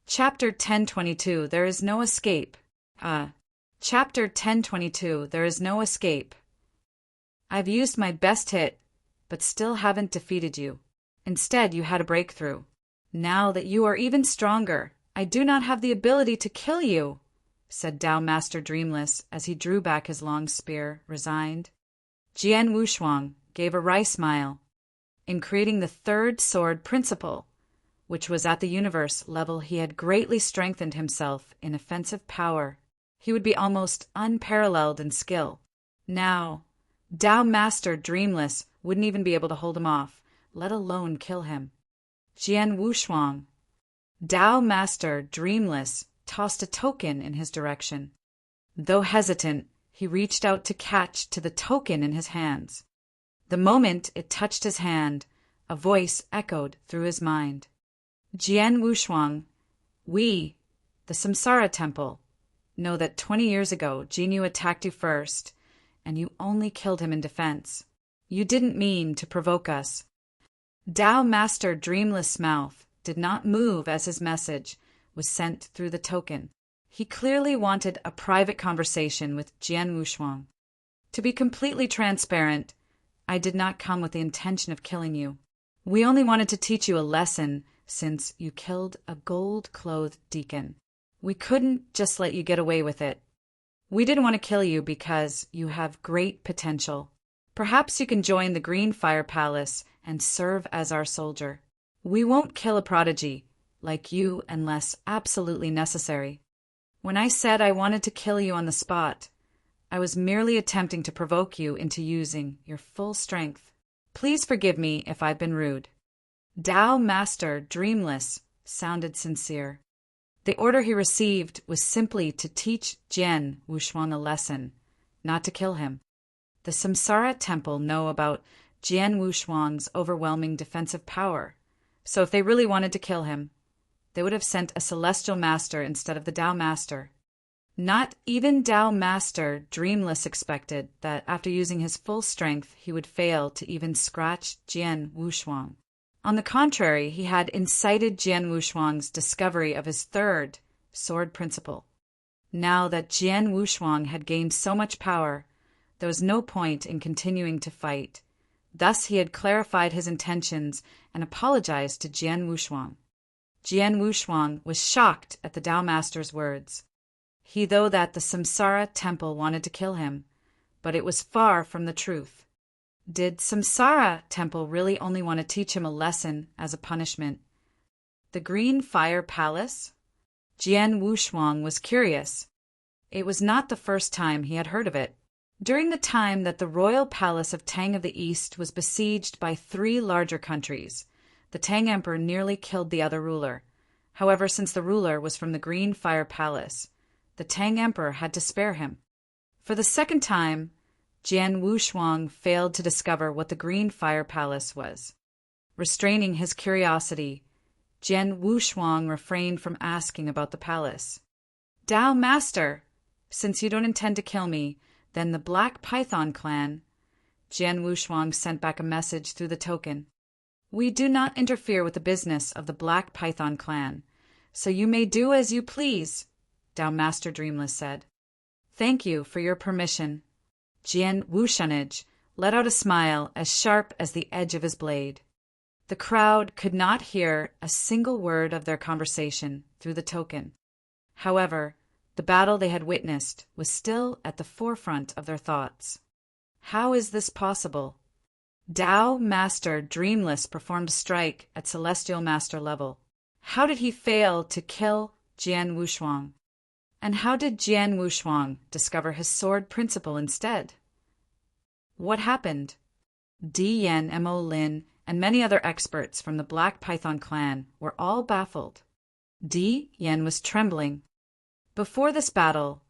Chapter 1022 There is no escape. Chapter 1022 There is no escape. I've used my best hit, but still haven't defeated you. Instead, you had a breakthrough. Now that you are even stronger, I do not have the ability to kill you, said Tao Master Dreamless as he drew back his long spear, resigned. Jian Wushuang gave a wry smile. In creating the third sword principle, which was at the universe level, he had greatly strengthened himself in offensive power. He would be almost unparalleled in skill. Now, Tao Master Dreamless wouldn't even be able to hold him off, let alone kill him. Jian Wushuang. Tao Master Dreamless tossed a token in his direction. Though hesitant, he reached out to catch the token in his hands. The moment it touched his hand, a voice echoed through his mind. Jian Wushuang, we, the Samsara Temple, know that 20 years ago Jinyu attacked you first, and you only killed him in defense. You didn't mean to provoke us. Tao Master Dreamless' mouth did not move as his message was sent through the token. He clearly wanted a private conversation with Jian Wushuang. To be completely transparent, I did not come with the intention of killing you. We only wanted to teach you a lesson since you killed a gold-clothed deacon. We couldn't just let you get away with it. We didn't want to kill you because you have great potential. Perhaps you can join the Green Fire Palace and serve as our soldier. We won't kill a prodigy like you unless absolutely necessary. When I said I wanted to kill you on the spot, I was merely attempting to provoke you into using your full strength. Please forgive me if I've been rude. Tao Master Dreamless sounded sincere. The order he received was simply to teach Jian Wushuang a lesson, not to kill him. The Samsara Temple know about Jian Wushuang's overwhelming defensive power, so if they really wanted to kill him, they would have sent a celestial master instead of the Tao Master. Not even Tao Master Dreamless expected that after using his full strength he would fail to even scratch Jian Wushuang. On the contrary, he had incited Jian Wushuang's discovery of his third sword principle. Now that Jian Wushuang had gained so much power, there was no point in continuing to fight. Thus he had clarified his intentions and apologized to Jian Wushuang. Jian Wushuang was shocked at the Tao Master's words. He thought that the Samsara Temple wanted to kill him, but it was far from the truth. Did Samsara Temple really only want to teach him a lesson as a punishment? The Green Fire Palace? Jian Wushuang was curious. It was not the first time he had heard of it. During the time that the royal palace of Tang of the East was besieged by 3 larger countries, the Tang Emperor nearly killed the other ruler. However, since the ruler was from the Green Fire Palace, the Tang Emperor had to spare him. For the second time, Jian Wushuang failed to discover what the Green Fire Palace was. Restraining his curiosity, Jian Wushuang refrained from asking about the palace. Tao Master, since you don't intend to kill me, then the Black Python clan. Jian Wushuang sent back a message through the token. We do not interfere with the business of the Black Python clan, so you may do as you please, Tao Master Dreamless said. Thank you for your permission. Jian Wushuang let out a smile as sharp as the edge of his blade. The crowd could not hear a single word of their conversation through the token. However, the battle they had witnessed was still at the forefront of their thoughts. How is this possible? Tao Master Dreamless performed a strike at Celestial Master level. How did he fail to kill Jian Wushuang? And how did Jian Wushuang discover his sword principle instead? What happened? Di Yan, Mo Lin, and many other experts from the Black Python clan were all baffled. Di Yan was trembling. Before this battle,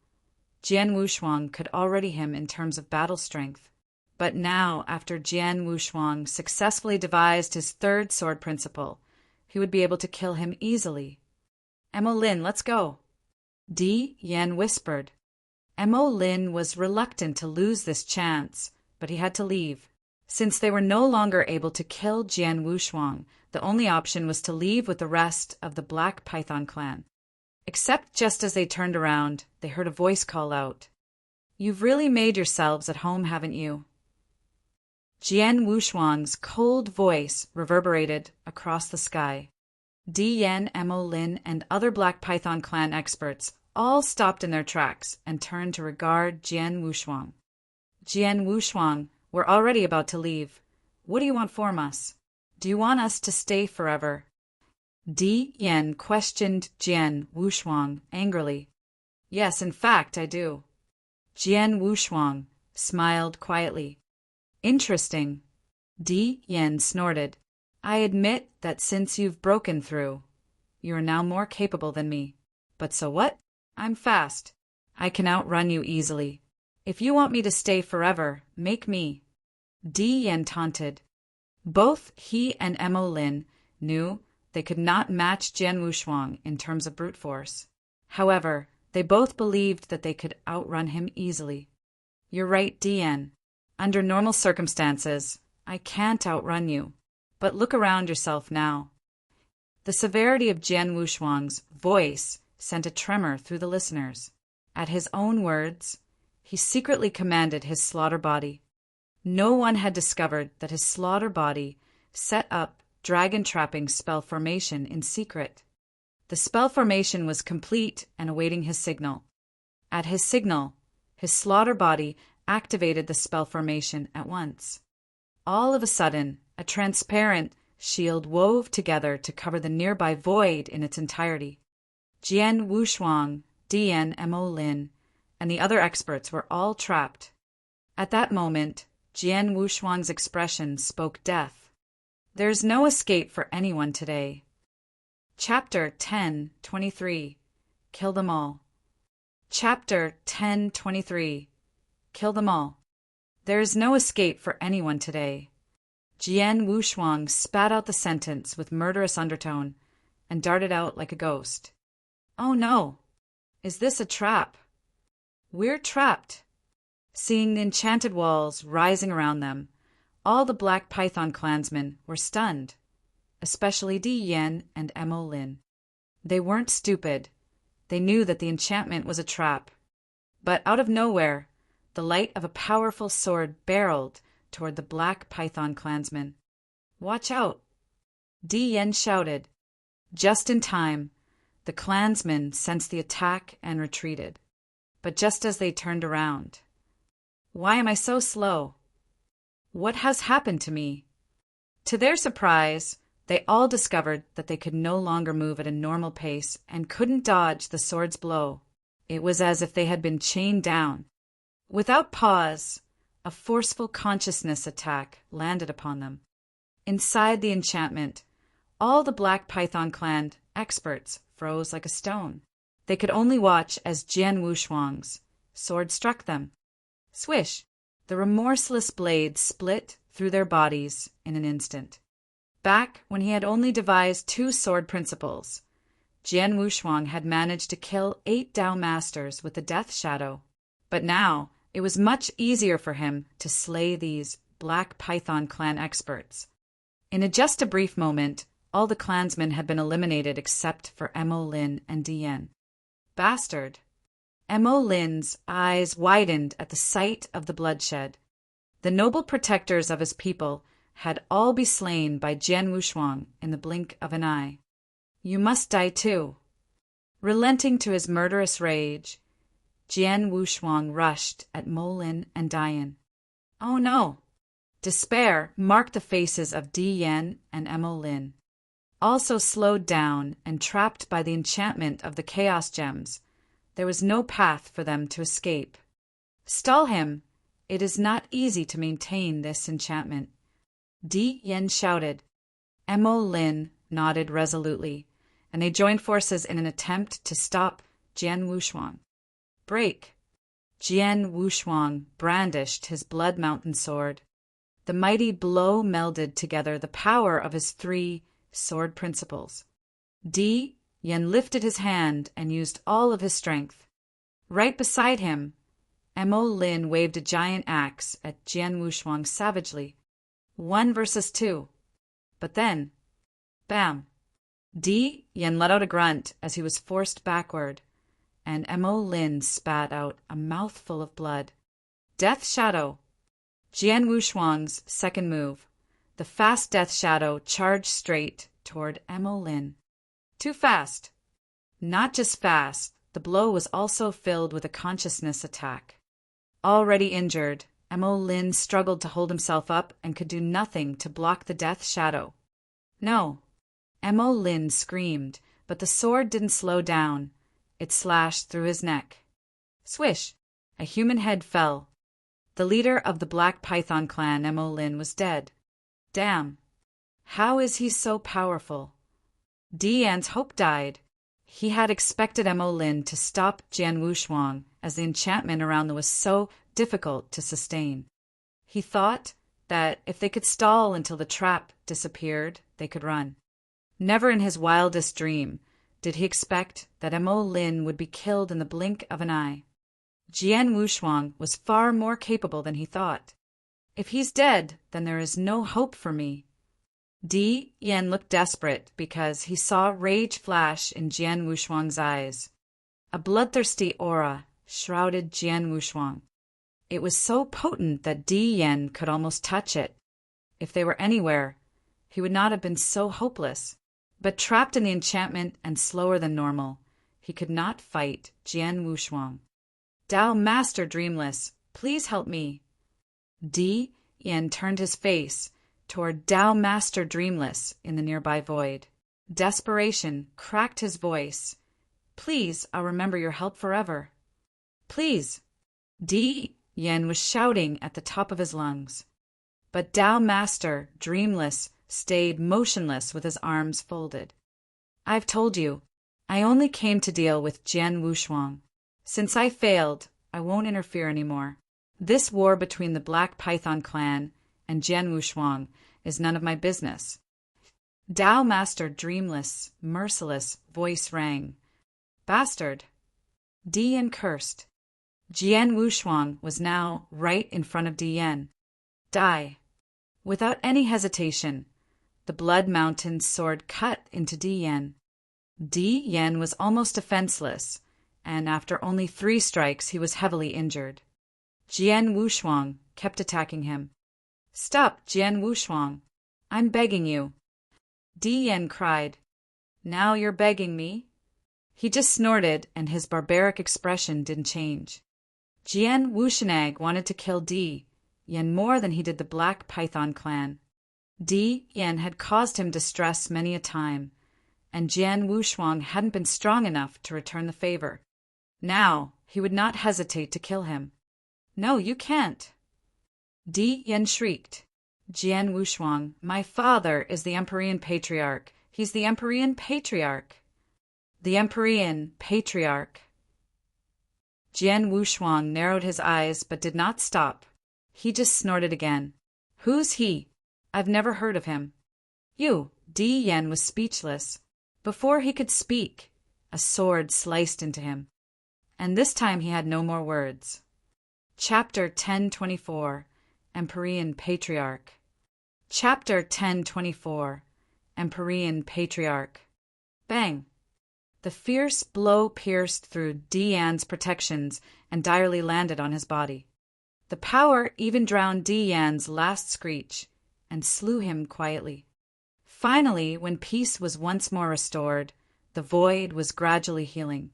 Jian Wushuang could already him in terms of battle strength. But now, after Jian Wushuang successfully devised his third sword principle, he would be able to kill him easily. Mo Lin, let's go. Di Yan whispered. Mo Lin was reluctant to lose this chance, but he had to leave. Since they were no longer able to kill Jian Wushuang, the only option was to leave with the rest of the Black Python clan. Except just as they turned around, they heard a voice call out, "You've really made yourselves at home, haven't you?" Jian Wushuang's cold voice reverberated across the sky. Di Yan, Mo Lin, and other Black Python clan experts all stopped in their tracks and turned to regard Jian Wushuang. "Jian Wushuang, we're already about to leave. What do you want from us? Do you want us to stay forever?" Di Yan questioned Jian Wushuang angrily. "Yes, in fact, I do." Jian Wushuang smiled quietly. "Interesting." Di Yan snorted. "I admit that since you've broken through, you are now more capable than me. But so what? I'm fast. I can outrun you easily. If you want me to stay forever, make me." Di Yan taunted. Both he and Mo Lin knew they could not match Jian Wushuang in terms of brute force. However, they both believed that they could outrun him easily. "You're right, Di Yan. Under normal circumstances, I can't outrun you. But look around yourself now." The severity of Jian Wushuang's voice sent a tremor through the listeners. At his own words, he secretly commanded his slaughter body. No one had discovered that his slaughter body set up dragon trapping spell formation in secret. The spell formation was complete and awaiting his signal. At his signal, his slaughter body activated the spell formation at once. All of a sudden, a transparent shield wove together to cover the nearby void in its entirety. Jian Wushuang, Di Yan, Mo Lin, and the other experts were all trapped. At that moment, Jian Wushuang's expression spoke death. There's no escape for anyone today. Chapter 10:23. Kill them all. Chapter 10:23. Kill them all. There is no escape for anyone today. Jian Wushuang spat out the sentence with murderous undertone and darted out like a ghost. "Oh no! Is this a trap? We're trapped!" Seeing the enchanted walls rising around them, all the Black Python clansmen were stunned, especially Di Yan and Mo Lin. They weren't stupid. They knew that the enchantment was a trap. But out of nowhere, the light of a powerful sword barreled toward the Black Python clansmen. "Watch out!" Di Yan shouted. Just in time, the clansmen sensed the attack and retreated. But just as they turned around, "Why am I so slow? What has happened to me?" To their surprise, they all discovered that they could no longer move at a normal pace and couldn't dodge the sword's blow. It was as if they had been chained down. Without pause, a forceful consciousness attack landed upon them. Inside the enchantment, all the Black Python clan experts froze like a stone. They could only watch as Jian Wushuang's sword struck them. Swish! The remorseless blade split through their bodies in an instant. Back when he had only devised 2 sword principles, Jian Wushuang had managed to kill 8 Dao masters with the death shadow. But now, it was much easier for him to slay these Black Python clan experts. In just a brief moment, all the clansmen had been eliminated except for Mo Lin and Di Yan. Bastard! Mo Lin's eyes widened at the sight of the bloodshed. The noble protectors of his people had all been slain by Jian Wushuang in the blink of an eye. "You must die too." Relenting to his murderous rage, Jian Wushuang rushed at Mo Lin and Di Yan. "Oh no!" Despair marked the faces of Di Yan and Mo Lin. Also slowed down and trapped by the enchantment of the Chaos Gems, there was no path for them to escape. "Stall him! It is not easy to maintain this enchantment." Di Yan shouted. Mo Lin nodded resolutely, and they joined forces in an attempt to stop Jian Wushuang. "Break!" Jian Wushuang brandished his blood mountain sword. The mighty blow melded together the power of his 3 sword principles. Di Yan lifted his hand and used all of his strength. Right beside him, Mo Lin waved a giant axe at Jian Wushuang savagely. 1 versus 2. But then, Bam! Yen let out a grunt as he was forced backward, and Mo Lin spat out a mouthful of blood. Death Shadow! Jian Wushuang's second move. The fast Death Shadow charged straight toward Mo Lin. Too fast! Not just fast, the blow was also filled with a consciousness attack. Already injured, Mo Lin struggled to hold himself up and could do nothing to block the Death Shadow. No! Mo Lin screamed, but the sword didn't slow down. It slashed through his neck. Swish! A human head fell. The leader of the Black Python clan, Mo Lin, was dead. Damn! How is he so powerful? Yan's hope died. He had expected Mo Lin to stop Jian Wushuang, as the enchantment around them was so difficult to sustain. He thought that if they could stall until the trap disappeared, they could run. Never in his wildest dream did he expect that Mo Lin would be killed in the blink of an eye. Jian Wushuang was far more capable than he thought. If he's dead, then there is no hope for me. Yen looked desperate because he saw rage flash in Jian Wushuang's eyes. A bloodthirsty aura shrouded Jian Wushuang. It was so potent that Yen could almost touch it. If they were anywhere, he would not have been so hopeless. But trapped in the enchantment and slower than normal, he could not fight Jian Wushuang. Dao Master Dreamless, please help me. Yen turned his face toward Dao Master Dreamless in the nearby void. Desperation cracked his voice. Please, I'll remember your help forever. Please. Yen was shouting at the top of his lungs. But Dao Master Dreamless stayed motionless with his arms folded. I've told you, I only came to deal with Jian Wushuang. Since I failed, I won't interfere anymore. This war between the Black Python clan and Jian Wushuang is none of my business. Dao Master Dreamless, merciless voice rang. Bastard! Yen cursed. Jian Wushuang was now right in front of Yen. Die! Without any hesitation, the Blood Mountain sword cut into Yen. Yen was almost defenseless, and after only 3 strikes he was heavily injured. Jian Wushuang kept attacking him. Stop, Jian Wushuang! I'm begging you. Yen cried. Now you're begging me? He just snorted, and his barbaric expression didn't change. Jian Wushuang wanted to kill Yen more than he did the Black Python clan. Yen had caused him distress many a time, and Jian Wushuang hadn't been strong enough to return the favor. Now he would not hesitate to kill him. No, you can't. Yen shrieked. Jian Wushuang, my father is the Empyrean Patriarch. He's the Empyrean Patriarch. The Empyrean Patriarch. Jian Wushuang narrowed his eyes but did not stop. He just snorted again. Who's he? I've never heard of him. You. Yen was speechless. Before he could speak, a sword sliced into him. And this time he had no more words. Chapter 1024, Empyrean Patriarch. Chapter 1024, Empyrean Patriarch. Bang! The fierce blow pierced through Yan's protections and direly landed on his body. The power even drowned Yan's last screech and slew him quietly. Finally, when peace was once more restored, the void was gradually healing.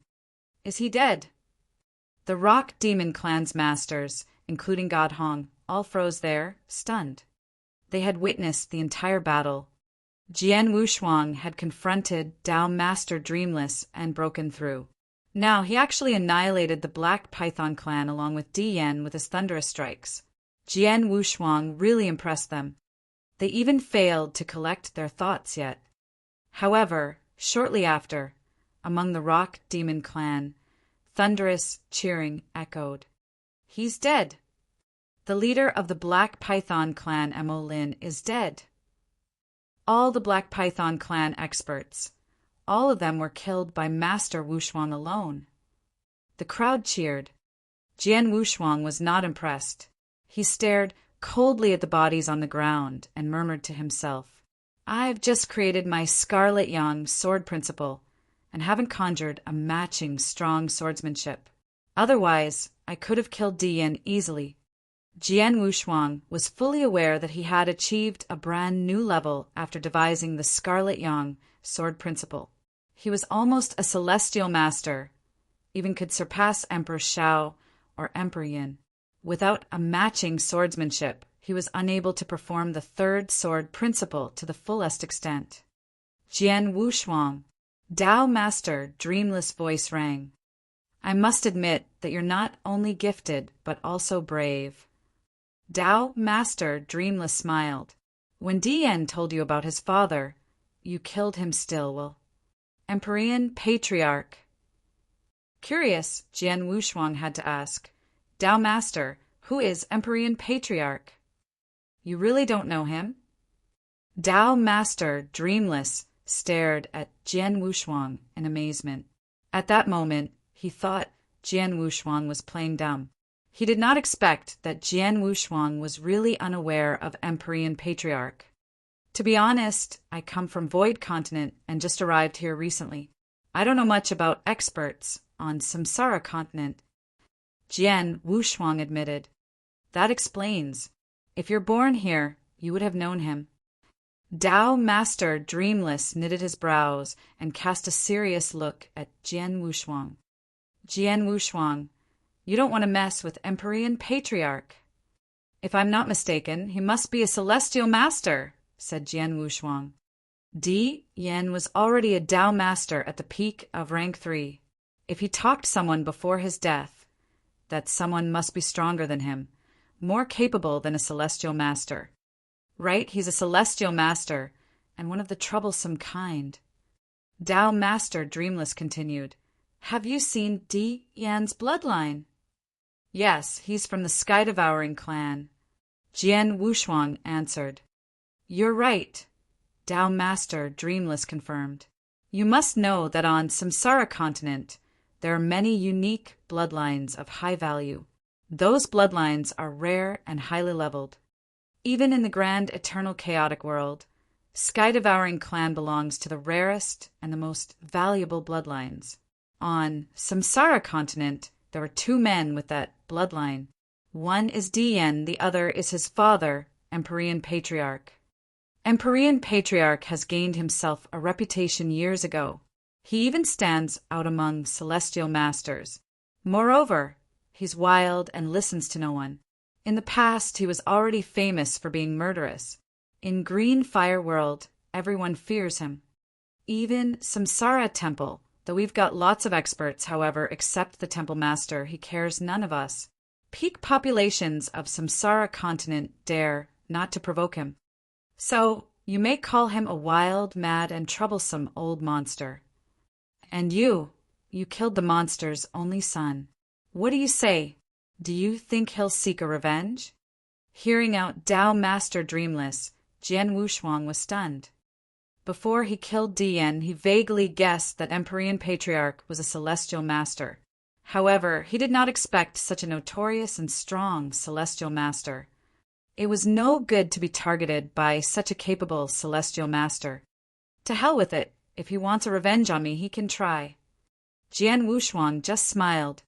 Is he dead? The Rock Demon Clan's masters, including God Hong, all froze there, stunned. They had witnessed the entire battle. Jian Wushuang had confronted Dao Master Dreamless and broken through. Now he actually annihilated the Black Python clan along with Yen with his thunderous strikes. Jian Wushuang really impressed them. They even failed to collect their thoughts yet. However, shortly after, among the Rock Demon clan, thunderous cheering echoed. He's dead. The leader of the Black Python clan, Mo Lin, is dead. All the Black Python clan experts, all of them were killed by Master Wushuang alone. The crowd cheered. Jian Wushuang was not impressed. He stared coldly at the bodies on the ground and murmured to himself, I've just created my Scarlet Yang sword principle and haven't conjured a matching strong swordsmanship. Otherwise, I could have killed Dian easily. Jian Wushuang was fully aware that he had achieved a brand new level after devising the Scarlet Yang sword principle. He was almost a celestial master, even could surpass Emperor Shao or Emperor Yin. Without a matching swordsmanship, he was unable to perform the third sword principle to the fullest extent. Jian Wushuang, Tao Master, dreamless voice rang. I must admit that you're not only gifted, but also brave. Tao Master, dreamless, smiled. When Dian told you about his father, you killed him still, well, Emperor Patriarch. Curious, Jian Wushuang had to ask. Tao Master, who is Emperor Patriarch? You really don't know him? Tao Master, dreamless, stared at Jian Wushuang in amazement. At that moment, he thought Jian Wushuang was playing dumb. He did not expect that Jian Wushuang was really unaware of Emperor Patriarch. To be honest, I come from Void Continent and just arrived here recently. I don't know much about experts on Samsara Continent. Jian Wushuang admitted. That explains. If you're born here, you would have known him. Tao Master, dreamless, knitted his brows and cast a serious look at Jian Wushuang. Jian Wushuang, you don't want to mess with Emperor Patriarch. If I'm not mistaken, he must be a celestial master, said Jian Wushuang. Di Yan was already a Tao Master at the peak of rank 3. If he talked someone before his death, that someone must be stronger than him, more capable than a celestial master. Right, he's a celestial master, and one of the troublesome kind. Tao Master, dreamless, continued. Have you seen Di Yan's bloodline? Yes, he's from the Sky-Devouring clan. Jian Wushuang answered. You're right, Tao Master, dreamless, confirmed. You must know that on Samsara Continent, there are many unique bloodlines of high value. Those bloodlines are rare and highly leveled. Even in the grand eternal chaotic world, Sky-Devouring clan belongs to the rarest and the most valuable bloodlines. On Samsara Continent, there are 2 men with that bloodline. One is Dian, the other is his father, Emperor Patriarch. Emperor Patriarch has gained himself a reputation years ago. He even stands out among celestial masters. Moreover, he's wild and listens to no one. In the past, he was already famous for being murderous. In Green Fire World, everyone fears him. Even Samsara Temple, though we've got lots of experts, however, except the Temple Master, he cares none of us. Peak populations of Samsara Continent dare not to provoke him. So, you may call him a wild, mad, and troublesome old monster. And you killed the monster's only son. What do you say? Do you think he'll seek a revenge? Hearing out Tao Master, dreamless, Jian Wushuang was stunned. Before he killed Dian, he vaguely guessed that Emperor Patriarch was a celestial master. However, he did not expect such a notorious and strong celestial master. It was no good to be targeted by such a capable celestial master. To hell with it. If he wants a revenge on me, he can try. Jian Wushuang just smiled.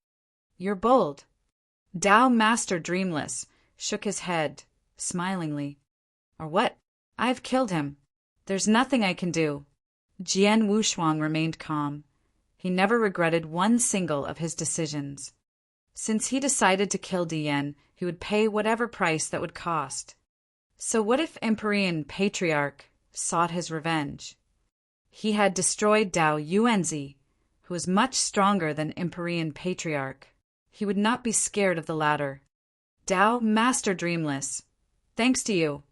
You're bold. Tao Master, dreamless, shook his head, smilingly. Or what? I've killed him. There's nothing I can do. Jian Wushuang remained calm. He never regretted one single of his decisions. Since he decided to kill Dian, he would pay whatever price that would cost. So what if Emperor Patriarch sought his revenge? He had destroyed Tao Yuanzi, who was much stronger than Emperor Patriarch. He would not be scared of the latter. Tao Master, dreamless, thanks to you,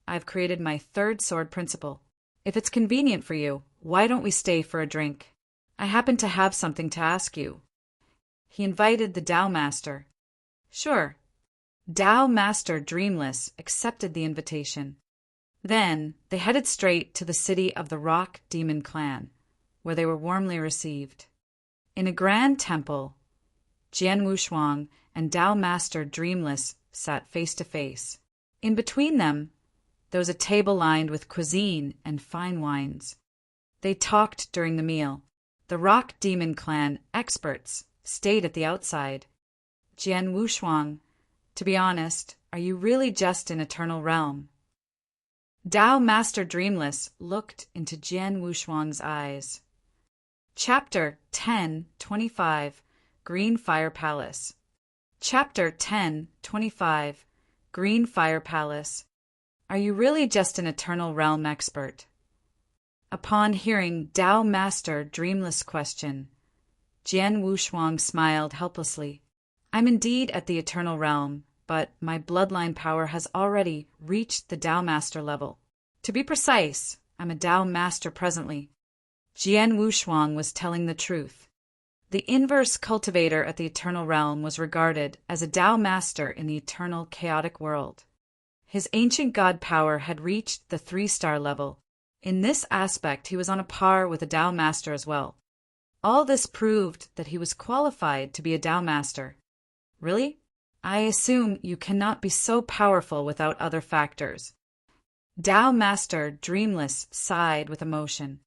I've created my third sword principle. If it's convenient for you, why don't we stay for a drink? I happen to have something to ask you. He invited the Tao Master. Sure. Tao Master, dreamless, accepted the invitation. Then they headed straight to the city of the Rock Demon Clan, where they were warmly received. In a grand temple, Jian Wushuang and Tao Master, dreamless, sat face to face. In between them, There was a table lined with cuisine and fine wines. They talked during the meal. The Rock Demon Clan experts stayed at the outside. Jian Wushuang, to be honest, are you really just in Eternal Realm? Dao Master Dreamless looked into Jian Wushuang's eyes. Chapter 10:25 Green Fire Palace. Chapter 10:25 Green Fire Palace. Are you really just an Eternal Realm expert? Upon hearing Dao Master Dreamless' question, Jian Wushuang smiled helplessly. I'm indeed at the Eternal Realm, but my bloodline power has already reached the Dao Master level. To be precise, I'm a Dao Master presently. Jian Wushuang was telling the truth. The inverse cultivator at the Eternal Realm was regarded as a Dao Master in the eternal chaotic world. His ancient god power had reached the 3-star level. In this aspect, he was on a par with a Dao Master as well. All this proved that he was qualified to be a Dao Master. Really? I assume you cannot be so powerful without other factors. Dao Master Dreamless sighed with emotion.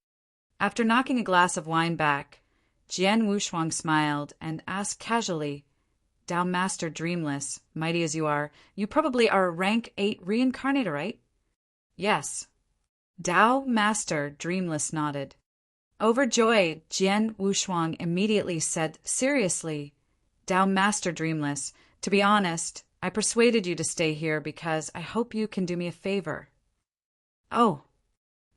After knocking a glass of wine back, Jian Wushuang smiled and asked casually, Dao Master Dreamless, mighty as you are, you probably are a rank 8 reincarnator, right? Yes. Dao Master Dreamless nodded. Overjoyed, Jian Wushuang immediately said seriously, Dao Master Dreamless, to be honest, I persuaded you to stay here because I hope you can do me a favor. Oh.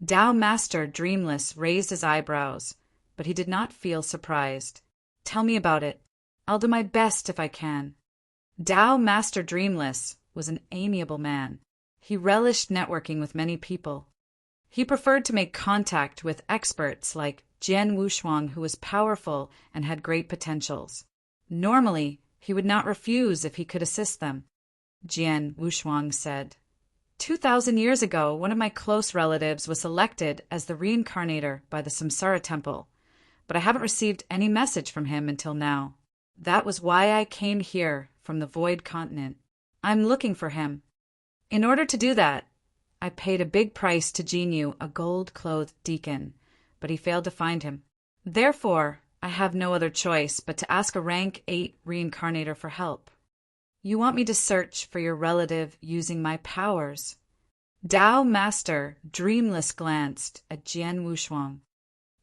Dao Master Dreamless raised his eyebrows, but he did not feel surprised. Tell me about it. I'll do my best if I can. Dao Master Dreamless was an amiable man. He relished networking with many people. He preferred to make contact with experts like Jian Wushuang, who was powerful and had great potentials. Normally, he would not refuse if he could assist them. Jian Wushuang said, 2,000 years ago, one of my close relatives was selected as the reincarnator by the Samsara Temple, but I haven't received any message from him until now. That was why I came here from the Void Continent. I'm looking for him. In order to do that, I paid a big price to Jinyu, a gold-clothed deacon, but he failed to find him. Therefore, I have no other choice but to ask a rank 8 reincarnator for help. You want me to search for your relative using my powers? Dao Master Dreamless glanced at Jian Wushuang.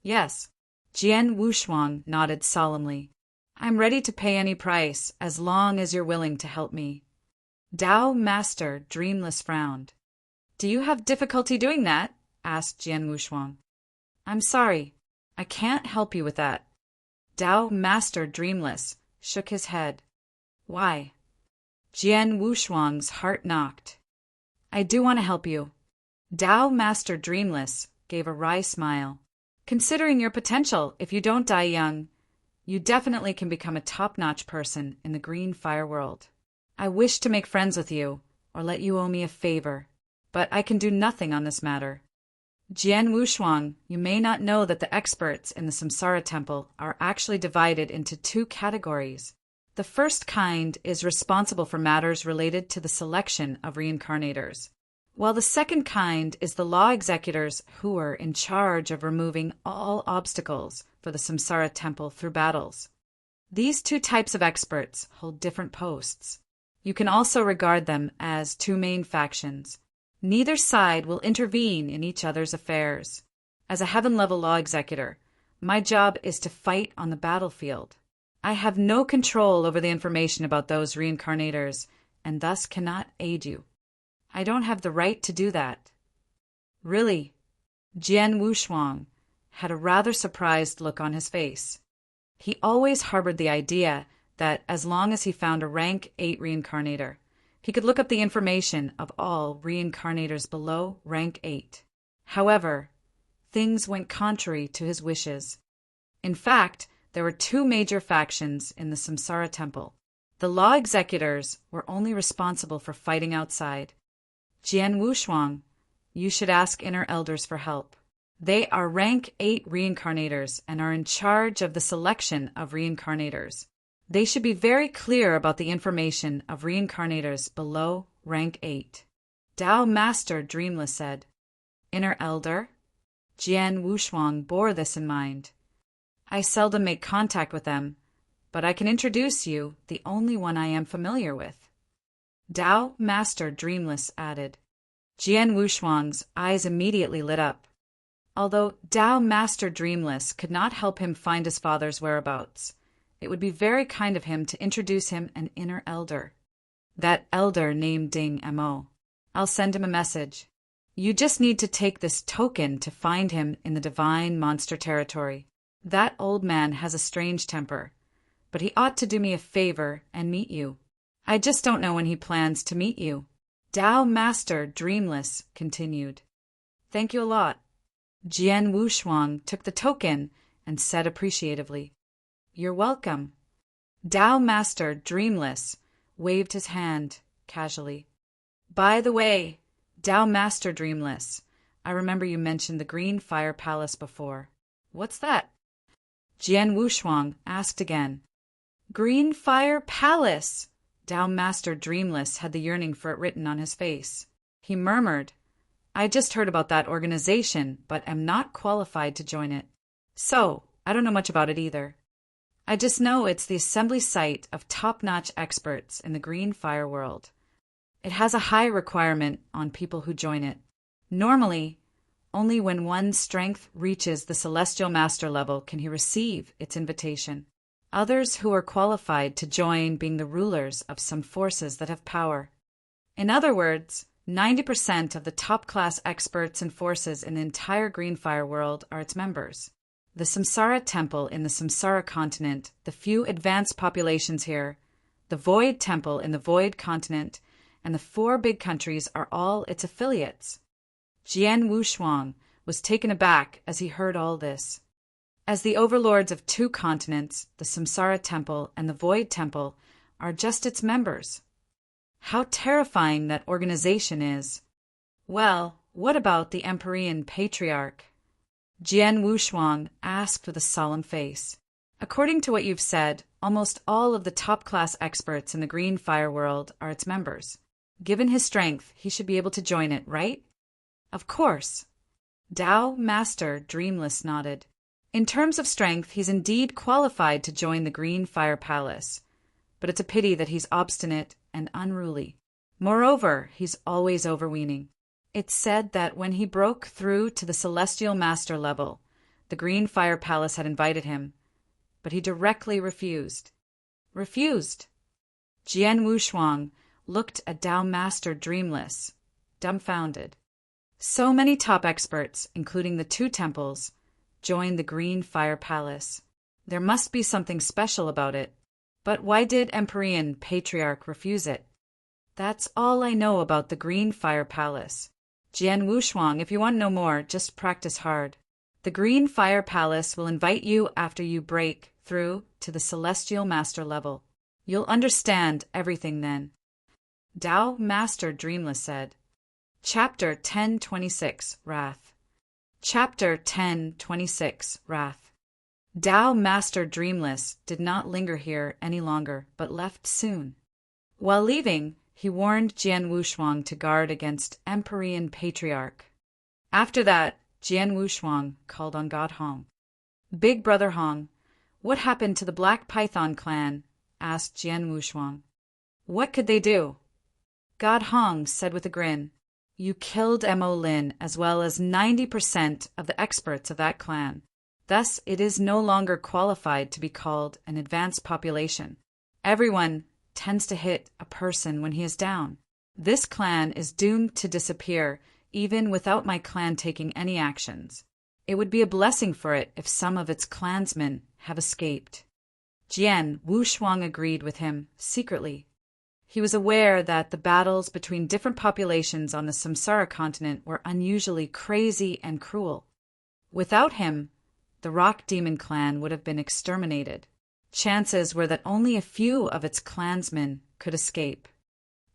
Yes. Jian Wushuang nodded solemnly. I'm ready to pay any price as long as you're willing to help me. Dao Master Dreamless frowned. Do you have difficulty doing that? Asked Jian Wushuang. I'm sorry. I can't help you with that. Dao Master Dreamless shook his head. Why? Jian Wushuang's heart knocked. I do want to help you. Dao Master Dreamless gave a wry smile. Considering your potential, if you don't die young, you definitely can become a top-notch person in the green fire world. I wish to make friends with you, or let you owe me a favor, but I can do nothing on this matter. Jian Wushuang, you may not know that the experts in the Samsara Temple are actually divided into 2 categories. The first kind is responsible for matters related to the selection of reincarnators, while the second kind is the law executors who are in charge of removing all obstacles for the Samsara Temple through battles. These 2 types of experts hold different posts. You can also regard them as 2 main factions. Neither side will intervene in each other's affairs. As a heaven-level law executor, my job is to fight on the battlefield. I have no control over the information about those reincarnators, and thus cannot aid you. I don't have the right to do that. Really? Jian Wushuang had a rather surprised look on his face. He always harbored the idea that as long as he found a rank 8 reincarnator, he could look up the information of all reincarnators below rank 8. However, things went contrary to his wishes. In fact, there were 2 major factions in the Samsara Temple. The law executors were only responsible for fighting outside. Jian Wushuang, you should ask inner elders for help. They are rank 8 reincarnators and are in charge of the selection of reincarnators. They should be very clear about the information of reincarnators below rank 8. Tao Master Dreamless said. Inner Elder? Jian Wushuang bore this in mind. I seldom make contact with them, but I can introduce you, the only one I am familiar with. Tao Master Dreamless added. Jian Wushuang's eyes immediately lit up. Although Tao Master Dreamless could not help him find his father's whereabouts, it would be very kind of him to introduce him an inner elder. That elder named Ding Mo. I'll send him a message. You just need to take this token to find him in the divine monster territory. That old man has a strange temper, but he ought to do me a favor and meet you. I just don't know when he plans to meet you. Tao Master Dreamless continued. Thank you a lot. Jian Wushuang took the token and said appreciatively, You're welcome. Tao Master Dreamless waved his hand casually. By the way, Tao Master Dreamless, I remember you mentioned the Green Fire Palace before. What's that? Jian Wushuang asked again. Green Fire Palace! Tao Master Dreamless had the yearning for it written on his face. He murmured, I just heard about that organization, but am not qualified to join it. So, I don't know much about it either. I just know it's the assembly site of top-notch experts in the Green Fire world. It has a high requirement on people who join it. Normally, only when one's strength reaches the Celestial Master level can he receive its invitation. Others who are qualified to join being the rulers of some forces that have power. In other words, 90% of the top-class experts and forces in the entire Green Fire world are its members. The Samsara Temple in the Samsara continent, the few advanced populations here, the Void Temple in the Void continent, and the 4 big countries are all its affiliates. Jian Wushuang was taken aback as he heard all this. As the overlords of 2 continents, the Samsara Temple and the Void Temple are just its members. How terrifying that organization is. Well, what about the Empyrean Patriarch? Jian Wushuang asked with a solemn face. According to what you've said, almost all of the top-class experts in the Green Fire world are its members. Given his strength, he should be able to join it, right? Of course. Tao Master Dreamless nodded. In terms of strength, he's indeed qualified to join the Green Fire Palace, but it's a pity that he's obstinate and unruly. Moreover, he's always overweening. It's said that when he broke through to the Celestial Master level, the Green Fire Palace had invited him, but he directly refused. Refused? Jian Wushuang looked at Tao Master Dreamless, dumbfounded. So many top experts, including the 2 temples, joined the Green Fire Palace. There must be something special about it. But why did Empyrean Patriarch refuse it? That's all I know about the Green Fire Palace. Jian Wushuang, if you want to know more, just practice hard. The Green Fire Palace will invite you after you break through to the Celestial Master level. You'll understand everything then. Tao Master Dreamless said. Chapter 1026, Wrath. Chapter 1026, Wrath. Tao Master Dreamless did not linger here any longer, but left soon. While leaving, he warned Jian Wushuang to guard against Empyrean Patriarch. After that, Jian Wushuang called on God Hong. Big Brother Hong, what happened to the Black Python clan? Asked Jian Wushuang. What could they do? God Hong said with a grin, You killed Mo Lin as well as 90% of the experts of that clan. Thus, it is no longer qualified to be called an advanced population. Everyone tends to hit a person when he is down. This clan is doomed to disappear, even without my clan taking any actions. It would be a blessing for it if some of its clansmen have escaped. Jian Wushuang agreed with him secretly. He was aware that the battles between different populations on the Samsara continent were unusually crazy and cruel. Without him, the Rock Demon clan would have been exterminated. Chances were that only a few of its clansmen could escape,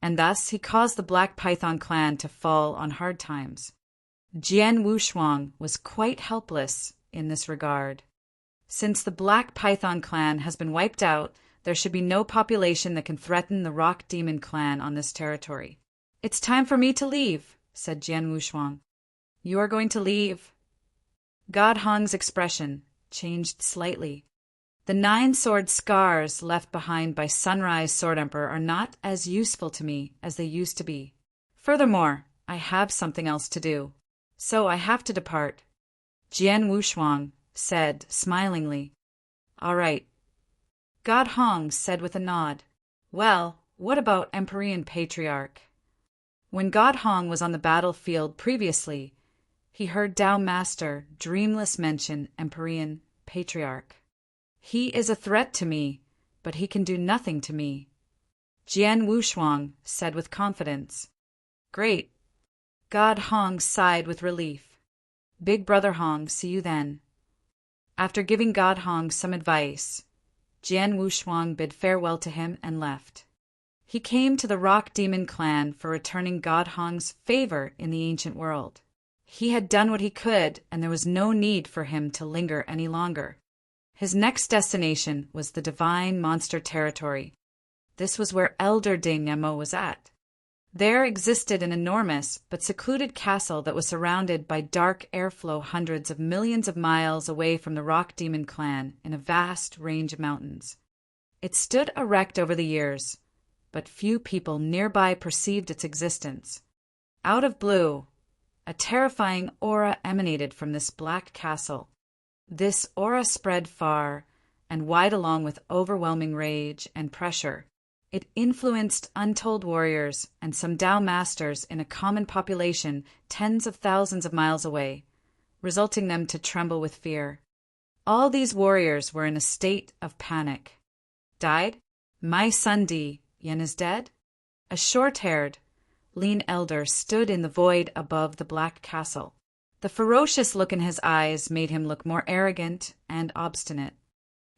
and thus he caused the Black Python clan to fall on hard times. Jian Wushuang was quite helpless in this regard. Since the Black Python clan has been wiped out, there should be no population that can threaten the Rock Demon clan on this territory. It's time for me to leave, said Jian Wushuang. You are going to leave? God Hong's expression changed slightly. The 9 sword scars left behind by Sunrise Sword Emperor are not as useful to me as they used to be. Furthermore, I have something else to do. So I have to depart. Jian Wushuang said smilingly. All right. God Hong said with a nod. Well, what about Empyrean Patriarch? When God Hong was on the battlefield previously, he heard Tao Master Dreamless mention Empyrean Patriarch. He is a threat to me, but he can do nothing to me. Jian Wushuang said with confidence. Great. God Hong sighed with relief. Big Brother Hong, see you then. After giving God Hong some advice, Jian Wushuang bid farewell to him and left. He came to the Rock Demon clan for returning God Hong's favor in the ancient world. He had done what he could, and there was no need for him to linger any longer. His next destination was the Divine Monster Territory. This was where Elder Ding Nemo was at. There existed an enormous but secluded castle that was surrounded by dark airflow hundreds of millions of miles away from the Rock Demon clan in a vast range of mountains. It stood erect over the years, but few people nearby perceived its existence. Out of blue, a terrifying aura emanated from this black castle. This aura spread far and wide along with overwhelming rage and pressure. It influenced untold warriors and some Tao masters in a common population tens of thousands of miles away, resulting them to tremble with fear. All these warriors were in a state of panic. Died? My son Di Yen is dead? A short-haired, lean elder stood in the void above the black castle. The ferocious look in his eyes made him look more arrogant and obstinate.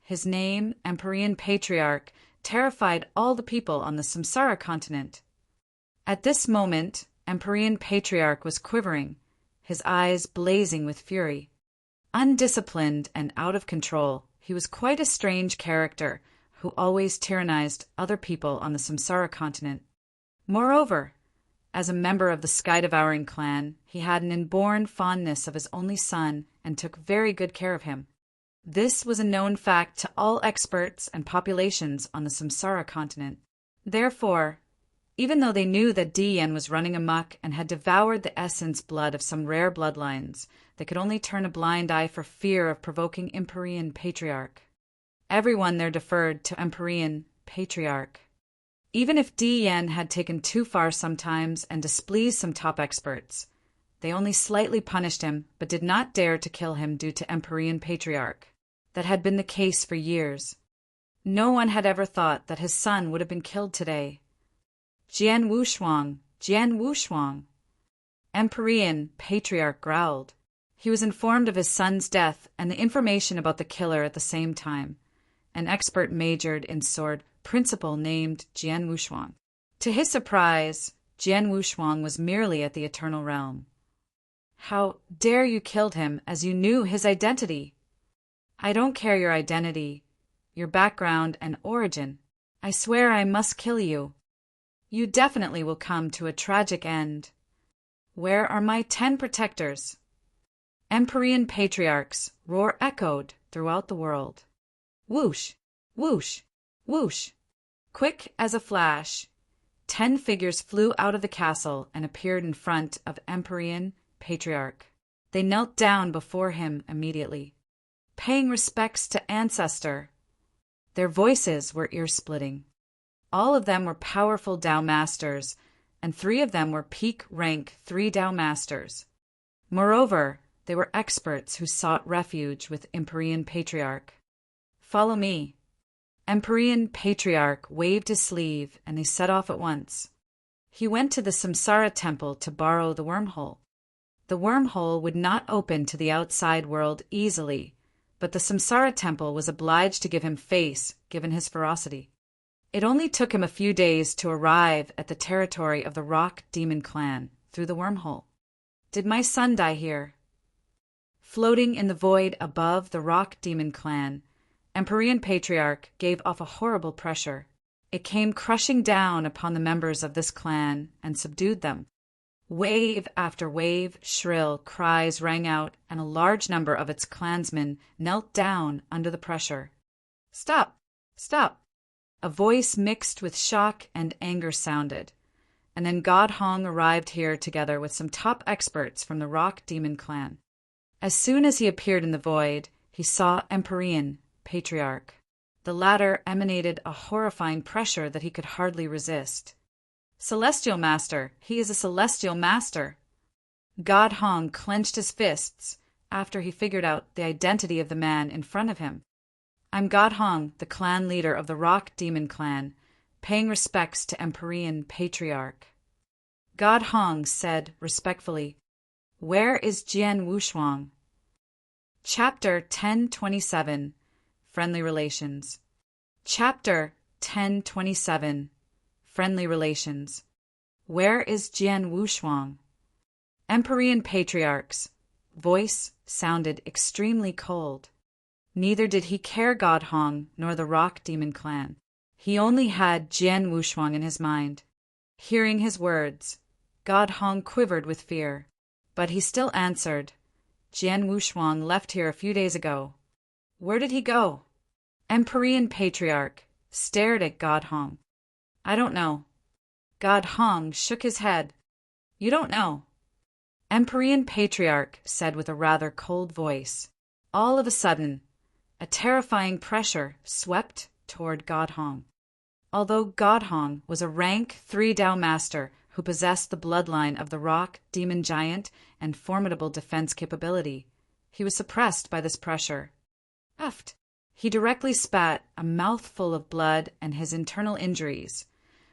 His name, Empyrean Patriarch, terrified all the people on the Samsara continent. At this moment, Empyrean Patriarch was quivering, his eyes blazing with fury. Undisciplined and out of control, he was quite a strange character who always tyrannized other people on the Samsara continent. Moreover, as a member of the Sky-Devouring clan, he had an inborn fondness of his only son and took very good care of him. This was a known fact to all experts and populations on the Samsara continent. Therefore, even though they knew that Di Yen was running amok and had devoured the essence blood of some rare bloodlines, they could only turn a blind eye for fear of provoking Empyrean Patriarch. Everyone there deferred to Empyrean Patriarch. Even if Di Yen had taken too far sometimes and displeased some top experts, they only slightly punished him but did not dare to kill him due to Empyrean Patriarch. That had been the case for years. No one had ever thought that his son would have been killed today. Jian Wushuang, Jian Wushuang. Empyrean Patriarch growled. He was informed of his son's death and the information about the killer at the same time. An expert majored in sword principle named Jian Wushuang. To his surprise, Jian Wushuang was merely at the Eternal Realm. How dare you kill him as you knew his identity? I don't care your identity, your background and origin. I swear I must kill you. You definitely will come to a tragic end. Where are my 10 protectors? Empyrean Patriarch's roar echoed throughout the world. Whoosh, whoosh, whoosh. Quick as a flash, 10 figures flew out of the castle and appeared in front of Empyrean Patriarch. They knelt down before him immediately, paying respects to Ancestor. Their voices were ear-splitting. All of them were powerful Tao Masters, and 3 of them were peak rank 3 Tao Masters. Moreover, they were experts who sought refuge with Empyrean Patriarch. Follow me. Empyrean Patriarch waved his sleeve, and they set off at once. He went to the Samsara temple to borrow the wormhole. The wormhole would not open to the outside world easily, but the Samsara temple was obliged to give him face, given his ferocity. It only took him a few days to arrive at the territory of the Rock Demon clan through the wormhole. Did my son die here? Floating in the void above the Rock Demon clan, Empyrean Patriarch gave off a horrible pressure. It came crushing down upon the members of this clan and subdued them. Wave after wave, shrill cries rang out, and a large number of its clansmen knelt down under the pressure. "Stop! Stop!" A voice mixed with shock and anger sounded. And then God Hong arrived here together with some top experts from the Rock Demon clan. As soon as he appeared in the void, he saw Empyrean, Patriarch. The latter emanated a horrifying pressure that he could hardly resist. "Celestial Master! He is a Celestial Master!" God Hong clenched his fists after he figured out the identity of the man in front of him. "I'm God Hong, the clan leader of the Rock Demon clan, paying respects to Empyrean Patriarch." God Hong said respectfully, "Where is Jian Wushuang?" Chapter 1027 Friendly Relations. Chapter 1027 Friendly Relations. Where is Jian Wushuang? Empyrean Patriarch's voice sounded extremely cold. Neither did he care God Hong nor the Rock Demon clan. He only had Jian Wushuang in his mind. Hearing his words, God Hong quivered with fear, but he still answered, "Jian Wushuang left here a few days ago." "Where did he go?" Empyrean Patriarch stared at God Hong. "I don't know." God Hong shook his head. "You don't know?" Empyrean Patriarch said with a rather cold voice. All of a sudden, a terrifying pressure swept toward God Hong. Although God Hong was a rank 3 Dao Master who possessed the bloodline of the Rock Demon Giant and formidable defense capability, he was suppressed by this pressure. Effed! He directly spat a mouthful of blood, and his internal injuries,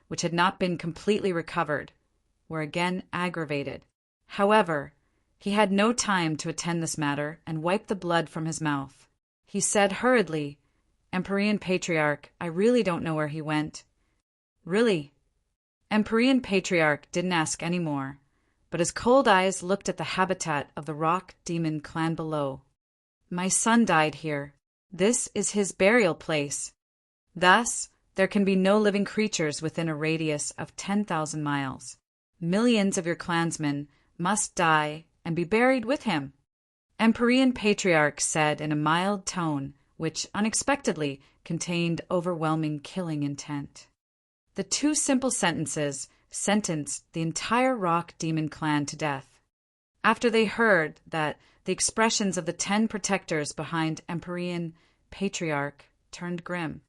which had not been completely recovered, were again aggravated. However, he had no time to attend this matter and wiped the blood from his mouth. He said hurriedly, "Empyrean Patriarch, I really don't know where he went." "Really?" Empyrean Patriarch didn't ask any more, but his cold eyes looked at the habitat of the Rock Demon clan below. "My son died here. This is his burial place. Thus, there can be no living creatures within a radius of 10,000 miles. Millions of your clansmen must die and be buried with him." Empyrean Patriarch said in a mild tone, which unexpectedly contained overwhelming killing intent. The 2 simple sentences sentenced the entire Rock Demon clan to death. After they heard that, the expressions of the 10 protectors behind Empyrean Patriarch turned grim.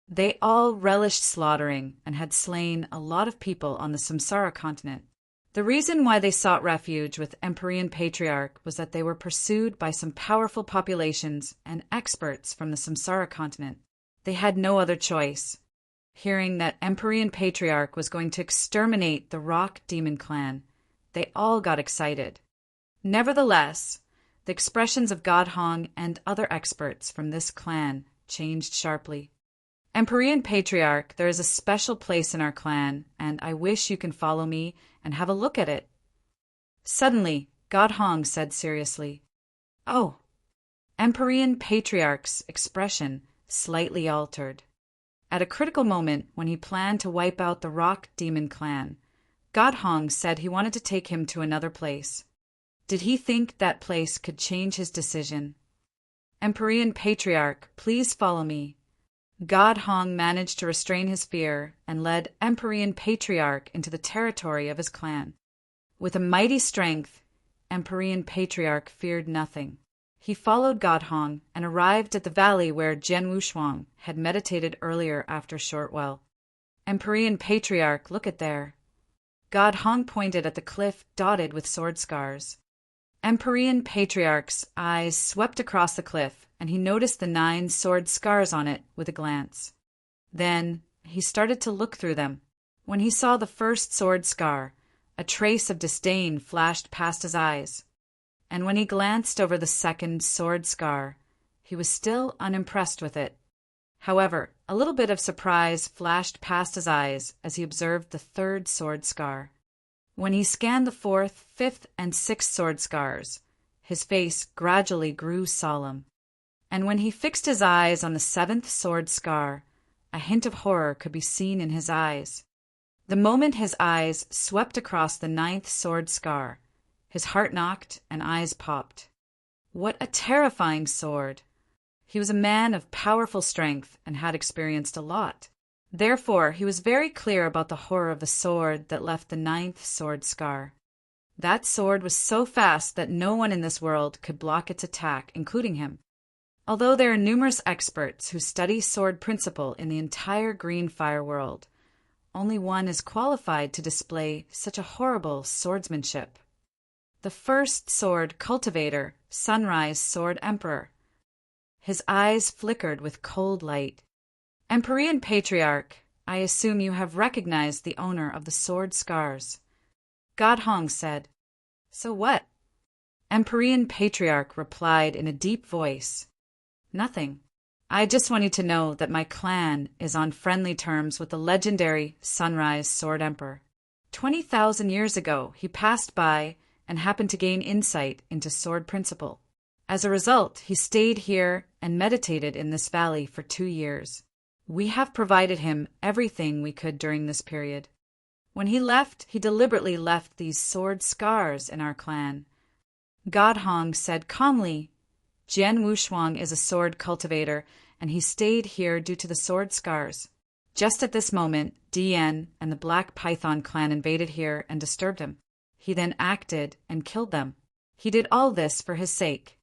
They all relished slaughtering and had slain a lot of people on the Samsara continent. The reason why they sought refuge with Empyrean Patriarch was that they were pursued by some powerful populations and experts from the Samsara continent. They had no other choice. Hearing that Empyrean Patriarch was going to exterminate the Rock Demon clan, they all got excited. Nevertheless, the expressions of God Hong and other experts from this clan changed sharply. "Empyrean Patriarch, there is a special place in our clan, and I wish you can follow me and have a look at it." Suddenly, God Hong said seriously, "Oh." Empyrean Patriarch's expression slightly altered. At a critical moment when he planned to wipe out the Rock Demon clan, God Hong said he wanted to take him to another place. Did he think that place could change his decision? "Empyrean Patriarch, please follow me." God Hong managed to restrain his fear and led Empyrean Patriarch into the territory of his clan. With a mighty strength, Empyrean Patriarch feared nothing. He followed God Hong and arrived at the valley where Jian Wushuang had meditated earlier after Shortwell. "Empyrean Patriarch, look at there." God Hong pointed at the cliff dotted with sword scars. Empyrean Patriarch's eyes swept across the cliff, and he noticed the 9 sword scars on it with a glance. Then he started to look through them. When he saw the first sword scar, a trace of disdain flashed past his eyes. And when he glanced over the second sword scar, he was still unimpressed with it. However, a little bit of surprise flashed past his eyes as he observed the third sword scar. When he scanned the 4th, 5th, and 6th sword scars, his face gradually grew solemn. And when he fixed his eyes on the 7th sword scar, A hint of horror could be seen in his eyes. The moment his eyes swept across the 9th sword scar, his heart knocked and eyes popped. What a terrifying sword! He was a man of powerful strength and had experienced a lot. Therefore, he was very clear about the horror of the sword that left the 9th sword scar. That sword was so fast that no one in this world could block its attack, including him. Although there are numerous experts who study sword principle in the entire green fire world, only one is qualified to display such a horrible swordsmanship. The first sword cultivator, Sunrise Sword Emperor. His eyes flickered with cold light. Empyrean Patriarch, I assume you have recognized the owner of the sword scars. God Hong said. So what? Empyrean Patriarch replied in a deep voice. Nothing. I just want you to know that my clan is on friendly terms with the legendary Sunrise Sword Emperor. 20,000 years ago, he passed by and happened to gain insight into sword principle. As a result, he stayed here and meditated in this valley for 2 years. We have provided him everything we could during this period. When he left, he deliberately left these sword scars in our clan. God Hong said calmly, Jian Wushuang is a sword cultivator, and he stayed here due to the sword scars. Just at this moment, Dian and the Black Python clan invaded here and disturbed him. He then acted and killed them. He did all this for his sake.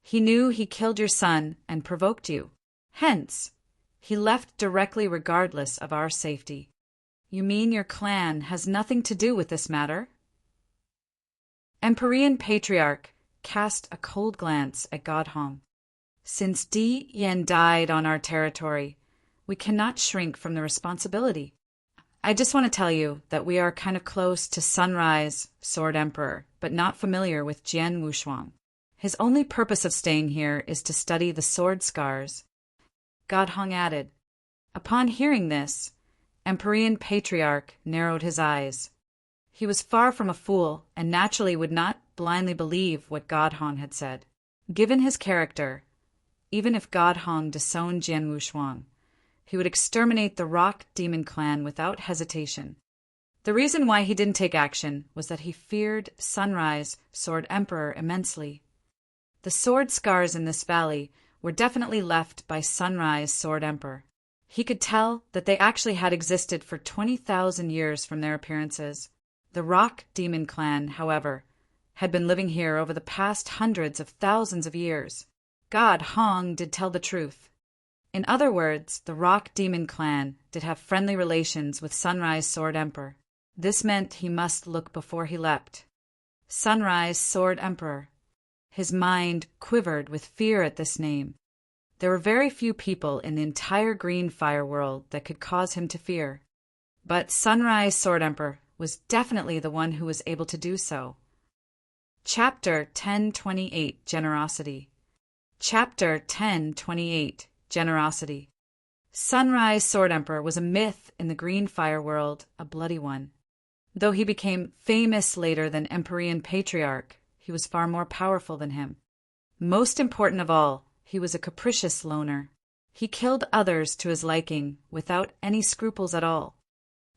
He knew he killed your son and provoked you. Hence, he left directly regardless of our safety. You mean your clan has nothing to do with this matter? Empyrean Patriarch cast a cold glance at God Hong. Since Di Yan died on our territory, we cannot shrink from the responsibility. I just want to tell you that we are kind of close to Sunrise Sword Emperor, but not familiar with Jian Wushuang. His only purpose of staying here is to study the sword scars. God Hong added. Upon hearing this, Empyrean Patriarch narrowed his eyes. He was far from a fool and naturally would not blindly believe what God Hong had said. Given his character, even if God Hong disowned Jian Wushuang, he would exterminate the Rock Demon clan without hesitation. The reason why he didn't take action was that he feared Sunrise Sword Emperor immensely. The sword scars in this valley were definitely left by Sunrise Sword Emperor. He could tell that they actually had existed for 20,000 years from their appearances. The Rock Demon clan, however, had been living here over the past hundreds of thousands of years. God Hong did tell the truth. In other words, the Rock Demon clan did have friendly relations with Sunrise Sword Emperor. This meant he must look before he leapt. Sunrise Sword Emperor. His mind quivered with fear at this name. There were very few people in the entire green fire world that could cause him to fear. But Sunrise Sword Emperor was definitely the one who was able to do so. Chapter 1028 Generosity. Chapter 1028 Generosity. Sunrise Sword Emperor was a myth in the green fire world, a bloody one. Though he became famous later than Empyrean Patriarch, he was far more powerful than him. Most important of all, he was a capricious loner. He killed others to his liking without any scruples at all.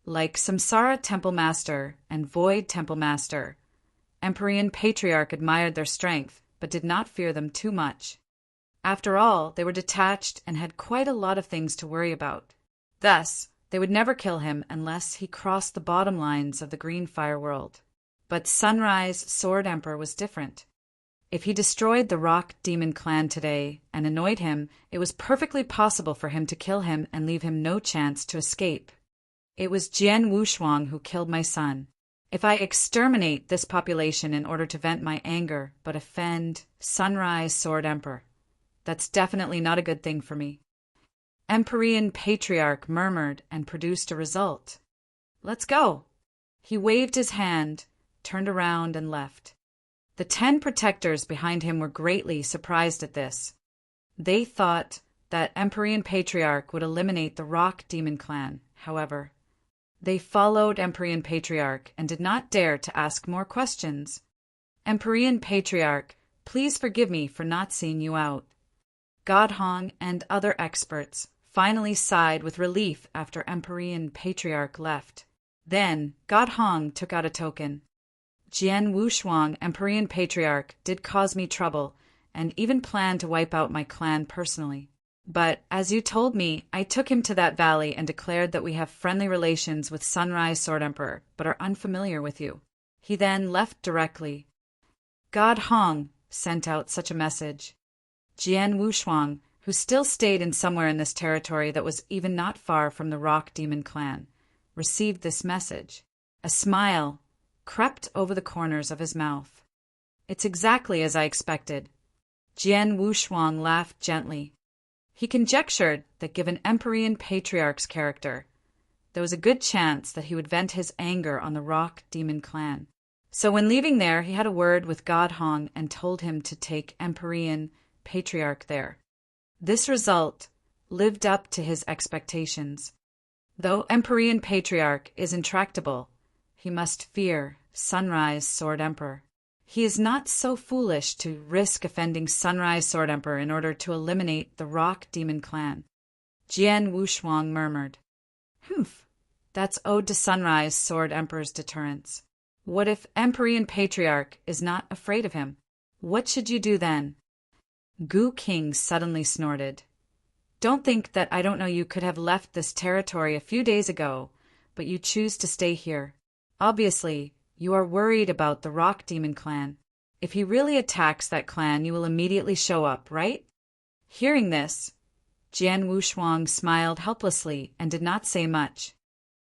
Like Samsara Temple Master and Void Temple Master, Empyrean Patriarch admired their strength, but did not fear them too much. After all, they were detached and had quite a lot of things to worry about. Thus, they would never kill him unless he crossed the bottom lines of the green fire world. But Sunrise Sword Emperor was different. If he destroyed the Rock Demon clan today and annoyed him, it was perfectly possible for him to kill him and leave him no chance to escape. It was Jian Wushuang who killed my son. If I exterminate this population in order to vent my anger but offend Sunrise Sword Emperor, that's definitely not a good thing for me. Empyrean Patriarch murmured and produced a result. Let's go. He waved his hand, turned around and left. The 10 protectors behind him were greatly surprised at this. They thought that Empyrean Patriarch would eliminate the Rock Demon clan, however. They followed Empyrean Patriarch and did not dare to ask more questions. Empyrean Patriarch, please forgive me for not seeing you out. God Hong and other experts finally sighed with relief after Emperor Patriarch left. Then, God Hong took out a token. Jian Wushuang, Emperor Patriarch, did cause me trouble, and even planned to wipe out my clan personally. But, as you told me, I took him to that valley and declared that we have friendly relations with Sunrise Sword Emperor, but are unfamiliar with you. He then left directly. God Hong sent out such a message. Jian Wushuang, who still stayed in somewhere in this territory that was even not far from the Rock Demon clan, received this message. A smile crept over the corners of his mouth. It's exactly as I expected. Jian Wushuang laughed gently. He conjectured that given Emperor Patriarch's character, there was a good chance that he would vent his anger on the Rock Demon clan. So when leaving there, he had a word with God Hong and told him to take Emperor Patriarch there. This result lived up to his expectations. Though Emperor Patriarch is intractable, he must fear Sunrise Sword Emperor. He is not so foolish to risk offending Sunrise Sword Emperor in order to eliminate the Rock Demon clan. Jian Wushuang murmured. Humph, that's owed to Sunrise Sword Emperor's deterrence. What if Emperor Patriarch is not afraid of him? What should you do then? Gu King suddenly snorted. Don't think that I don't know you could have left this territory a few days ago, but you choose to stay here. Obviously, you are worried about the Rock Demon clan. If he really attacks that clan, you will immediately show up, right? Hearing this, Jian Wushuang smiled helplessly and did not say much.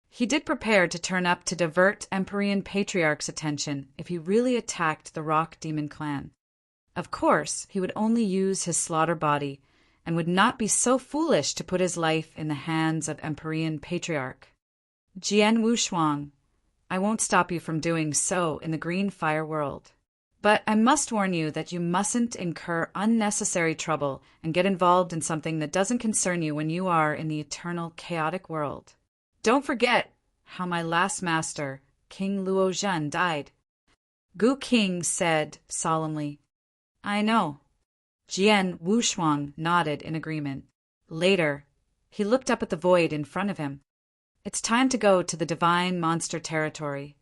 He did prepare to turn up to divert Emperor Patriarch's attention if he really attacked the Rock Demon clan. Of course, he would only use his slaughter body and would not be so foolish to put his life in the hands of Emperor Patriarch. Jian Wushuang, I won't stop you from doing so in the Green Fire world. But I must warn you that you mustn't incur unnecessary trouble and get involved in something that doesn't concern you when you are in the eternal chaotic world. Don't forget how my last master, King Luozhen, died. Gu King said solemnly. I know. Jian Wushuang nodded in agreement. Later, he looked up at the void in front of him. It's time to go to the Divine Monster territory.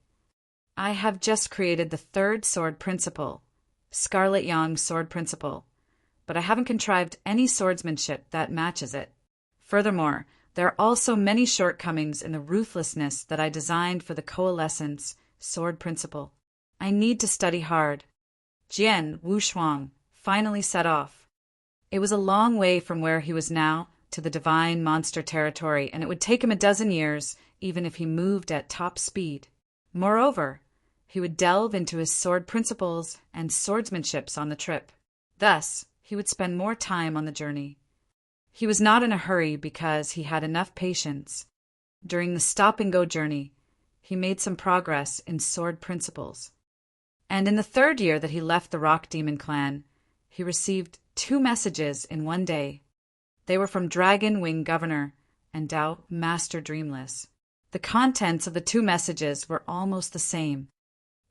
I have just created the third sword principle, Scarlet Yang sword principle, but I haven't contrived any swordsmanship that matches it. Furthermore, there are also many shortcomings in the ruthlessness that I designed for the Coalescence sword principle. I need to study hard. Jian Wushuang finally set off. It was a long way from where he was now to the Divine Monster territory, and it would take him a dozen years, even if he moved at top speed. Moreover, he would delve into his sword principles and swordsmanships on the trip. Thus, he would spend more time on the journey. He was not in a hurry because he had enough patience. During the stop-and-go journey, he made some progress in sword principles. And in the third year that he left the Rock Demon clan, he received 2 messages in one day. They were from Dragon Wing Governor and Dao Master Dreamless. The contents of the 2 messages were almost the same.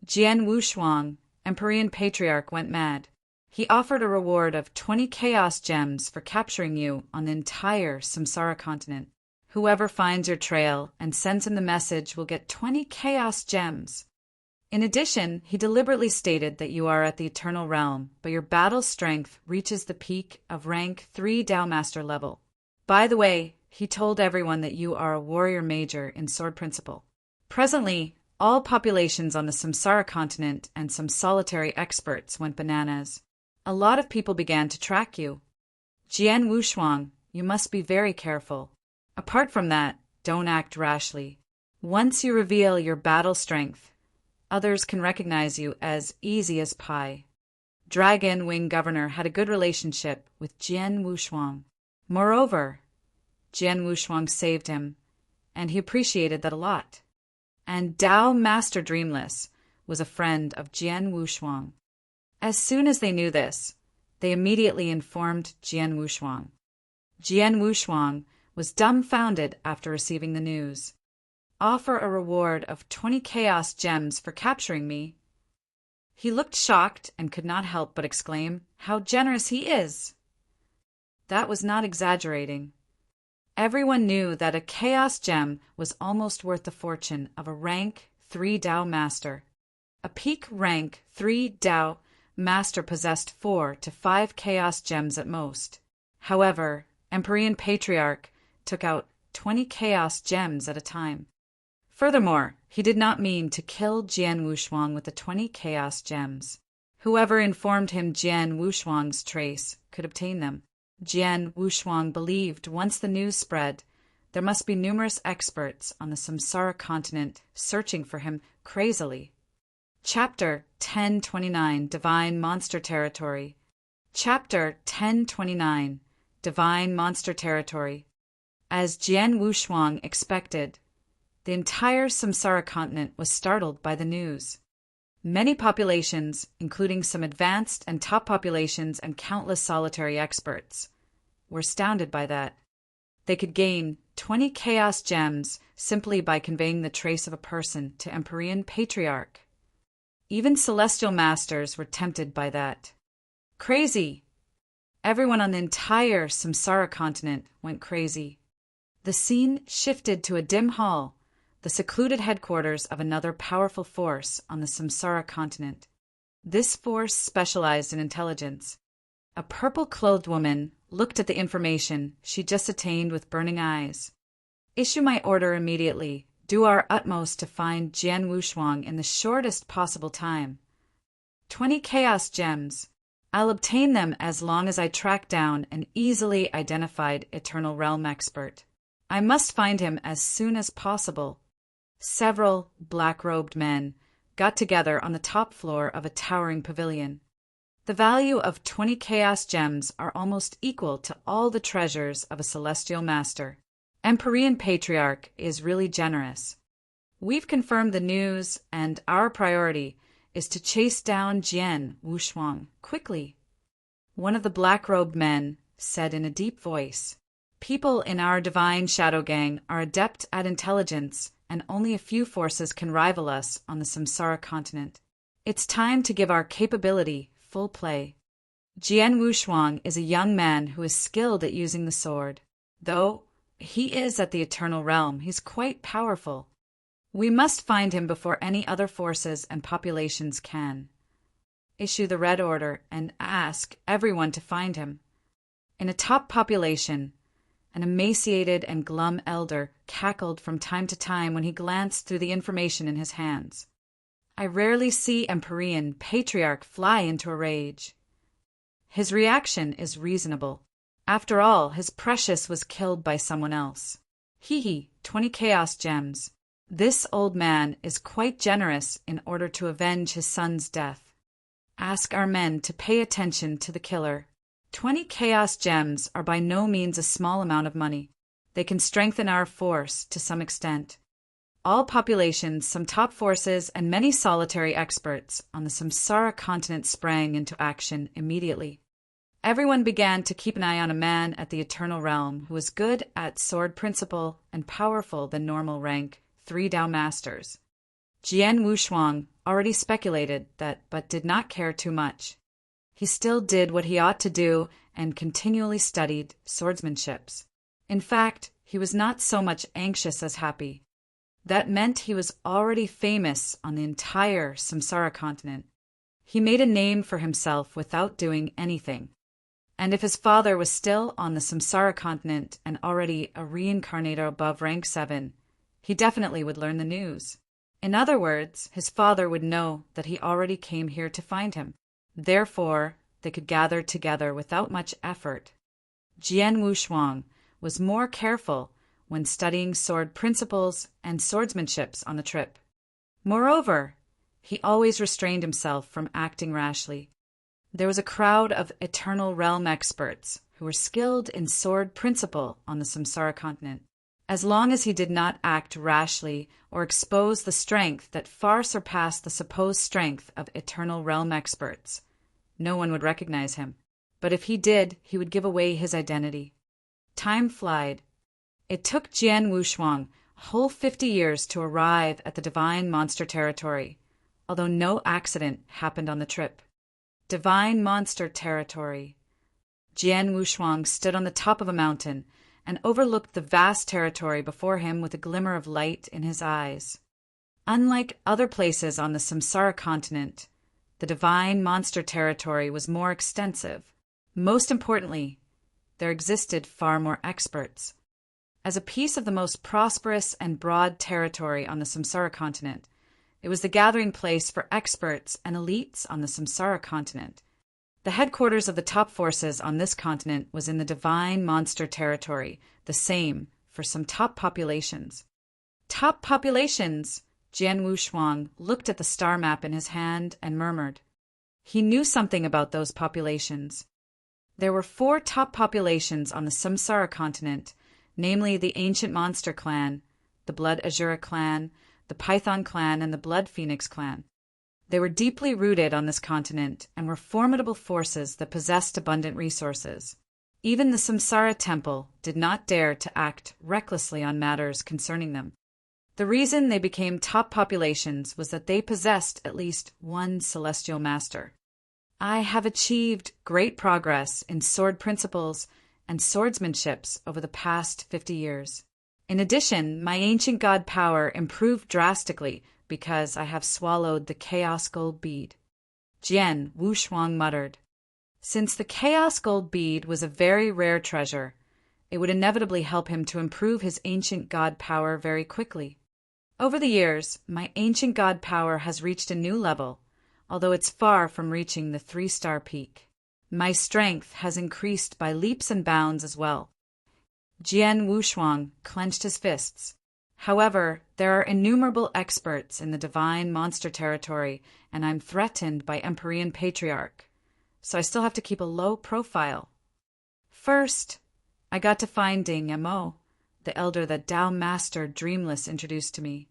Jian Wushuang, Emperor Patriarch, went mad. He offered a reward of 20 Chaos Gems for capturing you on the entire Samsara continent. Whoever finds your trail and sends him the message will get 20 Chaos Gems. In addition, he deliberately stated that you are at the Eternal Realm, but your battle strength reaches the peak of rank 3 Dao Master level. By the way, he told everyone that you are a warrior major in sword principle. Presently, all populations on the Samsara continent and some solitary experts went bananas. A lot of people began to track you. Jian Wushuang, you must be very careful. Apart from that, don't act rashly. Once you reveal your battle strength, others can recognize you as easy as pie. Dragon Wing Governor had a good relationship with Jian Wushuang. Moreover, Jian Wushuang saved him, and he appreciated that a lot. And Dao Master Dreamless was a friend of Jian Wushuang. As soon as they knew this, they immediately informed Jian Wushuang. Jian Wushuang was dumbfounded after receiving the news. Offer a reward of 20 Chaos Gems for capturing me. He looked shocked and could not help but exclaim, "How generous he is!" That was not exaggerating. Everyone knew that a chaos gem was almost worth the fortune of a rank 3 Dao master. A peak rank 3 Dao master possessed 4 to 5 chaos gems at most. However, Empyrean Patriarch took out 20 chaos gems at a time. Furthermore, he did not mean to kill Jian Wushuang with the 20 chaos gems. Whoever informed him Jian Wushuang's trace could obtain them. Jian Wushuang believed once the news spread, there must be numerous experts on the Samsara continent searching for him crazily. Chapter 1029 Divine Monster Territory. Chapter 1029 Divine Monster Territory. As Jian Wushuang expected, the entire Samsara continent was startled by the news. Many populations, including some advanced and top populations and countless solitary experts, were astounded by that. They could gain 20 chaos gems simply by conveying the trace of a person to Empyrean Patriarch. Even celestial masters were tempted by that. Crazy! Everyone on the entire Samsara continent went crazy. The scene shifted to a dim hall, the secluded headquarters of another powerful force on the Samsara continent. This force specialized in intelligence. A purple-clothed woman looked at the information she just attained with burning eyes. Issue my order immediately. Do our utmost to find Jian Wushuang in the shortest possible time. 20 chaos gems. I'll obtain them as long as I track down an easily identified Eternal Realm expert. I must find him as soon as possible. Several black-robed men got together on the top floor of a towering pavilion. The value of 20 chaos gems are almost equal to all the treasures of a celestial master. Empyrean Patriarch is really generous. We've confirmed the news, and our priority is to chase down Jian Wushuang quickly. One of the black-robed men said in a deep voice, "People in our divine shadow gang are adept at intelligence, and only a few forces can rival us on the Samsara continent. It's time to give our capability full play." Jian Wushuang is a young man who is skilled at using the sword. Though he is at the Eternal Realm, he's quite powerful. We must find him before any other forces and populations can. Issue the red order and ask everyone to find him. In a top population, an emaciated and glum elder cackled from time to time when he glanced through the information in his hands. I rarely see Empyrean Patriarch fly into a rage. His reaction is reasonable. After all, his precious was killed by someone else. 20 chaos gems. This old man is quite generous in order to avenge his son's death. Ask our men to pay attention to the killer. 20 chaos gems are by no means a small amount of money. They can strengthen our force to some extent. All populations, some top forces, and many solitary experts on the Samsara continent sprang into action immediately. Everyone began to keep an eye on a man at the Eternal Realm who was good at sword principle and powerful than normal rank 3 Dao masters. Jian Wushuang already speculated that, but did not care too much. He still did what he ought to do and continually studied swordsmanships. In fact, he was not so much anxious as happy. That meant he was already famous on the entire Samsara continent. He made a name for himself without doing anything. And if his father was still on the Samsara continent and already a reincarnator above rank 7, he definitely would learn the news. In other words, his father would know that he already came here to find him. Therefore, they could gather together without much effort. Jian Wushuang was more careful when studying sword principles and swordsmanships on the trip. Moreover, he always restrained himself from acting rashly. There was a crowd of Eternal Realm experts who were skilled in sword principle on the Samsara continent. As long as he did not act rashly or expose the strength that far surpassed the supposed strength of Eternal Realm experts, no one would recognize him. But if he did, he would give away his identity. Time flied. It took Jian Wushuang a whole 50 years to arrive at the Divine Monster Territory, although no accident happened on the trip. Divine Monster Territory. Jian Wushuang stood on the top of a mountain and overlooked the vast territory before him with a glimmer of light in his eyes. Unlike other places on the Samsara continent, the divine monster territory was more extensive. Most importantly, there existed far more experts. As a piece of the most prosperous and broad territory on the Samsara continent, it was the gathering place for experts and elites on the Samsara continent. The headquarters of the top forces on this continent was in the divine monster territory, the same for some top populations. Top populations! Jian Wushuang looked at the star map in his hand and murmured. He knew something about those populations. There were 4 top populations on the Samsara continent, namely the Ancient Monster Clan, the Blood Azura Clan, the Python Clan, and the Blood Phoenix Clan. They were deeply rooted on this continent and were formidable forces that possessed abundant resources. Even the Samsara Temple did not dare to act recklessly on matters concerning them. The reason they became top populations was that they possessed at least one celestial master. I have achieved great progress in sword principles and swordsmanships over the past 50 years. In addition, my ancient god power improved drastically because I have swallowed the Chaos Gold Bead. Jian Wushuang muttered. Since the Chaos Gold Bead was a very rare treasure, it would inevitably help him to improve his ancient god power very quickly. Over the years, my ancient god power has reached a new level, although it's far from reaching the 3-star peak. My strength has increased by leaps and bounds as well. Jian Wushuang clenched his fists. However, there are innumerable experts in the divine monster territory, and I'm threatened by Empyrean Patriarch, so I still have to keep a low profile. First, I got to find Ding Mo, the elder that Tao Master Dreamless introduced to me.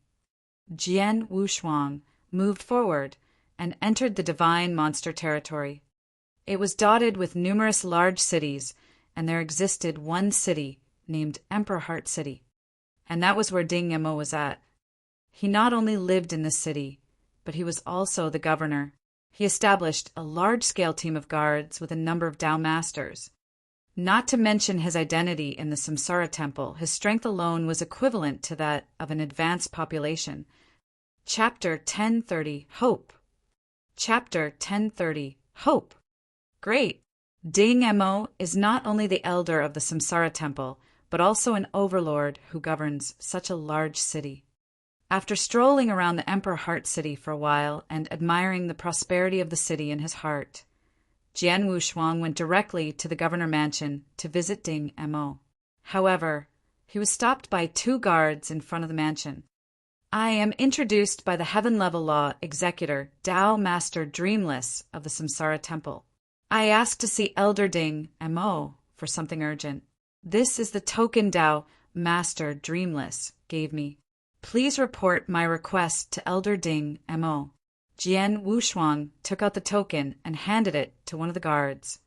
Jian Wushuang moved forward and entered the divine monster territory. It was dotted with numerous large cities, and there existed one city named Emperor Heart City, and that was where Ding Mo was at. He not only lived in this city, but he was also the governor. He established a large-scale team of guards with a number of Tao Masters. Not to mention his identity in the Samsara Temple, his strength alone was equivalent to that of an advanced population. Chapter 1030, Hope. Chapter 1030, Hope. Great! Ding Mo is not only the elder of the Samsara Temple, but also an overlord who governs such a large city. After strolling around the Emperor Heart City for a while and admiring the prosperity of the city in his heart, Jian Wushuang went directly to the governor mansion to visit Ding Mo. However, he was stopped by 2 guards in front of the mansion. I am introduced by the Heaven-level law executor Tao Master Dreamless of the Samsara Temple. I asked to see Elder Ding Mo for something urgent. This is the token Tao Master Dreamless gave me. Please report my request to Elder Ding Mo. Jian Wushuang took out the token and handed it to one of the guards.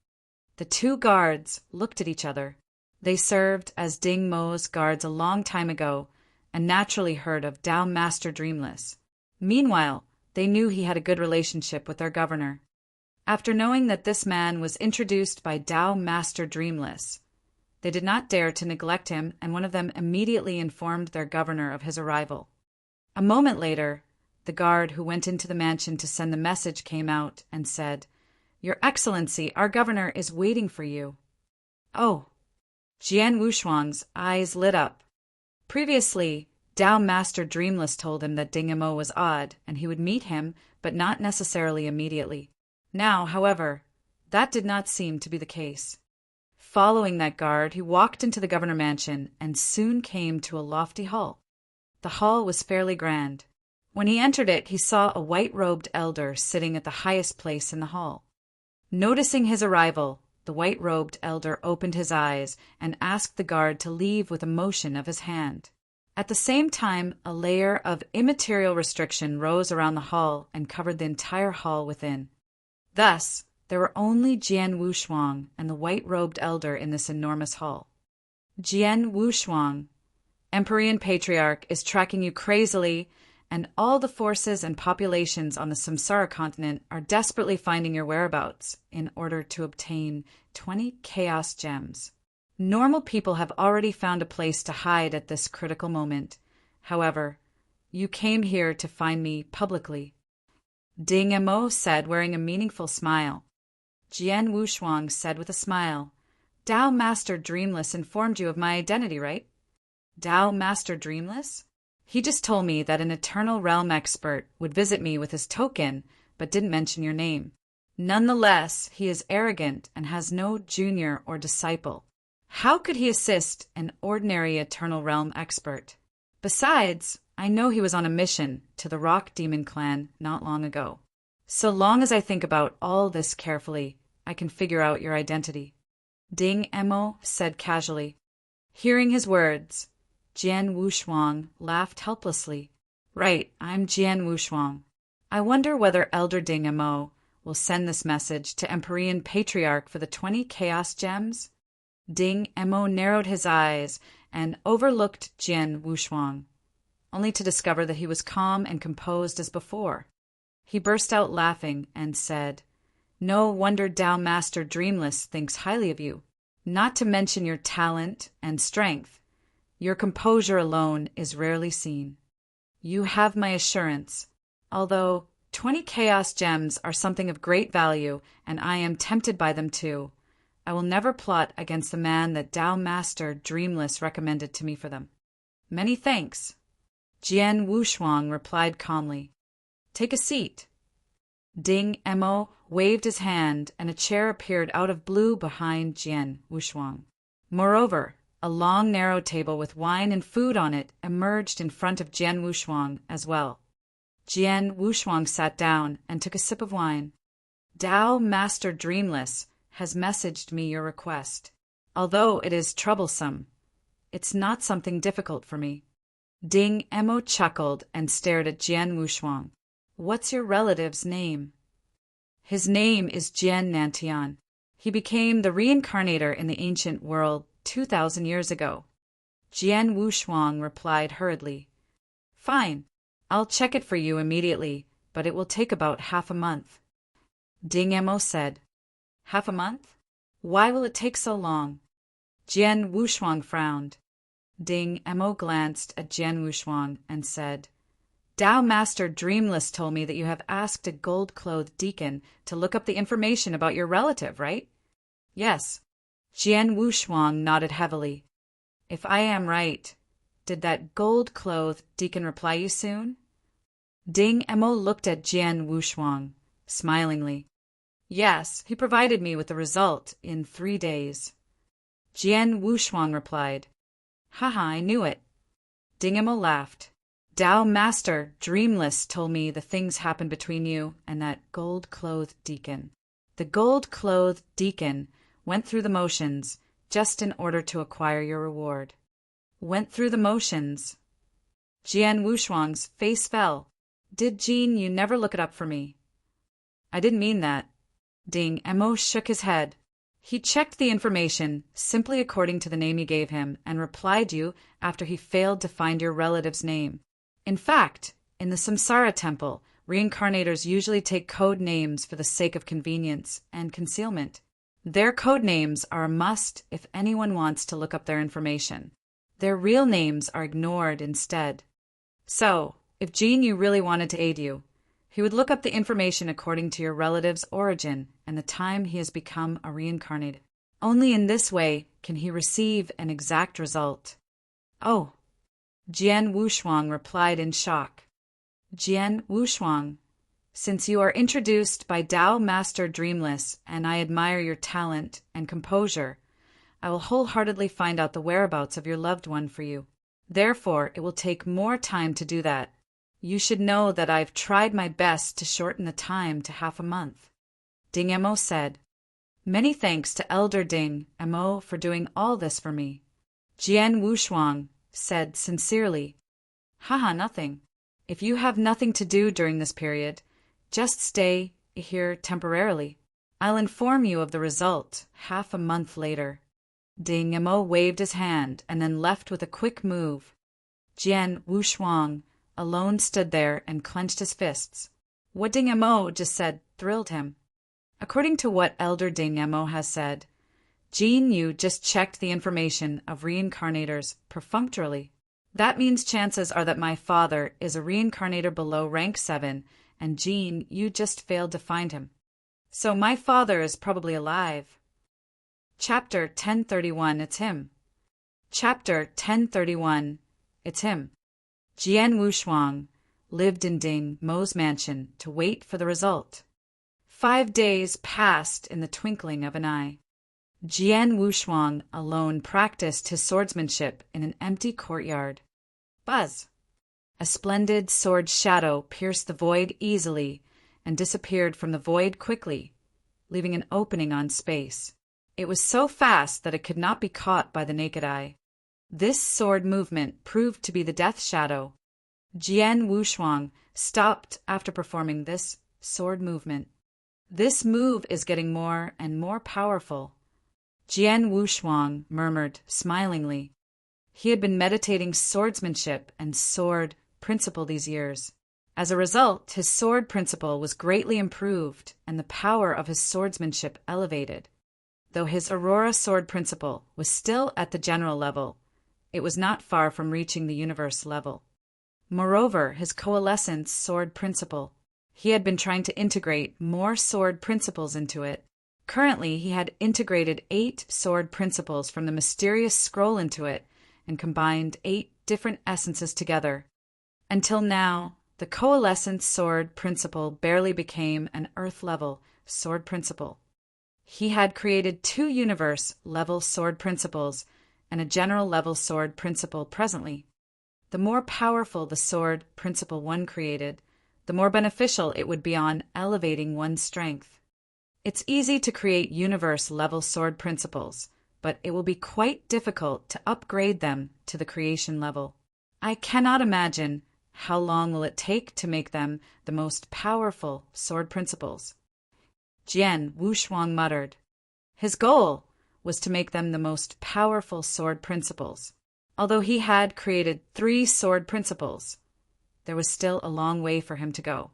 The 2 guards looked at each other. They served as Ding Mo's guards a long time ago and naturally heard of Tao Master Dreamless. Meanwhile, they knew he had a good relationship with their governor. After knowing that this man was introduced by Tao Master Dreamless, they did not dare to neglect him, and one of them immediately informed their governor of his arrival. A moment later, the guard who went into the mansion to send the message came out and said, "Your Excellency, our governor is waiting for you." Oh! Jian Wushuang's eyes lit up. Previously, Tao Master Dreamless told him that Ding Mo was odd, and he would meet him, but not necessarily immediately. Now, however, that did not seem to be the case. Following that guard, he walked into the governor mansion and soon came to a lofty hall. The hall was fairly grand. When he entered it, he saw a white-robed elder sitting at the highest place in the hall. Noticing his arrival, the white-robed elder opened his eyes and asked the guard to leave with a motion of his hand. At the same time, a layer of immaterial restriction rose around the hall and covered the entire hall within. Thus, there were only Jian Wushuang and the white-robed elder in this enormous hall. Jian Wushuang, Empyrean Patriarch, is tracking you crazily, and all the forces and populations on the Samsara continent are desperately finding your whereabouts in order to obtain 20 Chaos Gems. Normal people have already found a place to hide at this critical moment. However, you came here to find me publicly. Ding Mo said, wearing a meaningful smile. Jian Wushuang said with a smile, Dao Master Dreamless informed you of my identity, right? Dao Master Dreamless? He just told me that an Eternal Realm expert would visit me with his token, but didn't mention your name. Nonetheless, he is arrogant and has no junior or disciple. How could he assist an ordinary Eternal Realm expert? Besides, I know he was on a mission to the Rock Demon Clan not long ago. So long as I think about all this carefully, I can figure out your identity. Ding Mo said casually. Hearing his words, Jian Wushuang laughed helplessly. Right, I'm Jian Wushuang. I wonder whether Elder Ding Mo will send this message to Empyrean Patriarch for the 20 Chaos Gems. Ding Mo narrowed his eyes and overlooked Jian Wushuang, only to discover that he was calm and composed as before. He burst out laughing and said, No wonder Dao Master Dreamless thinks highly of you, not to mention your talent and strength. Your composure alone is rarely seen. You have my assurance. Although 20 Chaos Gems are something of great value, and I am tempted by them too, I will never plot against the man that Dao Master Dreamless recommended to me for them. Many thanks. Jian Wushuang replied calmly. Take a seat. Ding Mo waved his hand, and a chair appeared out of blue behind Jian Wushuang. Moreover, a long narrow table with wine and food on it emerged in front of Jian Wushuang as well. Jian Wushuang sat down and took a sip of wine. Dao Master Dreamless has messaged me your request. Although it is troublesome, it's not something difficult for me. Ding Mo chuckled and stared at Jian Wushuang. What's your relative's name? His name is Jian Nantian. He became the reincarnator in the ancient world 2,000 years ago. Jian Wushuang replied hurriedly. Fine, I'll check it for you immediately, but it will take about half a month. Ding Mo said. Half a month? Why will it take so long? Jian Wushuang frowned. Ding Mo glanced at Jian Wushuang and said, Dao Master Dreamless told me that you have asked a gold-clothed deacon to look up the information about your relative, right? Yes. Jian Wushuang nodded heavily. If I am right, did that gold-clothed deacon reply you soon? Ding Mo looked at Jian Wushuang, smilingly. Yes, he provided me with the result in 3 days. Jian Wushuang replied. Haha, I knew it. Ding Mo laughed. Dao Master Dreamless told me the things happened between you and that gold-clothed deacon. The gold-clothed deacon went through the motions just in order to acquire your reward. Went through the motions. Jian Wushuang's face fell. Did Jean, you never look it up for me? I didn't mean that. Ding Mo shook his head. He checked the information simply according to the name you gave him and replied you after he failed to find your relative's name. In fact, in the Samsara Temple, reincarnators usually take code names for the sake of convenience and concealment. Their code names are a must if anyone wants to look up their information. Their real names are ignored instead. So, if Jean you really wanted to aid you, he would look up the information according to your relative's origin and the time he has become a reincarnated. Only in this way can he receive an exact result. Oh, Jian Wushuang replied in shock. Jian Wushuang, since you are introduced by Dao Master Dreamless and I admire your talent and composure, I will wholeheartedly find out the whereabouts of your loved one for you. Therefore, it will take more time to do that. You should know that I've tried my best to shorten the time to half a month. Ding Mo said. Many thanks to Elder Ding Mo for doing all this for me. Jian Wushuang said sincerely. Haha, nothing. If you have nothing to do during this period, just stay here temporarily. I'll inform you of the result half a month later. Ding Mo waved his hand and then left with a quick move. Jian Wushuang alone stood there and clenched his fists. What Ding Mo just said thrilled him. According to what Elder Ding Mo has said, Jean Yu just checked the information of reincarnators perfunctorily. That means chances are that my father is a reincarnator below rank 7, and Jean Yu just failed to find him. So my father is probably alive. Chapter 1031, it's him. Chapter 1031, it's him. Jian Wushuang lived in Ding Mo's mansion to wait for the result. 5 days passed in the twinkling of an eye. Jian Wushuang alone practiced his swordsmanship in an empty courtyard. Buzz! A splendid sword shadow pierced the void easily and disappeared from the void quickly, leaving an opening on space. It was so fast that it could not be caught by the naked eye. This sword movement proved to be the death shadow. Jian Wushuang stopped after performing this sword movement. This move is getting more and more powerful. Jian Wushuang murmured smilingly. He had been meditating swordsmanship and sword principle these years. As a result, his sword principle was greatly improved and the power of his swordsmanship elevated. Though his Aurora sword principle was still at the general level, it was not far from reaching the universe level. Moreover, his coalescence sword principle, he had been trying to integrate more sword principles into it. Currently, he had integrated 8 sword principles from the mysterious scroll into it and combined 8 different essences together. Until now, the coalescence sword principle barely became an earth-level sword principle. He had created 2 universe-level sword principles and a general-level sword principle presently. The more powerful the sword principle one created, the more beneficial it would be on elevating one's strength. It's easy to create universe-level sword principles, but it will be quite difficult to upgrade them to the creation level. I cannot imagine how long will it take to make them the most powerful sword principles. Jian Wushuang muttered. His goal was to make them the most powerful sword principles. Although he had created 3 sword principles, there was still a long way for him to go.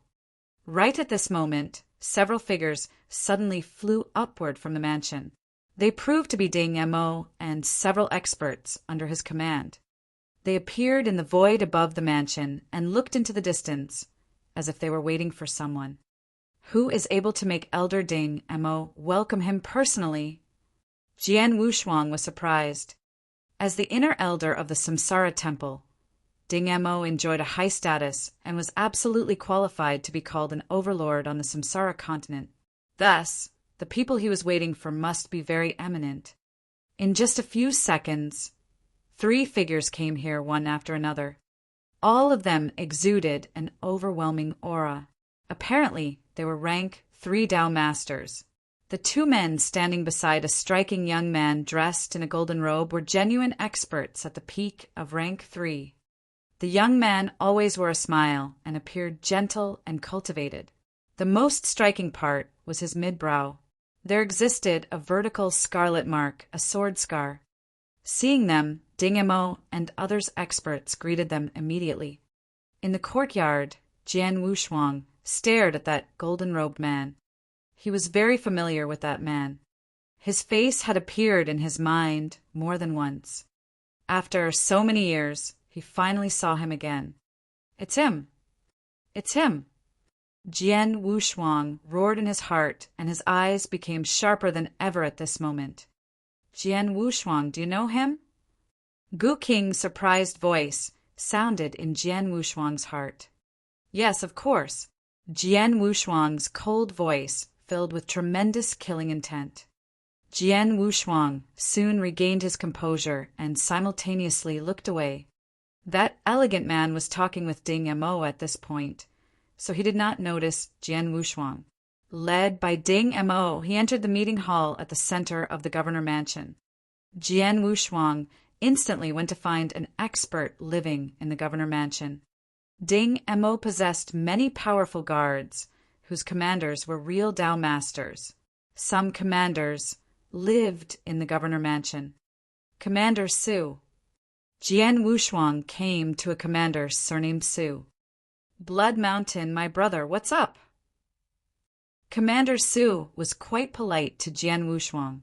Right at this moment, several figures suddenly flew upward from the mansion. They proved to be Ding Mo and several experts under his command. They appeared in the void above the mansion and looked into the distance, as if they were waiting for someone. Who is able to make Elder Ding Mo welcome him personally? Jian Wushuang was surprised. As the inner elder of the Samsara Temple, Ding Mo enjoyed a high status and was absolutely qualified to be called an overlord on the Samsara continent. Thus, the people he was waiting for must be very eminent. In just a few seconds, 3 figures came here one after another. All of them exuded an overwhelming aura. Apparently, they were rank 3 Dao Masters. The 2 men standing beside a striking young man dressed in a golden robe were genuine experts at the peak of rank 3. The young man always wore a smile and appeared gentle and cultivated. The most striking part was his mid-brow. There existed a vertical scarlet mark, a sword scar. Seeing them, Ding Mo and others experts greeted them immediately. In the courtyard, Jian Wushuang stared at that golden-robed man. He was very familiar with that man. His face had appeared in his mind more than once. After so many years, he finally saw him again. It's him! It's him! Jian Wushuang roared in his heart, and his eyes became sharper than ever at this moment. Jian Wushuang, do you know him? Gu Qing's surprised voice sounded in Jian Wushuang's heart. Yes, of course. Jian Wushuang's cold voice filled with tremendous killing intent. Jian Wushuang soon regained his composure and simultaneously looked away. That elegant man was talking with Ding Mo at this point, so he did not notice Jian Wushuang. Led by Ding Mo, he entered the meeting hall at the center of the governor mansion. Jian Wushuang instantly went to find an expert living in the governor mansion. Ding Mo possessed many powerful guards, whose commanders were real Dao Masters. Some commanders lived in the governor mansion. Commander Su. Jian Wushuang came to a commander surnamed Su. Blood Mountain, my brother, what's up? Commander Su was quite polite to Jian Wushuang.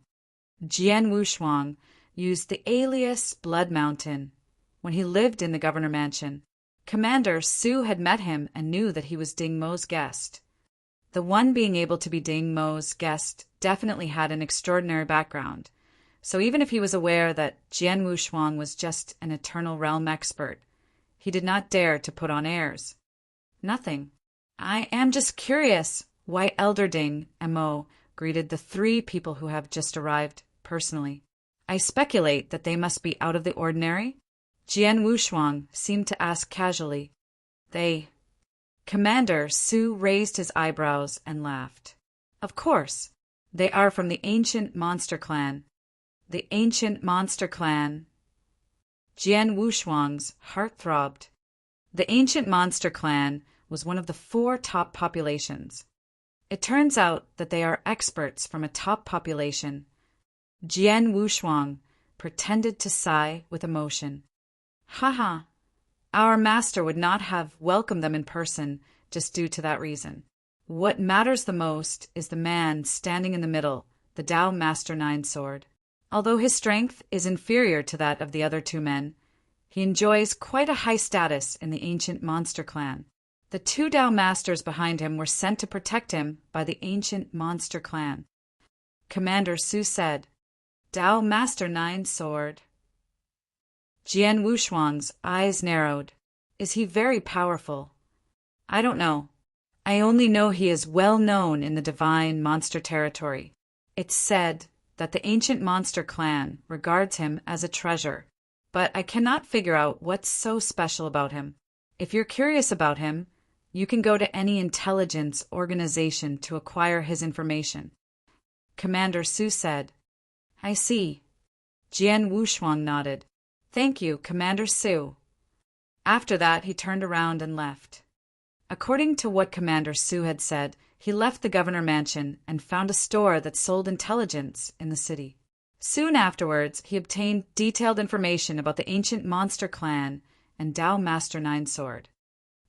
Jian Wushuang used the alias Blood Mountain when he lived in the governor mansion. Commander Su had met him and knew that he was Ding Mo's guest. The one being able to be Ding Mo's guest definitely had an extraordinary background, so even if he was aware that Jian Wushuang was just an Eternal Realm expert, he did not dare to put on airs. Nothing. I am just curious why Elder Ding Mo greeted the 3 people who have just arrived personally. I speculate that they must be out of the ordinary. Jian Wushuang seemed to ask casually. They. Commander Su raised his eyebrows and laughed. Of course. They are from the ancient monster clan. The ancient monster clan. Jian Wushuang's heart throbbed. The ancient monster clan was one of the 4 top populations. It turns out that they are experts from a top population. Jian Wushuang pretended to sigh with emotion. Haha, our master would not have welcomed them in person just due to that reason. What matters the most is the man standing in the middle, the Tao Master 9 sword. Although his strength is inferior to that of the other 2 men, he enjoys quite a high status in the ancient monster clan. The 2 Tao Masters behind him were sent to protect him by the ancient monster clan. Commander Su said, Tao Master 9 sword. Jian Wushuang's eyes narrowed. Is he very powerful? I don't know. I only know he is well known in the divine monster territory. It's said that the ancient monster clan regards him as a treasure, but I cannot figure out what's so special about him. If you're curious about him, you can go to any intelligence organization to acquire his information. Commander Su said. I see. Jian Wushuang nodded. Thank you, Commander Su. After that, he turned around and left. According to what Commander Su had said, he left the governor mansion and found a store that sold intelligence in the city. Soon afterwards, he obtained detailed information about the ancient monster clan and Tao Master 9 sword.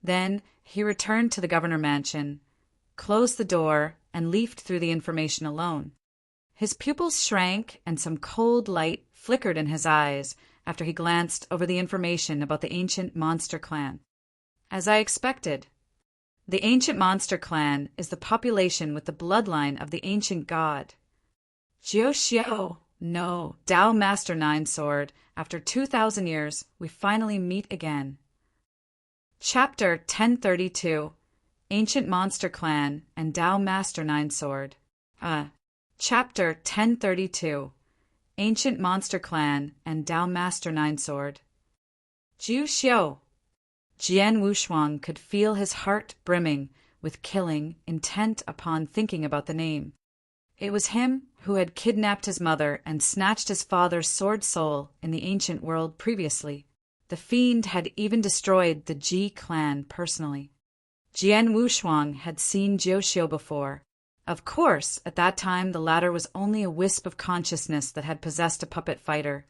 Then he returned to the governor mansion, closed the door, and leafed through the information alone. His pupils shrank and some cold light flickered in his eyes after he glanced over the information about the ancient monster clan. As I expected, the ancient monster clan is the population with the bloodline of the ancient god. Jiu no, Tao Master 9 sword, after 2,000 years, we finally meet again. Chapter 1032, Ancient Monster Clan and Tao Master 9 sword. Chapter 1032, Ancient Monster Clan and Tao Master 9 sword. Jiu Xiu. Jian Wushuang could feel his heart brimming with killing, intent upon thinking about the name. It was him who had kidnapped his mother and snatched his father's sword soul in the ancient world previously. The fiend had even destroyed the Ji clan personally. Jian Wushuang had seen Jiu Xiu before. Of course, at that time the latter was only a wisp of consciousness that had possessed a puppet fighter.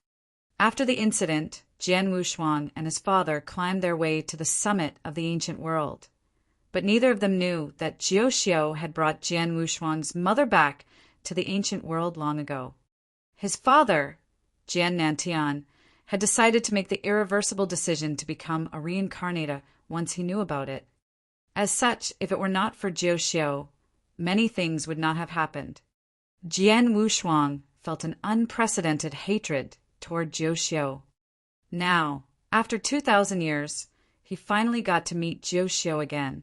After the incident, Jian Wushuang and his father climbed their way to the summit of the ancient world. But neither of them knew that Jiu Xiu had brought Jian Wushuang's mother back to the ancient world long ago. His father, Jian Nantian, had decided to make the irreversible decision to become a reincarnator once he knew about it. As such, if it were not for Jiu Xiu, many things would not have happened. Jian Wushuang felt an unprecedented hatred toward Jiu Xiu. Now, after 2,000 years, he finally got to meet Jiu Xiu again.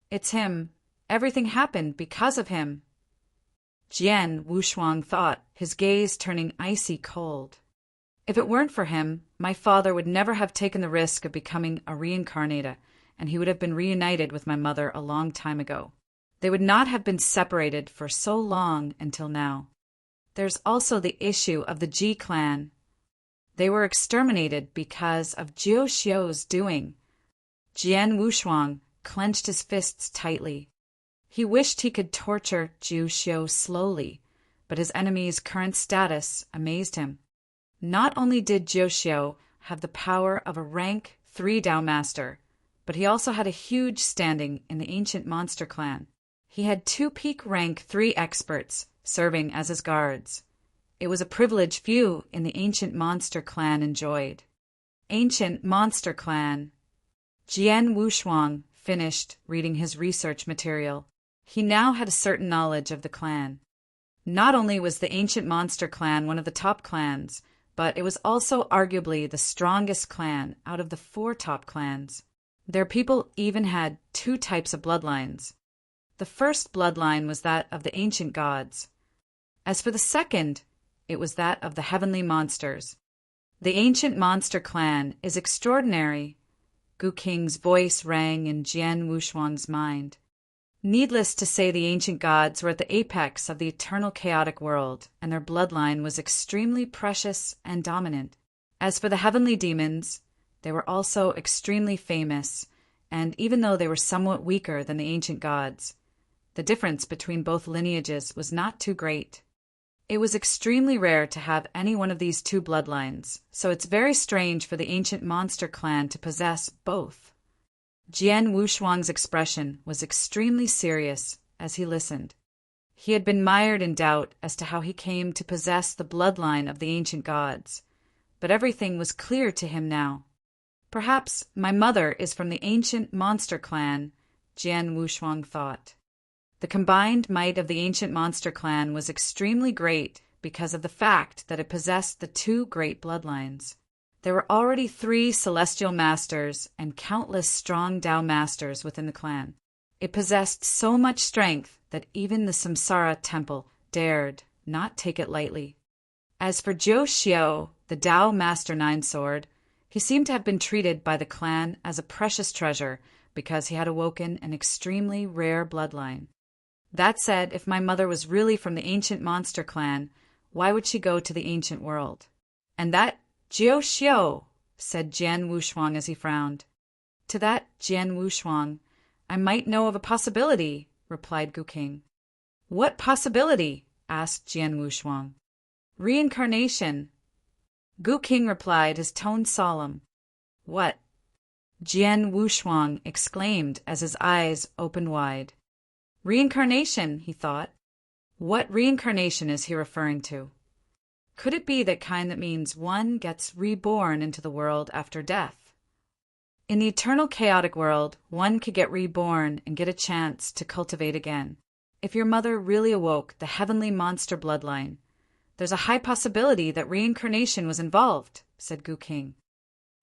It's him. Everything happened because of him. Jian Wushuang thought, his gaze turning icy cold. If it weren't for him, my father would never have taken the risk of becoming a reincarnator, and he would have been reunited with my mother a long time ago. They would not have been separated for so long until now. There's also the issue of the Ji clan. They were exterminated because of Jiu Xiu's doing. Jian Wushuang clenched his fists tightly. He wished he could torture Jiu Xiu slowly, but his enemy's current status amazed him. Not only did Jiu Xiu have the power of a rank 3 Tao Master, but he also had a huge standing in the ancient monster clan. He had 2 peak rank 3 experts serving as his guards. It was a privilege few in the ancient monster clan enjoyed. Ancient monster clan. Jian Wushuang finished reading his research material. He now had a certain knowledge of the clan. Not only was the ancient monster clan one of the top clans, but it was also arguably the strongest clan out of the 4 top clans. Their people even had 2 types of bloodlines. The first bloodline was that of the ancient gods. As for the second, it was that of the heavenly monsters. The ancient monster clan is extraordinary. Gu Qing's voice rang in Jian Wushuang's mind. Needless to say, the ancient gods were at the apex of the eternal chaotic world, and their bloodline was extremely precious and dominant. As for the heavenly demons, they were also extremely famous, and even though they were somewhat weaker than the ancient gods, the difference between both lineages was not too great. It was extremely rare to have any one of these 2 bloodlines, so it's very strange for the ancient monster clan to possess both. Jian Wushuang's expression was extremely serious as he listened. He had been mired in doubt as to how he came to possess the bloodline of the ancient gods, but everything was clear to him now. Perhaps my mother is from the ancient monster clan, Jian Wushuang thought. The combined might of the ancient monster clan was extremely great because of the fact that it possessed the 2 great bloodlines. There were already 3 celestial masters and countless strong Tao masters within the clan. It possessed so much strength that even the Samsara temple dared not take it lightly. As for Zhou Xiao, the Tao Master Nine-Sword, he seemed to have been treated by the clan as a precious treasure because he had awoken an extremely rare bloodline. That said, if my mother was really from the ancient monster clan, why would she go to the ancient world? And that Jiu Xiu, said Jian Wushuang as he frowned. To that, Jian Wushuang, I might know of a possibility, replied Gu Qing. What possibility? Asked Jian Wushuang. Reincarnation. Gu Qing replied, his tone solemn. What? Jian Wushuang exclaimed as his eyes opened wide. Reincarnation, he thought. What reincarnation is he referring to? Could it be that kind that means one gets reborn into the world after death? In the eternal chaotic world, one could get reborn and get a chance to cultivate again. If your mother really awoke the heavenly monster bloodline, there's a high possibility that reincarnation was involved, said Gu Qing.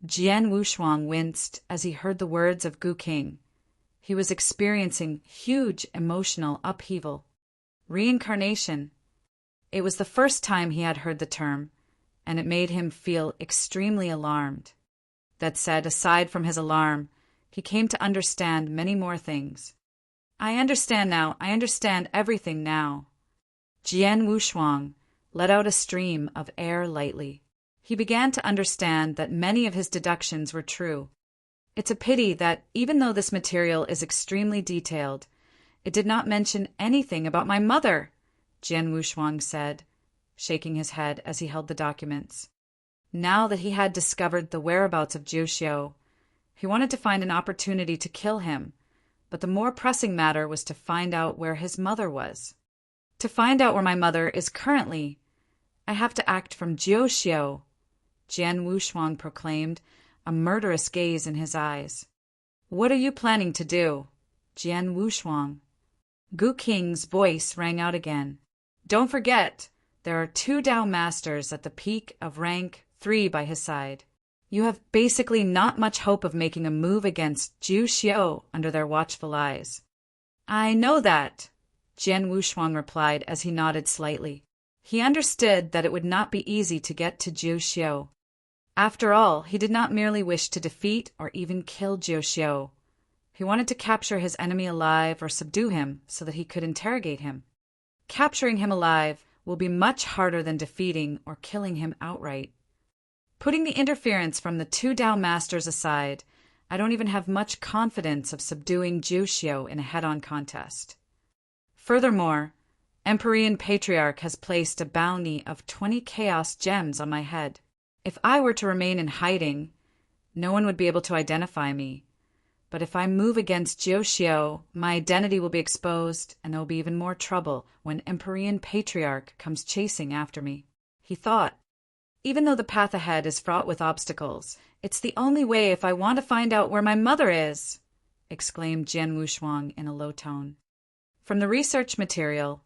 Jian Wushuang winced as he heard the words of Gu Qing. He was experiencing huge emotional upheaval. Reincarnation. It was the first time he had heard the term, and it made him feel extremely alarmed. That said, aside from his alarm, he came to understand many more things. I understand now. I understand everything now. Jian Wushuang let out a stream of air lightly. He began to understand that many of his deductions were true. It's a pity that, even though this material is extremely detailed, it did not mention anything about my mother, Jian Wushuang said, shaking his head as he held the documents. Now that he had discovered the whereabouts of Zhou Xiu, he wanted to find an opportunity to kill him, but the more pressing matter was to find out where his mother was. To find out where my mother is currently, I have to act from Zhou Xiu, Jian Wushuang proclaimed, a murderous gaze in his eyes. What are you planning to do, Jian Wushuang? Gu Qing's voice rang out again. Don't forget, there are 2 Tao masters at the peak of rank 3 by his side. You have basically not much hope of making a move against Zhou Xiu under their watchful eyes. I know that, Jian Wushuang replied as he nodded slightly. He understood that it would not be easy to get to Zhou Xiu. After all, he did not merely wish to defeat or even kill Zhou Xiu. He wanted to capture his enemy alive or subdue him so that he could interrogate him. Capturing him alive will be much harder than defeating or killing him outright. Putting the interference from the 2 Tao masters aside, I don't even have much confidence of subduing Zhou Xiu in a head-on contest. Furthermore, Empyrean Patriarch has placed a bounty of 20 Chaos Gems on my head. If I were to remain in hiding, no one would be able to identify me. But if I move against Zhou Xiu, my identity will be exposed, and there will be even more trouble when Empyrean Patriarch comes chasing after me. he thought. Even though the path ahead is fraught with obstacles, it's the only way if I want to find out where my mother is, exclaimed Jian Wushuang in a low tone. From the research material,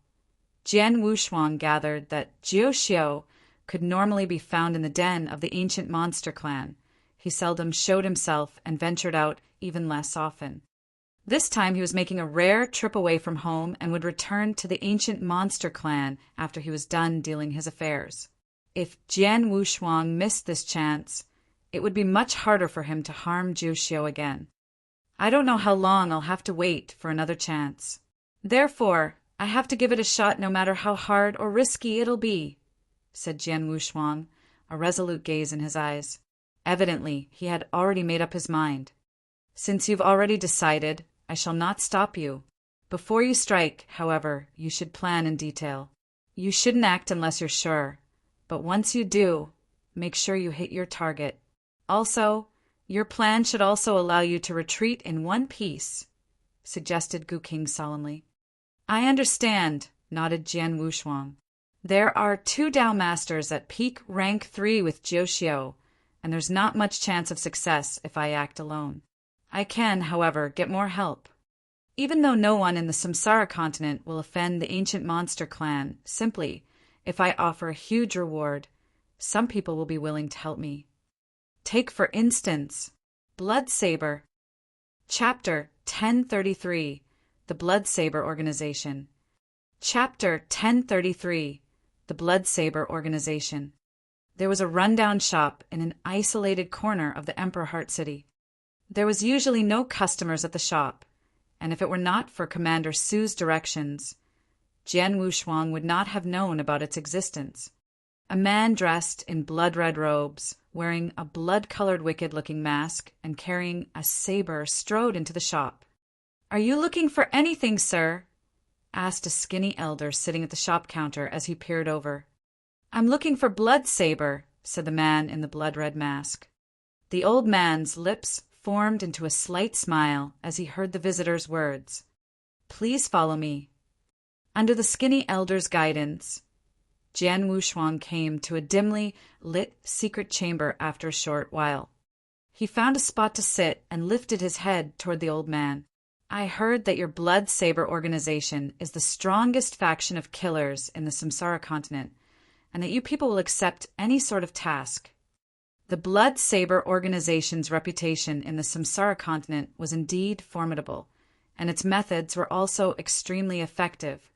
Jian Wushuang gathered that Jiu Xiu could normally be found in the den of the ancient monster clan. He seldom showed himself and ventured out even less often. This time he was making a rare trip away from home and would return to the ancient monster clan after he was done dealing his affairs. If Jian Wushuang missed this chance, it would be much harder for him to harm Jiu Xiu again. I don't know how long I'll have to wait for another chance. Therefore, I have to give it a shot no matter how hard or risky it'll be, said Jian Wushuang, a resolute gaze in his eyes. Evidently, he had already made up his mind. Since you've already decided, I shall not stop you. Before you strike, however, you should plan in detail. You shouldn't act unless you're sure, but once you do, make sure you hit your target. Also, your plan should also allow you to retreat in one piece, suggested Gu King solemnly. I understand, nodded Jian Wushuang. There are 2 Dao Masters at peak rank 3 with Jiu Xiu, and there's not much chance of success if I act alone. I can, however, get more help. Even though no one in the Samsara continent will offend the ancient monster clan, simply, if I offer a huge reward, some people will be willing to help me. Take, for instance, Blood Saber. Chapter 1033, The Blood Saber Organization. Chapter 1033, The Blood Saber Organization. There was a rundown shop in an isolated corner of the Emperor Heart City. There was usually no customers at the shop, and if it were not for Commander Su's directions, Jian Wushuang would not have known about its existence. A man dressed in blood-red robes, wearing a blood-colored wicked-looking mask and carrying a saber, strode into the shop. "Are you looking for anything, sir?" asked a skinny elder sitting at the shop counter as he peered over. "I'm looking for Blood Saber," said the man in the blood-red mask. The old man's lips formed into a slight smile as he heard the visitor's words. "Please follow me." Under the skinny elder's guidance, Jian Wushuang came to a dimly lit secret chamber after a short while. He found a spot to sit and lifted his head toward the old man. "I heard that your Blood Saber organization is the strongest faction of killers in the Samsara continent, and that you people will accept any sort of task." The Blood Saber organization's reputation in the Samsara continent was indeed formidable, and its methods were also extremely effective.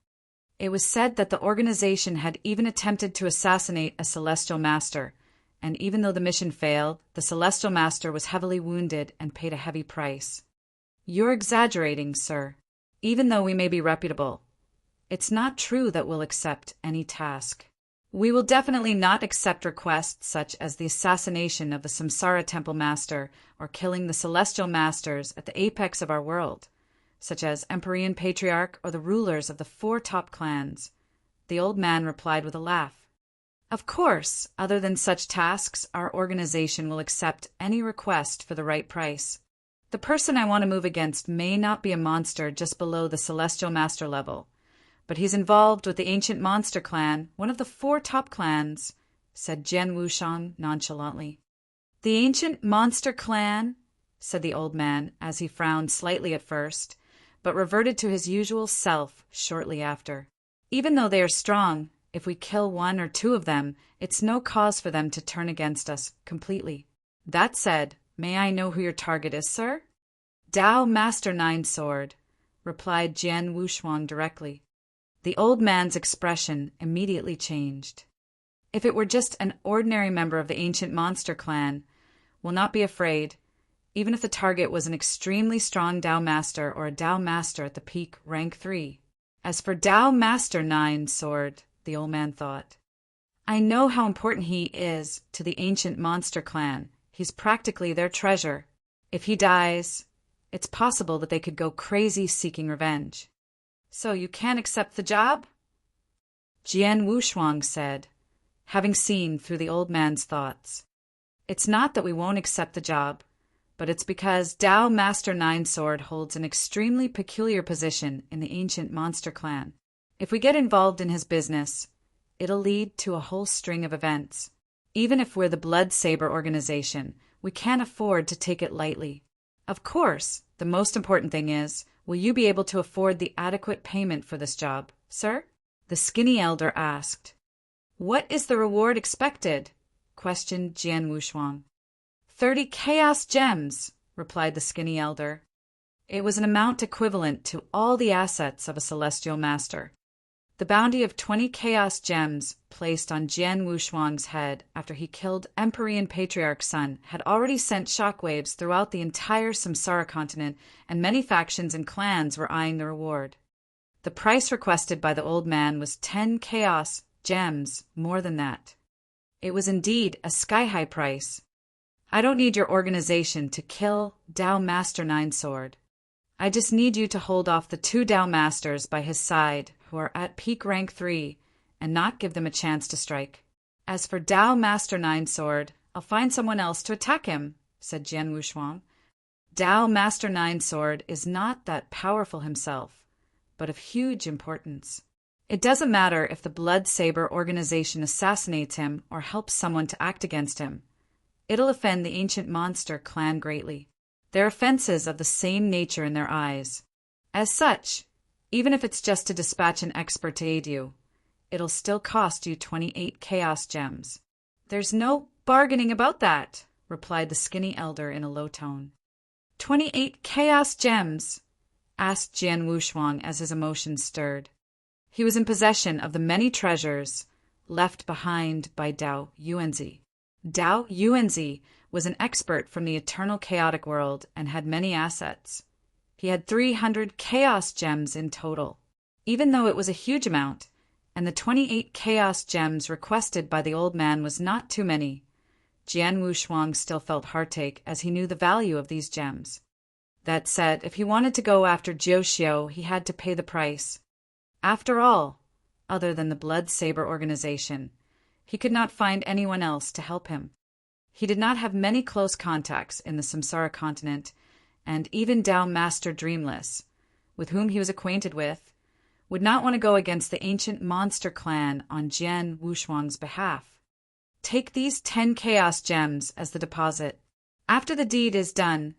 It was said that the organization had even attempted to assassinate a Celestial Master, and even though the mission failed, the Celestial Master was heavily wounded and paid a heavy price. "You're exaggerating, sir. Even though we may be reputable, it's not true that we'll accept any task. We will definitely not accept requests such as the assassination of the Samsara Temple Master or killing the Celestial Masters at the apex of our world, such as Empyrean Patriarch or the rulers of the 4 top clans," the old man replied with a laugh. "Of course, other than such tasks, our organization will accept any request for the right price. The person I want to move against may not be a monster just below the Celestial Master level, but he's involved with the ancient monster clan, one of the 4 top clans," said Jian Wushuang nonchalantly. "The ancient monster clan?" said the old man, as he frowned slightly at first, but reverted to his usual self shortly after. "Even though they are strong, if we kill 1 or 2 of them, it's no cause for them to turn against us completely. That said, may I know who your target is, sir?" "Dao Master Nine Sword," replied Jian Wushuang directly. The old man's expression immediately changed. "If it were just an ordinary member of the ancient monster clan, will not be afraid, even if the target was an extremely strong Dao Master or a Dao Master at the peak rank 3. As for Dao Master Nine Sword," the old man thought, "I know how important he is to the ancient monster clan. He's practically their treasure. If he dies, it's possible that they could go crazy seeking revenge." "So you can't accept the job?" Jian Wushuang said, having seen through the old man's thoughts. "It's not that we won't accept the job, but it's because Dao Master Nine Sword holds an extremely peculiar position in the ancient monster clan. If we get involved in his business, it'll lead to a whole string of events. Even if we're the Blood Saber organization, we can't afford to take it lightly. Of course, the most important thing is, will you be able to afford the adequate payment for this job, sir? The skinny elder asked. What is the reward expected? Questioned Jian Wushuang. 30 chaos gems, replied the skinny elder. It was an amount equivalent to all the assets of a celestial master. The bounty of 20 chaos gems placed on Jian Wushuang's head after he killed Empyrean Patriarch's son had already sent shockwaves throughout the entire Samsara continent, and many factions and clans were eyeing the reward. The price requested by the old man was 10 chaos gems, more than that. It was indeed a sky-high price. I don't need your organization to kill Dao Master Ninesword. I just need you to hold off the 2 Dao Masters by his side who are at peak rank 3 and not give them a chance to strike. As for Dao Master Ninesword, I'll find someone else to attack him, said Jian Wushuang. Dao Master Ninesword is not that powerful himself, but of huge importance. It doesn't matter if the Blood Saber organization assassinates him or helps someone to act against him. It'll offend the ancient monster clan greatly. They're offenses of the same nature in their eyes. As such, even if it's just to dispatch an expert to aid you, it'll still cost you 28 chaos gems. There's no bargaining about that, replied the skinny elder in a low tone. 28 chaos gems? Asked Jian Wushuang as his emotions stirred. He was in possession of the many treasures left behind by Dao Yuanzi. Dao Yuanzi was an expert from the eternal chaotic world and had many assets. He had 300 chaos gems in total. Even though it was a huge amount, and the 28 chaos gems requested by the old man was not too many, Jian Wushuang still felt heartache as he knew the value of these gems. That said, if he wanted to go after Jiuxiu, he had to pay the price. After all, other than the Blood Saber organization, he could not find anyone else to help him. He did not have many close contacts in the Samsara continent, and even Dao Master Dreamless, with whom he was acquainted with, would not want to go against the ancient monster clan on Jian Wushuang's behalf. Take these 10 chaos gems as the deposit. After the deed is done,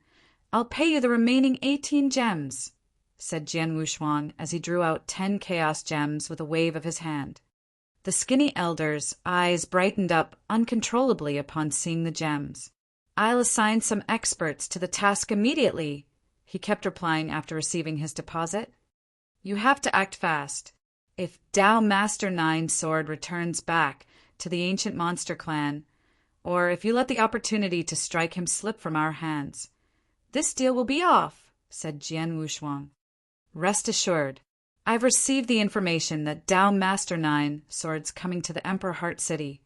I'll pay you the remaining 18 gems, said Jian Wushuang as he drew out 10 chaos gems with a wave of his hand. The skinny elder's eyes brightened up uncontrollably upon seeing the gems. I'll assign some experts to the task immediately, he kept replying after receiving his deposit. You have to act fast. If Dao Master Ninesword returns back to the ancient monster clan, or if you let the opportunity to strike him slip from our hands, this deal will be off, said Jian Wushuang. Rest assured, I've received the information that Dao Master Ninesword's coming to the Emperor Heart City,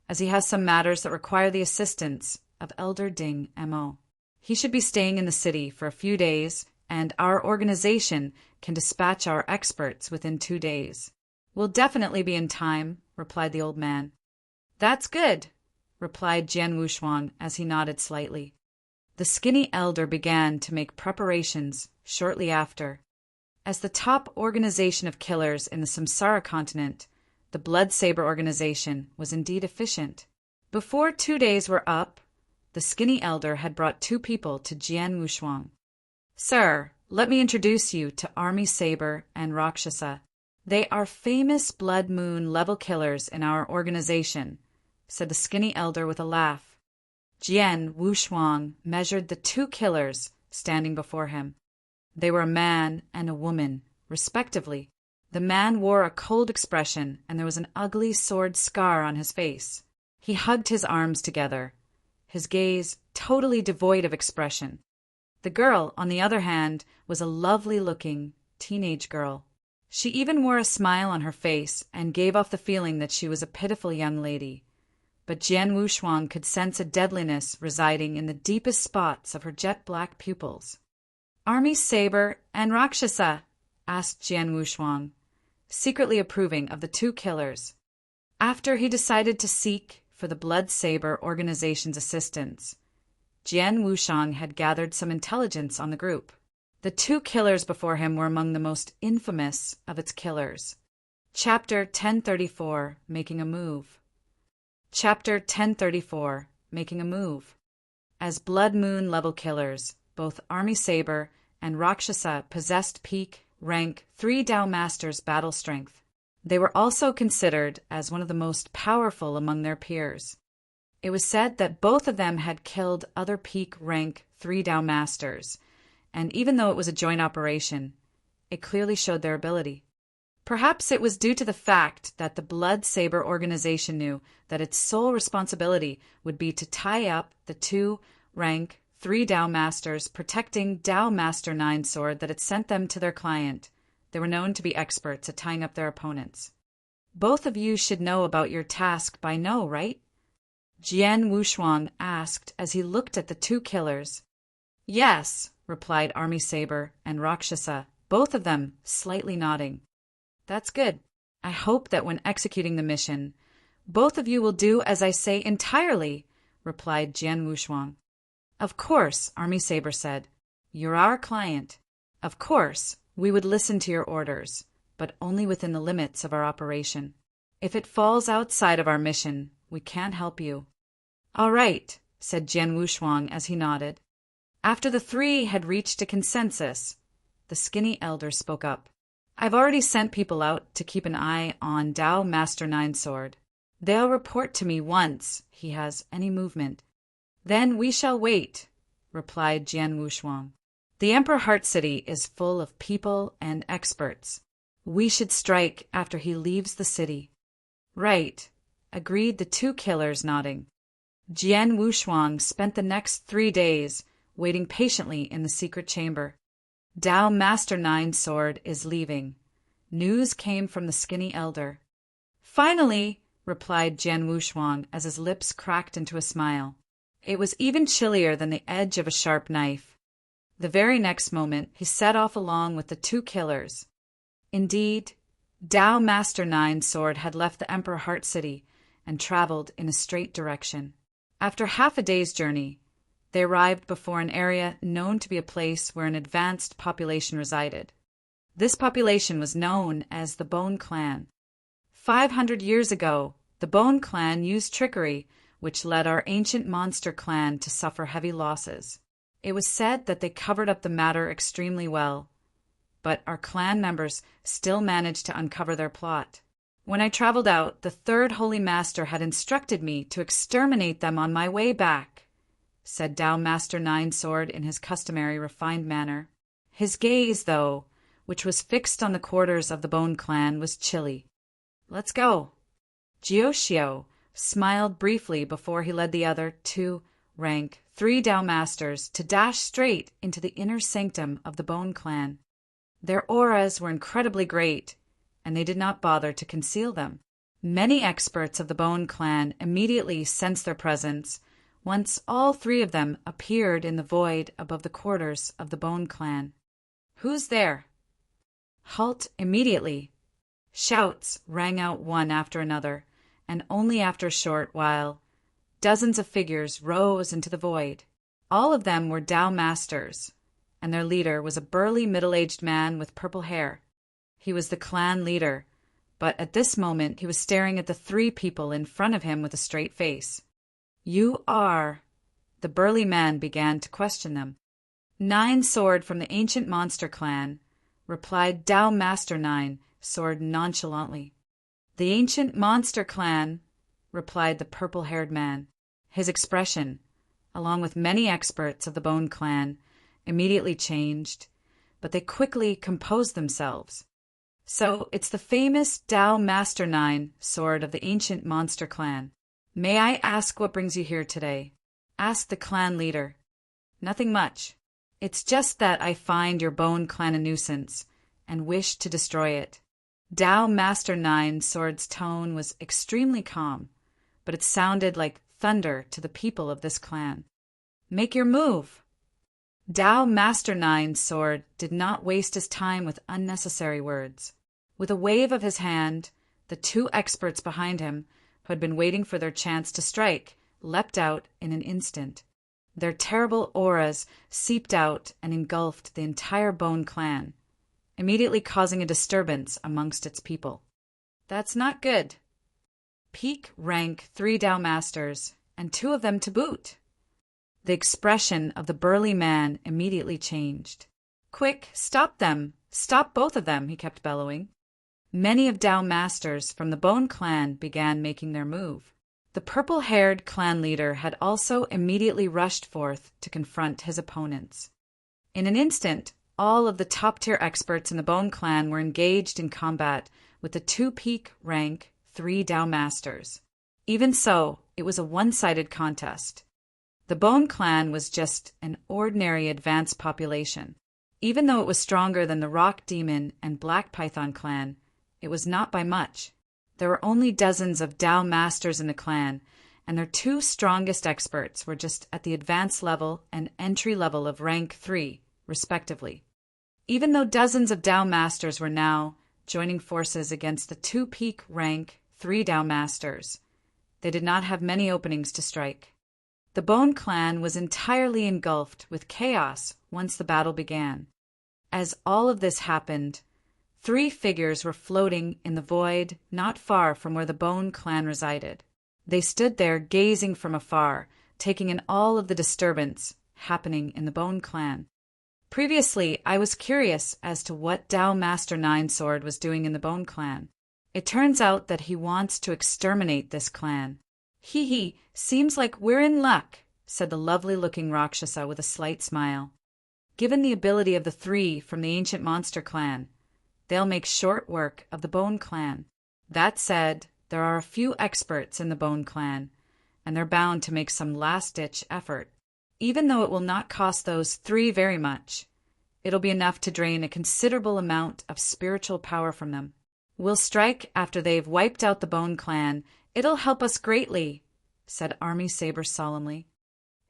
as he has some matters that require the assistance of Elder Ding M.O. He should be staying in the city for a few days, and our organization can dispatch our experts within 2 days. We'll definitely be in time, replied the old man. That's good, replied Jian Wushuang as he nodded slightly. The skinny elder began to make preparations shortly after. As the top organization of killers in the Samsara continent, the Blood Saber organization was indeed efficient. Before 2 days were up, the skinny elder had brought 2 people to Jian Wushuang. Sir, let me introduce you to Army Saber and Rakshasa. They are famous Blood Moon level killers in our organization, said the skinny elder with a laugh. Jian Wushuang measured the 2 killers standing before him. They were a man and a woman, respectively. The man wore a cold expression, and there was an ugly sword scar on his face. He hugged his arms together, his gaze totally devoid of expression. The girl, on the other hand, was a lovely-looking teenage girl. She even wore a smile on her face and gave off the feeling that she was a pitiful young lady. But Jian Wushuang could sense a deadliness residing in the deepest spots of her jet-black pupils. Army Saber and Rakshasa, asked Jian Wushuang, secretly approving of the 2 killers. After he decided to seek for the Blood Saber organization's assistance, Jian Wushuang had gathered some intelligence on the group. The 2 killers before him were among the most infamous of its killers. Chapter 1034, Making a Move. Chapter 1034, Making a Move. As Blood Moon level killers, both Army Saber and Rakshasa possessed peak, rank 3 Tao Masters battle strength. They were also considered as one of the most powerful among their peers. It was said that both of them had killed other peak rank 3 Tao Masters, and even though it was a joint operation, it clearly showed their ability. Perhaps it was due to the fact that the Blood Saber organization knew that its sole responsibility would be to tie up the 2 rank 3 Tao Masters protecting Tao Master 9 sword that had sent them to their client. They were known to be experts at tying up their opponents. Both of you should know about your task by now, right? Jian Wushuang asked as he looked at the 2 killers. Yes, replied Army Saber and Rakshasa, both of them slightly nodding. That's good. I hope that when executing the mission, both of you will do as I say entirely, replied Jian Wushuang. Of course, Army Saber said. You're our client. Of course, we would listen to your orders, but only within the limits of our operation. If it falls outside of our mission, we can't help you. All right, said Jian Wushuang as he nodded. After the 3 had reached a consensus, the skinny elder spoke up. I've already sent people out to keep an eye on Tao Master 9 sword. They'll report to me once he has any movement. Then we shall wait, replied Jian Wushuang. The Emperor Heart City is full of people and experts. We should strike after he leaves the city. Right, agreed the 2 killers, nodding. Jian Wushuang spent the next 3 days waiting patiently in the secret chamber. Tao Master 9 sword is leaving. News came from the skinny elder. Finally, replied Jian Wushuang as his lips cracked into a smile. It was even chillier than the edge of a sharp knife. The very next moment, he set off along with the 2 killers. Indeed, Tao Master 9 sword had left the Emperor Heart City and traveled in a straight direction. After half a day's journey, they arrived before an area known to be a place where an advanced population resided. This population was known as the Bone Clan. 500 years ago, the Bone Clan used trickery, which led our ancient monster clan to suffer heavy losses. It was said that they covered up the matter extremely well, but our clan members still managed to uncover their plot. When I traveled out, the 3rd Holy Master had instructed me to exterminate them on my way back, said Tao Master 9 sword in his customary refined manner. His gaze, though, which was fixed on the quarters of the Bone Clan, was chilly. Let's go. Jiuxiu smiled briefly before he led the other 2 rank 3 Tao Masters to dash straight into the inner sanctum of the Bone Clan. Their auras were incredibly great, and they did not bother to conceal them. Many experts of the Bone Clan immediately sensed their presence once all 3 of them appeared in the void above the quarters of the Bone Clan. Who's there? Halt immediately. Shouts rang out one after another, and only after a short while, dozens of figures rose into the void. All of them were Tao Masters, and their leader was a burly middle-aged man with purple hair. He was the clan leader, but at this moment he was staring at the 3 people in front of him with a straight face. You are... The burly man began to question them. 9 sword from the ancient monster clan, replied Tao Master 9 sword nonchalantly. The ancient monster clan, replied the purple-haired man. His expression, along with many experts of the Bone Clan, immediately changed, but they quickly composed themselves. So it's the famous Tao Master 9 sword of the ancient monster clan. May I ask what brings you here today? Asked the clan leader. Nothing much. It's just that I find your Bone Clan a nuisance and wish to destroy it. Tao Master 9 sword's tone was extremely calm, but it sounded like thunder to the people of this clan. Make your move. Tao Master 9 sword did not waste his time with unnecessary words. With a wave of his hand, the 2 experts behind him, who had been waiting for their chance to strike, leapt out in an instant. Their terrible auras seeped out and engulfed the entire Bone Clan, immediately causing a disturbance amongst its people. That's not good. Peak rank 3 Dao Masters, and 2 of them to boot. The expression of the burly man immediately changed. Quick, stop them! Stop both of them, he kept bellowing. Many of Dao Masters from the Bone Clan began making their move. The purple-haired clan leader had also immediately rushed forth to confront his opponents. In an instant, all of the top-tier experts in the Bone Clan were engaged in combat with the 2 peak rank 3 Dao Masters. Even so, it was a one-sided contest. The Bone Clan was just an ordinary advanced population. Even though it was stronger than the Rock Demon and Black Python clan, it was not by much. There were only dozens of Dao Masters in the clan, and their 2 strongest experts were just at the advanced level and entry level of rank 3, respectively. Even though dozens of Dao Masters were now joining forces against the 2 peak rank 3 Dao Masters, they did not have many openings to strike. The Bone Clan was entirely engulfed with chaos once the battle began. As all of this happened, 3 figures were floating in the void not far from where the Bone Clan resided. They stood there gazing from afar, taking in all of the disturbance happening in the Bone Clan. Previously, I was curious as to what Dao Master Ninesword was doing in the Bone Clan. It turns out that he wants to exterminate this clan. Hee, seems like we're in luck, said the lovely-looking Rakshasa with a slight smile. Given the ability of the 3 from the ancient monster clan, they'll make short work of the Bone Clan. That said, there are a few experts in the Bone Clan, and they're bound to make some last-ditch effort. Even though it will not cost those 3 very much, it'll be enough to drain a considerable amount of spiritual power from them. We'll strike after they've wiped out the Bone Clan. It'll help us greatly, said Army Saber solemnly.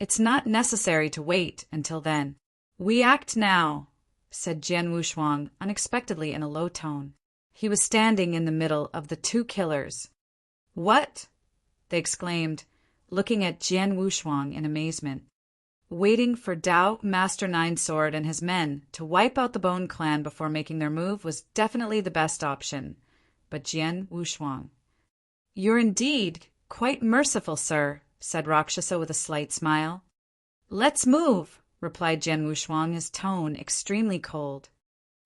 It's not necessary to wait until then. We act now, said Jian Wushuang unexpectedly in a low tone. He was standing in the middle of the 2 killers. What? They exclaimed, looking at Jian Wushuang in amazement. Waiting for Dao Master Ninesword and his men to wipe out the Bone Clan before making their move was definitely the best option. But Jian Wushuang. You're indeed quite merciful, sir, said Rakshasa with a slight smile. Let's move, replied Jian Wushuang, his tone extremely cold.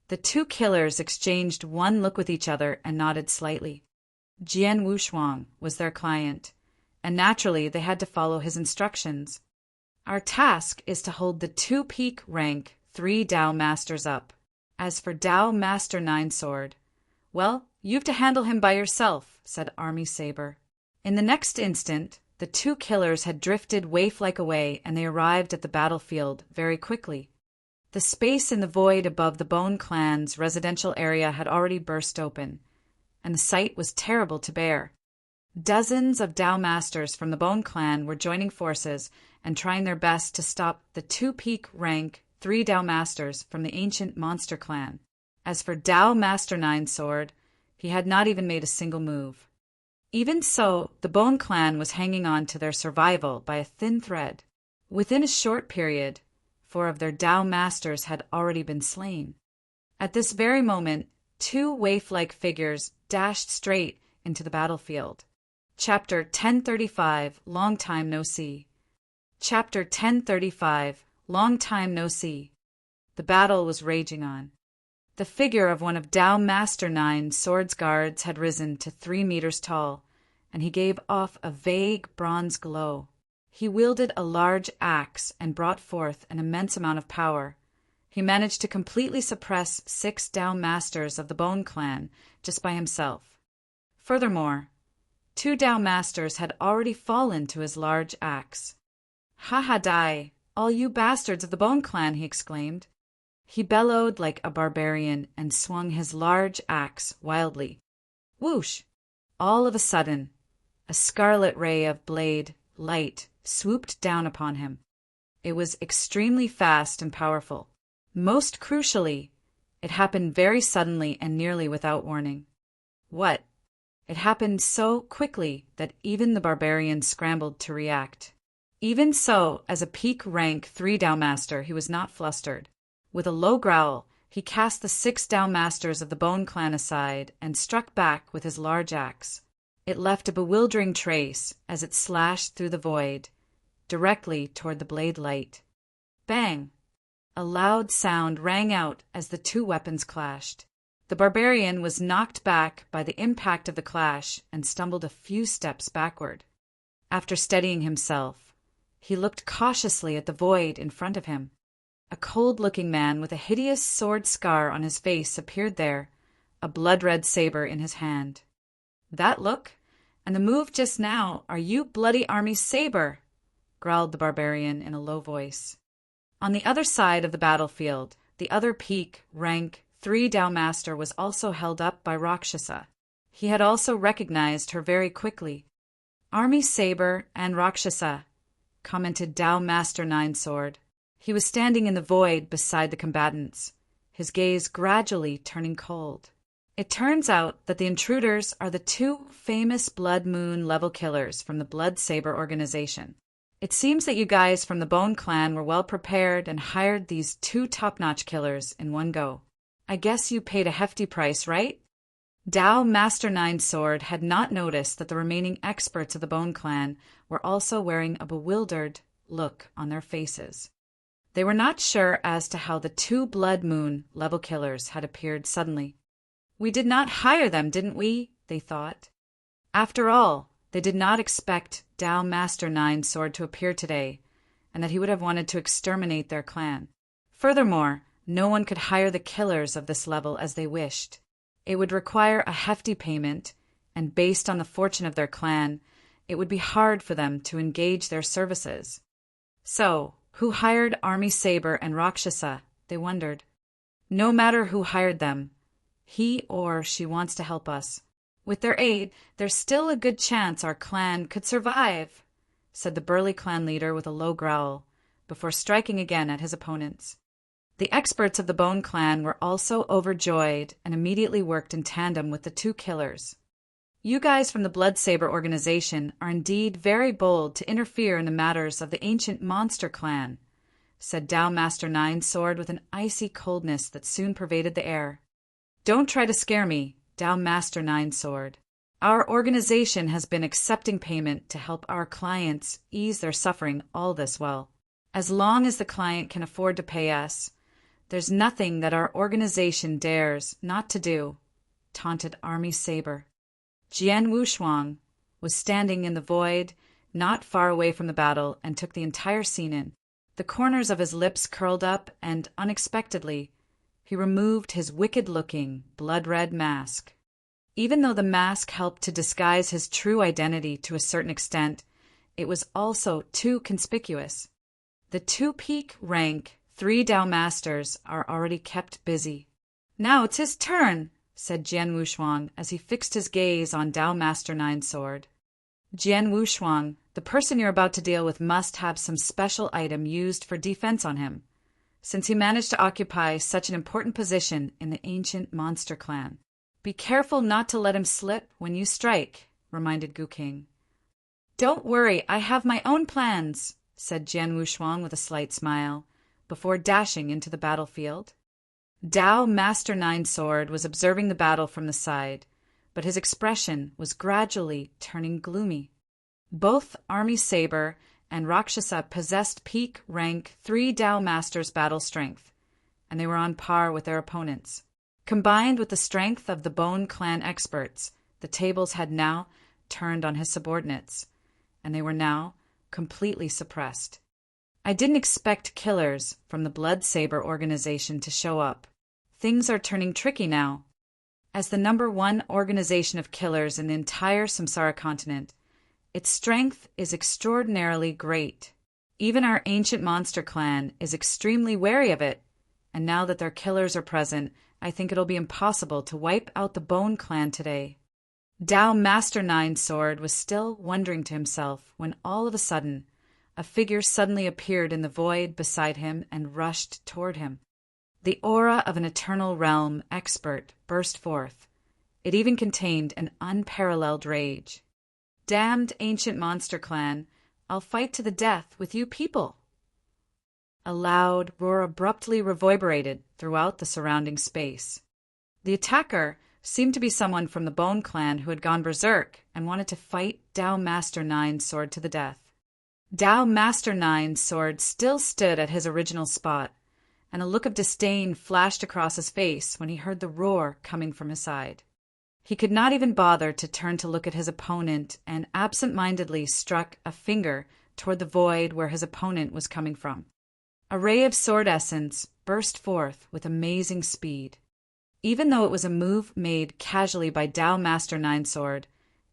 The 2 killers exchanged one look with each other and nodded slightly. Jian Wushuang was their client, and naturally they had to follow his instructions. Our task is to hold the 2 peak rank 3 Dao Masters up. As for Dao Master Ninesword, well, you've to handle him by yourself, said Army Saber. In the next instant, the 2 killers had drifted waif-like away, and they arrived at the battlefield very quickly. The space in the void above the Bone Clan's residential area had already burst open, and the sight was terrible to bear. Dozens of Dao Masters from the Bone Clan were joining forces and trying their best to stop the 2 peak rank 3 Dao Masters from the ancient monster clan. As for Dao Master Ninesword, he had not even made a single move. Even so, the Bone Clan was hanging on to their survival by a thin thread. Within a short period, 4 of their Dao Masters had already been slain. At this very moment, 2 waif-like figures dashed straight into the battlefield. Chapter 1035, Long Time No See. Chapter 1035, Long Time No See. The battle was raging on. The figure of one of Dao Master Ninesword's guards had risen to 3 meters tall, and he gave off a vague bronze glow. He wielded a large axe and brought forth an immense amount of power. He managed to completely suppress 6 Dao Masters of the Bone Clan just by himself. Furthermore, 2 Dao Masters had already fallen to his large axe. "Ha ha die, all you bastards of the Bone Clan!" he exclaimed. He bellowed like a barbarian and swung his large axe wildly. Whoosh! All of a sudden, a scarlet ray of blade light swooped down upon him. It was extremely fast and powerful. Most crucially, it happened very suddenly and nearly without warning. What? It happened so quickly that even the barbarian scrambled to react. Even so, as a peak rank 3 Dao Master, he was not flustered. With a low growl, He cast the 6 Dao Masters of the Bone Clan aside and struck back with his large axe. It left a bewildering trace as it slashed through the void, directly toward the blade light. Bang! A loud sound rang out as the 2 weapons clashed. The barbarian was knocked back by the impact of the clash and stumbled a few steps backward. After steadying himself, he looked cautiously at the void in front of him. A cold-looking man with a hideous sword scar on his face appeared there, a blood-red saber in his hand. "That look, and the move just now, are you bloody army saber?" growled the barbarian in a low voice. On the other side of the battlefield, the other peak, rank, 3 Dao Master was also held up by Rakshasa. He had also recognized her very quickly. "Army Saber and Rakshasa," commented Dao Master Ninesword. He was standing in the void beside the combatants, his gaze gradually turning cold. It turns out that the intruders are the 2 famous Blood Moon level killers from the Blood Saber organization. It seems that you guys from the Bone Clan were well prepared and hired these 2 top-notch killers in one go. I guess you paid a hefty price, right? Dao Master Ninesword had not noticed that the remaining experts of the Bone Clan were also wearing a bewildered look on their faces. They were not sure as to how the 2 Blood Moon level killers had appeared suddenly. "We did not hire them, didn't we?" they thought. After all, they did not expect Dao Master Ninesword to appear today, and that he would have wanted to exterminate their clan. Furthermore, no one could hire the killers of this level as they wished. It would require a hefty payment, and based on the fortune of their clan, it would be hard for them to engage their services. So, who hired Army Saber and Rakshasa? They wondered. No matter who hired them, he or she wants to help us. With their aid, there's still a good chance our clan could survive, said the burly clan leader with a low growl, before striking again at his opponents. The experts of the Bone Clan were also overjoyed and immediately worked in tandem with the 2 killers. "You guys from the Blood Saber organization are indeed very bold to interfere in the matters of the ancient monster clan," said Dao Master Ninesword with an icy coldness that soon pervaded the air. "Don't try to scare me, Dao Master Ninesword. Our organization has been accepting payment to help our clients ease their suffering all this while. As long as the client can afford to pay us, there's nothing that our organization dares not to do," taunted Army Saber. Jian Wushuang was standing in the void, not far away from the battle, and took the entire scene in. The corners of his lips curled up, and unexpectedly, he removed his wicked-looking, blood-red mask. Even though the mask helped to disguise his true identity to a certain extent, it was also too conspicuous. The 2 peak rank 3 Dao Masters are already kept busy. "Now it's his turn," said Jian Wushuang as he fixed his gaze on Dao Master Ninesword. "Jian Wushuang, the person you're about to deal with must have some special item used for defense on him, since he managed to occupy such an important position in the ancient monster clan. Be careful not to let him slip when you strike," reminded Gu King. "Don't worry, I have my own plans," said Jian Wushuang with a slight smile, before dashing into the battlefield. Dao Master Ninesword was observing the battle from the side, but his expression was gradually turning gloomy. Both Army Saber and Rakshasa possessed peak rank 3 Dao Masters battle strength, and they were on par with their opponents. Combined with the strength of the Bone Clan experts, the tables had now turned on his subordinates, and they were now completely suppressed. "I didn't expect killers from the Blood Saber organization to show up. Things are turning tricky now. As the #1 organization of killers in the entire Samsara continent, its strength is extraordinarily great. Even our ancient monster clan is extremely wary of it, and now that their killers are present, I think it'll be impossible to wipe out the Bone Clan today." Dao Master Ninesword was still wondering to himself when all of a sudden a figure suddenly appeared in the void beside him and rushed toward him. The aura of an eternal realm expert burst forth. It even contained an unparalleled rage. "Damned ancient monster clan, I'll fight to the death with you people." A loud roar abruptly reverberated throughout the surrounding space. The attacker seemed to be someone from the Bone Clan who had gone berserk and wanted to fight Dao Master Nine's sword to the death. Dao Master Nine's sword still stood at his original spot, and a look of disdain flashed across his face when he heard the roar coming from his side. He could not even bother to turn to look at his opponent and absent-mindedly struck a finger toward the void where his opponent was coming from. A ray of sword essence burst forth with amazing speed. Even though it was a move made casually by Dao Master Nine's sword,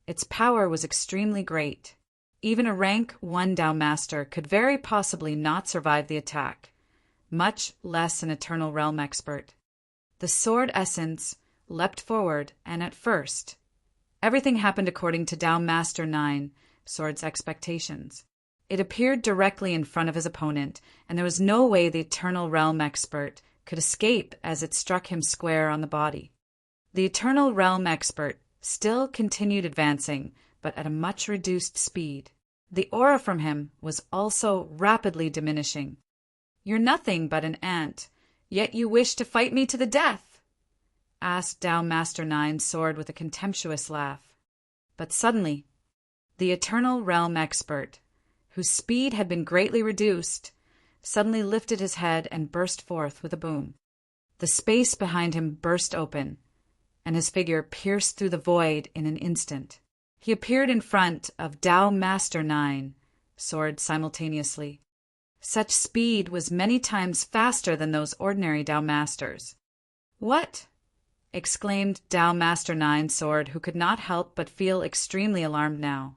its power was extremely great. Even a rank 1 Dao Master could very possibly not survive the attack, much less an Eternal Realm expert. The sword essence leapt forward, and at first, everything happened according to Dao Master Nine Sword's expectations. It appeared directly in front of his opponent, and there was no way the Eternal Realm expert could escape as it struck him square on the body. The Eternal Realm expert still continued advancing, but at a much reduced speed. The aura from him was also rapidly diminishing. "You're nothing but an ant, yet you wish to fight me to the death?" asked Dao Master Nine's sword with a contemptuous laugh. But suddenly, the Eternal Realm expert, whose speed had been greatly reduced, suddenly lifted his head and burst forth with a boom. The space behind him burst open, and his figure pierced through the void in an instant. He appeared in front of Dao Master Nine sword simultaneously. Such speed was many times faster than those ordinary Dao Masters. "What?" exclaimed Dao Master Nine's sword, who could not help but feel extremely alarmed now.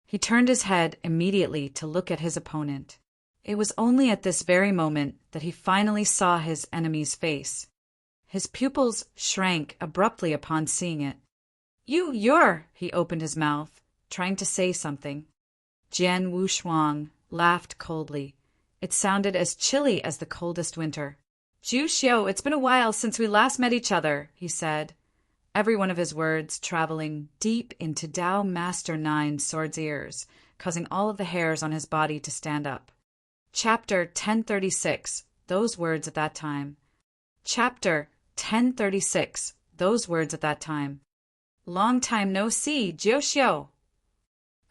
He turned his head immediately to look at his opponent. It was only at this very moment that he finally saw his enemy's face. His pupils shrank abruptly upon seeing it. You're, he opened his mouth, trying to say something. Jian Wushuang laughed coldly. It sounded as chilly as the coldest winter. "Zhu Xiu, it's been a while since we last met each other," he said, every one of his words traveling deep into Dao Master Nine's sword's ears, causing all of the hairs on his body to stand up. Chapter 1036, Those Words at That Time. Chapter 1036, Those Words at That Time. "Long time no see, Zhu Xiu."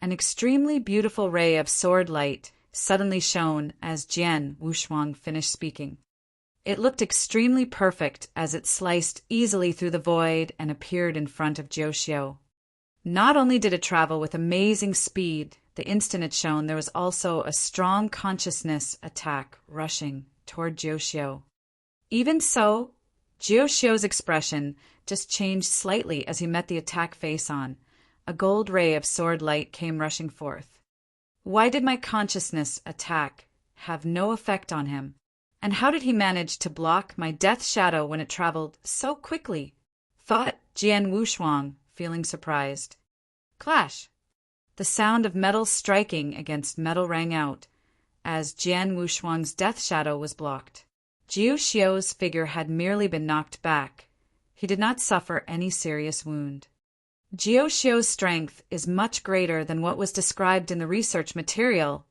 An extremely beautiful ray of sword light suddenly shone as Jian Wushuang finished speaking. It looked extremely perfect as it sliced easily through the void and appeared in front of Zhu Xiu. Not only did it travel with amazing speed, the instant it shone, there was also a strong consciousness attack rushing toward Zhu Xiu. Even so, Zhu Xiu's expression just changed slightly as he met the attack face-on. A gold ray of sword light came rushing forth. Why did my consciousness attack have no effect on him? And how did he manage to block my death shadow when it traveled so quickly? Thought Jian Wushuang, feeling surprised. Clash! The sound of metal striking against metal rang out, as Jian Wushuang's death shadow was blocked. Zhu Xiu's figure had merely been knocked back. He did not suffer any serious wound. Zhu Xiu's strength is much greater than what was described in the research material,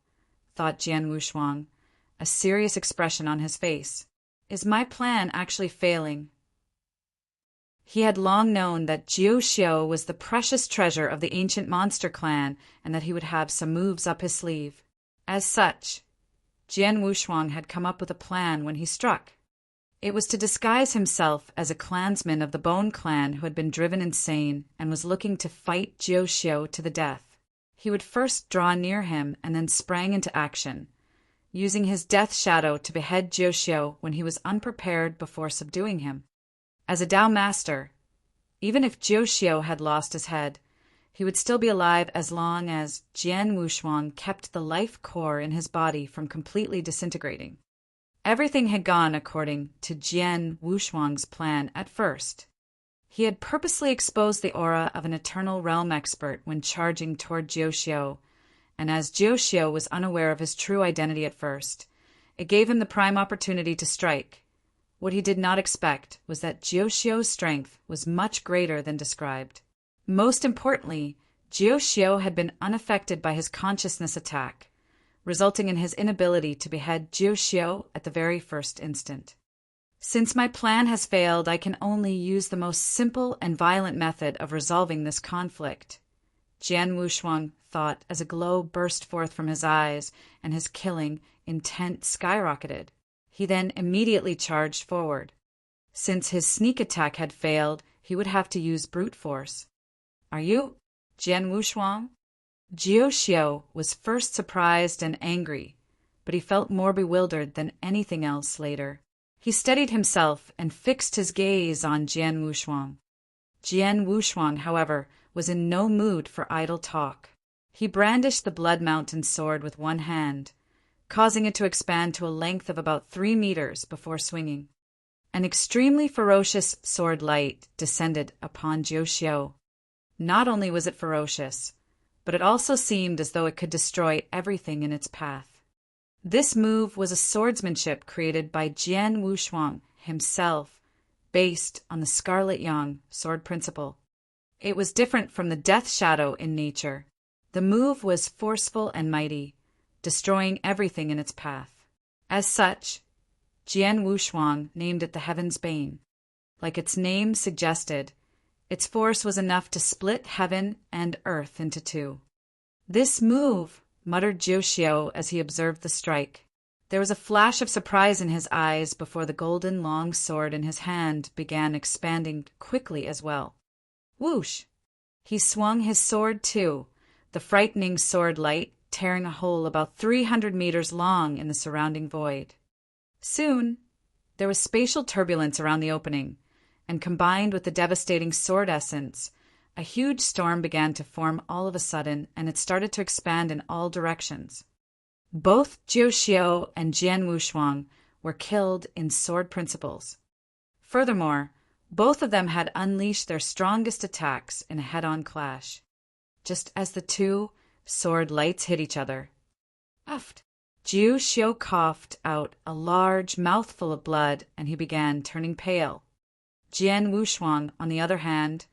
thought Jian Wushuang, a serious expression on his face. Is my plan actually failing? He had long known that Zhu Xiu was the precious treasure of the ancient monster clan and that he would have some moves up his sleeve. As such, Jian Wushuang had come up with a plan when he struck. It was to disguise himself as a clansman of the Bone Clan who had been driven insane and was looking to fight Zhu Xiu to the death. He would first draw near him and then sprang into action, using his death shadow to behead Zhu Xiu when he was unprepared before subduing him. As a Dao Master, even if Zhu Xiu had lost his head, he would still be alive as long as Jian Wushuang kept the life core in his body from completely disintegrating. Everything had gone according to Jian Wushuang's plan at first. He had purposely exposed the aura of an Eternal Realm expert when charging toward Zhu Xiu, and as Zhu Xiu was unaware of his true identity at first, it gave him the prime opportunity to strike. What he did not expect was that Zhu Xiu's strength was much greater than described. Most importantly, Zhu Xiu had been unaffected by his consciousness attack, resulting in his inability to behead Jiu Xiu at the very first instant. Since my plan has failed, I can only use the most simple and violent method of resolving this conflict, Jian Wushuang thought as a glow burst forth from his eyes and his killing intent skyrocketed. He then immediately charged forward. Since his sneak attack had failed, he would have to use brute force. Are you Jian Wushuang? Jiu Xiu was first surprised and angry, but he felt more bewildered than anything else later. He steadied himself and fixed his gaze on Jian Wushuang. Jian Wushuang, however, was in no mood for idle talk. He brandished the Blood Mountain sword with one hand, causing it to expand to a length of about 3 meters before swinging. An extremely ferocious sword light descended upon Jiu Xiu. Not only was it ferocious, but it also seemed as though it could destroy everything in its path. This move was a swordsmanship created by Jian Wushuang himself, based on the Scarlet Yang sword principle. It was different from the death shadow in nature. The move was forceful and mighty, destroying everything in its path. As such, Jian Wushuang named it the Heaven's Bane. Like its name suggested, its force was enough to split heaven and earth into two. This move, muttered Jiu Xiu as he observed the strike. There was a flash of surprise in his eyes before the golden long sword in his hand began expanding quickly as well. Whoosh! He swung his sword too, the frightening sword light tearing a hole about 300 meters long in the surrounding void. Soon, there was spatial turbulence around the opening, and combined with the devastating sword essence, a huge storm began to form all of a sudden, and it started to expand in all directions. Both Jiu Xiu and Jian Wushuang were killed in sword principles. Furthermore, both of them had unleashed their strongest attacks in a head-on clash. Just as the two sword lights hit each other, uffed, Jiu Xiu coughed out a large mouthful of blood and he began turning pale. Jian Wushuang, on the other hand,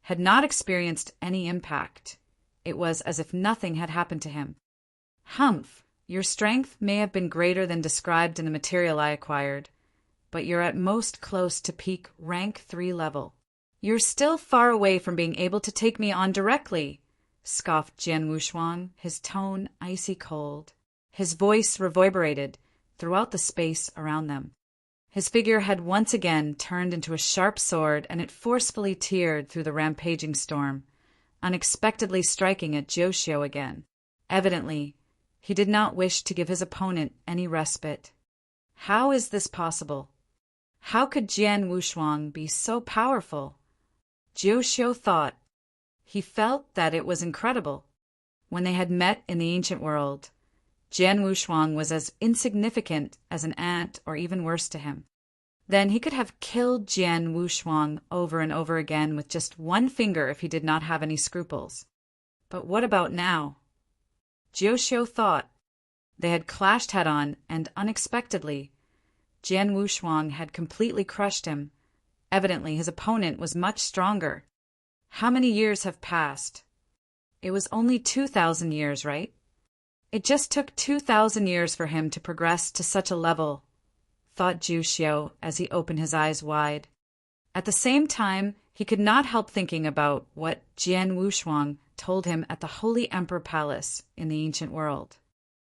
had not experienced any impact. It was as if nothing had happened to him. Humph, your strength may have been greater than described in the material I acquired, but you're at most close to peak rank 3 level. You're still far away from being able to take me on directly, scoffed Jian Wushuang, his tone icy cold. His voice reverberated throughout the space around them. His figure had once again turned into a sharp sword, and it forcefully teared through the rampaging storm, unexpectedly striking at Jiu Xiu again. Evidently, he did not wish to give his opponent any respite. How is this possible? How could Jian Wushuang be so powerful? Jiu Xiu thought. He felt that it was incredible. When they had met in the ancient world, Jian Wushuang was as insignificant as an ant or even worse to him. Then he could have killed Jian Wushuang over and over again with just one finger if he did not have any scruples. But what about now? Jiu Xiu thought. They had clashed head-on, and unexpectedly, Jian Wushuang had completely crushed him. Evidently, his opponent was much stronger. How many years have passed? It was only 2,000 years, right? It just took 2,000 years for him to progress to such a level, thought Jiu Xiu as he opened his eyes wide. At the same time, he could not help thinking about what Jian Wushuang told him at the Holy Emperor Palace in the ancient world.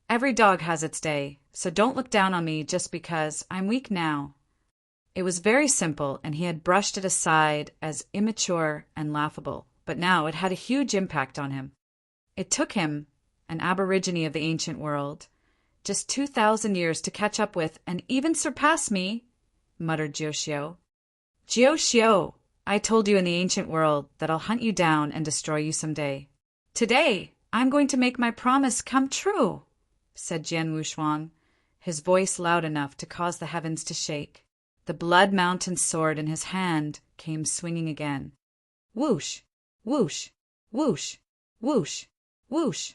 Every dog has its day, so don't look down on me just because I'm weak now. It was very simple, and he had brushed it aside as immature and laughable, but now it had a huge impact on him. It took him, an aborigine of the ancient world, just 2,000 years to catch up with and even surpass me, muttered Jiu Xiu. Jiu Xiu, I told you in the ancient world that I'll hunt you down and destroy you someday. Today, I'm going to make my promise come true, said Jian Wushuang, his voice loud enough to cause the heavens to shake. The Blood Mountain sword in his hand came swinging again. Whoosh, whoosh, whoosh, whoosh, whoosh.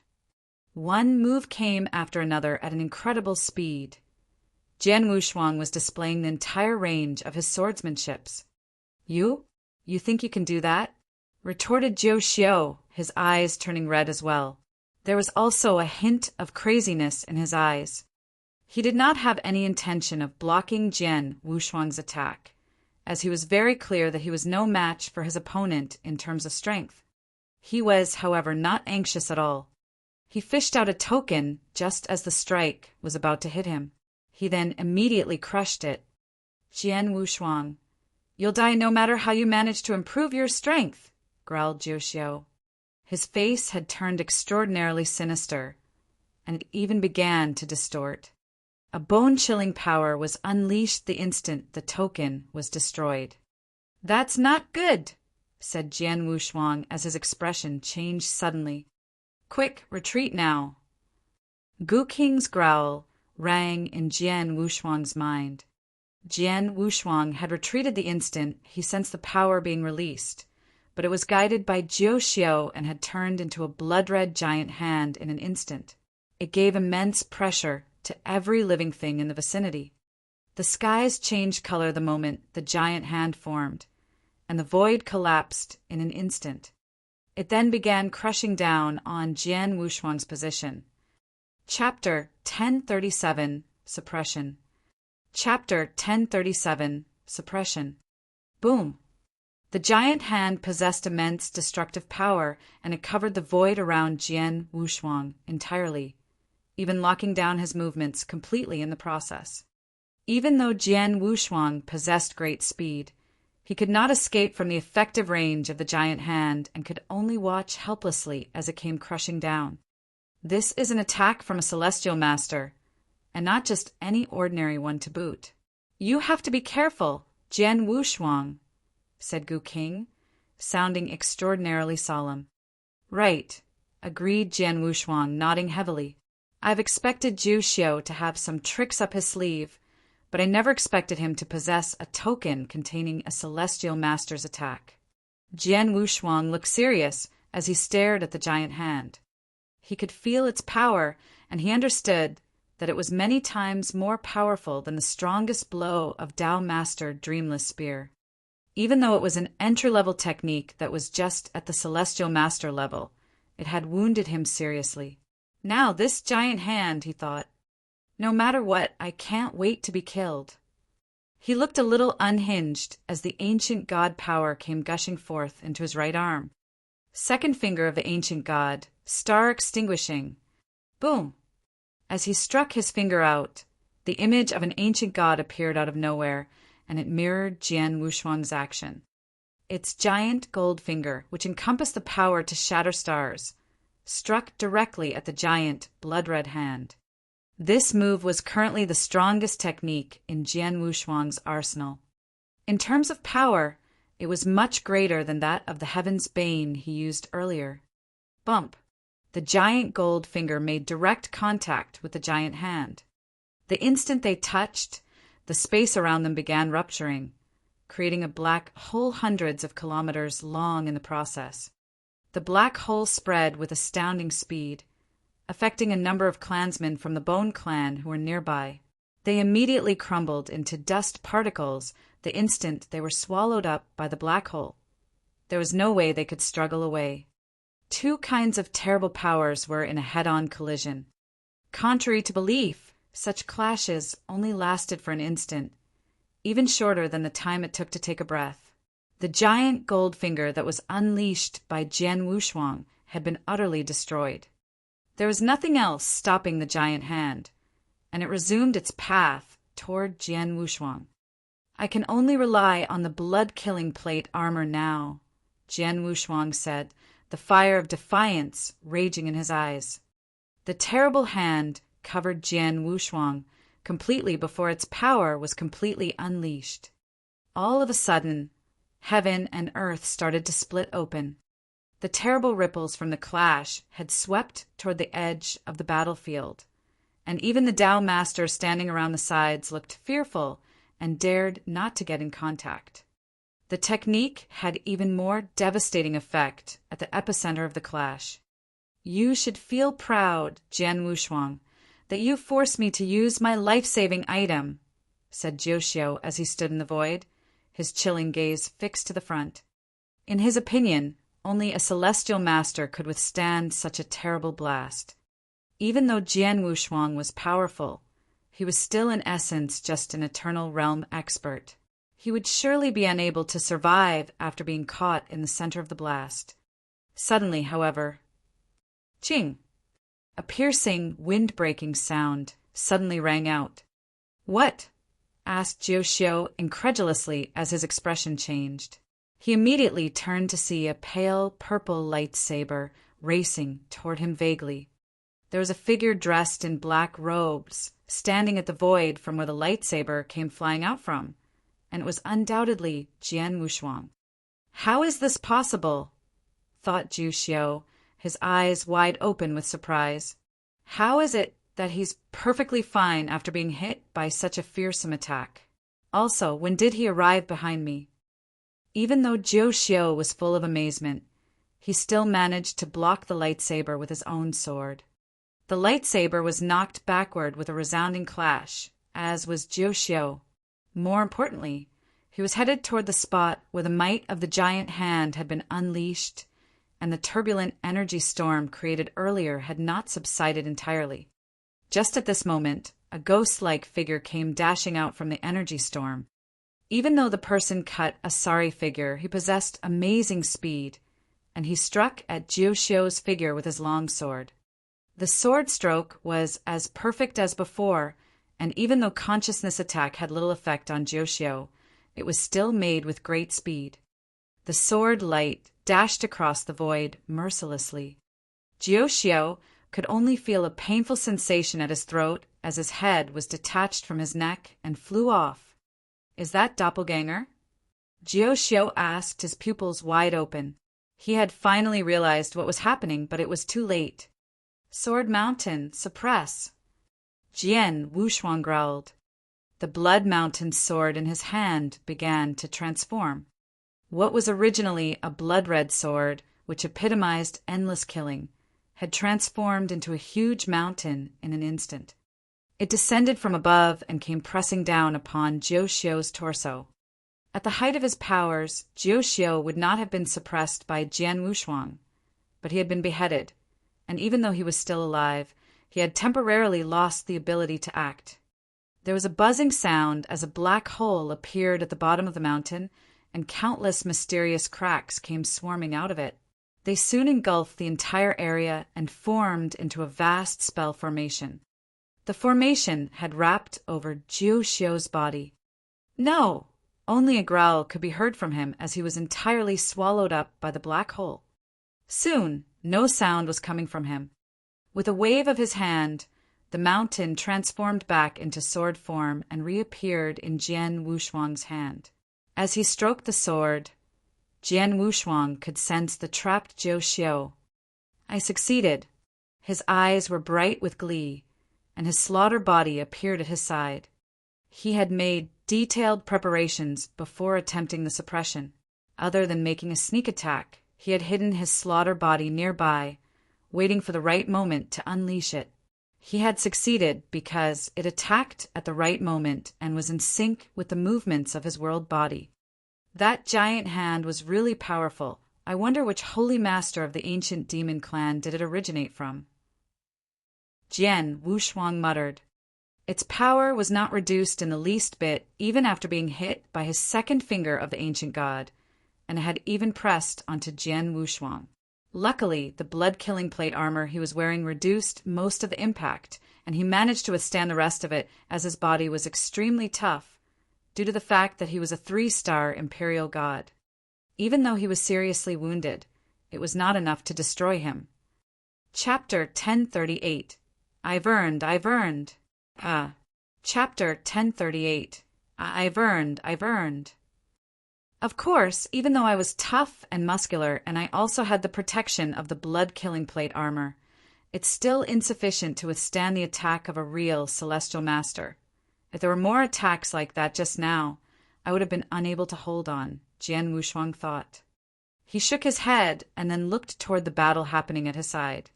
One move came after another at an incredible speed. Jian Wushuang was displaying the entire range of his swordsmanships. You think you can do that? Retorted Jiu Xiu, his eyes turning red as well. There was also a hint of craziness in his eyes. He did not have any intention of blocking Jian Wushuang's attack, as he was very clear that he was no match for his opponent in terms of strength. He was, however, not anxious at all. He fished out a token just as the strike was about to hit him. He then immediately crushed it. Jian Wushuang, you'll die no matter how you manage to improve your strength, growled Jiuxiu. His face had turned extraordinarily sinister, and it even began to distort. A bone-chilling power was unleashed the instant the token was destroyed. That's not good, said Jian Wushuang as his expression changed suddenly. Quick, retreat now. Gu Qing's growl rang in Jian Wushuang's mind. Jian Wushuang had retreated the instant he sensed the power being released, but it was guided by Jiuxiu and had turned into a blood-red giant hand in an instant. It gave immense pressure to every living thing in the vicinity. The skies changed color the moment the giant hand formed, and the void collapsed in an instant. It then began crushing down on Jian Wushuang's position. Chapter 1037 Suppression. Chapter 1037 Suppression. Boom! The giant hand possessed immense destructive power, and it covered the void around Jian Wushuang entirely, even locking down his movements completely in the process. Even though Jian Wushuang possessed great speed, he could not escape from the effective range of the giant hand and could only watch helplessly as it came crushing down. This is an attack from a celestial master, and not just any ordinary one to boot. You have to be careful, Jian Wushuang, said Gu Qing, sounding extraordinarily solemn. Right, agreed Jian Wushuang, nodding heavily. I've expected Jiuxiu to have some tricks up his sleeve, but I never expected him to possess a token containing a celestial master's attack. Jian Wushuang looked serious as he stared at the giant hand. He could feel its power, and he understood that it was many times more powerful than the strongest blow of Dao Master Dreamless Spear. Even though it was an entry-level technique that was just at the Celestial Master level, it had wounded him seriously. Now this giant hand, he thought. No matter what, I can't wait to be killed. He looked a little unhinged as the ancient god power came gushing forth into his right arm. Second finger of the ancient god, star extinguishing. Boom! As he struck his finger out, the image of an ancient god appeared out of nowhere, and it mirrored Jian Wushuang's action. Its giant gold finger, which encompassed the power to shatter stars, struck directly at the giant blood-red hand. This move was currently the strongest technique in Jian Wushuang's arsenal. In terms of power, it was much greater than that of the Heaven's Bane he used earlier. Bump! The giant gold finger made direct contact with the giant hand. The instant they touched, the space around them began rupturing, creating a black hole hundreds of kilometers long in the process. The black hole spread with astounding speed, affecting a number of clansmen from the Bone Clan who were nearby. They immediately crumbled into dust particles the instant they were swallowed up by the black hole. There was no way they could struggle away. Two kinds of terrible powers were in a head-on collision. Contrary to belief, such clashes only lasted for an instant, even shorter than the time it took to take a breath. The giant gold finger that was unleashed by Jian Wushuang had been utterly destroyed. There was nothing else stopping the giant hand, and it resumed its path toward Jian Wushuang. I can only rely on the blood-killing plate armor now, Jian Wushuang said, the fire of defiance raging in his eyes. The terrible hand covered Jian Wushuang completely before its power was completely unleashed. All of a sudden, heaven and earth started to split open. The terrible ripples from the clash had swept toward the edge of the battlefield, and even the Dao Masters standing around the sides looked fearful and dared not to get in contact. The technique had even more devastating effect at the epicenter of the clash. You should feel proud, Jian Wushuang, that you forced me to use my life-saving item, said Jiuxiu as he stood in the void, his chilling gaze fixed to the front. In his opinion, Only a celestial master could withstand such a terrible blast. Even though Jian Wushuang was powerful, he was still in essence just an eternal realm expert. He would surely be unable to survive after being caught in the center of the blast. Suddenly, however, ching! A piercing, wind-breaking sound suddenly rang out. "What?" asked Jiu Xiu incredulously as his expression changed. He immediately turned to see a pale purple lightsaber racing toward him vaguely. There was a figure dressed in black robes standing at the void from where the lightsaber came flying out from, and it was undoubtedly Jian Wushuang. "How is this possible?" thought Jiu Xiu, his eyes wide open with surprise. "How is it that he's perfectly fine after being hit by such a fearsome attack? Also, when did he arrive behind me?" Even though Jiu Xiu was full of amazement, he still managed to block the lightsaber with his own sword. The lightsaber was knocked backward with a resounding clash, as was Jiu Xiu. More importantly, he was headed toward the spot where the might of the giant hand had been unleashed, and the turbulent energy storm created earlier had not subsided entirely. Just at this moment, a ghost-like figure came dashing out from the energy storm. Even though the person cut a sorry figure, he possessed amazing speed, and he struck at Jiu Xiu's figure with his long sword. The sword stroke was as perfect as before, and even though consciousness attack had little effect on Jiu Xiu, it was still made with great speed. The sword light dashed across the void mercilessly. Jiu Xiu could only feel a painful sensation at his throat as his head was detached from his neck and flew off. "Is that doppelganger?" Jiu Xiu asked, his pupils wide open. He had finally realized what was happening, but it was too late. "Sword Mountain, suppress!" Jian Wushuang growled. The Blood Mountain sword in his hand began to transform. What was originally a blood-red sword, which epitomized endless killing, had transformed into a huge mountain in an instant. It descended from above and came pressing down upon Jiu Xiu's torso. At the height of his powers, Jiu Xiu would not have been suppressed by Jian Wushuang, but he had been beheaded, and even though he was still alive, he had temporarily lost the ability to act. There was a buzzing sound as a black hole appeared at the bottom of the mountain, and countless mysterious cracks came swarming out of it. They soon engulfed the entire area and formed into a vast spell formation. The formation had wrapped over Jiu Xiu's body. "No!" Only a growl could be heard from him as he was entirely swallowed up by the black hole. Soon, no sound was coming from him. With a wave of his hand, the mountain transformed back into sword form and reappeared in Jian Wushuang's hand. As he stroked the sword, Jian Wushuang could sense the trapped Jiu Xiu. "I succeeded." His eyes were bright with glee, and his slaughter body appeared at his side. He had made detailed preparations before attempting the suppression. Other than making a sneak attack, he had hidden his slaughter body nearby, waiting for the right moment to unleash it. He had succeeded because it attacked at the right moment and was in sync with the movements of his world body. That giant hand was really powerful. I wonder which holy master of the ancient demon clan did it originate from. Jian Wushuang muttered. Its power was not reduced in the least bit even after being hit by his second finger of the ancient god, and it had even pressed onto Jian Wushuang. Luckily, the blood-killing plate armor he was wearing reduced most of the impact, and he managed to withstand the rest of it as his body was extremely tough, due to the fact that he was a 3-star imperial god. Even though he was seriously wounded, it was not enough to destroy him. Chapter 1038. I've earned. Chapter 1038. I've earned. Of course, even though I was tough and muscular and I also had the protection of the blood-killing plate armor, it's still insufficient to withstand the attack of a real celestial master. If there were more attacks like that just now, I would have been unable to hold on, Jian Wushuang thought. He shook his head and then looked toward the battle happening at his side.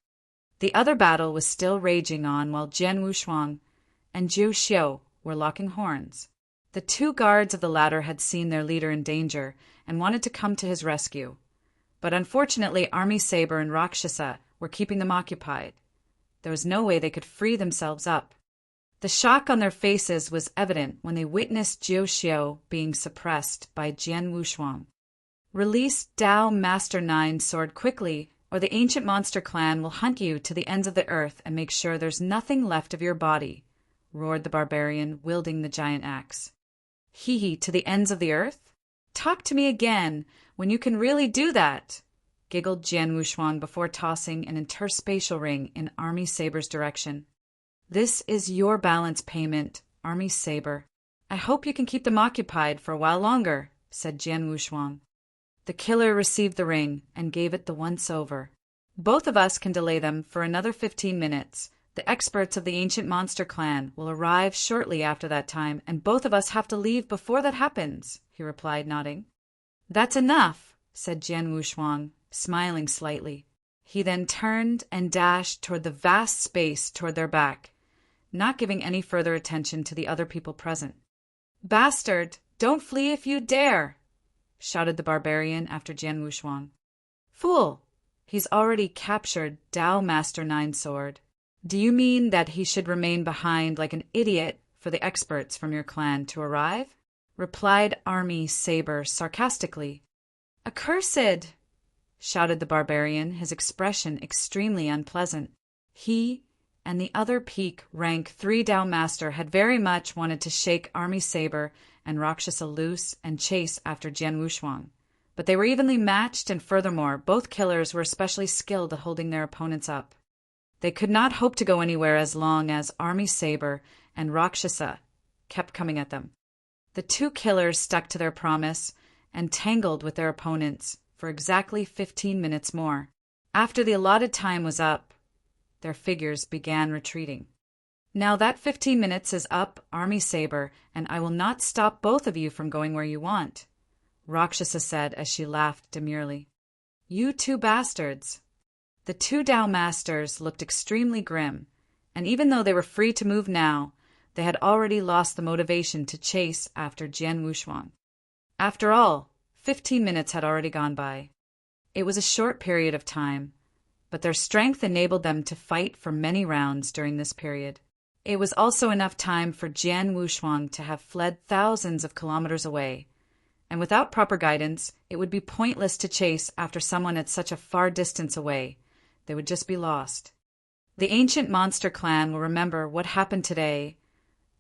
The other battle was still raging on while Jian Wushuang and Jiu Xiu were locking horns. The 2 guards of the latter had seen their leader in danger and wanted to come to his rescue. But unfortunately, Army Saber and Rakshasa were keeping them occupied. There was no way they could free themselves up. The shock on their faces was evident when they witnessed Jiu Xiao being suppressed by Jian Wushuang. Release Dao Master 9 Sword quickly, or the ancient monster clan will hunt you to the ends of the earth and make sure there's nothing left of your body, roared the barbarian, wielding the giant axe. Hee, to the ends of the earth? Talk to me again, when you can really do that, giggled Jian Wushuang before tossing an interspatial ring in Army Saber's direction. This is your balance payment, Army Saber. I hope you can keep them occupied for a while longer, said Jian Wushuang. The killer received the ring and gave it the once-over. Both of us can delay them for another 15 minutes. The experts of the ancient monster clan will arrive shortly after that time, and both of us have to leave before that happens, he replied, nodding. That's enough, said Jian Wushuang, smiling slightly. He then turned and dashed toward the vast space toward their back, not giving any further attention to the other people present. Bastard, don't flee if you dare, shouted the barbarian after Jian Wushuang. Fool, he's already captured Dao Master 9 Sword. Do you mean that he should remain behind like an idiot for the experts from your clan to arrive? Replied Army Saber sarcastically. Accursed, shouted the barbarian, his expression extremely unpleasant. He and the other peak rank 3 Dao Master had very much wanted to shake Army Saber and Rakshasa loose and chase after Jian Wushuang. But they were evenly matched, and furthermore, both killers were especially skilled at holding their opponents up. They could not hope to go anywhere as long as Army Saber and Rakshasa kept coming at them. The 2 killers stuck to their promise and tangled with their opponents for exactly 15 minutes more. After the allotted time was up, their figures began retreating. Now that 15 minutes is up, Army Saber, and I will not stop both of you from going where you want, Rakshasa said as she laughed demurely. You 2 bastards. The 2 Dao Masters looked extremely grim, and even though they were free to move now, they had already lost the motivation to chase after Jian Wushuang. After all, 15 minutes had already gone by. It was a short period of time, but their strength enabled them to fight for many rounds during this period. It was also enough time for Jian Wushuang to have fled thousands of kilometers away, and without proper guidance, it would be pointless to chase after someone at such a far distance away. They would just be lost. The ancient monster clan will remember what happened today,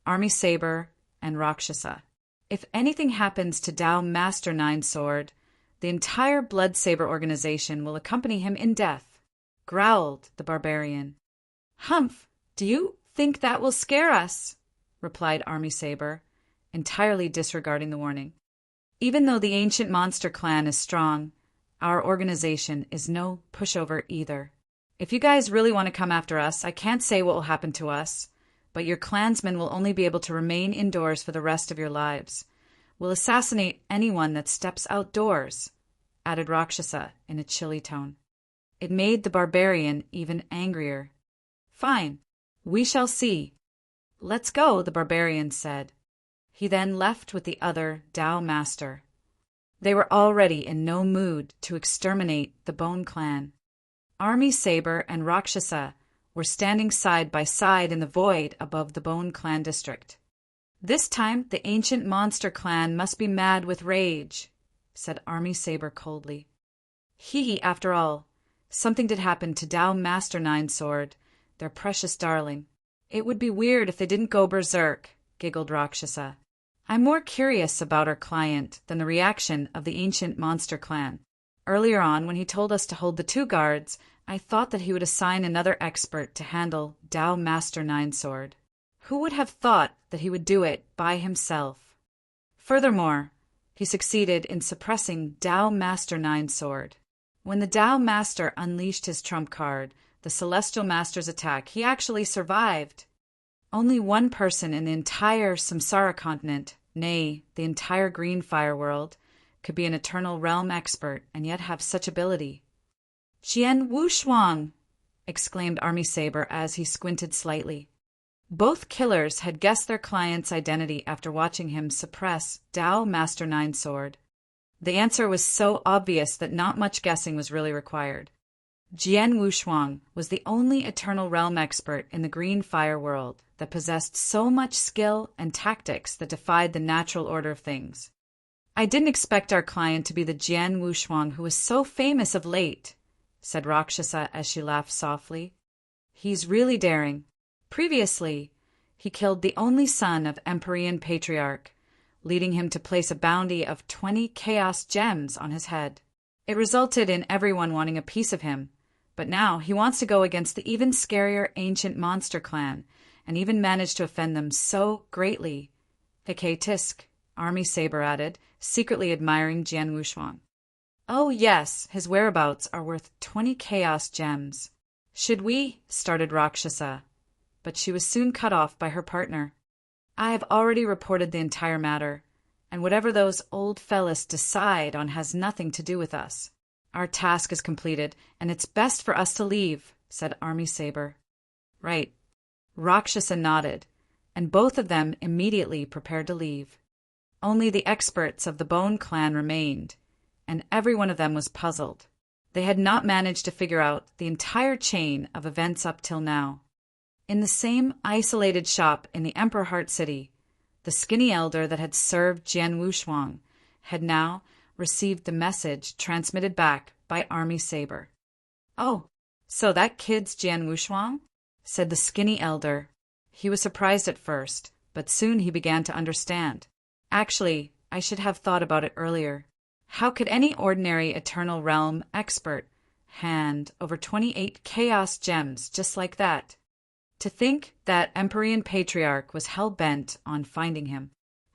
Army Saber and Rakshasa. If anything happens to Dao Master 9 Sword, the entire Blood Saber organization will accompany him in death, growled the barbarian. Humph, do you think that will scare us? Replied Army Saber, entirely disregarding the warning. Even though the ancient monster clan is strong, our organization is no pushover either. If you guys really want to come after us, I can't say what will happen to us, but your clansmen will only be able to remain indoors for the rest of your lives. We'll assassinate anyone that steps outdoors, added Rakshasa in a chilly tone. It made the barbarian even angrier. Fine, we shall see. Let's go, the barbarian said. He then left with the other Dao Master. They were already in no mood to exterminate the Bone Clan. Army Saber and Rakshasa were standing side by side in the void above the Bone Clan district. This time the ancient monster clan must be mad with rage, said Army Saber coldly. After all, something did happen to Dao Master 9 Sword, their precious darling. It would be weird if they didn't go berserk, giggled Rakshasa. I'm more curious about our client than the reaction of the ancient monster clan. Earlier on, when he told us to hold the 2 guards, I thought that he would assign another expert to handle Dao Master 9 Sword. Who would have thought that he would do it by himself? Furthermore, he succeeded in suppressing Dao Master 9 Sword. When the Dao Master unleashed his trump card, the Celestial Master's attack, he actually survived. Only one person in the entire Samsara continent, nay, the entire Green Fire world, could be an Eternal Realm expert and yet have such ability. Jian Wushuang! Exclaimed Army Saber as he squinted slightly. Both killers had guessed their client's identity after watching him suppress Dao Master 9 Sword. The answer was so obvious that not much guessing was really required. Jian Wushuang was the only Eternal Realm expert in the green fire world that possessed so much skill and tactics that defied the natural order of things. I didn't expect our client to be the Jian Wushuang who was so famous of late, said Rakshasa as she laughed softly. He's really daring. Previously, he killed the only son of Empyrean Patriarch, leading him to place a bounty of 20 chaos gems on his head. It resulted in everyone wanting a piece of him, but now he wants to go against the even scarier ancient monster clan, and even managed to offend them so greatly. Aka Tisk, Army Saber added, secretly admiring Jian Wushuang. Oh yes, his whereabouts are worth 20 chaos gems. Should we? Started Rakshasa, but she was soon cut off by her partner. I have already reported the entire matter, and whatever those old fellas decide on has nothing to do with us. Our task is completed, and it's best for us to leave, said Army Saber. Right. Rakshasa nodded, and both of them immediately prepared to leave. Only the experts of the Bone Clan remained, and every one of them was puzzled. They had not managed to figure out the entire chain of events up till now. In the same isolated shop in the Emperor Heart City, the skinny elder that had served Jian Wushuang had now received the message transmitted back by Army Saber. Oh, so that kid's Jian Wushuang? Said the skinny elder. He was surprised at first, but soon he began to understand. Actually, I should have thought about it earlier. How could any ordinary Eternal Realm expert hand over 28 chaos gems just like that? To think that Empyrean Patriarch was hell-bent on finding him.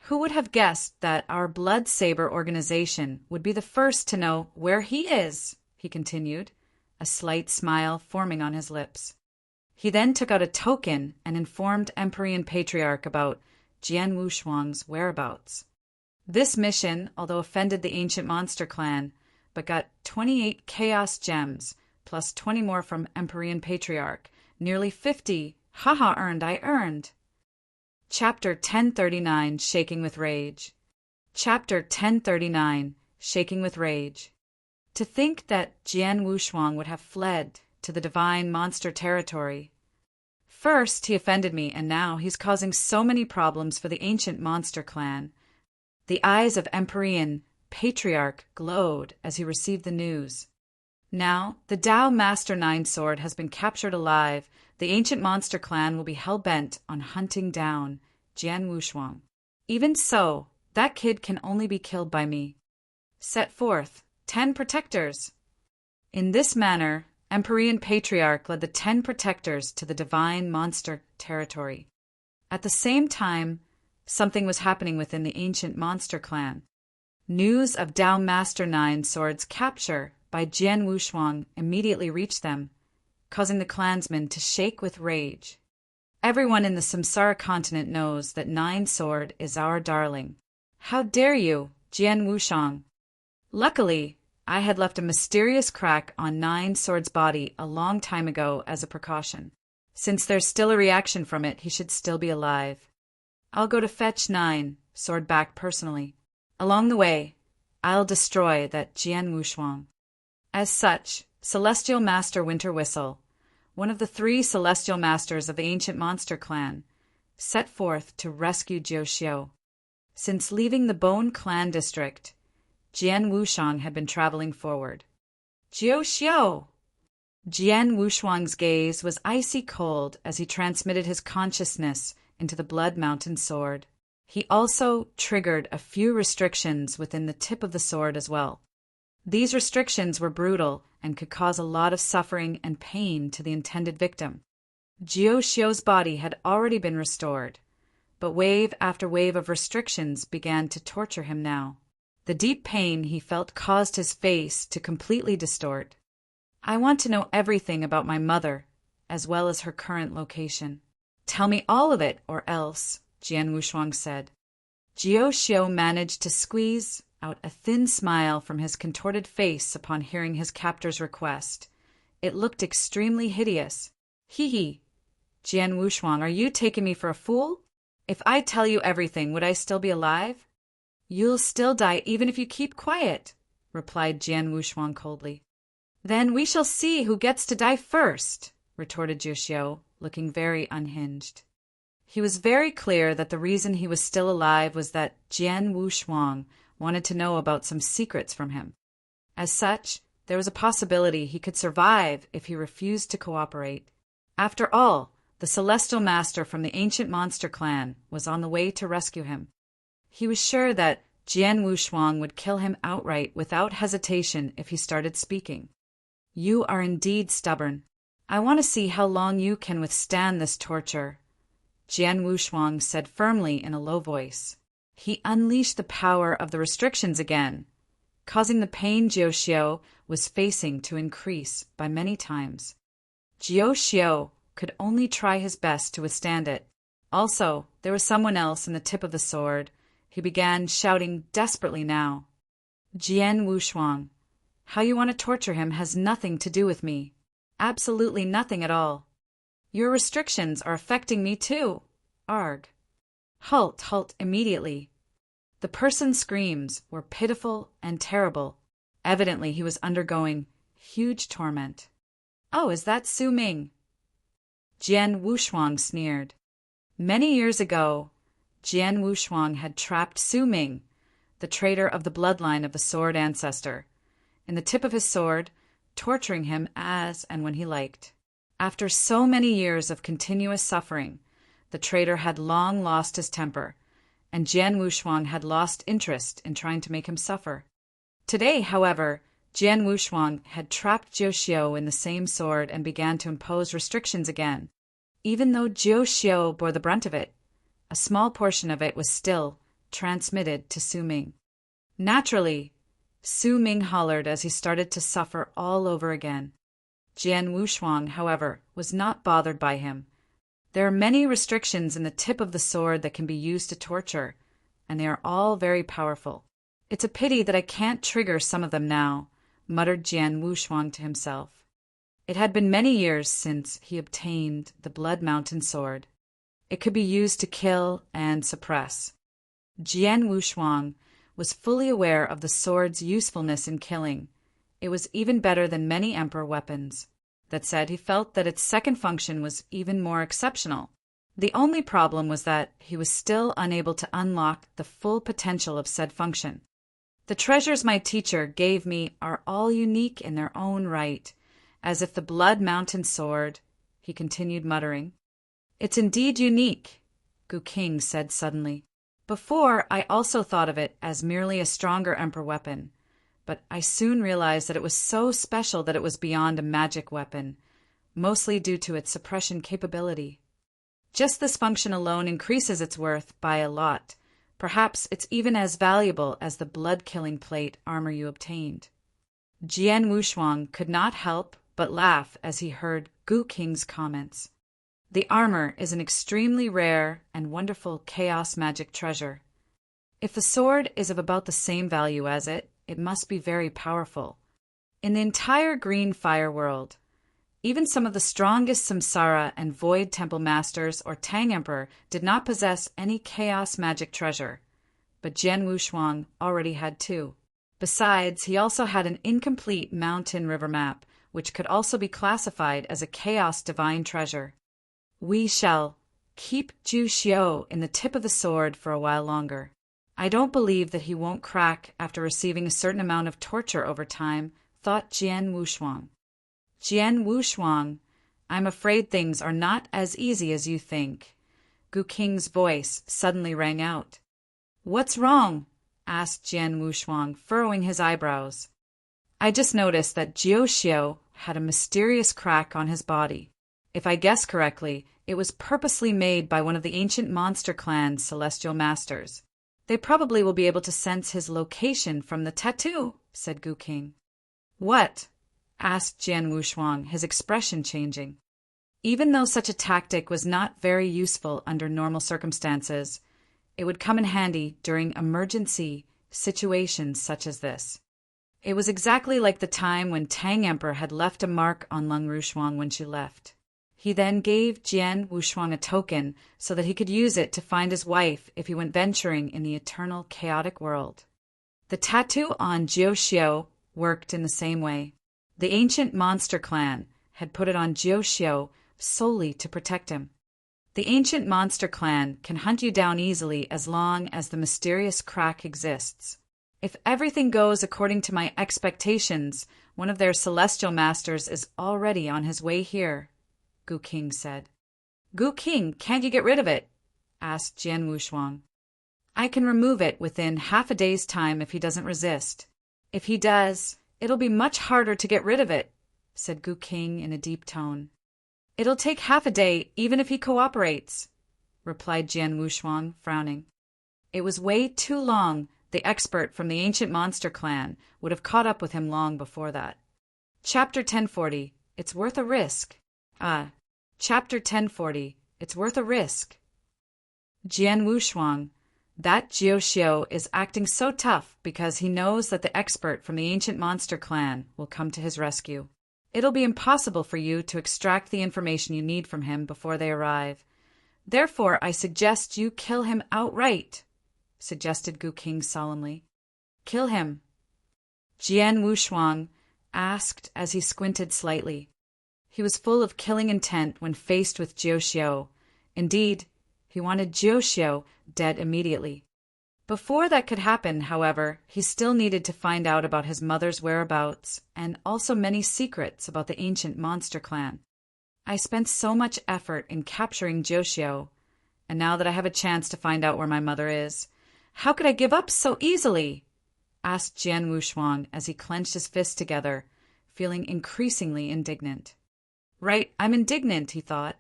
Who would have guessed that our Blood Saber organization would be the first to know where he is? He continued, a slight smile forming on his lips. He then took out a token and informed Empyrean Patriarch about Jian Wushuang's whereabouts. This mission, although offended the ancient monster clan, but got 28 chaos gems, plus 20 more from Empyrean Patriarch, nearly 50. Haha, I earned. Chapter 1039, Shaking with Rage. Chapter 1039, Shaking with Rage. To think that Jian Wushuang would have fled to the divine monster territory. First, he offended me, and now he's causing so many problems for the ancient monster clan. The eyes of Empyrean Patriarch glowed as he received the news. Now, the Dao Master Nine Sword has been captured alive. The ancient monster clan will be hell-bent on hunting down Jian Wushuang. Even so, that kid can only be killed by me. Set forth 10 protectors. In this manner, Empyrean Patriarch led the 10 protectors to the divine monster territory. At the same time, something was happening within the ancient monster clan. News of Dao Master Nine Sword's capture by Jian Wushuang immediately reached them, causing the clansmen to shake with rage. Everyone in the Samsara continent knows that Nine Sword is our darling. How dare you, Jian Wushuang? Luckily, I had left a mysterious crack on Nine Sword's body a long time ago as a precaution. Since there's still a reaction from it, he should still be alive. I'll go to fetch Nine Sword back personally. Along the way, I'll destroy that Jian Wushuang. As such, Celestial Master Winter Whistle, one of the 3 Celestial Masters of the ancient monster clan, set forth to rescue Jiuxiu. Since leaving the Bone Clan district, Jian Wushuang had been traveling forward. Jiuxiu! Jian Wushuang's gaze was icy cold as he transmitted his consciousness into the Blood Mountain sword. He also triggered a few restrictions within the tip of the sword as well. These restrictions were brutal and could cause a lot of suffering and pain to the intended victim. Jiuxiu's body had already been restored, but wave after wave of restrictions began to torture him now. The deep pain he felt caused his face to completely distort. I want to know everything about my mother, as well as her current location. Tell me all of it, or else, Jian Wushuang said. Jiuxiu managed to squeeze out a thin smile from his contorted face upon hearing his captor's request. It looked extremely hideous. Hee. Jian Wushuang, are you taking me for a fool? If I tell you everything, would I still be alive? You'll still die even if you keep quiet, replied Jian Wushuang coldly. Then we shall see who gets to die first, retorted Jiuxiu, looking very unhinged. He was very clear that the reason he was still alive was that Jian Wushuang wanted to know about some secrets from him. As such, there was a possibility he could survive if he refused to cooperate. After all, the Celestial Master from the ancient monster clan was on the way to rescue him. He was sure that Jian Wushuang would kill him outright without hesitation if he started speaking. You are indeed stubborn. I want to see how long you can withstand this torture, Jian Wushuang said firmly in a low voice. He unleashed the power of the restrictions again, causing the pain Jiuxiu was facing to increase by many times. Jiuxiu could only try his best to withstand it. Also, there was someone else in the tip of the sword. He began shouting desperately now. Jian Wushuang, how you want to torture him has nothing to do with me. Absolutely nothing at all. Your restrictions are affecting me too. Arg. Halt immediately. The person's screams were pitiful and terrible. Evidently he was undergoing huge torment. Oh, is that Su Ming? Jian Wushuang sneered. Many years ago, Jian Wushuang had trapped Su Ming, the traitor of the bloodline of the sword ancestor, in the tip of his sword, torturing him as and when he liked. After so many years of continuous suffering, the traitor had long lost his temper, and Jian Wushuang had lost interest in trying to make him suffer. Today, however, Jian Wushuang had trapped Jiuxiu in the same sword and began to impose restrictions again. Even though Jiuxiu bore the brunt of it, a small portion of it was still transmitted to Su Ming. Naturally, Su Ming hollered as he started to suffer all over again. Jian Wushuang, however, was not bothered by him. There are many restrictions in the tip of the sword that can be used to torture, and they are all very powerful. It's a pity that I can't trigger some of them now, muttered Jian Wushuang to himself. It had been many years since he obtained the Blood Mountain sword. It could be used to kill and suppress. Jian Wushuang was fully aware of the sword's usefulness in killing. It was even better than many emperor weapons. That said, he felt that its second function was even more exceptional. The only problem was that he was still unable to unlock the full potential of said function. The treasures my teacher gave me are all unique in their own right, as if the Blood Mountain sword, he continued muttering. It's indeed unique, Gu King said suddenly. Before, I also thought of it as merely a stronger emperor weapon, but I soon realized that it was so special that it was beyond a magic weapon, mostly due to its suppression capability. Just this function alone increases its worth by a lot. Perhaps it's even as valuable as the blood-killing plate armor you obtained. Jian Wushuang could not help but laugh as he heard Gu King's comments. The armor is an extremely rare and wonderful chaos magic treasure. If the sword is of about the same value as it must be very powerful. In the entire Green Fire world, even some of the strongest Samsara and Void Temple Masters or Tang Emperor did not possess any chaos magic treasure, but Jian Wushuang already had two. Besides, he also had an incomplete mountain river map, which could also be classified as a chaos divine treasure. We shall keep Jiuxiu in the tip of the sword for a while longer. I don't believe that he won't crack after receiving a certain amount of torture over time, thought Jian Wushuang. Jian Wushuang, I'm afraid things are not as easy as you think. Gu King's voice suddenly rang out. What's wrong? Asked Jian Wushuang, furrowing his eyebrows. I just noticed that Jiuxiu had a mysterious crack on his body. If I guess correctly, it was purposely made by one of the ancient monster clan's celestial masters. They probably will be able to sense his location from the tattoo, said Gu King. What? Asked Jian Wushuang, his expression changing. Even though such a tactic was not very useful under normal circumstances, it would come in handy during emergency situations such as this. It was exactly like the time when Tang Emperor had left a mark on Lung Rushuang when she left. He then gave Jian Wushuang a token so that he could use it to find his wife if he went venturing in the eternal chaotic world. The tattoo on Jiu Xiu worked in the same way. The ancient monster clan had put it on Jiu Xiu solely to protect him. The ancient monster clan can hunt you down easily as long as the mysterious crack exists. If everything goes according to my expectations, one of their celestial masters is already on his way here, Gu King said. Gu King, can't you get rid of it? Asked Jian Wushuang. I can remove it within half a day's time if he doesn't resist. If he does, it'll be much harder to get rid of it, said Gu King in a deep tone. It'll take half a day even if he cooperates, replied Jian Wushuang, frowning. It was way too long. The expert from the ancient monster clan would have caught up with him long before that. Chapter 1040. It's worth a risk. Chapter 1040. It's worth a risk. Jian Wushuang. That Jiu Xiu is acting so tough because he knows that the expert from the ancient monster clan will come to his rescue. It'll be impossible for you to extract the information you need from him before they arrive. Therefore, I suggest you kill him outright, suggested Gu King solemnly. Kill him? Jian Wushuang asked as he squinted slightly. He was full of killing intent when faced with Jiu Xiu. Indeed, he wanted Jiu Xiu dead immediately. Before that could happen, however, he still needed to find out about his mother's whereabouts and also many secrets about the ancient monster clan. I spent so much effort in capturing Jiu Xiu, and now that I have a chance to find out where my mother is, how could I give up so easily? Asked Jian Wushuang as he clenched his fists together, feeling increasingly indignant. Right, I'm indignant, he thought.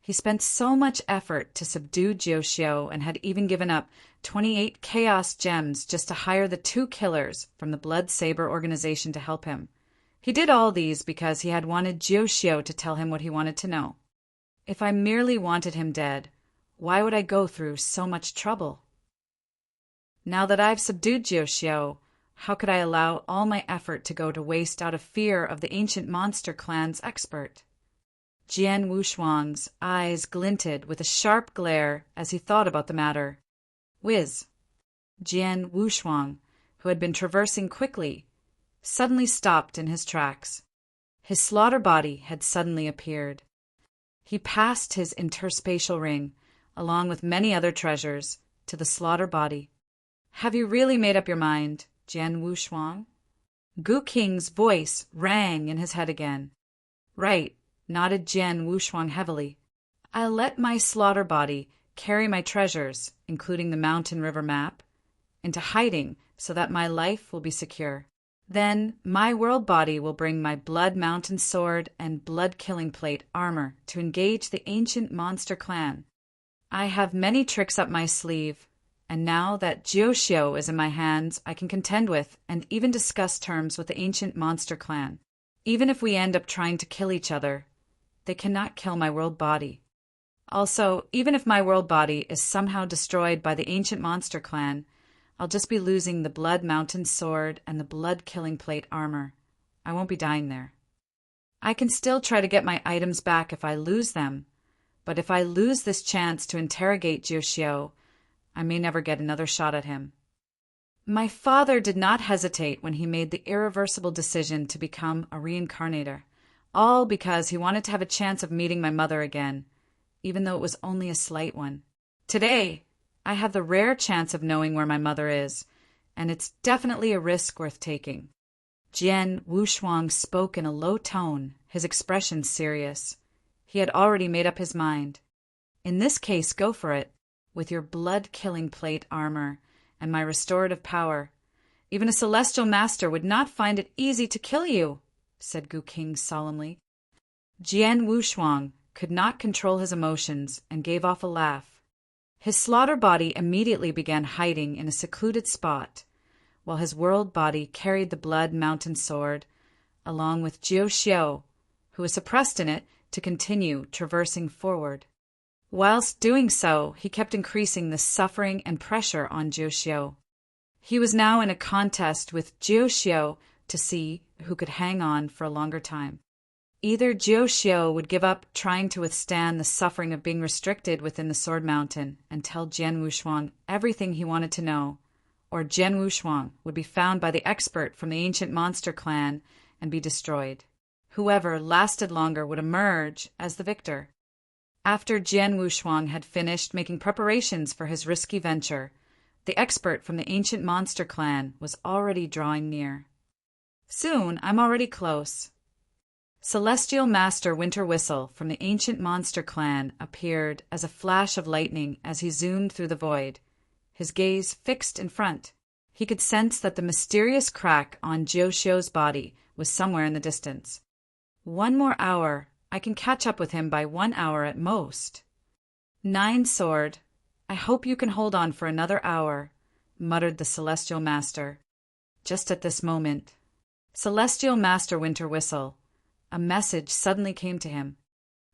He spent so much effort to subdue Jiu Xiu and had even given up 28 chaos gems just to hire the 2 killers from the Blood Saber organization to help him. He did all these because he had wanted Jiu Xiu to tell him what he wanted to know. If I merely wanted him dead, why would I go through so much trouble? Now that I've subdued Jiu Xiu, how could I allow all my effort to go to waste out of fear of the ancient monster clan's expert? Jian Wushuang's eyes glinted with a sharp glare as he thought about the matter. Whiz! Jian Wushuang, who had been traversing quickly, suddenly stopped in his tracks. His slaughter body had suddenly appeared. He passed his interspatial ring, along with many other treasures, to the slaughter body. Have you really made up your mind, Jian Wushuang? Gu King's voice rang in his head again. Right, nodded Jian Wushuang heavily. I'll let my slaughter body carry my treasures, including the mountain river map, into hiding so that my life will be secure. Then my world body will bring my blood mountain sword and blood killing plate armor to engage the ancient monster clan. I have many tricks up my sleeve, and now that Jiu Xiu is in my hands, I can contend with and even discuss terms with the ancient monster clan. Even if we end up trying to kill each other, they cannot kill my world body. Also, even if my world body is somehow destroyed by the ancient monster clan, I'll just be losing the blood mountain sword and the blood killing plate armor. I won't be dying there. I can still try to get my items back if I lose them, but if I lose this chance to interrogate Jiu Xiu, I may never get another shot at him. My father did not hesitate when he made the irreversible decision to become a reincarnator, all because he wanted to have a chance of meeting my mother again, even though it was only a slight one. Today, I have the rare chance of knowing where my mother is, and it's definitely a risk worth taking. Jian Wushuang spoke in a low tone, his expression serious. He had already made up his mind. In this case, go for it, with your blood-killing plate armor and my restorative power. Even a celestial master would not find it easy to kill you, said Gu King solemnly. Jian Wushuang could not control his emotions and gave off a laugh. His slaughter body immediately began hiding in a secluded spot, while his world body carried the blood mountain sword, along with Jiu Xiu, who was suppressed in it, to continue traversing forward. Whilst doing so, he kept increasing the suffering and pressure on Jiu Xiu. He was now in a contest with Jiu Xiu to see who could hang on for a longer time. Either Jiu Xiu would give up trying to withstand the suffering of being restricted within the Sword Mountain and tell Jian Wushuang everything he wanted to know, or Jian Wushuang would be found by the expert from the ancient monster clan and be destroyed. Whoever lasted longer would emerge as the victor. After Jian Wushuang had finished making preparations for his risky venture, the expert from the ancient monster clan was already drawing near. Soon, I'm already close. Celestial Master Winter Whistle from the ancient monster clan appeared as a flash of lightning as he zoomed through the void, his gaze fixed in front. He could sense that the mysterious crack on Jiu Xiu's body was somewhere in the distance. 1 more hour. I can catch up with him by 1 hour at most. Nine Sword, I hope you can hold on for another hour, muttered the Celestial Master. Just at this moment, Celestial Master Winter Whistle, a message suddenly came to him.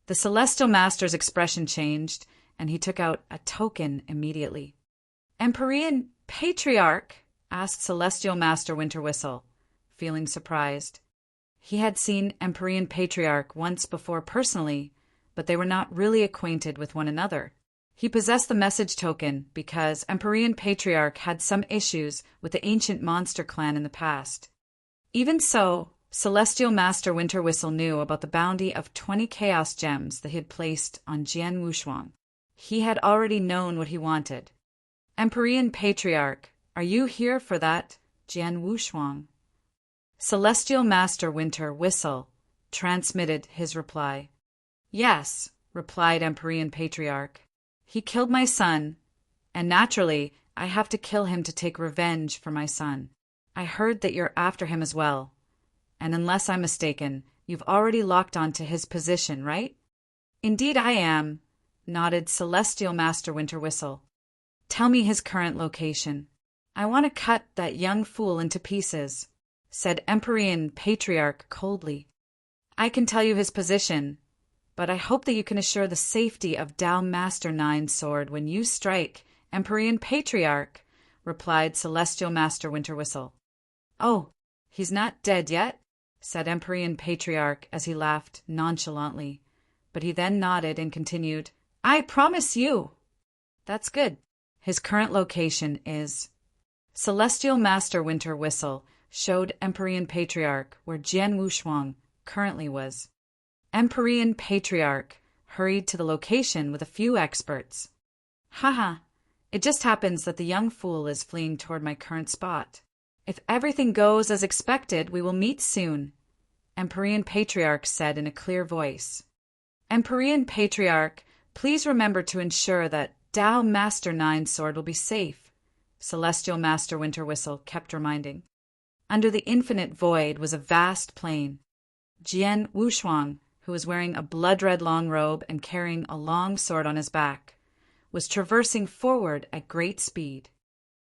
The Celestial Master's expression changed, and he took out a token immediately. Empyrean Patriarch? Asked Celestial Master Winter Whistle, feeling surprised. He had seen Empyrean Patriarch once before personally, but they were not really acquainted with one another. He possessed the message token because Empyrean Patriarch had some issues with the ancient monster clan in the past. Even so, Celestial Master Winter Whistle knew about the bounty of 20 Chaos Gems that he had placed on Jian Wushuang. He had already known what he wanted. Empyrean Patriarch, are you here for that, Jian Wushuang? Celestial Master Winter Whistle transmitted his reply. Yes, replied Empyrean Patriarch. He killed my son, and naturally, I have to kill him to take revenge for my son. I heard that you're after him as well. And unless I'm mistaken, you've already locked onto his position, right? Indeed I am, nodded Celestial Master Winter Whistle. Tell me his current location. I want to cut that young fool into pieces, said Empyrean Patriarch coldly. I can tell you his position, but I hope that you can assure the safety of Tao Master Nine Sword when you strike, Empyrean Patriarch, replied Celestial Master Winter Whistle. Oh, he's not dead yet, said Empyrean Patriarch as he laughed nonchalantly, but he then nodded and continued, I promise you. That's good. His current location is... Celestial Master Winter Whistle showed Empyrean Patriarch where Jian Wushuang currently was. Empyrean Patriarch hurried to the location with a few experts. Haha, it just happens that the young fool is fleeing toward my current spot. If everything goes as expected, we will meet soon, Empyrean Patriarch said in a clear voice. Empyrean Patriarch, please remember to ensure that Tao Master Nine Sword will be safe, Celestial Master Winter Whistle kept reminding. Under the infinite void was a vast plain. Jian Wushuang, who was wearing a blood-red long robe and carrying a long sword on his back, was traversing forward at great speed.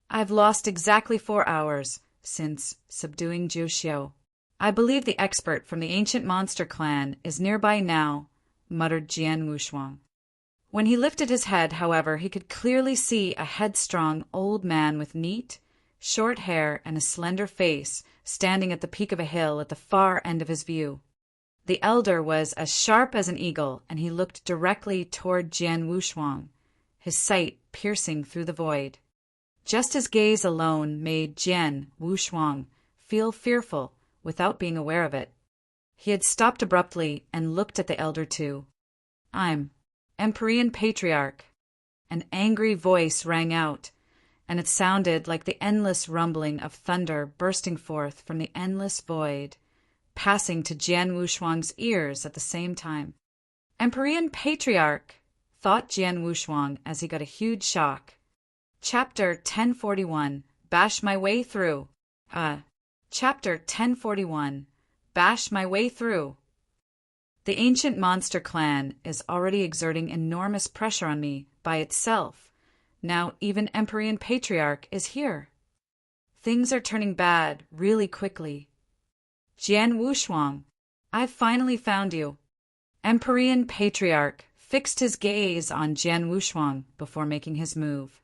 I've lost exactly 4 hours since subduing Jiu Xiu. I believe the expert from the ancient monster clan is nearby now, muttered Jian Wushuang. When he lifted his head, however, he could clearly see a headstrong old man with neat, short hair and a slender face standing at the peak of a hill at the far end of his view. The elder was as sharp as an eagle, and he looked directly toward Jian Wushuang, his sight piercing through the void. Just his gaze alone made Jian Wushuang feel fearful without being aware of it. He had stopped abruptly and looked at the elder too. I'm Empyrean Patriarch. An angry voice rang out, and it sounded like the endless rumbling of thunder bursting forth from the endless void, passing to Jian Wushuang's ears at the same time. Empyrean Patriarch, thought Jian Wushuang as he got a huge shock. Chapter 1041, Bash My Way Through. Chapter 1041, Bash My Way Through. The ancient monster clan is already exerting enormous pressure on me by itself. Now even Empyrean Patriarch is here. Things are turning bad really quickly. Jian Wushuang, I've finally found you. Empyrean Patriarch fixed his gaze on Jian Wushuang before making his move.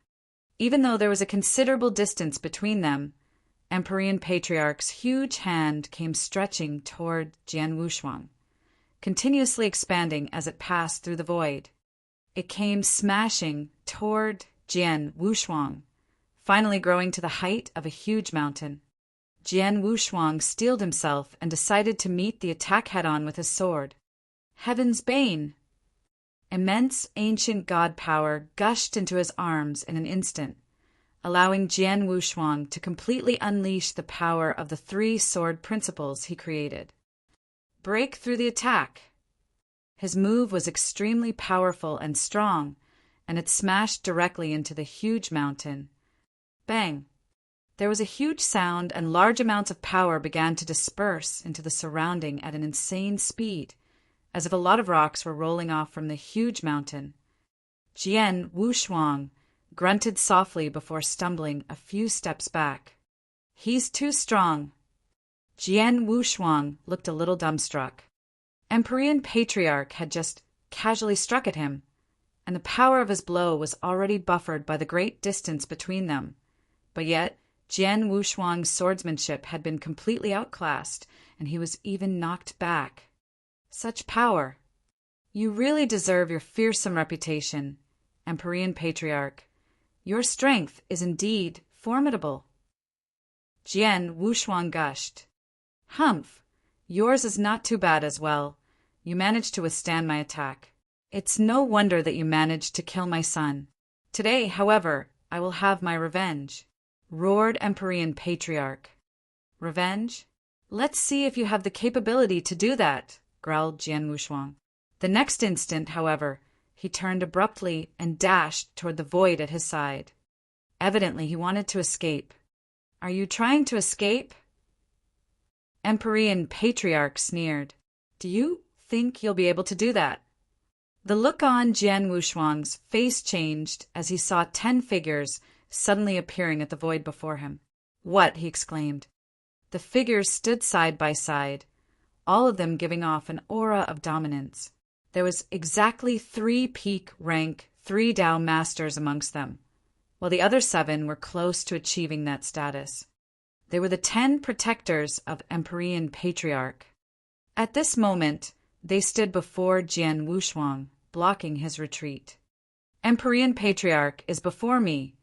Even though there was a considerable distance between them, Empyrean Patriarch's huge hand came stretching toward Jian Wushuang. continuously expanding as it passed through the void. It came smashing toward Jian Wushuang, finally growing to the height of a huge mountain. Jian Wushuang steeled himself and decided to meet the attack head-on with his sword. Heaven's Bane! Immense ancient god power gushed into his arms in an instant, allowing Jian Wushuang to completely unleash the power of the 3 sword principles he created. Break through the attack! His move was extremely powerful and strong, and it smashed directly into the huge mountain. Bang! There was a huge sound, and large amounts of power began to disperse into the surrounding at an insane speed, as if a lot of rocks were rolling off from the huge mountain. Jian Wushuang grunted softly before stumbling a few steps back. He's too strong. Jian Wushuang looked a little dumbstruck. Emperor Patriarch had just casually struck at him, and the power of his blow was already buffered by the great distance between them. But yet, Jian Wushuang's swordsmanship had been completely outclassed, and he was even knocked back. Such power! You really deserve your fearsome reputation, Emperor Patriarch. Your strength is indeed formidable. Jian Wushuang gushed. Humph! Yours is not too bad as well. You managed to withstand my attack. It's no wonder that you managed to kill my son. Today, however, I will have my revenge, roared Emperor Patriarch. Revenge? Let's see if you have the capability to do that, growled Jian Wushuang. The next instant, however, he turned abruptly and dashed toward the void at his side. Evidently, he wanted to escape. Are you trying to escape? Emperor Patriarch sneered. Do you think you'll be able to do that? The look on Jian Wushuang's face changed as he saw 10 figures suddenly appearing at the void before him. What? He exclaimed. The figures stood side by side, all of them giving off an aura of dominance. There was exactly 3 peak rank 3 Dao masters amongst them, while the other 7 were close to achieving that status. They were the 10 protectors of Emperor Patriarch. At this moment, they stood before Jian Wushuang, blocking his retreat. Emperor Patriarch is before me,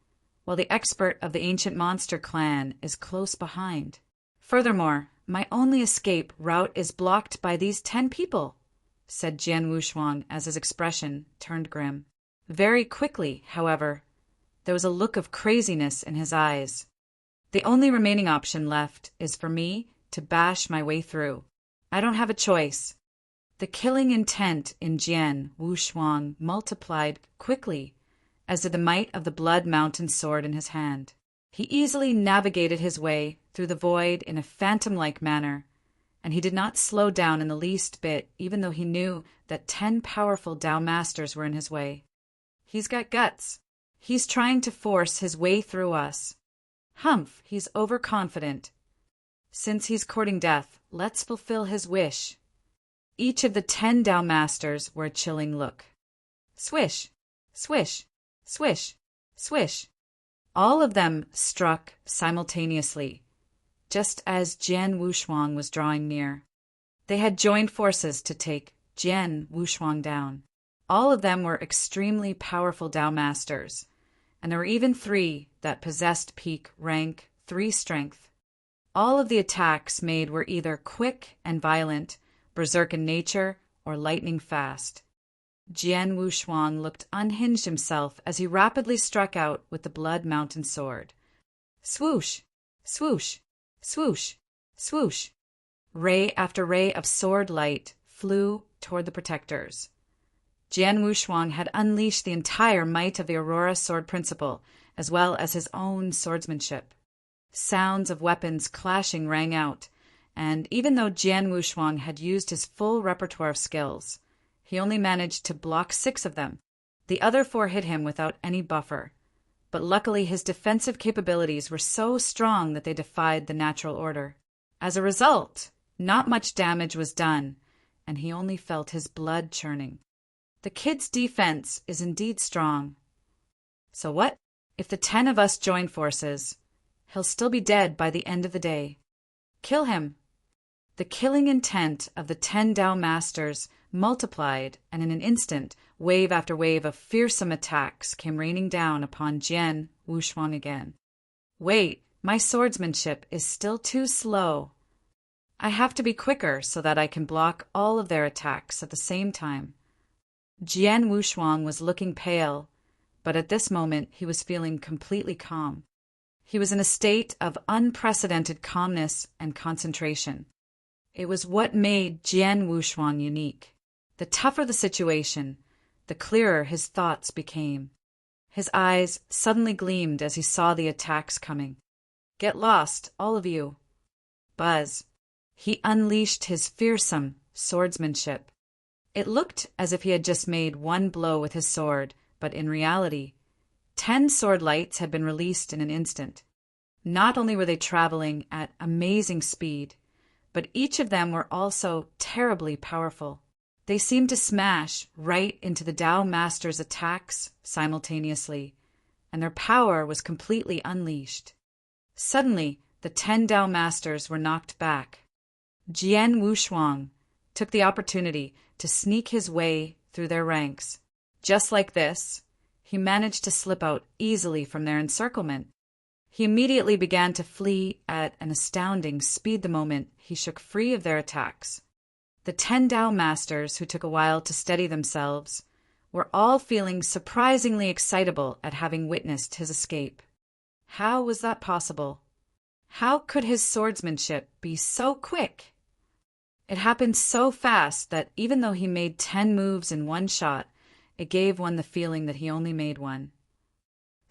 while the expert of the ancient monster clan is close behind. Furthermore, my only escape route is blocked by these 10 people, said Jian Wushuang as his expression turned grim. Very quickly, however, there was a look of craziness in his eyes. The only remaining option left is for me to bash my way through. I don't have a choice. The killing intent in Jian Wushuang multiplied quickly, as did the might of the Blood Mountain sword in his hand. He easily navigated his way through the void in a phantom-like manner, and he did not slow down in the least bit, even though he knew that 10 powerful Dao masters were in his way. He's got guts. He's trying to force his way through us. Humph, he's overconfident. Since he's courting death, let's fulfill his wish. Each of the 10 Dao masters wore a chilling look. Swish, swish, swish, swish. All of them struck simultaneously, just as Jian Wushuang was drawing near. They had joined forces to take Jian Wushuang down. All of them were extremely powerful Dao masters, and there were even 3 that possessed peak rank 3 strength. All of the attacks made were either quick and violent, berserk in nature, or lightning fast. Jian Wushuang looked unhinged himself as he rapidly struck out with the Blood Mountain sword. Swoosh, swoosh, swoosh, swoosh. Ray after ray of sword light flew toward the protectors. Jian Wushuang had unleashed the entire might of the Aurora sword principle, as well as his own swordsmanship. Sounds of weapons clashing rang out, and even though Jian Wushuang had used his full repertoire of skills, he only managed to block 6 of them. The other 4 hit him without any buffer, but luckily his defensive capabilities were so strong that they defied the natural order. As a result, not much damage was done, and he only felt his blood churning. The kid's defense is indeed strong. So what? If the 10 of us join forces, he'll still be dead by the end of the day. Kill him. The killing intent of the 10 Tao Masters multiplied, and in an instant, wave after wave of fearsome attacks came raining down upon Jian Wushuang again. Wait, my swordsmanship is still too slow. I have to be quicker so that I can block all of their attacks at the same time. Jian Wushuang was looking pale, but at this moment he was feeling completely calm. He was in a state of unprecedented calmness and concentration. It was what made Jian Wushuang unique. The tougher the situation, the clearer his thoughts became. His eyes suddenly gleamed as he saw the attacks coming. Get lost, all of you. Buzz. He unleashed his fearsome swordsmanship. It looked as if he had just made one blow with his sword, but in reality, 10 sword lights had been released in an instant. Not only were they traveling at amazing speed, but each of them were also terribly powerful. They seemed to smash right into the Tao Master's attacks simultaneously, and their power was completely unleashed. Suddenly, the 10 Tao Masters were knocked back. Jian Wushuang took the opportunity to sneak his way through their ranks. Just like this, he managed to slip out easily from their encirclement. He immediately began to flee at an astounding speed the moment he shook free of their attacks. The 10 Tao Masters, who took a while to steady themselves, were all feeling surprisingly excitable at having witnessed his escape. How was that possible? How could his swordsmanship be so quick? It happened so fast that even though he made 10 moves in one shot, it gave one the feeling that he only made one.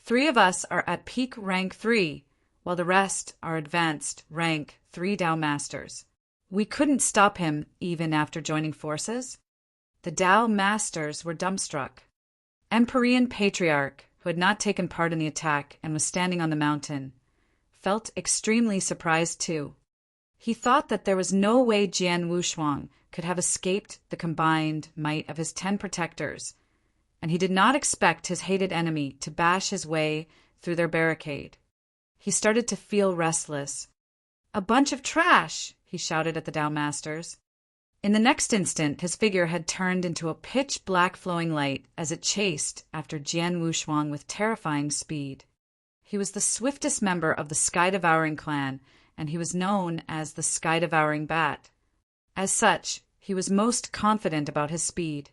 3 of us are at peak rank 3, while the rest are advanced rank 3 Tao Masters. We couldn't stop him even after joining forces. The Tao Masters were dumbstruck. Empyrean Patriarch, who had not taken part in the attack and was standing on the mountain, felt extremely surprised too. He thought that there was no way Jian Wushuang could have escaped the combined might of his 10 protectors, and he did not expect his hated enemy to bash his way through their barricade. He started to feel restless. "A bunch of trash!" he shouted at the Tao Masters. In the next instant, his figure had turned into a pitch-black flowing light as it chased after Jian Wushuang with terrifying speed. He was the swiftest member of the Sky-Devouring clan, and he was known as the Sky-Devouring Bat. As such, he was most confident about his speed.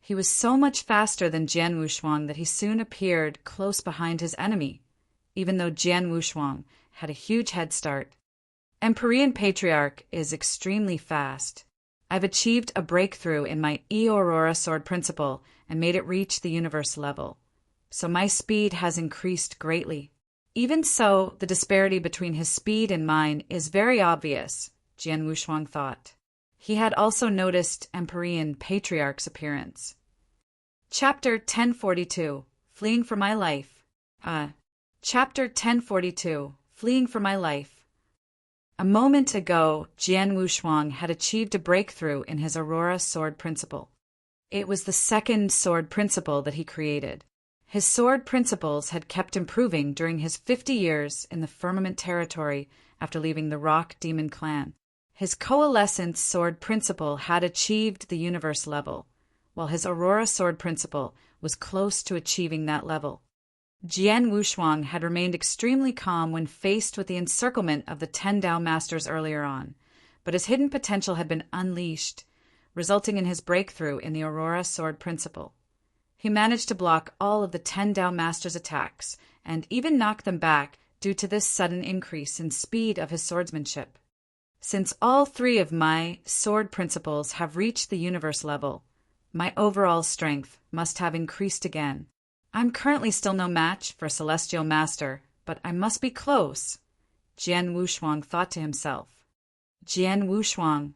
He was so much faster than Jian Wushuang that he soon appeared close behind his enemy, even though Jian Wushuang had a huge head start. Empyrean Patriarch is extremely fast. I've achieved a breakthrough in my E-Aurora Sword Principle and made it reach the universe level, so my speed has increased greatly. Even so, the disparity between his speed and mine is very obvious, Jian Wushuang thought. He had also noticed Empyrean Patriarch's appearance. Chapter 1042, Fleeing for My Life. Chapter 1042, Fleeing for My Life. A moment ago, Jian Wushuang had achieved a breakthrough in his Aurora Sword Principle. It was the second sword principle that he created. His sword principles had kept improving during his 50 years in the Firmament Territory after leaving the Rock Demon Clan. His Coalescence Sword Principle had achieved the universe level, while his Aurora Sword Principle was close to achieving that level. Jian Wushuang had remained extremely calm when faced with the encirclement of the 10 Tao Masters earlier on, but his hidden potential had been unleashed, resulting in his breakthrough in the Aurora Sword Principle. He managed to block all of the 10 Tao Masters' attacks, and even knock them back due to this sudden increase in speed of his swordsmanship. Since all 3 of my sword principles have reached the universe level, my overall strength must have increased again. I'm currently still no match for a Celestial Master, but I must be close, Jian Wushuang thought to himself. Jian Wushuang,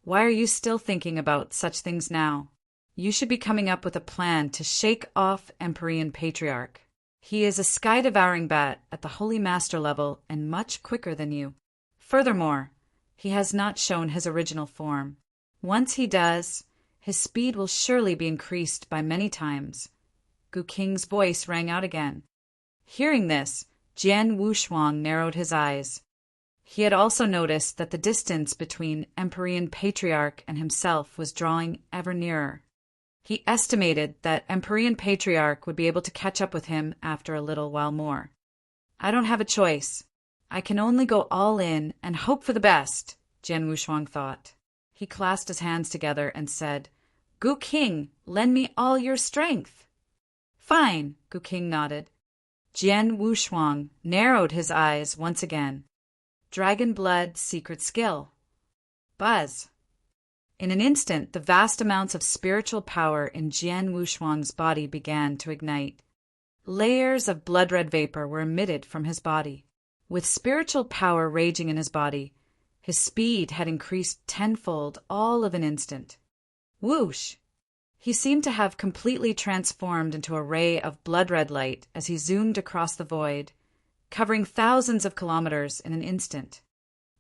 why are you still thinking about such things now? You should be coming up with a plan to shake off Empyrean Patriarch. He is a sky-devouring bat at the Holy Master level and much quicker than you. Furthermore, he has not shown his original form. Once he does, his speed will surely be increased by many times. Gu Qing's voice rang out again. Hearing this, Jian Wushuang narrowed his eyes. He had also noticed that the distance between Empyrean Patriarch and himself was drawing ever nearer. He estimated that Empyrean Patriarch would be able to catch up with him after a little while more. I don't have a choice. I can only go all in and hope for the best, Jian Wushuang thought. He clasped his hands together and said, Gu King, lend me all your strength. Fine, Gu King nodded. Jian Wushuang narrowed his eyes once again. Dragon Blood Secret Skill. Buzz. In an instant, the vast amounts of spiritual power in Jian Wushuang's body began to ignite. Layers of blood-red vapor were emitted from his body. With spiritual power raging in his body, his speed had increased tenfold all of an instant. Whoosh! He seemed to have completely transformed into a ray of blood-red light as he zoomed across the void, covering thousands of kilometers in an instant.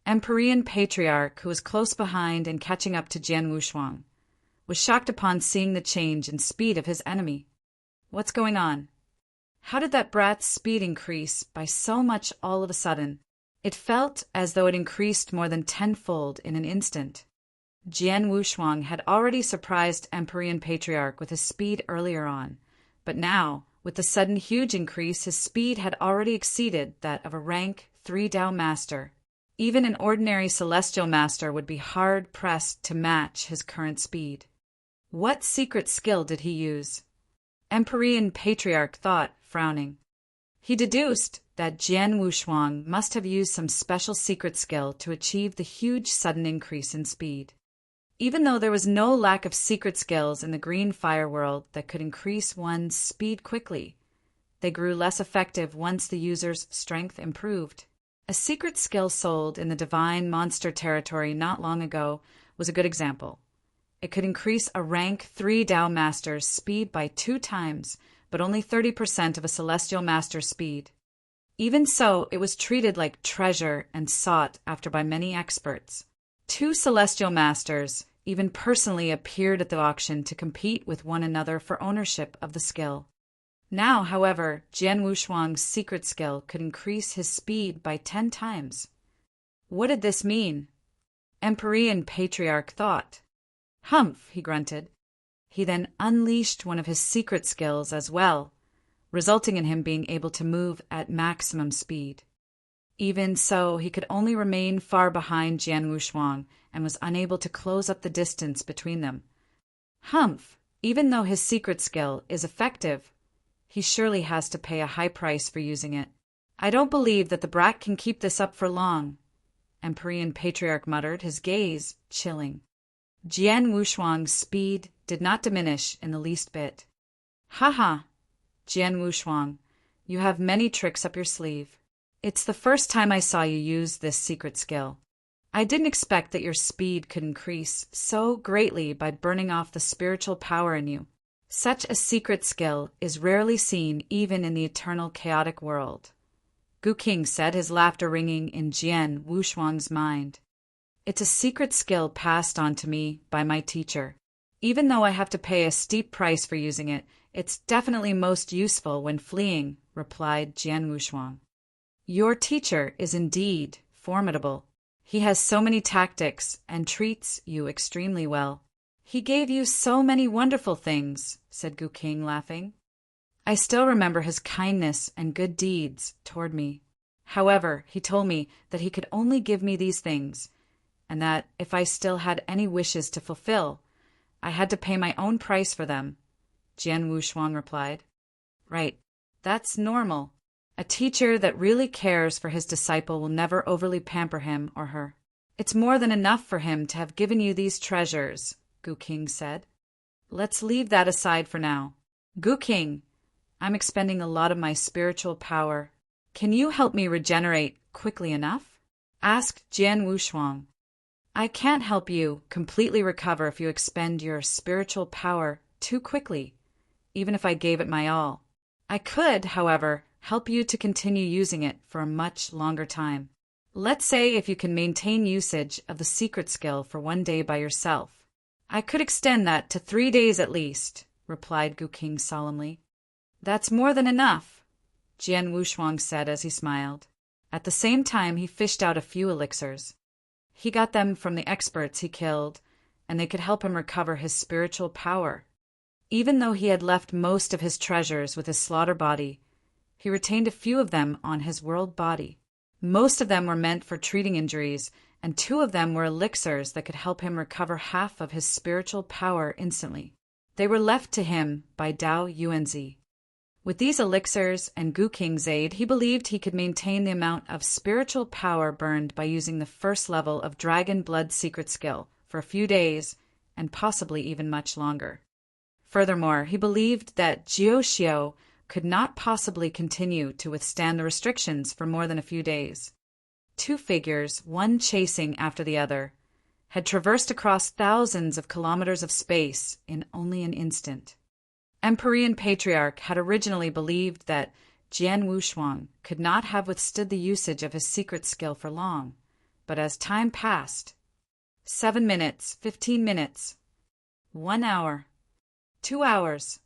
Empyrean Patriarch, who was close behind and catching up to Jian Wushuang, was shocked upon seeing the change in speed of his enemy. What's going on? How did that brat's speed increase by so much all of a sudden? It felt as though it increased more than tenfold in an instant. Jian Wushuang had already surprised Empyrean Patriarch with his speed earlier on, but now, with the sudden huge increase, his speed had already exceeded that of a rank 3 Dao Master. Even an ordinary Celestial Master would be hard-pressed to match his current speed. What secret skill did he use? Empyrean Patriarch thought, frowning. He deduced that Jian Wushuang must have used some special secret skill to achieve the huge sudden increase in speed. Even though there was no lack of secret skills in the green fire world that could increase one's speed quickly, they grew less effective once the user's strength improved. A secret skill sold in the divine monster territory not long ago was a good example. It could increase a rank 3 Dao Master's speed by 2 times, but only 30% of a Celestial Master's speed. Even so, it was treated like treasure and sought after by many experts. 2 Celestial Masters even personally appeared at the auction to compete with one another for ownership of the skill. Now, however, Jian Wushuang's secret skill could increase his speed by 10 times. What did this mean? Empyrean Patriarch thought. Humph, he grunted. He then unleashed one of his secret skills as well, resulting in him being able to move at maximum speed. Even so, he could only remain far behind Jian Wushuang and was unable to close up the distance between them. Humph, even though his secret skill is effective, he surely has to pay a high price for using it. I don't believe that the brat can keep this up for long, Empyrean Patriarch muttered, his gaze chilling. Jian Wushuang's speed did not diminish in the least bit. Ha, Jian Wushuang, you have many tricks up your sleeve. It's the first time I saw you use this secret skill. I didn't expect that your speed could increase so greatly by burning off the spiritual power in you. Such a secret skill is rarely seen even in the eternal chaotic world. Gu King said, his laughter ringing in Jian Wushuang's mind. It's a secret skill passed on to me by my teacher. Even though I have to pay a steep price for using it, it's definitely most useful when fleeing, replied Jian Wushuang. Your teacher is indeed formidable. He has so many tactics and treats you extremely well. He gave you so many wonderful things, said Gu King, laughing. I still remember his kindness and good deeds toward me. However, he told me that he could only give me these things, and that if I still had any wishes to fulfill, I had to pay my own price for them, Jian Wushuang replied. Right, that's normal. A teacher that really cares for his disciple will never overly pamper him or her. It's more than enough for him to have given you these treasures, Gu King said. Let's leave that aside for now. Gu King, I'm expending a lot of my spiritual power. Can you help me regenerate quickly enough? Asked Jian Wushuang. I can't help you completely recover if you expend your spiritual power too quickly, even if I gave it my all. I could, however, help you to continue using it for a much longer time. Let's say if you can maintain usage of the secret skill for 1 day by yourself. I could extend that to 3 days at least, replied Gu King solemnly. That's more than enough, Jian Wushuang said as he smiled. At the same time, he fished out a few elixirs. He got them from the experts he killed, and they could help him recover his spiritual power. Even though he had left most of his treasures with his slaughter body, he retained a few of them on his world body. Most of them were meant for treating injuries, and 2 of them were elixirs that could help him recover half of his spiritual power instantly. They were left to him by Dao Yuanzi. With these elixirs and Gu King's aid, he believed he could maintain the amount of spiritual power burned by using the first level of Dragon Blood secret skill for a few days, and possibly even much longer. Furthermore, he believed that Jiu Xiao could not possibly continue to withstand the restrictions for more than a few days. 2 figures, one chasing after the other, had traversed across thousands of kilometers of space in only an instant. Emperor Patriarch had originally believed that Jian Wushuang could not have withstood the usage of his secret skill for long, but as time passed, 7 minutes, 15 minutes, 1 hour, 2 hours,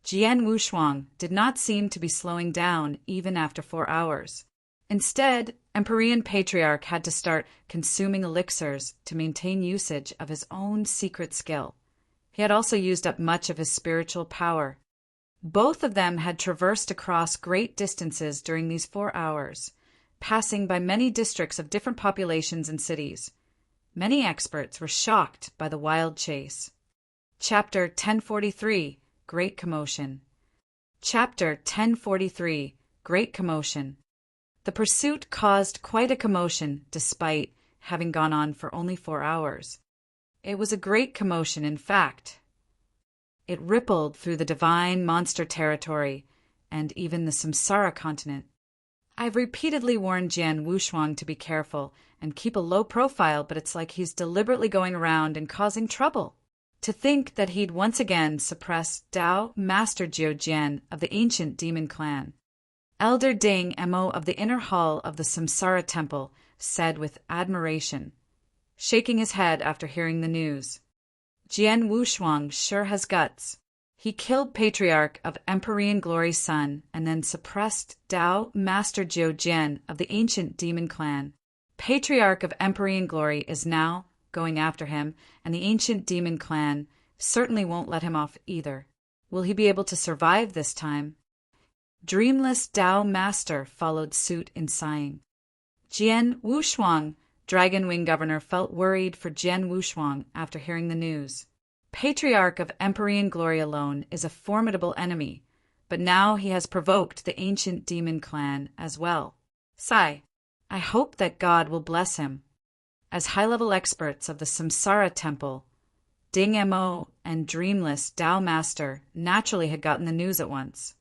Jian Wushuang did not seem to be slowing down even after 4 hours. Instead, Emperor Patriarch had to start consuming elixirs to maintain usage of his own secret skill. He had also used up much of his spiritual power. Both of them had traversed across great distances during these 4 hours, passing by many districts of different populations and cities. Many experts were shocked by the wild chase. Chapter 1043, Great Commotion. Chapter 1043, Great Commotion. The pursuit caused quite a commotion despite having gone on for only 4 hours. It was a great commotion, in fact. It rippled through the divine monster territory and even the Samsara continent. I've repeatedly warned Jian Wushuang to be careful and keep a low profile, but it's like he's deliberately going around and causing trouble. To think that he'd once again suppress Dao Master Jiu Jian of the ancient demon clan. Elder Ding Mo of the inner hall of the Samsara temple said with admiration, shaking his head after hearing the news. Jian Wushuang sure has guts. He killed Patriarch of Empyrean Glory's son and then suppressed Dao Master Jiu Jian of the ancient demon clan. Patriarch of Empyrean Glory is now going after him, and the ancient demon clan certainly won't let him off either. Will he be able to survive this time? Dreamless Dao Master followed suit in sighing. Jian Wushuang, Dragon Wing Governor, felt worried for Jian Wushuang after hearing the news. Patriarch of Empyrean Glory alone is a formidable enemy, but now he has provoked the ancient demon clan as well. Sigh, I hope that God will bless him. As high-level experts of the Samsara Temple, Ding Mo and Dreamless Dao Master naturally had gotten the news at once.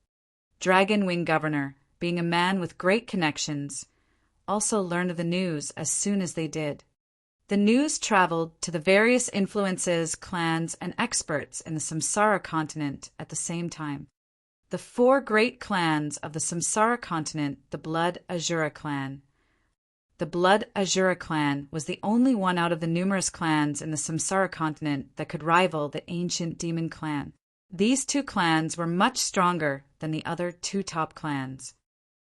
Dragon Wing Governor, being a man with great connections, also learned of the news as soon as they did. The news traveled to the various influences, clans, and experts in the Samsara continent at the same time. The 4 great clans of the Samsara continent, the Blood Azura clan. The Blood Azura clan was the only one out of the numerous clans in the Samsara continent that could rival the ancient demon clan. These 2 clans were much stronger than the other 2 top clans.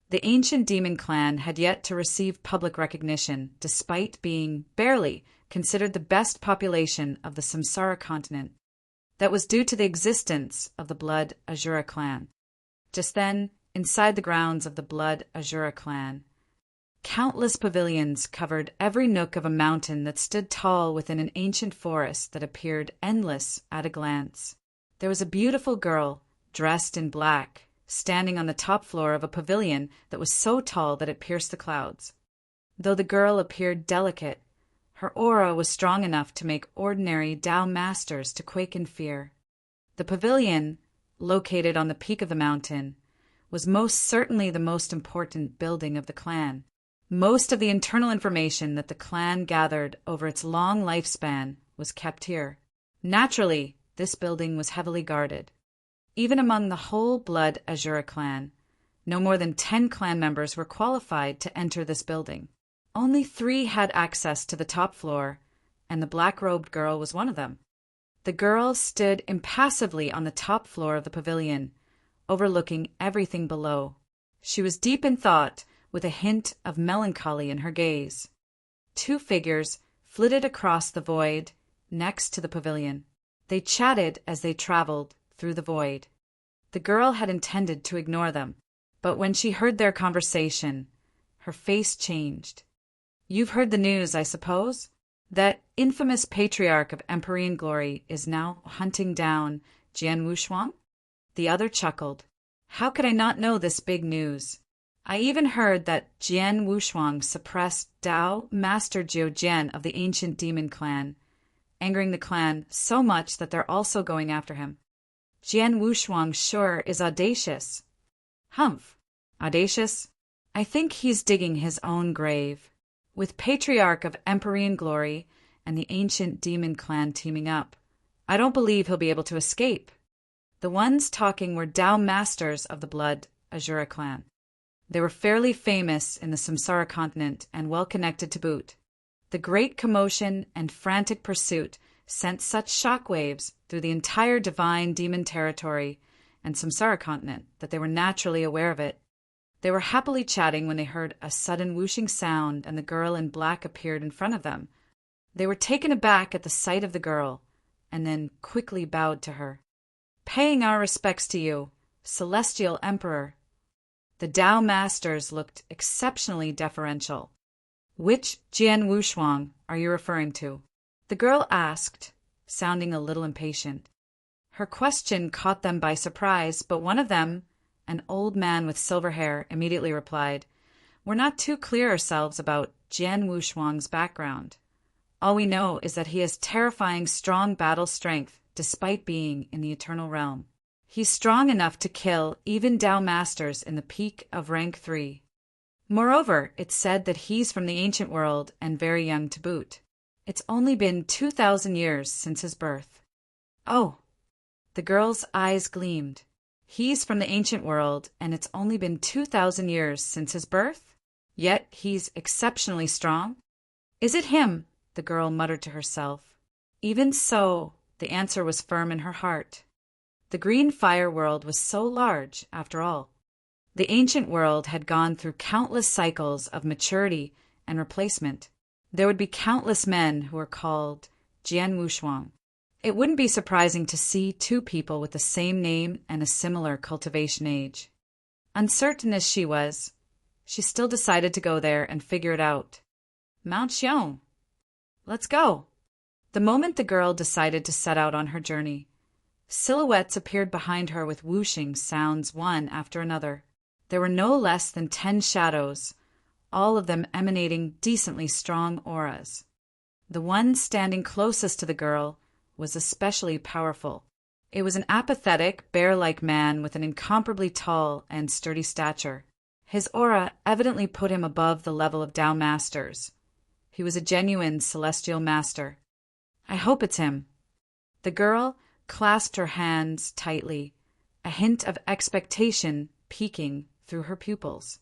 The ancient demon clan had yet to receive public recognition, despite being barely considered the best population of the Samsara continent. That was due to the existence of the Blood Azura clan. Just then, inside the grounds of the Blood Azura clan, countless pavilions covered every nook of a mountain that stood tall within an ancient forest that appeared endless at a glance. There was a beautiful girl, dressed in black, standing on the top floor of a pavilion that was so tall that it pierced the clouds. Though the girl appeared delicate, her aura was strong enough to make ordinary Dao masters to quake in fear. The pavilion, located on the peak of the mountain, was most certainly the most important building of the clan. Most of the internal information that the clan gathered over its long lifespan was kept here. Naturally, this building was heavily guarded. Even among the whole Blood Azura clan, no more than 10 clan members were qualified to enter this building. Only 3 had access to the top floor, and the black-robed girl was one of them. The girl stood impassively on the top floor of the pavilion, overlooking everything below. She was deep in thought, with a hint of melancholy in her gaze. Two figures flitted across the void next to the pavilion. They chatted as they traveled through the void. The girl had intended to ignore them, but when she heard their conversation, her face changed. "You've heard the news, I suppose? That infamous patriarch of Empyrean glory is now hunting down Jian Wushuang?" The other chuckled. "How could I not know this big news? I even heard that Jian Wushuang suppressed Tao Master Jiu Jian of the ancient demon clan, angering the clan so much that they're also going after him. Jian Wushuang sure is audacious." "Humph. Audacious? I think he's digging his own grave. With Patriarch of Empyrean glory and the ancient demon clan teaming up, I don't believe he'll be able to escape." The ones talking were Tao Masters of the Blood Azura clan. They were fairly famous in the Samsara continent and well connected to boot. The great commotion and frantic pursuit sent such shockwaves through the entire divine demon territory and Samsara continent that they were naturally aware of it. They were happily chatting when they heard a sudden whooshing sound and the girl in black appeared in front of them. They were taken aback at the sight of the girl and then quickly bowed to her. "Paying our respects to you, Celestial Emperor." The Tao Masters looked exceptionally deferential. "Which Jian Wushuang are you referring to?" the girl asked, sounding a little impatient. Her question caught them by surprise, but one of them, an old man with silver hair, immediately replied, "We're not too clear ourselves about Jian Wushuang's background. All we know is that he has terrifying strong battle strength despite being in the Eternal Realm. He's strong enough to kill even Tao Masters in the peak of rank 3. Moreover, it's said that he's from the ancient world and very young to boot. It's only been 2,000 years since his birth." "Oh!" The girl's eyes gleamed. "He's from the ancient world, and it's only been 2,000 years since his birth? Yet he's exceptionally strong?" "Is it him?" the girl muttered to herself. Even so, the answer was firm in her heart. The green fire world was so large, after all. The ancient world had gone through countless cycles of maturity and replacement. There would be countless men who were called Jian Wushuang. It wouldn't be surprising to see two people with the same name and a similar cultivation age. Uncertain as she was, she still decided to go there and figure it out. "Mount Xiong. Let's go." The moment the girl decided to set out on her journey, silhouettes appeared behind her with whooshing sounds one after another. There were no less than 10 shadows, all of them emanating decently strong auras. The one standing closest to the girl was especially powerful. It was an apathetic, bear-like man with an incomparably tall and sturdy stature. His aura evidently put him above the level of Tao Masters. He was a genuine celestial master. "I hope it's him." The girl clasped her hands tightly, a hint of expectation peeking through her pupils.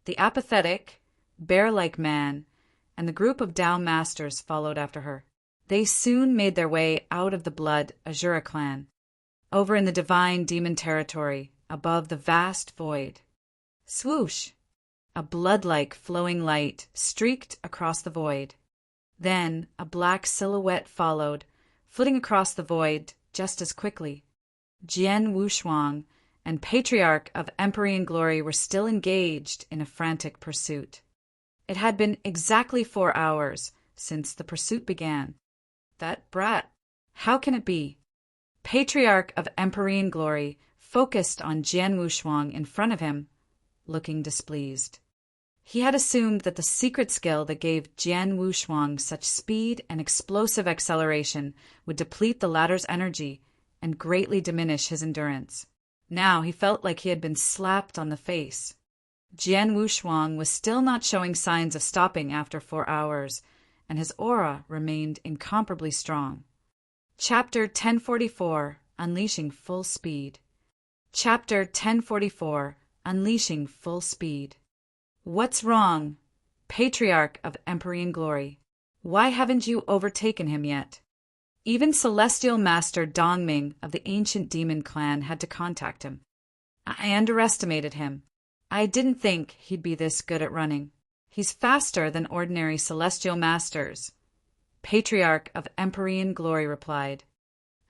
The apathetic, bear-like man and the group of Tao Masters followed after her. They soon made their way out of the Blood Azura clan, over in the divine demon territory, above the vast void. Swoosh! A blood-like flowing light streaked across the void. Then a black silhouette followed, flitting across the void just as quickly. Jian Wushuang and Patriarch of Empyrean glory were still engaged in a frantic pursuit. It had been exactly 4 hours since the pursuit began. That brat! How can it be? Patriarch of Empyrean glory focused on Jian Wushuang in front of him, looking displeased. He had assumed that the secret skill that gave Jian Wushuang such speed and explosive acceleration would deplete the latter's energy and greatly diminish his endurance. Now he felt like he had been slapped on the face. Jian Wushuang was still not showing signs of stopping after 4 hours, and his aura remained incomparably strong. Chapter 1044, Unleashing Full Speed. Chapter 1044, Unleashing Full Speed. "What's wrong, Patriarch of Empyrean glory? Why haven't you overtaken him yet?" Even Celestial Master Dongming of the ancient demon clan had to contact him. "I underestimated him. I didn't think he'd be this good at running. He's faster than ordinary celestial masters, Patriarch of Empyrean Glory replied.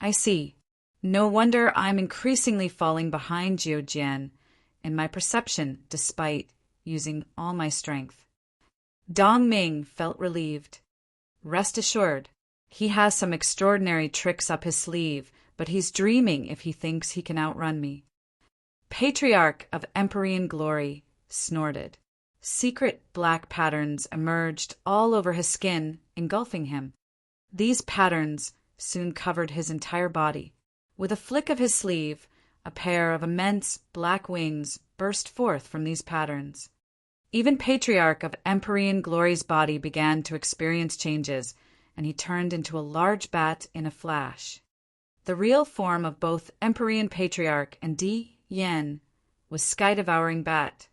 I see. No wonder I'm increasingly falling behind Jian in my perception despite using all my strength. Dongming felt relieved. Rest assured, he has some extraordinary tricks up his sleeve, but he's dreaming if he thinks he can outrun me. Patriarch of Empyrean Glory snorted. Secret black patterns emerged all over his skin, engulfing him. These patterns soon covered his entire body. With a flick of his sleeve, a pair of immense black wings burst forth from these patterns. Even Patriarch of Empyrean Glory's body began to experience changes, and he turned into a large bat in a flash. The real form of both Empyrean Patriarch and Di Yan was Sky-Devouring Bat.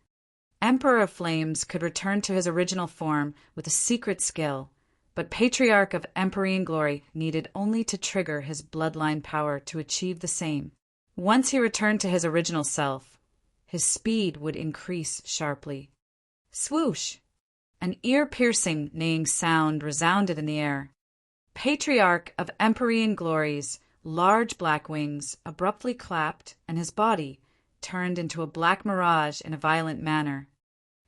Emperor of Flames could return to his original form with a secret skill, but Patriarch of Empyrean Glory needed only to trigger his bloodline power to achieve the same. Once he returned to his original self, his speed would increase sharply. Swoosh! An ear-piercing neighing sound resounded in the air. Patriarch of Empyrean Glory's large black wings abruptly clapped, and his body turned into a black mirage in a violent manner.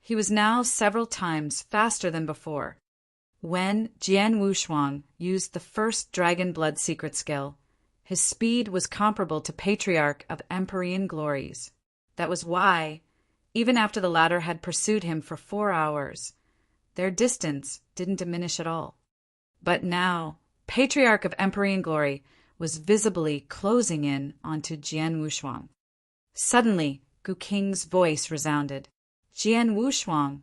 He was now several times faster than before. When Jian Wushuang used the first Dragon Blood secret skill, his speed was comparable to Patriarch of Empyrean Glory's. That was why, even after the latter had pursued him for 4 hours, their distance didn't diminish at all. But now, Patriarch of Empyrean Glory was visibly closing in onto Jian Wushuang. Suddenly, Gu Qing's voice resounded. Jian Wushuang!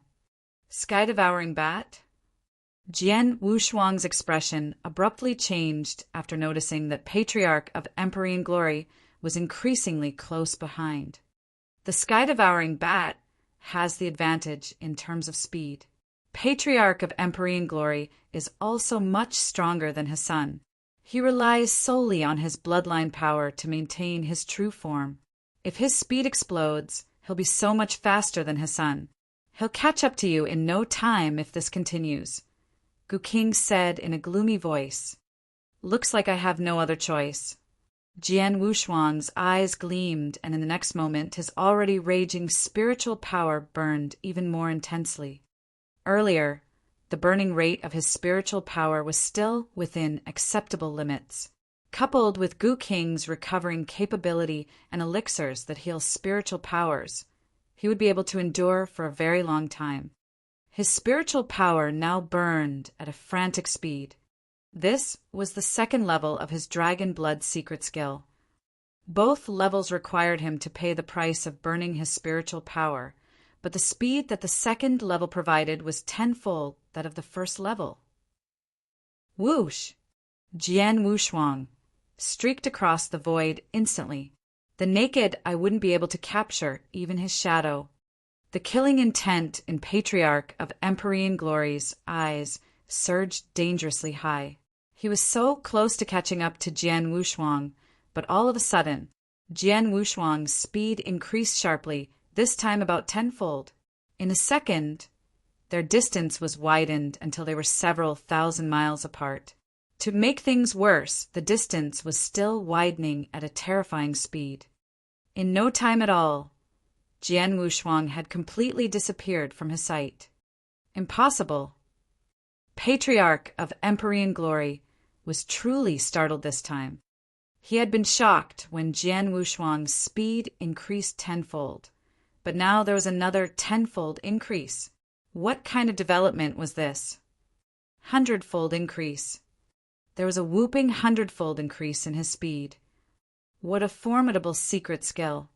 Sky-Devouring Bat? Jian Wushuang's expression abruptly changed after noticing that Patriarch of Empyrean Glory was increasingly close behind. The Sky-Devouring Bat has the advantage in terms of speed. Patriarch of Empyrean Glory is also much stronger than his son. He relies solely on his bloodline power to maintain his true form. If his speed explodes, he'll be so much faster than his son. He'll catch up to you in no time if this continues, Gu Qing said in a gloomy voice. Looks like I have no other choice. Jian Wushuang's eyes gleamed, and in the next moment his already raging spiritual power burned even more intensely. Earlier, the burning rate of his spiritual power was still within acceptable limits. Coupled with Gu Qing's recovering capability and elixirs that heal spiritual powers, he would be able to endure for a very long time. His spiritual power now burned at a frantic speed. This was the second level of his Dragon Blood secret skill. Both levels required him to pay the price of burning his spiritual power, but the speed that the second level provided was tenfold that of the first level. Whoosh! Jian Wushuang streaked across the void instantly. The naked eye wouldn't be able to capture even his shadow. The killing intent in Patriarch of Empyrean Glory's eyes surged dangerously high. He was so close to catching up to Jian Wushuang, but all of a sudden, Jian Wushuang's speed increased sharply, this time about tenfold. In a second, their distance was widened until they were several thousand miles apart. To make things worse, the distance was still widening at a terrifying speed. In no time at all, Jian Wushuang had completely disappeared from his sight. Impossible. Patriarch of Empyrean Glory was truly startled this time. He had been shocked when Jian Wushuang's speed increased tenfold, but now there was another tenfold increase. What kind of development was this? Hundredfold increase. There was a whooping hundredfold increase in his speed. What a formidable secret skill.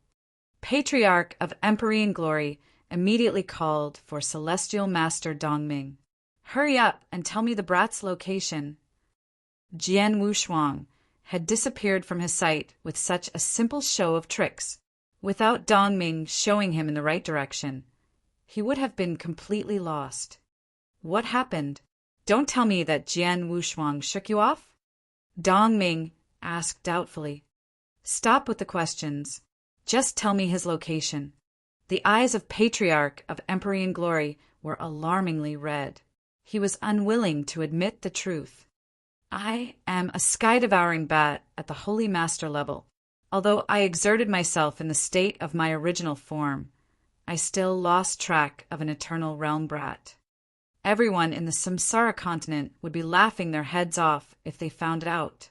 Patriarch of Empyrean Glory immediately called for Celestial Master Dongming. Hurry up and tell me the brat's location. Jian Wushuang had disappeared from his sight with such a simple show of tricks. Without Dongming showing him in the right direction, he would have been completely lost. What happened? Don't tell me that Jian Wushuang shook you off? Dongming asked doubtfully. Stop with the questions. Just tell me his location. The eyes of Patriarch of Empyrean Glory were alarmingly red. He was unwilling to admit the truth. I am a sky-devouring bat at the Holy Master level. Although I exerted myself in the state of my original form, I still lost track of an eternal realm brat. Everyone in the Samsara continent would be laughing their heads off if they found it out.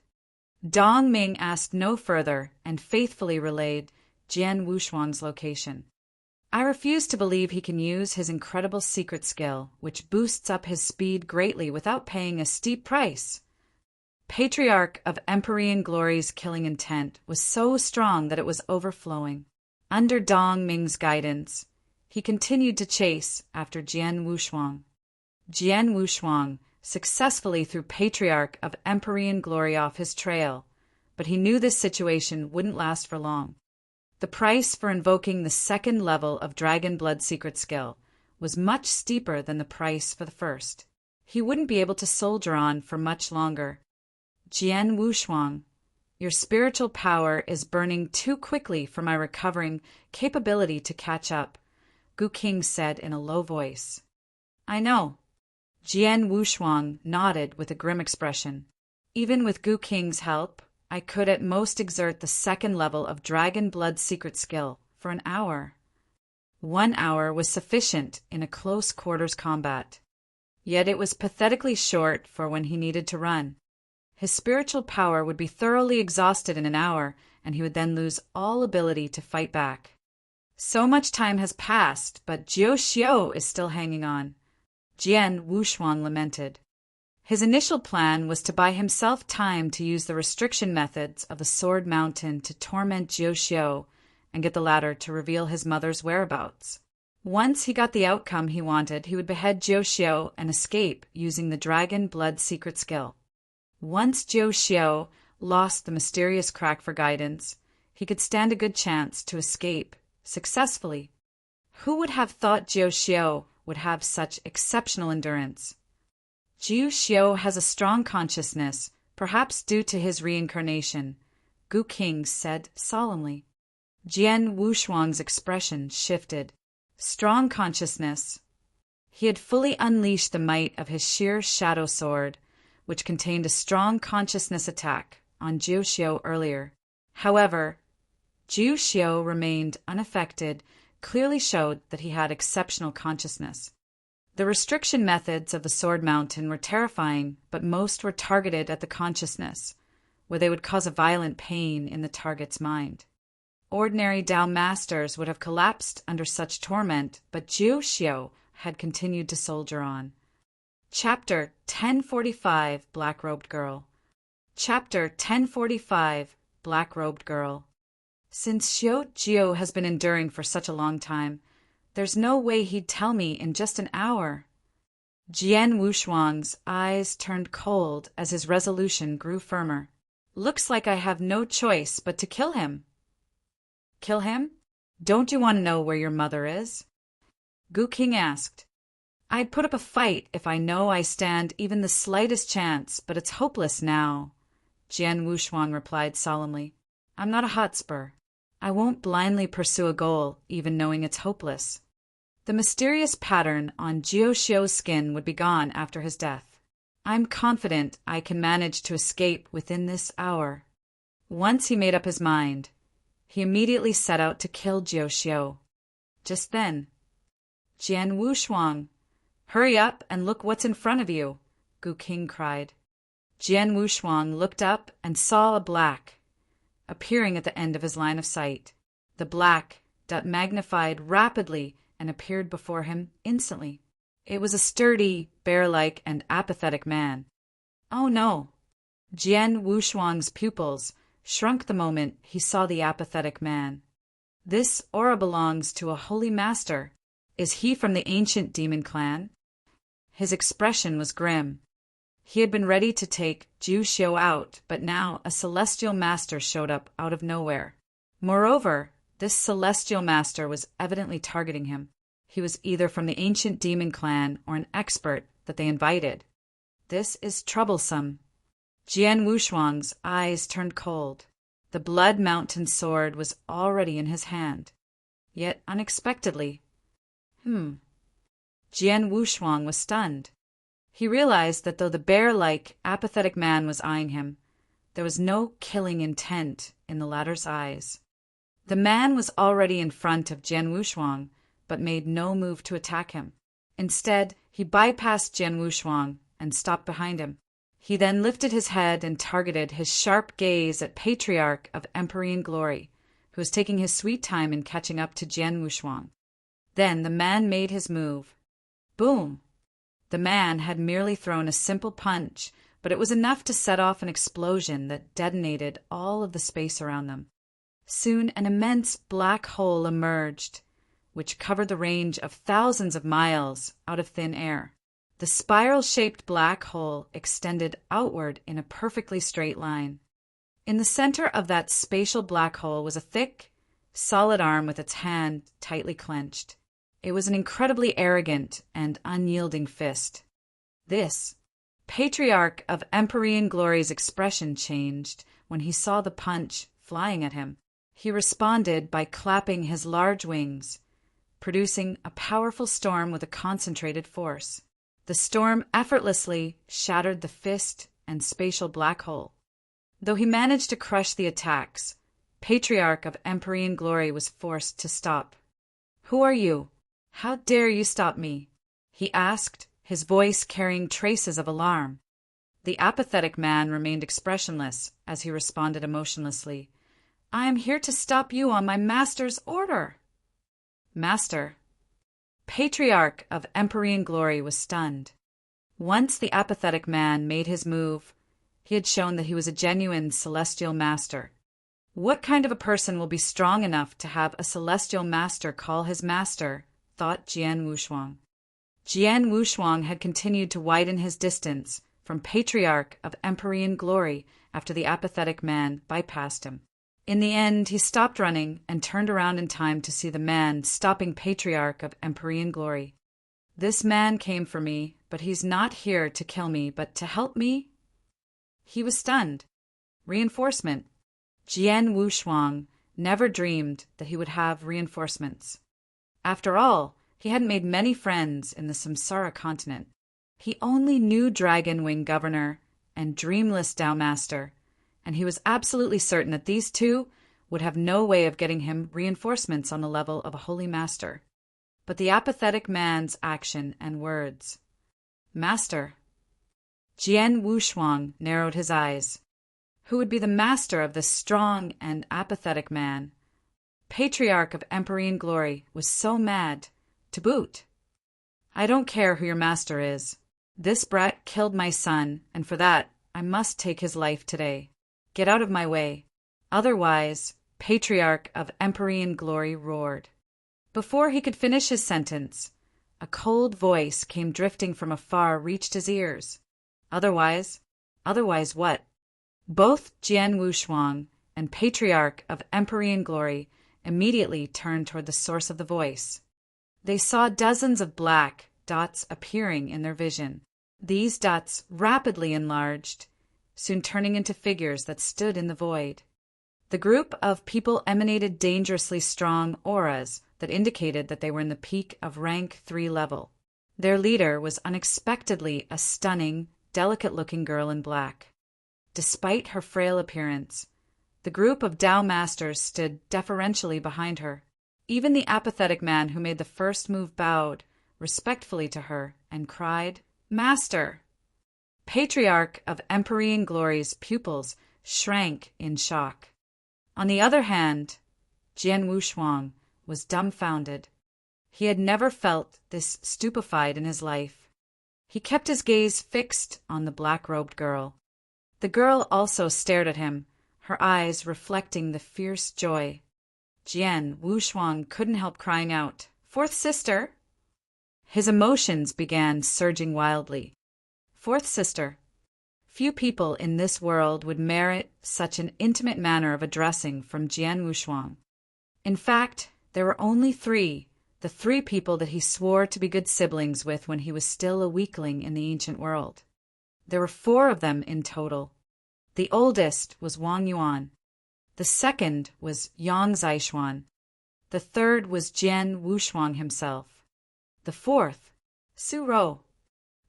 Dong Ming asked no further and faithfully relayed Jian Wushuang's location. I refuse to believe he can use his incredible secret skill, which boosts up his speed greatly without paying a steep price. Patriarch of Empyrean Glory's killing intent was so strong that it was overflowing. Under Dong Ming's guidance, he continued to chase after Jian Wushuang. Jian Wushuang successfully threw Patriarch of Empyrean Glory off his trail, but he knew this situation wouldn't last for long. The price for invoking the second level of Dragon Blood secret skill was much steeper than the price for the first. He wouldn't be able to soldier on for much longer. Jian Wushuang, your spiritual power is burning too quickly for my recovering capability to catch up, Gu King said in a low voice. I know. Jian Wushuang nodded with a grim expression. Even with Gu King's help, I could at most exert the second level of Dragon Blood secret skill for an hour. 1 hour was sufficient in a close quarters combat. Yet it was pathetically short for when he needed to run. His spiritual power would be thoroughly exhausted in an hour, and he would then lose all ability to fight back. So much time has passed, but Jiu Xiu is still hanging on, Jian Wushuang lamented. His initial plan was to buy himself time to use the restriction methods of the Sword Mountain to torment Jiu Xiu and get the latter to reveal his mother's whereabouts. Once he got the outcome he wanted, he would behead Jiu Xiu and escape using the Dragon Blood secret skill. Once Jiu Xiu lost the mysterious crack for guidance, he could stand a good chance to escape successfully. Who would have thought Jiu Xiu would have such exceptional endurance? Jiu Xiu has a strong consciousness, perhaps due to his reincarnation, Gu King said solemnly. Jian Wushuang's expression shifted. Strong consciousness. He had fully unleashed the might of his sheer shadow sword, which contained a strong consciousness attack on Jiu Xiu earlier. However, Jiu Xiu remained unaffected, clearly showed that he had exceptional consciousness. The restriction methods of the Sword Mountain were terrifying, but most were targeted at the consciousness, where they would cause a violent pain in the target's mind. Ordinary Dao masters would have collapsed under such torment, but Jiu Xiu had continued to soldier on. Chapter 1045 Black-Robed Girl. Chapter 1045 Black-Robed Girl. Since Xiu Jiu has been enduring for such a long time, there's no way he'd tell me in just an hour. Jian Wushuang's eyes turned cold as his resolution grew firmer. Looks like I have no choice but to kill him. Kill him? Don't you want to know where your mother is? Gu King asked. I'd put up a fight if I know I stand even the slightest chance, but it's hopeless now, Jian Wushuang replied solemnly. I'm not a hotspur. I won't blindly pursue a goal, even knowing it's hopeless. The mysterious pattern on Jiu Xiu's skin would be gone after his death. I'm confident I can manage to escape within this hour. Once he made up his mind, he immediately set out to kill Jiu Xiu. Just then, Jian Wushuang, hurry up and look what's in front of you, Gu King cried. Jian Wushuang looked up and saw a black appearing at the end of his line of sight. The black magnified rapidly and appeared before him instantly. It was a sturdy, bear-like, and apathetic man. Oh no! Jian Wushuang's pupils shrunk the moment he saw the apathetic man. This aura belongs to a holy master. Is he from the ancient demon clan? His expression was grim. He had been ready to take Jiu Xiu out, but now a celestial master showed up out of nowhere. Moreover, this celestial master was evidently targeting him. He was either from the ancient demon clan or an expert that they invited. This is troublesome. Jian Wushuang's eyes turned cold. The Blood Mountain sword was already in his hand. yet unexpectedly. Jian Wushuang was stunned. He realized that though the bear-like, apathetic man was eyeing him, there was no killing intent in the latter's eyes. The man was already in front of Jian Wushuang, but made no move to attack him. Instead, he bypassed Jian Wushuang and stopped behind him. He then lifted his head and targeted his sharp gaze at Patriarch of Empyrean Glory, who was taking his sweet time in catching up to Jian Wushuang. Then the man made his move. Boom! The man had merely thrown a simple punch, but it was enough to set off an explosion that detonated all of the space around them. Soon an immense black hole emerged, which covered the range of thousands of miles out of thin air. The spiral-shaped black hole extended outward in a perfectly straight line. In the center of that spatial black hole was a thick, solid arm with its hand tightly clenched. It was an incredibly arrogant and unyielding fist. This Patriarch of Empyrean Glory's expression changed when he saw the punch flying at him. He responded by clapping his large wings, producing a powerful storm with a concentrated force. The storm effortlessly shattered the fist and spatial black hole. Though he managed to crush the attacks, Patriarch of Empyrean Glory was forced to stop. "Who are you? How dare you stop me?" he asked, his voice carrying traces of alarm. The apathetic man remained expressionless as he responded emotionlessly. "I am here to stop you on my master's order." "Master?" Patriarch of Empyrean Glory was stunned. Once the apathetic man made his move, he had shown that he was a genuine celestial master. What kind of a person will be strong enough to have a celestial master call his master, thought Jian Wushuang. Jian Wushuang had continued to widen his distance from Patriarch of Empyrean Glory after the apathetic man bypassed him. In the end, he stopped running and turned around in time to see the man stopping Patriarch of Empyrean Glory. "This man came for me, but he's not here to kill me, but to help me?" He was stunned. Reinforcement. Jian Wushuang never dreamed that he would have reinforcements. After all, he hadn't made many friends in the Samsara continent. He only knew Dragon Wing Governor and Dreamless Tao Master, and he was absolutely certain that these two would have no way of getting him reinforcements on the level of a holy master. But the apathetic man's action and words. "Master." Jian Wushuang narrowed his eyes. Who would be the master of this strong and apathetic man? Patriarch of Empyrean Glory was so mad, to boot. "I don't care who your master is. This brat killed my son, and for that I must take his life today. Get out of my way. Otherwise," Patriarch of Empyrean Glory roared. Before he could finish his sentence, a cold voice came drifting from afar, reached his ears. Otherwise what? Both Jian Wushuang and Patriarch of Empyrean Glory immediately turned toward the source of the voice. They saw dozens of black dots appearing in their vision. These dots rapidly enlarged, soon turning into figures that stood in the void. The group of people emanated dangerously strong auras that indicated that they were in the peak of rank 3 level. Their leader was unexpectedly a stunning, delicate-looking girl in black. Despite her frail appearance, the group of Tao Masters stood deferentially behind her. Even the apathetic man who made the first move bowed respectfully to her and cried, "Master!" Patriarch of Empyrean Glory's pupils shrank in shock. On the other hand, Jian Wushuang was dumbfounded. He had never felt this stupefied in his life. He kept his gaze fixed on the black-robed girl. The girl also stared at him, her eyes reflecting the fierce joy. Jian Wushuang couldn't help crying out, "Fourth sister!" His emotions began surging wildly. Fourth sister. Few people in this world would merit such an intimate manner of addressing from Jian Wushuang. In fact, there were only 3, the 3 people that he swore to be good siblings with when he was still a weakling in the ancient world. There were 4 of them in total. The oldest was Wang Yuan. The second was Yang Zhaixuan. The third was Jian Wushuang himself. The fourth, Su Rou.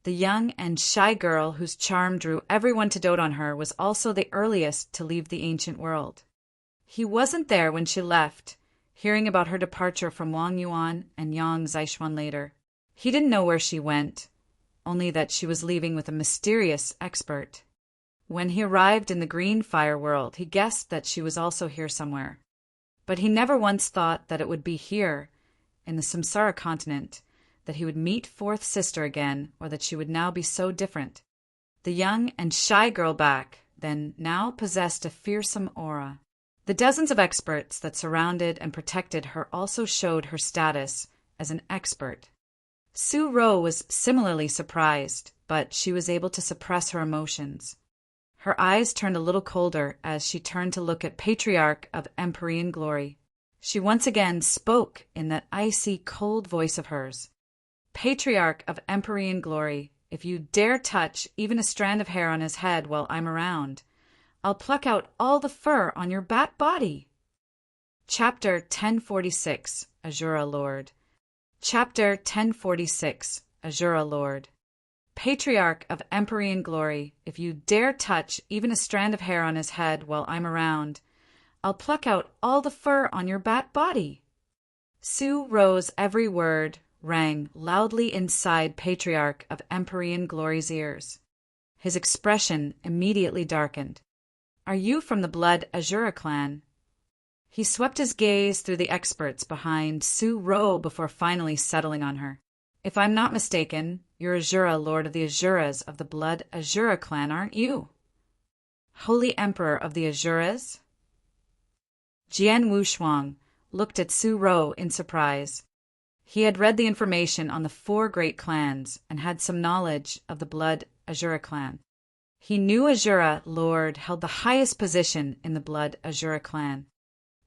The young and shy girl whose charm drew everyone to dote on her was also the earliest to leave the ancient world. He wasn't there when she left, hearing about her departure from Wang Yuan and Yang Zixuan later. He didn't know where she went, only that she was leaving with a mysterious expert. When he arrived in the green fire world, he guessed that she was also here somewhere. But he never once thought that it would be here, in the Samsara continent, that he would meet Fourth Sister again, or that she would now be so different. The young and shy girl back then now possessed a fearsome aura. The dozens of experts that surrounded and protected her also showed her status as an expert. Su Rou was similarly surprised, but she was able to suppress her emotions. Her eyes turned a little colder as she turned to look at Patriarch of Empyrean Glory. She once again spoke in that icy, cold voice of hers. Patriarch of Empyrean Glory, if you dare touch even a strand of hair on his head while I'm around, I'll pluck out all the fur on your bat body. Chapter 1046, Azura Lord. Chapter 1046, Azura Lord. Patriarch of Empyrean Glory, if you dare touch even a strand of hair on his head while I'm around, I'll pluck out all the fur on your bat body. Su Rou's every word rang loudly inside Patriarch of Empyrean Glory's ears. His expression immediately darkened. Are you from the Blood Azura clan? He swept his gaze through the experts behind Su Rou before finally settling on her. If I'm not mistaken, you're Azura, Lord of the Azuras of the Blood Azura clan, aren't you? Holy Emperor of the Azuras? Jian Wushuang looked at Su Rou in surprise. He had read the information on the 4 great clans and had some knowledge of the Blood Azura clan. He knew Azura Lord held the highest position in the Blood Azura clan.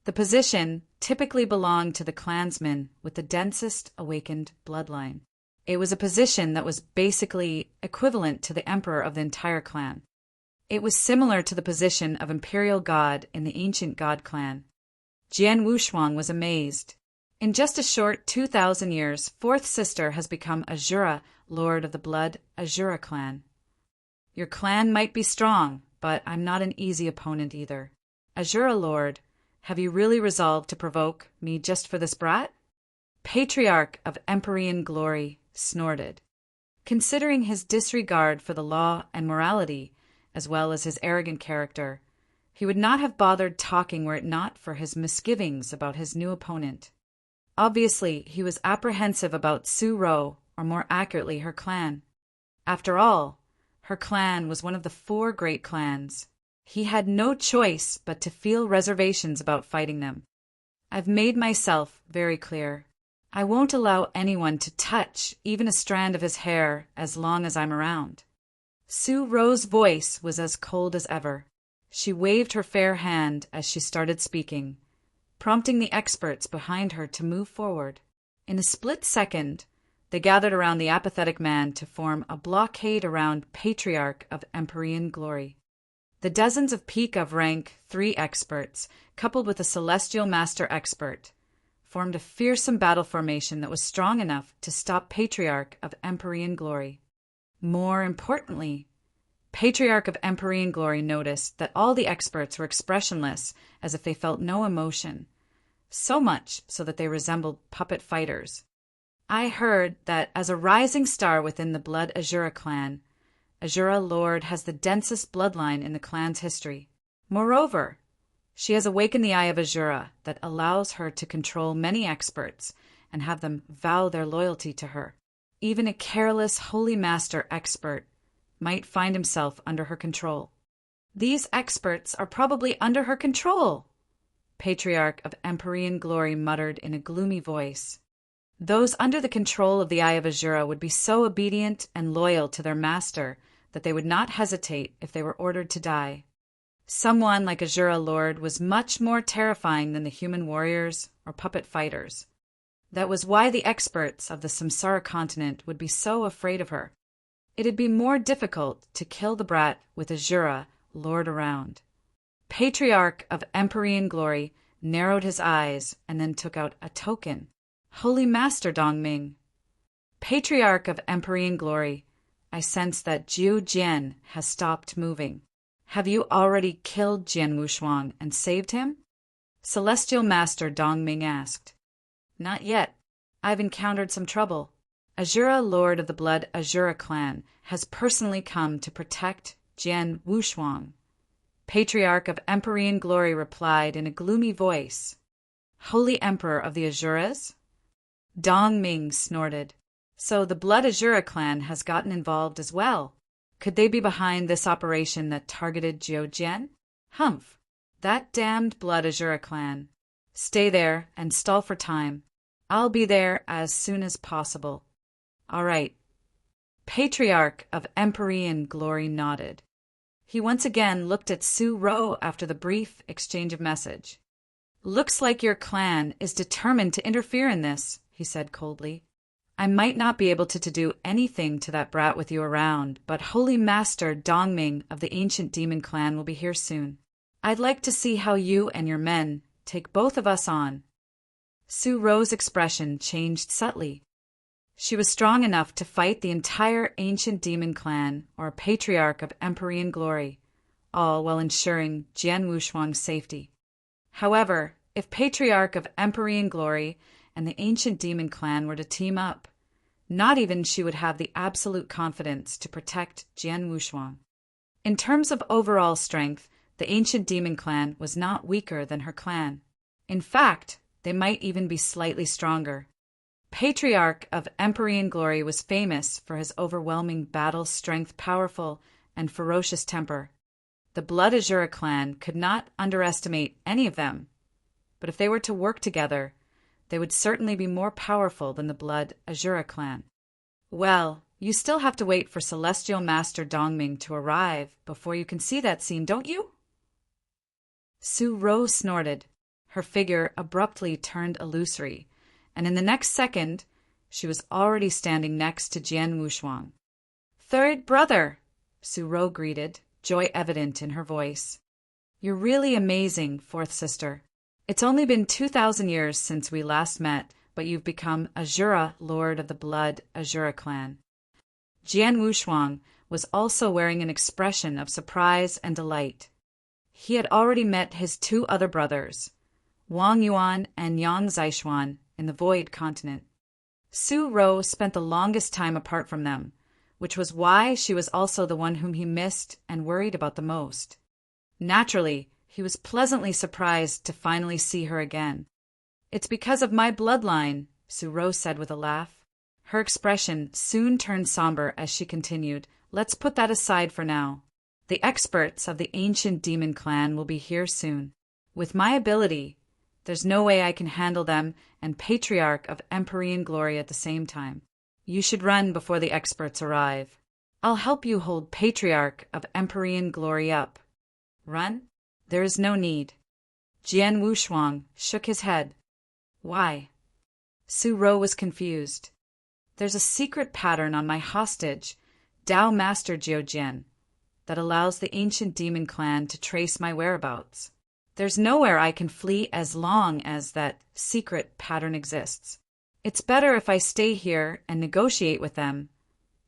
The position typically belonged to the clansman with the densest awakened bloodline. It was a position that was basically equivalent to the emperor of the entire clan. It was similar to the position of imperial god in the ancient god clan. Jian Wushuang was amazed. In just a short 2,000 years, Fourth Sister has become Azura, Lord of the Blood Azura clan. Your clan might be strong, but I'm not an easy opponent either. Azura Lord, have you really resolved to provoke me just for this brat? Patriarch of Empyrean Glory snorted. Considering his disregard for the law and morality, as well as his arrogant character, he would not have bothered talking were it not for his misgivings about his new opponent. Obviously, he was apprehensive about Su Rou, or more accurately, her clan. After all, her clan was one of the 4 great clans. He had no choice but to feel reservations about fighting them. I've made myself very clear. I won't allow anyone to touch even a strand of his hair as long as I'm around. Su Rou's voice was as cold as ever. She waved her fair hand as she started speaking, prompting the experts behind her to move forward. In a split second, they gathered around the apathetic man to form a blockade around Patriarch of Empyrean Glory. The dozens of peak of rank 3 experts, coupled with a Celestial Master expert, formed a fearsome battle formation that was strong enough to stop Patriarch of Empyrean Glory. More importantly, Patriarch of Empyrean Glory noticed that all the experts were expressionless, as if they felt no emotion, so much so that they resembled puppet fighters. I heard that as a rising star within the Blood Azura clan, Azura Lord has the densest bloodline in the clan's history. Moreover, she has awakened the Eye of Azura that allows her to control many experts and have them vow their loyalty to her. Even a careless Holy Master expert might find himself under her control. These experts are probably under her control, Patriarch of Empyrean Glory muttered in a gloomy voice. Those under the control of the Eye of Azura would be so obedient and loyal to their master that they would not hesitate if they were ordered to die. Someone like Azura Lord was much more terrifying than the human warriors or puppet fighters. That was why the experts of the Samsara continent would be so afraid of her. It'd be more difficult to kill the brat with Azura Lord around. Patriarch of Empyrean Glory narrowed his eyes, and then took out a token. Holy Master Dongming, Patriarch of Empyrean Glory, I sense that Jiu Jian has stopped moving. Have you already killed Jian Wushuang and saved him? Celestial Master Dongming asked. Not yet. I've encountered some trouble. Azura, Lord of the Blood Azura clan, has personally come to protect Jian Wushuang. Patriarch of Empyrean Glory replied in a gloomy voice. Holy Emperor of the Azuras? Dongming snorted. So the Blood Azura clan has gotten involved as well. Could they be behind this operation that targeted Jiu Jian? Humph. That damned Blood Azura clan. Stay there and stall for time. I'll be there as soon as possible. All right. Patriarch of Empyrean Glory nodded. He once again looked at Su Ro after the brief exchange of message. Looks like your clan is determined to interfere in this, he said coldly. I might not be able to do anything to that brat with you around, but Holy Master Dongming of the ancient demon clan will be here soon. I'd like to see how you and your men take both of us on. Su Ro's expression changed subtly. She was strong enough to fight the entire ancient demon clan or Patriarch of Empyrean Glory, all while ensuring Jian Wushuang's safety. However, if Patriarch of Empyrean Glory and the ancient demon clan were to team up, not even she would have the absolute confidence to protect Jian Wushuang. In terms of overall strength, the ancient demon clan was not weaker than her clan. In fact, they might even be slightly stronger. Patriarch of Empyrean Glory was famous for his overwhelming battle strength, powerful and ferocious temper. The Blood Azura clan could not underestimate any of them, but if they were to work together, they would certainly be more powerful than the Blood Azura clan. Well, you still have to wait for Celestial Master Dongming to arrive before you can see that scene, don't you? Su Ro snorted. Her figure abruptly turned illusory, and in the next second, she was already standing next to Jian Wushuang. Third brother, Su Ro greeted, joy evident in her voice. You're really amazing, fourth sister. It's only been 2,000 years since we last met, but you've become Azura, Lord of the Blood Azura clan. Jian Wushuang was also wearing an expression of surprise and delight. He had already met his two other brothers, Wang Yuan and Yang Zishuan, in the Void Continent. Su Ro spent the longest time apart from them, which was why she was also the one whom he missed and worried about the most. Naturally, he was pleasantly surprised to finally see her again. It's because of my bloodline, Su Ro said with a laugh. Her expression soon turned somber as she continued, Let's put that aside for now. The experts of the ancient demon clan will be here soon. With my ability, there's no way I can handle them and Patriarch of Empyrean Glory at the same time. You should run before the experts arrive. I'll help you hold Patriarch of Empyrean Glory up. Run? There is no need. Jian Wushuang shook his head. Why? Su Ro was confused. There's a secret pattern on my hostage, Dao Master Jiu Jian, that allows the ancient demon clan to trace my whereabouts. There's nowhere I can flee as long as that secret pattern exists. It's better if I stay here and negotiate with them,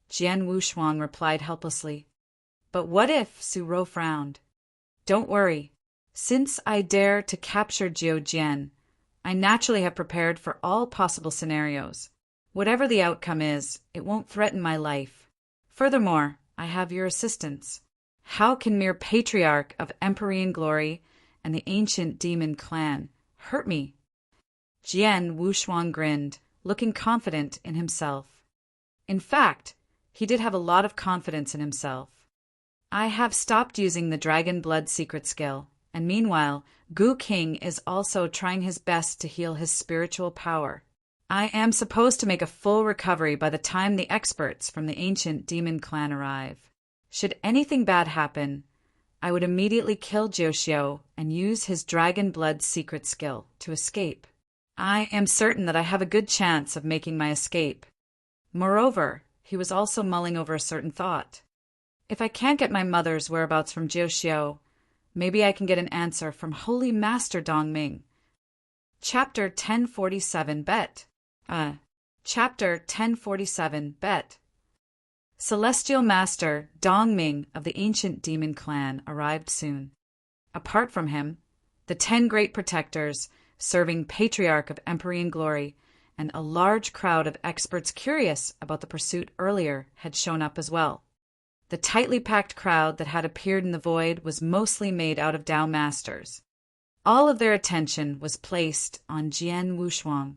Jian Wushuang replied helplessly. But what if? Su Ro frowned. Don't worry. Since I dare to capture Jiu Jian, I naturally have prepared for all possible scenarios. Whatever the outcome is, it won't threaten my life. Furthermore, I have your assistance. How can mere Patriarch of Empyrean Glory and the ancient demon clan hurt me? Jian Wushuang grinned, looking confident in himself. In fact, he did have a lot of confidence in himself. I have stopped using the Dragon Blood secret skill, and meanwhile, Gu King is also trying his best to heal his spiritual power. I am supposed to make a full recovery by the time the experts from the ancient demon clan arrive. Should anything bad happen, I would immediately kill Jiu and use his Dragon Blood secret skill to escape. I am certain that I have a good chance of making my escape. Moreover, he was also mulling over a certain thought. If I can't get my mother's whereabouts from Jiu, maybe I can get an answer from Holy Master Dongming, Chapter 1047 Bet. Chapter 1047 Bet. Celestial Master Dongming of the ancient demon clan arrived soon. Apart from him, the 10 great protectors, serving Patriarch of Empyrean glory, and a large crowd of experts curious about the pursuit earlier had shown up as well. The tightly packed crowd that had appeared in the void was mostly made out of Dao masters. All of their attention was placed on Jian Wushuang.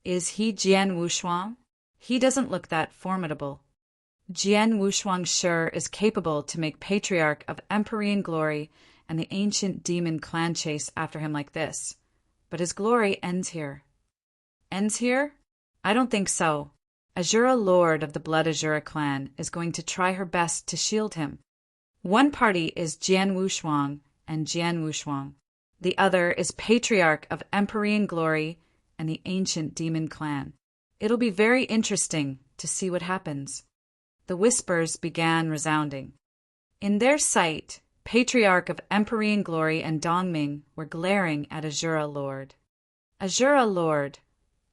Is he Jian Wushuang? He doesn't look that formidable. Jian Wushuang sure is capable to make Patriarch of Empyrean glory and the ancient demon clan chase after him like this. But his glory ends here. Ends here? I don't think so. Azura Lord of the Blood Azura clan is going to try her best to shield him. One party is Jian Wushuang and Jian Wushuang. The other is Patriarch of Empyrean glory and the ancient demon clan. It'll be very interesting to see what happens. The whispers began resounding. In their sight, Patriarch of Empyrean glory and Dongming were glaring at Azura Lord. Azura Lord,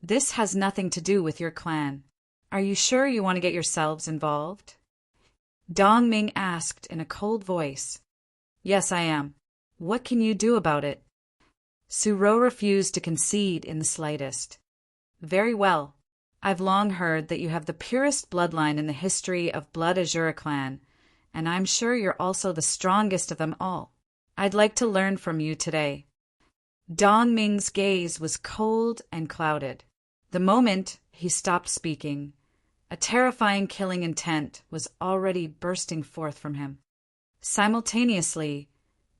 this has nothing to do with your clan. Are you sure you want to get yourselves involved? Dongming asked in a cold voice. Yes, I am. What can you do about it? Suro refused to concede in the slightest. Very well. I've long heard that you have the purest bloodline in the history of Blood Azura clan, and I'm sure you're also the strongest of them all. I'd like to learn from you today. Dongming's gaze was cold and clouded. The moment he stopped speaking, a terrifying killing intent was already bursting forth from him. Simultaneously,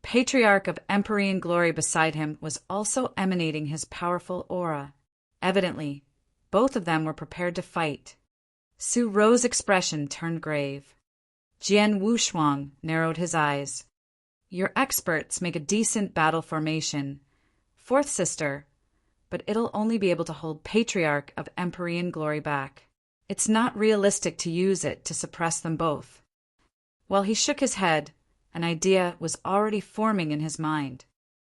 Patriarch of Empyrean glory beside him was also emanating his powerful aura. Evidently, both of them were prepared to fight. Su Ro's expression turned grave. Jian Wushuang narrowed his eyes. Your experts make a decent battle formation, fourth sister, but it'll only be able to hold Patriarch of Empyrean glory back. It's not realistic to use it to suppress them both. While he shook his head, an idea was already forming in his mind.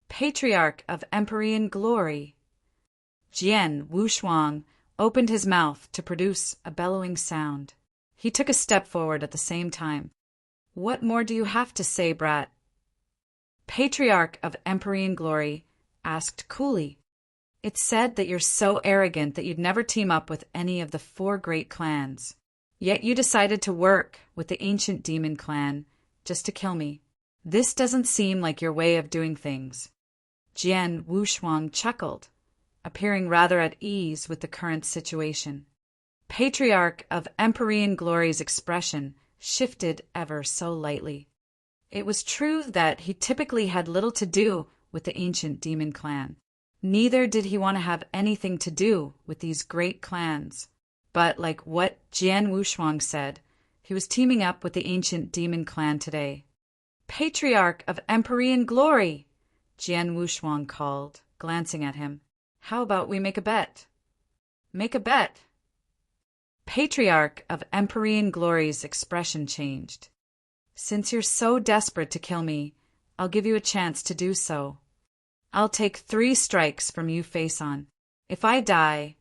Patriarch of Empyrean glory. Jian Wushuang opened his mouth to produce a bellowing sound. He took a step forward at the same time. What more do you have to say, brat? Patriarch of Empyrean glory asked coolly. It's said that you're so arrogant that you'd never team up with any of the 4 great clans. Yet you decided to work with the ancient demon clan just to kill me. This doesn't seem like your way of doing things. Jian Wushuang chuckled, appearing rather at ease with the current situation. Patriarch of Empyrean glory's expression shifted ever so lightly. It was true that he typically had little to do with the ancient demon clan. Neither did he want to have anything to do with these great clans. But like what Jian Wushuang said, he was teaming up with the ancient demon clan today. Patriarch of Empyrean glory, Jian Wushuang called, glancing at him. How about we make a bet? Make a bet. Patriarch of Empyrean glory's expression changed. Since you're so desperate to kill me, I'll give you a chance to do so. I'll take 3 strikes from you face on. If I die,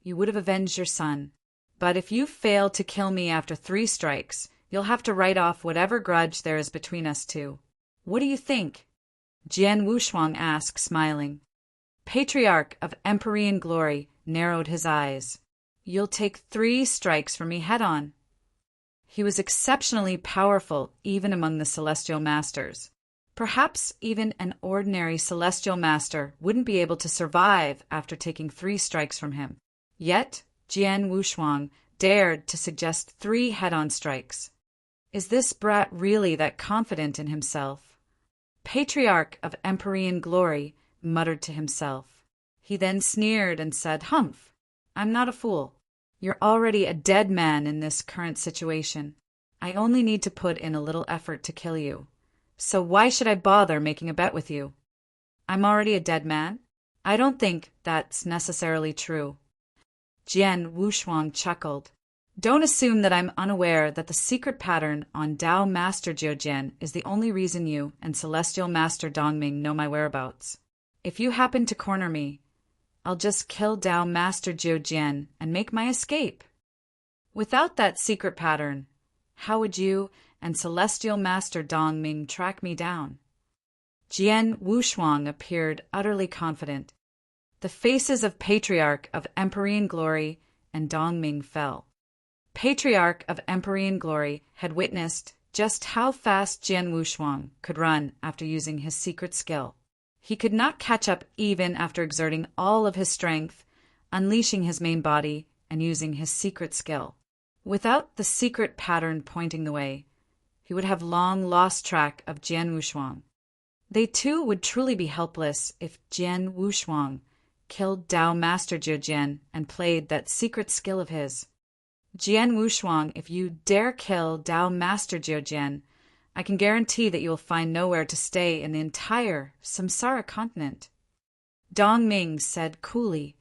you would have avenged your son. But if you fail to kill me after 3 strikes, you'll have to write off whatever grudge there is between us two. What do you think? Jian Wushuang asked, smiling. Patriarch of Empyrean glory narrowed his eyes. You'll take 3 strikes from me head-on. He was exceptionally powerful even among the Celestial Masters. Perhaps even an ordinary Celestial Master wouldn't be able to survive after taking 3 strikes from him. Yet, Jian Wushuang dared to suggest 3 head-on strikes. Is this brat really that confident in himself? Patriarch of Empyrean glory muttered to himself. He then sneered and said, Humph, I'm not a fool. You're already a dead man in this current situation. I only need to put in a little effort to kill you. So why should I bother making a bet with you? I'm already a dead man? I don't think that's necessarily true. Jian Wushuang chuckled. Don't assume that I'm unaware that the secret pattern on Dao Master Jiujian is the only reason you and Celestial Master Dongming know my whereabouts. If you happen to corner me, I'll just kill Dao Master Jiu Jian and make my escape. Without that secret pattern, how would you and Celestial Master Dong Ming track me down? Jian Wushuang appeared utterly confident. The faces of Patriarch of Empyrean Glory and Dong Ming fell. Patriarch of Empyrean Glory had witnessed just how fast Jian Wushuang could run after using his secret skill. He could not catch up even after exerting all of his strength, unleashing his main body, and using his secret skill. Without the secret pattern pointing the way, he would have long lost track of Jian Wushuang. They too would truly be helpless if Jian Wushuang killed Dao Master Jiu Jian and played that secret skill of his. Jian Wushuang, if you dare kill Dao Master Jiu Jian, I can guarantee that you will find nowhere to stay in the entire Samsara continent. Dong Ming said coolly,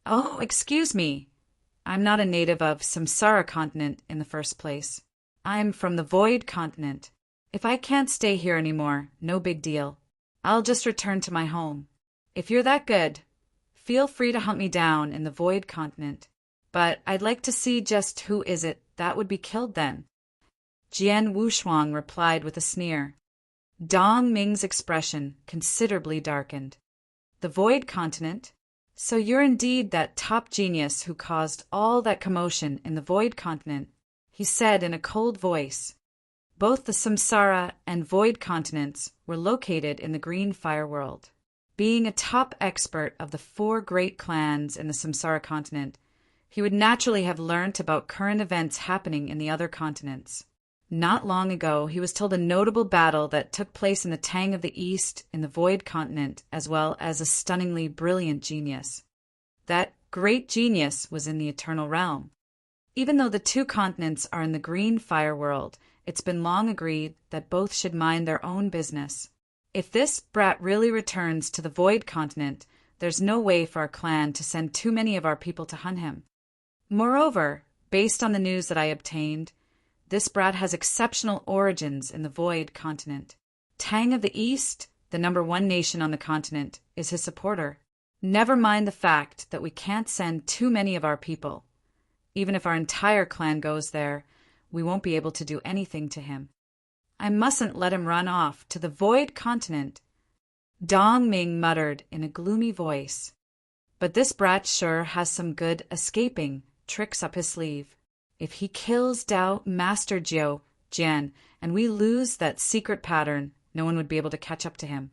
"Oh, excuse me. I'm not a native of Samsara continent in the first place. I'm from the Void continent. If I can't stay here anymore, no big deal. I'll just return to my home. If you're that good, feel free to hunt me down in the Void continent. But I'd like to see just who is it that would be killed then." Jian Wushuang replied with a sneer. Dong Ming's expression considerably darkened. The Void continent? So you're indeed that top genius who caused all that commotion in the Void continent, he said in a cold voice. Both the Samsara and Void continents were located in the Green Fire World. Being a top expert of the 4 great clans in the Samsara continent, he would naturally have learnt about current events happening in the other continents. Not long ago, he was told a notable battle that took place in the Tang of the East in the Void continent, as well as a stunningly brilliant genius. That great genius was in the Eternal Realm. Even though the 2 continents are in the Green Fire World, it's been long agreed that both should mind their own business. If this brat really returns to the Void continent, there's no way for our clan to send too many of our people to hunt him. Moreover, based on the news that I obtained, this brat has exceptional origins in the Void continent. Tang of the East, the #1 nation on the continent, is his supporter. Never mind the fact that we can't send too many of our people. Even if our entire clan goes there, we won't be able to do anything to him. I mustn't let him run off to the Void continent. Dong Ming muttered in a gloomy voice. But this brat sure has some good escaping tricks up his sleeve. If he kills Dao Master Jiu Jian and we lose that secret pattern, no one would be able to catch up to him.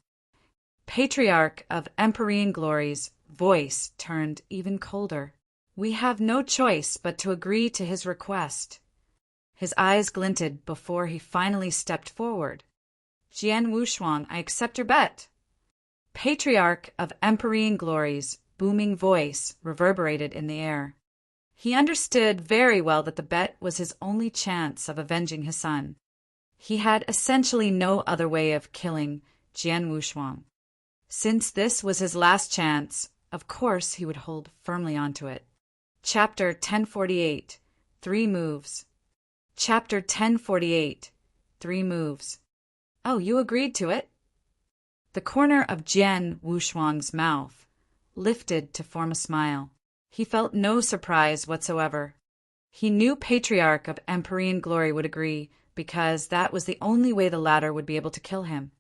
Patriarch of Empyrean Glory's voice turned even colder. We have no choice but to agree to his request. His eyes glinted before he finally stepped forward. Jian Wushuang, I accept your bet. Patriarch of Empyrean Glory's booming voice reverberated in the air. He understood very well that the bet was his only chance of avenging his son. He had essentially no other way of killing Jian Wushuang. Since this was his last chance, of course he would hold firmly onto it. Chapter 1048, 3 Moves. Chapter 1048, 3 Moves. Oh, you agreed to it? The corner of Jian Wushuang's mouth lifted to form a smile. He felt no surprise whatsoever. He knew Patriarch of Empyrean Glory would agree, because that was the only way the latter would be able to kill him.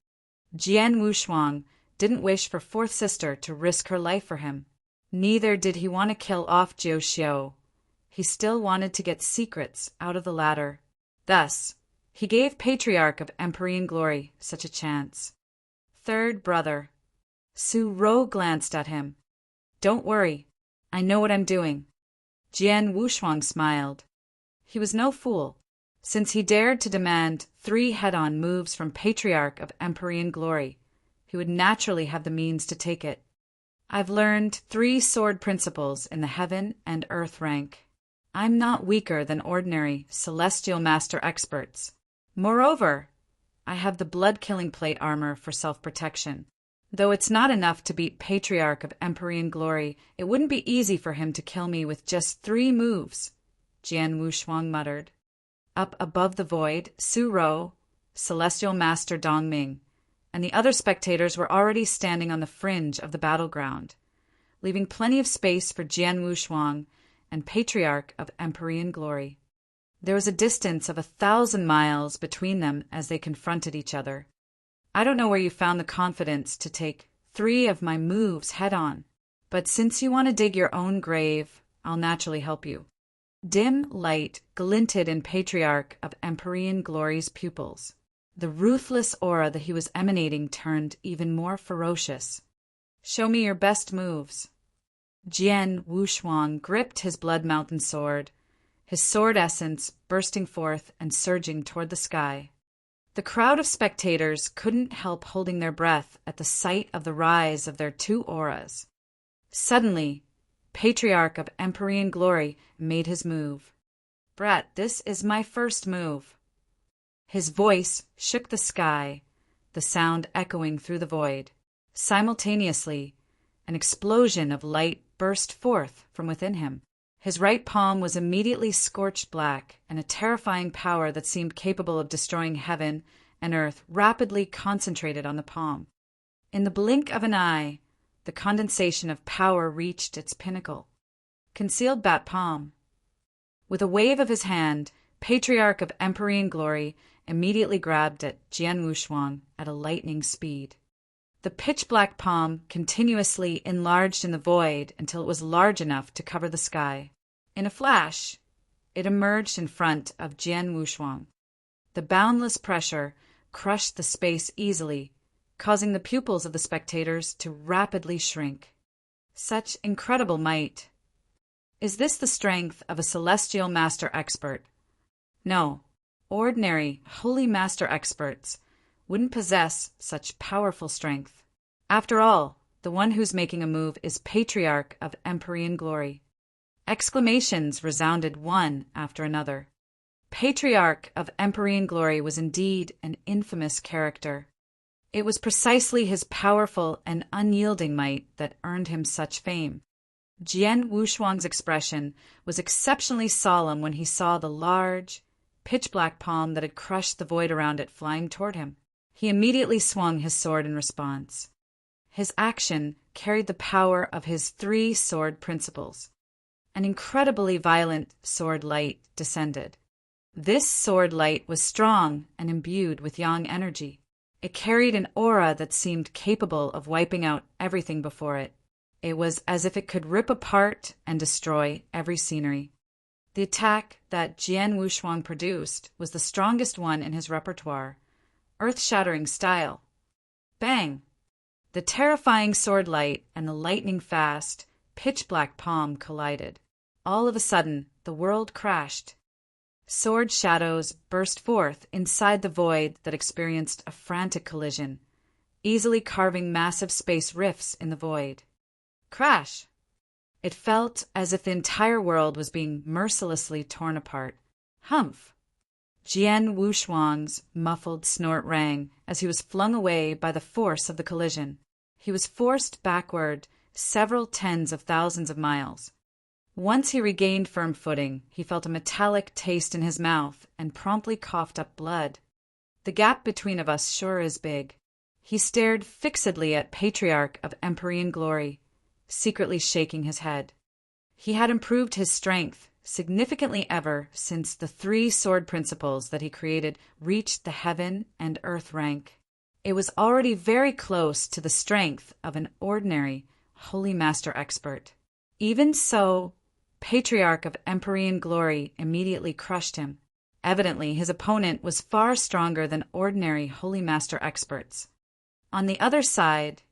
Jian Wushuang didn't wish for 4th sister to risk her life for him. Neither did he want to kill off Jiu Xiu. He still wanted to get secrets out of the latter. Thus, he gave Patriarch of Empyrean Glory such a chance. 3rd brother. Su Ro glanced at him. Don't worry. I know what I'm doing. Jian Wushuang smiled. He was no fool. Since he dared to demand 3 head-on moves from Patriarch of Empyrean Glory, he would naturally have the means to take it. I've learned 3 sword principles in the heaven and earth rank. I'm not weaker than ordinary celestial master experts. Moreover, I have the blood-killing plate armor for self-protection. Though it's not enough to beat Patriarch of Empyrean Glory, it wouldn't be easy for him to kill me with just 3 moves, Jian Wushuang muttered. Up above the void, Su Ro, Celestial Master Dong Ming, and the other spectators were already standing on the fringe of the battleground. leaving plenty of space for Jian Wushuang and Patriarch of Empyrean Glory. There was a distance of 1,000 miles between them as they confronted each other. I don't know where you found the confidence to take 3 of my moves head-on, but since you want to dig your own grave, I'll naturally help you. Dim light glinted in Patriarch of Empyrean Glory's pupils. The ruthless aura that he was emanating turned even more ferocious. Show me your best moves. Jian Wushuang gripped his Blood Mountain sword, his sword essence bursting forth and surging toward the sky. The crowd of spectators couldn't help holding their breath at the sight of the rise of their 2 auras. Suddenly, Patriarch of Empyrean Glory made his move. Brat, this is my first move. His voice shook the sky, the sound echoing through the void. Simultaneously, an explosion of light burst forth from within him. His right palm was immediately scorched black, and a terrifying power that seemed capable of destroying heaven and earth rapidly concentrated on the palm. In the blink of an eye, the condensation of power reached its pinnacle. Concealed bat palm. With a wave of his hand, Patriarch of Empyrean Glory immediately grabbed at Jian Wushuang at a lightning speed. The pitch-black palm continuously enlarged in the void until it was large enough to cover the sky. In a flash, it emerged in front of Jian Wushuang. The boundless pressure crushed the space easily, causing the pupils of the spectators to rapidly shrink. Such incredible might! Is this the strength of a celestial master expert? No, ordinary holy master experts wouldn't possess such powerful strength. After all, the one who's making a move is Patriarch of Empyrean Glory. Exclamations resounded one after another. Patriarch of Empyrean Glory was indeed an infamous character. It was precisely his powerful and unyielding might that earned him such fame. Jian Wushuang's expression was exceptionally solemn when he saw the large, pitch-black palm that had crushed the void around it flying toward him. He immediately swung his sword in response. His action carried the power of his 3 sword principles. An incredibly violent sword light descended. This sword light was strong and imbued with yang energy. It carried an aura that seemed capable of wiping out everything before it. It was as if it could rip apart and destroy every scenery. The attack that Jian Wushuang produced was the strongest one in his repertoire, earth-shattering style. Bang! The terrifying sword light and the lightning-fast, pitch-black palm collided. All of a sudden, the world crashed. Sword shadows burst forth inside the void that experienced a frantic collision, easily carving massive space rifts in the void. Crash! It felt as if the entire world was being mercilessly torn apart. Humph! Jian Wushuang's muffled snort rang as he was flung away by the force of the collision. He was forced backward several tens of thousands of miles. Once he regained firm footing, he felt a metallic taste in his mouth and promptly coughed up blood. The gap between of us sure is big. He stared fixedly at Patriarch of Empyrean Glory, secretly shaking his head. He had improved his strength significantly ever since the 3 sword principles that he created reached the heaven and earth rank. It was already very close to the strength of an ordinary holy master expert. Even so, Patriarch of Empyrean Glory immediately crushed him. Evidently, his opponent was far stronger than ordinary holy master experts. On the other side,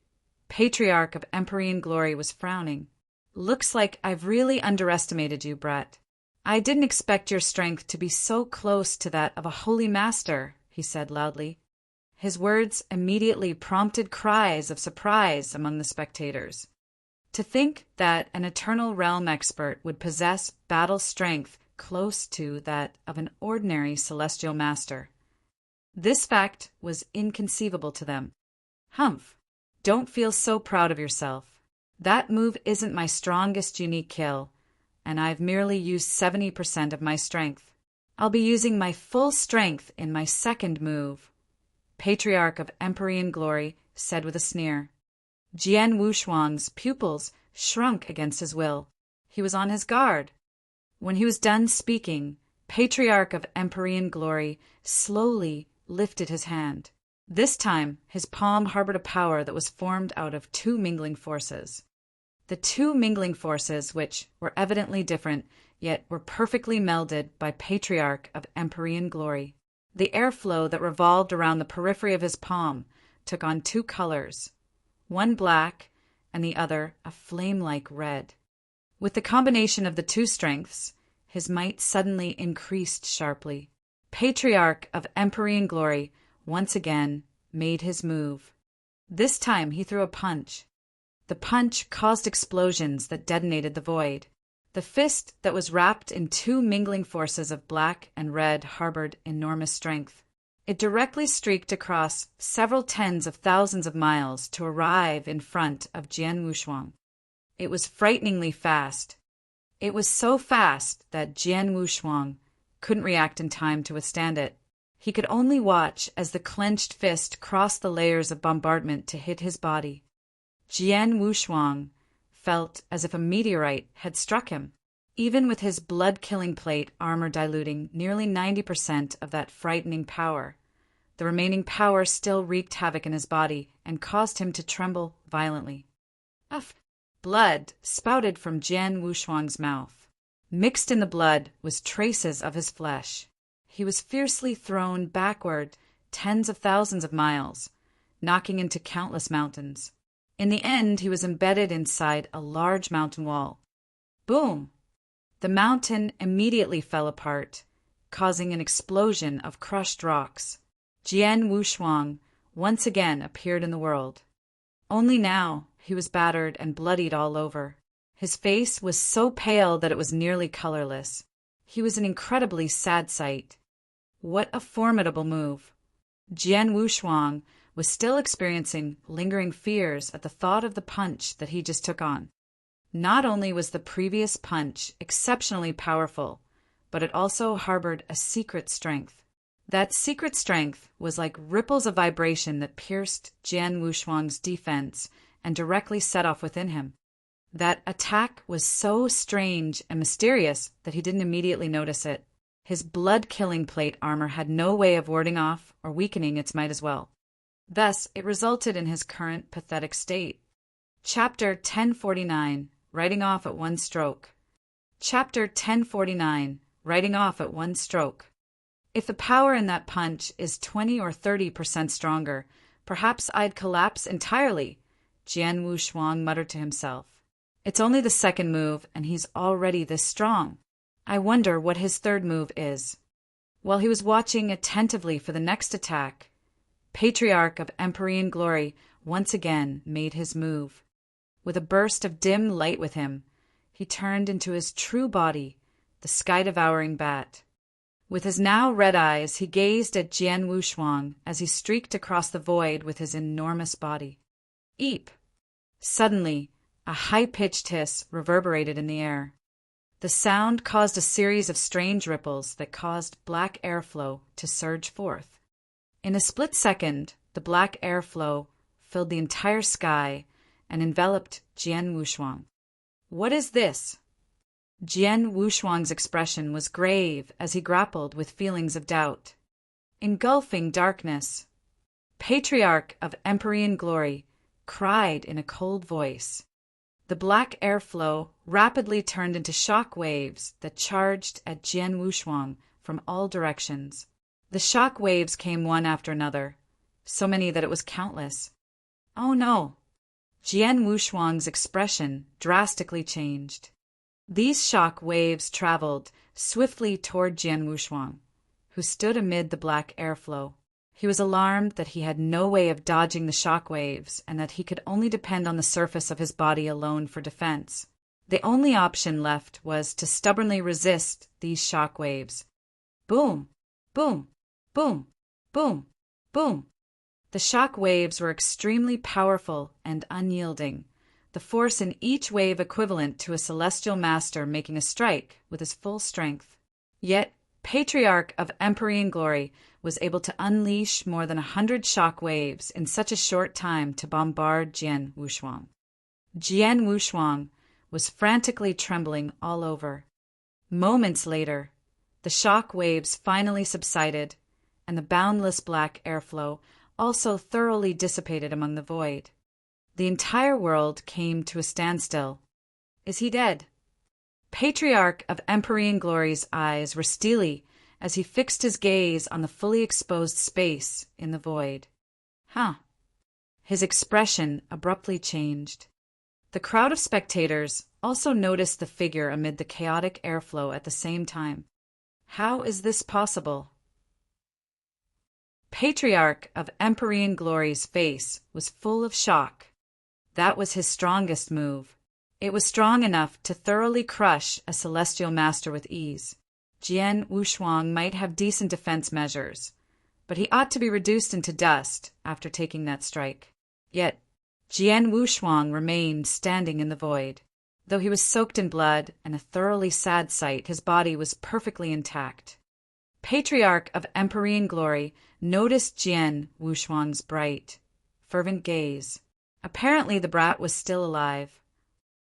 Patriarch of Empyrean Glory was frowning. Looks like I've really underestimated you, Brett. I didn't expect your strength to be so close to that of a holy master, he said loudly. His words immediately prompted cries of surprise among the spectators. To think that an Eternal Realm expert would possess battle strength close to that of an ordinary celestial master. This fact was inconceivable to them. Humph! Don't feel so proud of yourself. That move isn't my strongest unique kill, and I've merely used 70% of my strength. I'll be using my full strength in my second move, Patriarch of Empyrean Glory said with a sneer. Jian Wushuang's pupils shrunk against his will. He was on his guard. When he was done speaking, Patriarch of Empyrean Glory slowly lifted his hand. This time, his palm harbored a power that was formed out of two mingling forces. The two mingling forces, which were evidently different, yet were perfectly melded by Patriarch of Empyrean Glory. The airflow that revolved around the periphery of his palm took on two colors, one black and the other a flame-like red. With the combination of the two strengths, his might suddenly increased sharply. Patriarch of Empyrean Glory once again made his move. This time he threw a punch. The punch caused explosions that detonated the void. The fist that was wrapped in two mingling forces of black and red harbored enormous strength. It directly streaked across several tens of thousands of miles to arrive in front of Jian Wushuang. It was frighteningly fast. It was so fast that Jian Wushuang couldn't react in time to withstand it. He could only watch as the clenched fist crossed the layers of bombardment to hit his body. Jian Wushuang felt as if a meteorite had struck him. Even with his blood-killing plate armor diluting nearly 90% of that frightening power, the remaining power still wreaked havoc in his body and caused him to tremble violently. Blood spouted from Jian Wushuang's mouth. Mixed in the blood was traces of his flesh. He was fiercely thrown backward tens of thousands of miles, knocking into countless mountains. In the end, he was embedded inside a large mountain wall. Boom! The mountain immediately fell apart, causing an explosion of crushed rocks. Jian Wushuang once again appeared in the world. Only now he was battered and bloodied all over. His face was so pale that it was nearly colorless. He was an incredibly sad sight. What a formidable move! Jian Wushuang was still experiencing lingering fears at the thought of the punch that he just took on. Not only was the previous punch exceptionally powerful, but it also harbored a secret strength. That secret strength was like ripples of vibration that pierced Jian Wushuang's defense and directly set off within him. That attack was so strange and mysterious that he didn't immediately notice it. His blood-killing plate armor had no way of warding off or weakening its might as well. Thus, it resulted in his current pathetic state. Chapter 1049, Writing Off at One Stroke. Chapter 1049, Writing Off at One Stroke. If the power in that punch is 20 or 30% stronger, perhaps I'd collapse entirely, Jian Wushuang muttered to himself. It's only the second move, and he's already this strong. I wonder what his third move is. While he was watching attentively for the next attack, Patriarch of Empyrean Glory once again made his move. With a burst of dim light with him, he turned into his true body, the sky-devouring bat. With his now red eyes, he gazed at Jian Wushuang as he streaked across the void with his enormous body. Eep! Suddenly, a high-pitched hiss reverberated in the air. The sound caused a series of strange ripples that caused black airflow to surge forth. In a split second, the black airflow filled the entire sky and enveloped Jian Wushuang. What is this? Jian Wushuang's expression was grave as he grappled with feelings of doubt. Engulfing darkness, Patriarch of Empyrean Glory cried in a cold voice. The black airflow rapidly turned into shock waves that charged at Jian Wushuang from all directions. The shock waves came one after another, so many that it was countless. Oh no! Jian Wushuang's expression drastically changed. These shock waves traveled swiftly toward Jian Wushuang, who stood amid the black airflow. He was alarmed that he had no way of dodging the shock waves and that he could only depend on the surface of his body alone for defense. The only option left was to stubbornly resist these shock waves. Boom! Boom! Boom! Boom! Boom! The shock waves were extremely powerful and unyielding, the force in each wave equivalent to a celestial master making a strike with his full strength. Yet, Patriarch of Empyrean Glory was able to unleash more than 100 shock waves in such a short time to bombard Jian Wushuang. Jian Wushuang was frantically trembling all over. Moments later, the shock waves finally subsided, and the boundless black airflow also thoroughly dissipated among the void. The entire world came to a standstill. Is he dead? Patriarch of Empyrean Glory's eyes were steely as he fixed his gaze on the fully exposed space in the void. His expression abruptly changed. The crowd of spectators also noticed the figure amid the chaotic airflow at the same time. How is this possible? Patriarch of Empyrean Glory's face was full of shock. That was his strongest move. It was strong enough to thoroughly crush a celestial master with ease. Jian Wushuang might have decent defense measures, but he ought to be reduced into dust after taking that strike. Yet, Jian Wushuang remained standing in the void. Though he was soaked in blood and a thoroughly sad sight, his body was perfectly intact. Patriarch of Empyrean Glory noticed Jian Wushuang's bright, fervent gaze. Apparently the brat was still alive.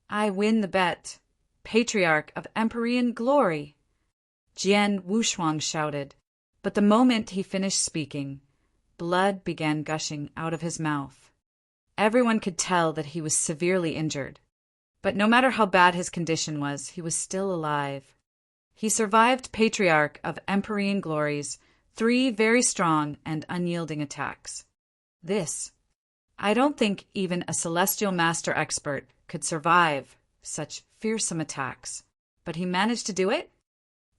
I win the bet. Patriarch of Empyrean Glory! Jian Wushuang shouted, but the moment he finished speaking, blood began gushing out of his mouth. Everyone could tell that he was severely injured, but no matter how bad his condition was, he was still alive. He survived Patriarch of Empyrean Glory's 3 very strong and unyielding attacks. I don't think even a Celestial Master expert could survive such fearsome attacks, but he managed to do it?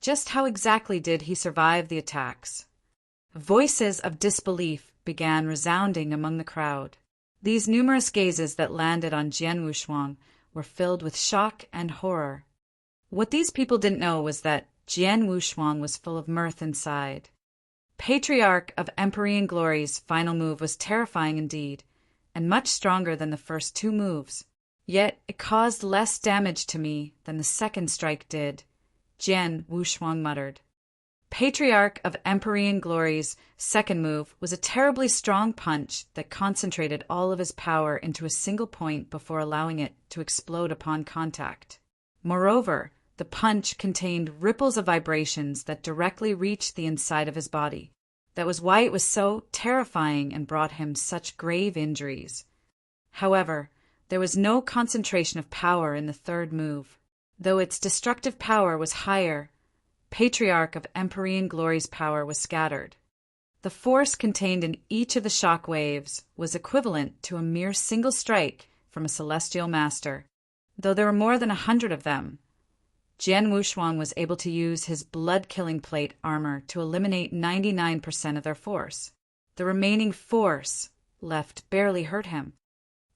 Just how exactly did he survive the attacks? Voices of disbelief began resounding among the crowd. These numerous gazes that landed on Jian Wushuang were filled with shock and horror. What these people didn't know was that Jian Wushuang was full of mirth inside. Patriarch of Empyrean Glory's final move was terrifying indeed, and much stronger than the first 2 moves. Yet it caused less damage to me than the second strike did, Jian Wushuang muttered. Patriarch of Empyrean Glory's second move was a terribly strong punch that concentrated all of his power into a single point before allowing it to explode upon contact. Moreover, the punch contained ripples of vibrations that directly reached the inside of his body. That was why it was so terrifying and brought him such grave injuries. However, there was no concentration of power in the third move. Though its destructive power was higher, Patriarch of Empyrean Glory's power was scattered. The force contained in each of the shock waves was equivalent to a mere single strike from a celestial master. Though there were more than 100 of them, Jian Wushuang was able to use his blood-killing plate armor to eliminate 99% of their force. The remaining force left barely hurt him.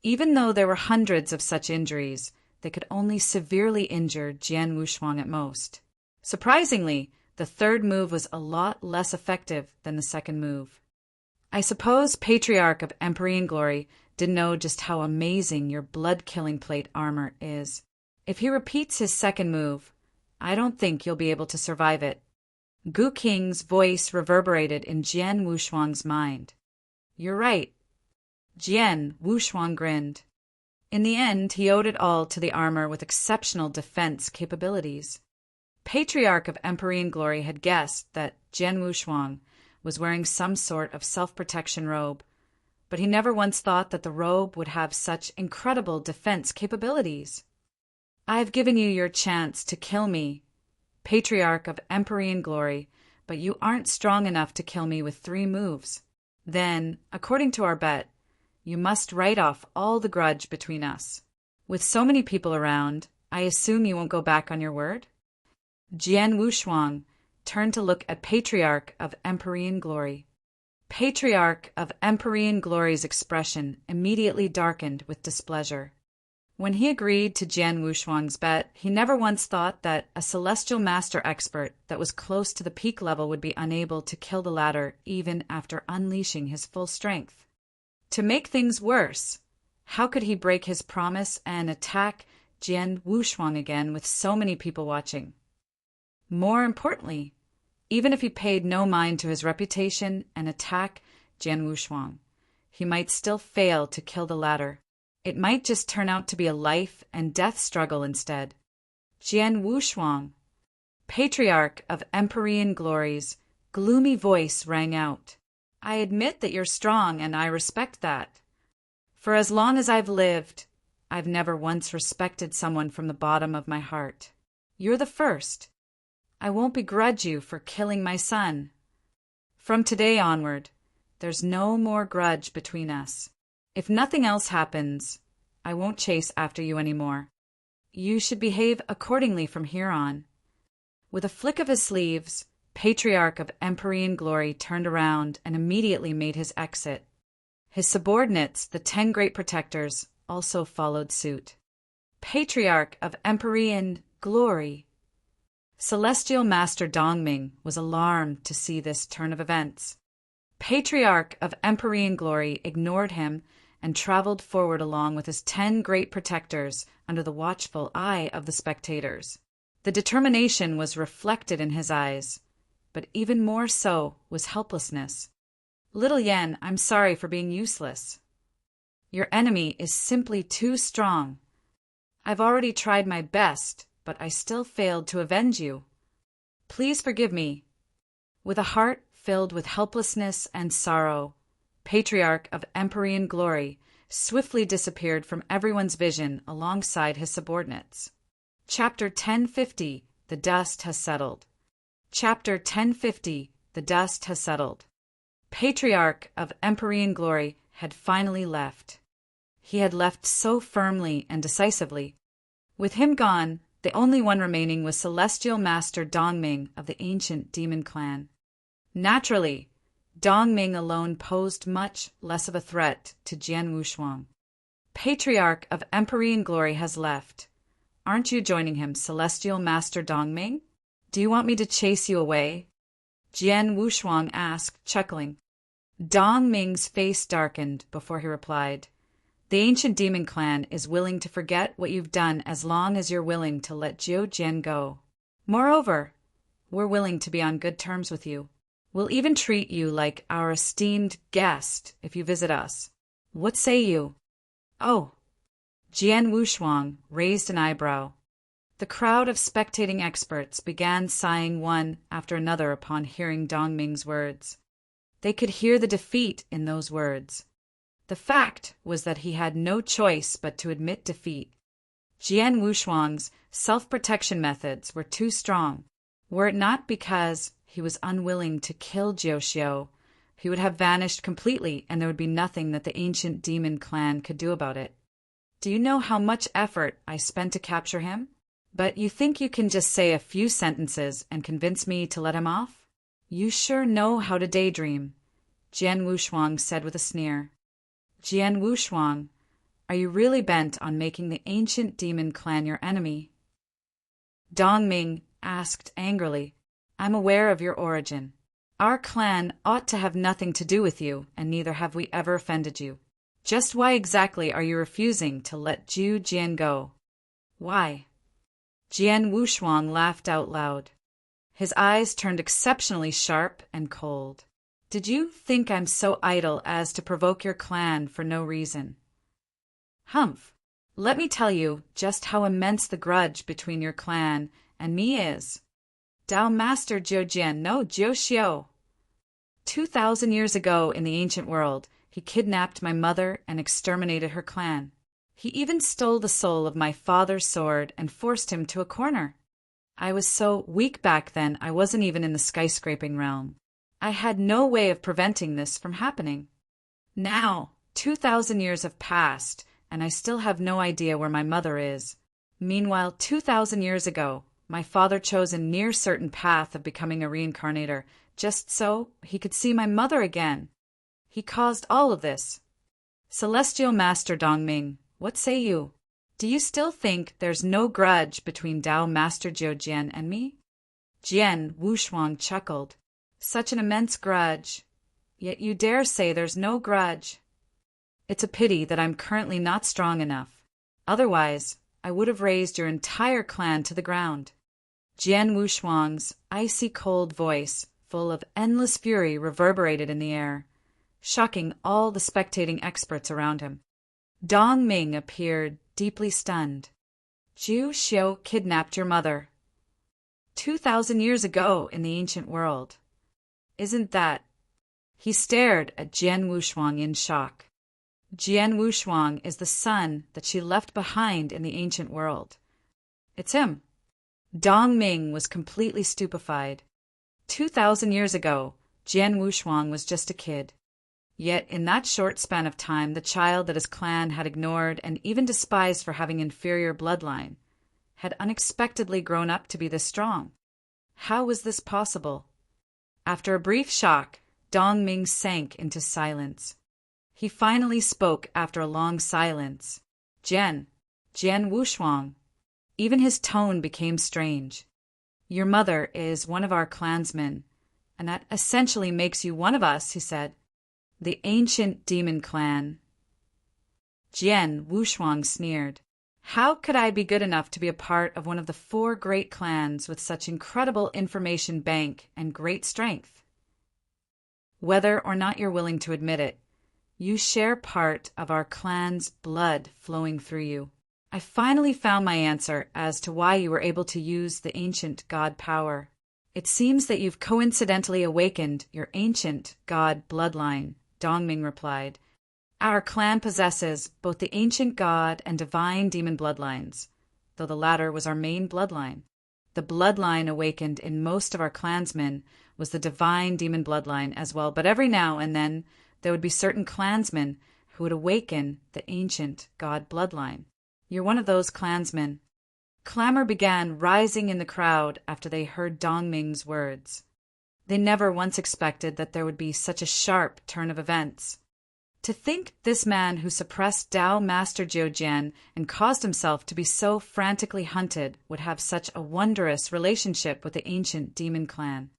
Even though there were hundreds of such injuries, they could only severely injure Jian Wushuang at most. Surprisingly, the third move was a lot less effective than the second move. I suppose Patriarch of Empyrean Glory didn't know just how amazing your blood-killing plate armor is. If he repeats his second move, I don't think you'll be able to survive it. Gu Qing's voice reverberated in Jian Wushuang's mind. You're right. Jian Wushuang grinned. In the end, he owed it all to the armor with exceptional defense capabilities. Patriarch of Empyrean Glory had guessed that Jian Wushuang was wearing some sort of self-protection robe, but he never once thought that the robe would have such incredible defense capabilities. I've given you your chance to kill me, Patriarch of Empyrean Glory, but you aren't strong enough to kill me with 3 moves. Then, according to our bet, you must write off all the grudge between us. With so many people around, I assume you won't go back on your word? Jian Wushuang turned to look at Patriarch of Empyrean Glory. Patriarch of Empyrean Glory's expression immediately darkened with displeasure. When he agreed to Jian Wushuang's bet, he never once thought that a Celestial Master expert that was close to the peak level would be unable to kill the latter even after unleashing his full strength. To make things worse, how could he break his promise and attack Jian Wushuang again with so many people watching? More importantly, even if he paid no mind to his reputation and attack Jian Wushuang, he might still fail to kill the latter. It might just turn out to be a life and death struggle instead. Jian Wushuang, patriarch of Empyrean glories, gloomy voice rang out. I admit that you're strong, and I respect that. For as long as I've lived, I've never once respected someone from the bottom of my heart. You're the first. I won't begrudge you for killing my son. From today onward, there's no more grudge between us. If nothing else happens, I won't chase after you anymore. You should behave accordingly from here on. With a flick of his sleeves, Patriarch of Empyrean glory turned around and immediately made his exit. His subordinates, the 10 Great Protectors, also followed suit. Patriarch of Empyrean glory. Celestial Master Dongming was alarmed to see this turn of events. Patriarch of Empyrean glory ignored him and traveled forward along with his 10 Great Protectors under the watchful eye of the spectators. The determination was reflected in his eyes, but even more so was helplessness. Little Yen, I'm sorry for being useless. Your enemy is simply too strong. I've already tried my best, but I still failed to avenge you. Please forgive me. With a heart filled with helplessness and sorrow, Patriarch of Empyrean glory swiftly disappeared from everyone's vision alongside his subordinates. Chapter 1050, The Dust Has Settled. Chapter 1050, The Dust Has Settled. Patriarch of Empyrean glory had finally left. He had left so firmly and decisively. With him gone, the only one remaining was Celestial Master Dongming of the ancient demon clan. Naturally, Dongming alone posed much less of a threat to Jian Wushuang. Patriarch of Empyrean glory has left. Aren't you joining him, Celestial Master Dongming? Do you want me to chase you away? Jian Wushuang asked, chuckling. Dongming's face darkened before he replied. The ancient demon clan is willing to forget what you've done as long as you're willing to let Jiu Jian go. Moreover, we're willing to be on good terms with you. We'll even treat you like our esteemed guest if you visit us. What say you? Oh. Jian Wushuang raised an eyebrow. The crowd of spectating experts began sighing one after another upon hearing Dongming's words. They could hear the defeat in those words. The fact was that he had no choice but to admit defeat. Jian Wushuang's self-protection methods were too strong. Were it not because he was unwilling to kill Jiu Xiu, he would have vanished completely and there would be nothing that the ancient demon clan could do about it. Do you know how much effort I spent to capture him? But you think you can just say a few sentences and convince me to let him off? You sure know how to daydream, Jian Wushuang said with a sneer. Jian Wushuang, are you really bent on making the ancient demon clan your enemy? Dongming asked angrily. I'm aware of your origin. Our clan ought to have nothing to do with you, and neither have we ever offended you. Just why exactly are you refusing to let Jiu Jian go? Why? Jian Wushuang laughed out loud. His eyes turned exceptionally sharp and cold. Did you think I'm so idle as to provoke your clan for no reason? Humph! Let me tell you just how immense the grudge between your clan and me is. Dao Master Jiu Jian, no Jiu Xiu. 2,000 years ago in the ancient world, he kidnapped my mother and exterminated her clan. He even stole the soul of my father's sword and forced him to a corner. I was so weak back then I wasn't even in the skyscraping realm. I had no way of preventing this from happening. Now, 2,000 years have passed, and I still have no idea where my mother is. Meanwhile, 2,000 years ago, my father chose a near-certain path of becoming a reincarnator, just so he could see my mother again. He caused all of this. Celestial Master Dongming, what say you? Do you still think there's no grudge between Dao Master Jiu Jian and me? Jian Wushuang chuckled. Such an immense grudge. Yet you dare say there's no grudge. It's a pity that I'm currently not strong enough. Otherwise, I would have razed your entire clan to the ground. Jian Wushuang's icy cold voice, full of endless fury, reverberated in the air, shocking all the spectating experts around him. Dong Ming appeared, deeply stunned. Zhu Xiu kidnapped your mother. 2,000 years ago in the ancient world. Isn't that? He stared at Jian Wushuang in shock. Jian Wushuang is the son that she left behind in the ancient world. It's him. Dong Ming was completely stupefied. 2,000 years ago, Jian Wushuang was just a kid. Yet in that short span of time, the child that his clan had ignored and even despised for having inferior bloodline had unexpectedly grown up to be this strong. How was this possible? After a brief shock, Dong Ming sank into silence. He finally spoke after a long silence. Jian Wushuang. Even his tone became strange. Your mother is one of our clansmen, and that essentially makes you one of us, he said. The ancient demon clan. Jian Wushuang sneered. How could I be good enough to be a part of one of the 4 great clans with such incredible information bank and great strength? Whether or not you're willing to admit it, you share part of our clan's blood flowing through you. I finally found my answer as to why you were able to use the ancient god power. It seems that you've coincidentally awakened your ancient god bloodline, Dongming replied. Our clan possesses both the ancient god and divine demon bloodlines, though the latter was our main bloodline. The bloodline awakened in most of our clansmen was the divine demon bloodline as well, but every now and then there would be certain clansmen who would awaken the ancient god bloodline. You're one of those clansmen. Clamor began rising in the crowd after they heard Dongming's words. They never once expected that there would be such a sharp turn of events. To think this man who suppressed Tao Master Jian and caused himself to be so frantically hunted would have such a wondrous relationship with the ancient demon clan.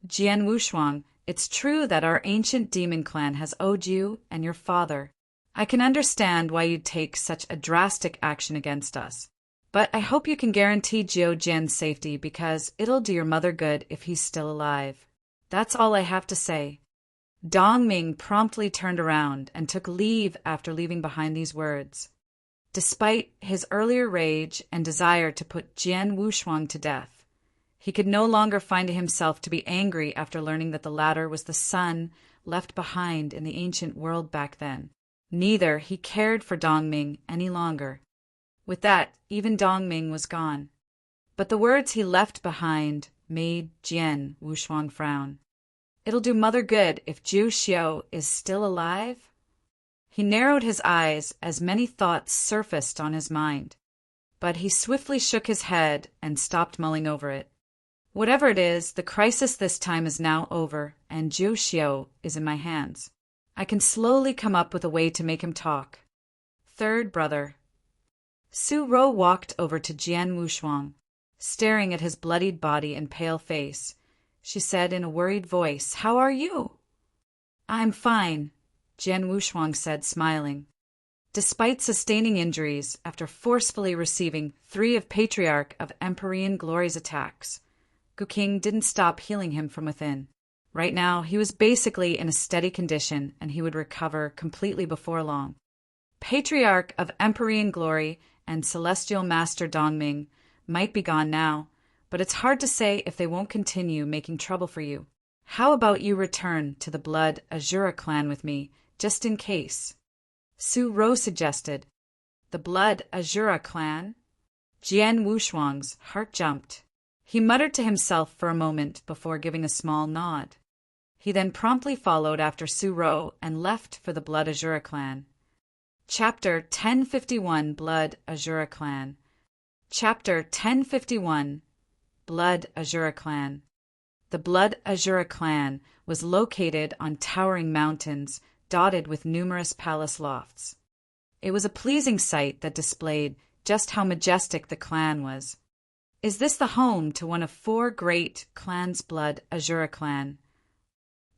Jian Wushuang, it's true that our ancient demon clan has owed you and your father. I can understand why you'd take such a drastic action against us. But I hope you can guarantee Jiu Jian's safety because it'll do your mother good if he's still alive. That's all I have to say. Dong Ming promptly turned around and took leave after leaving behind these words. Despite his earlier rage and desire to put Jian Wushuang to death, he could no longer find himself to be angry after learning that the latter was the son left behind in the ancient world back then. Neither he cared for Dong Ming any longer. With that, even Dong Ming was gone. But the words he left behind made Jian Wushuang frown. It'll do mother good if Zhu Xiu is still alive? He narrowed his eyes as many thoughts surfaced on his mind, but he swiftly shook his head and stopped mulling over it. Whatever it is, the crisis this time is now over, and Zhu Xiu is in my hands. I can slowly come up with a way to make him talk. Third brother. Su Ro walked over to Jian Wushuang, staring at his bloodied body and pale face. She said in a worried voice, "How are you?" "I'm fine," Jian Wushuang said, smiling. Despite sustaining injuries after forcefully receiving 3 of Patriarch of Empyrean Glory's attacks, Guqing didn't stop healing him from within. Right now, he was basically in a steady condition, and he would recover completely before long. Patriarch of Empyrean Glory and Celestial Master Dongming might be gone now, but it's hard to say if they won't continue making trouble for you. How about you return to the Blood Azura clan with me, just in case? Su Ro suggested. The Blood Azura clan? Jian Wushuang's heart jumped. He muttered to himself for a moment before giving a small nod. He then promptly followed after Su Ro and left for the Blood Azura clan. Chapter 1051 Blood Azura Clan. Chapter 1051 Blood Azura Clan. The Blood Azura clan was located on towering mountains dotted with numerous palace lofts. It was a pleasing sight that displayed just how majestic the clan was. Is this the home to one of 4 great clans? Blood Azura clan.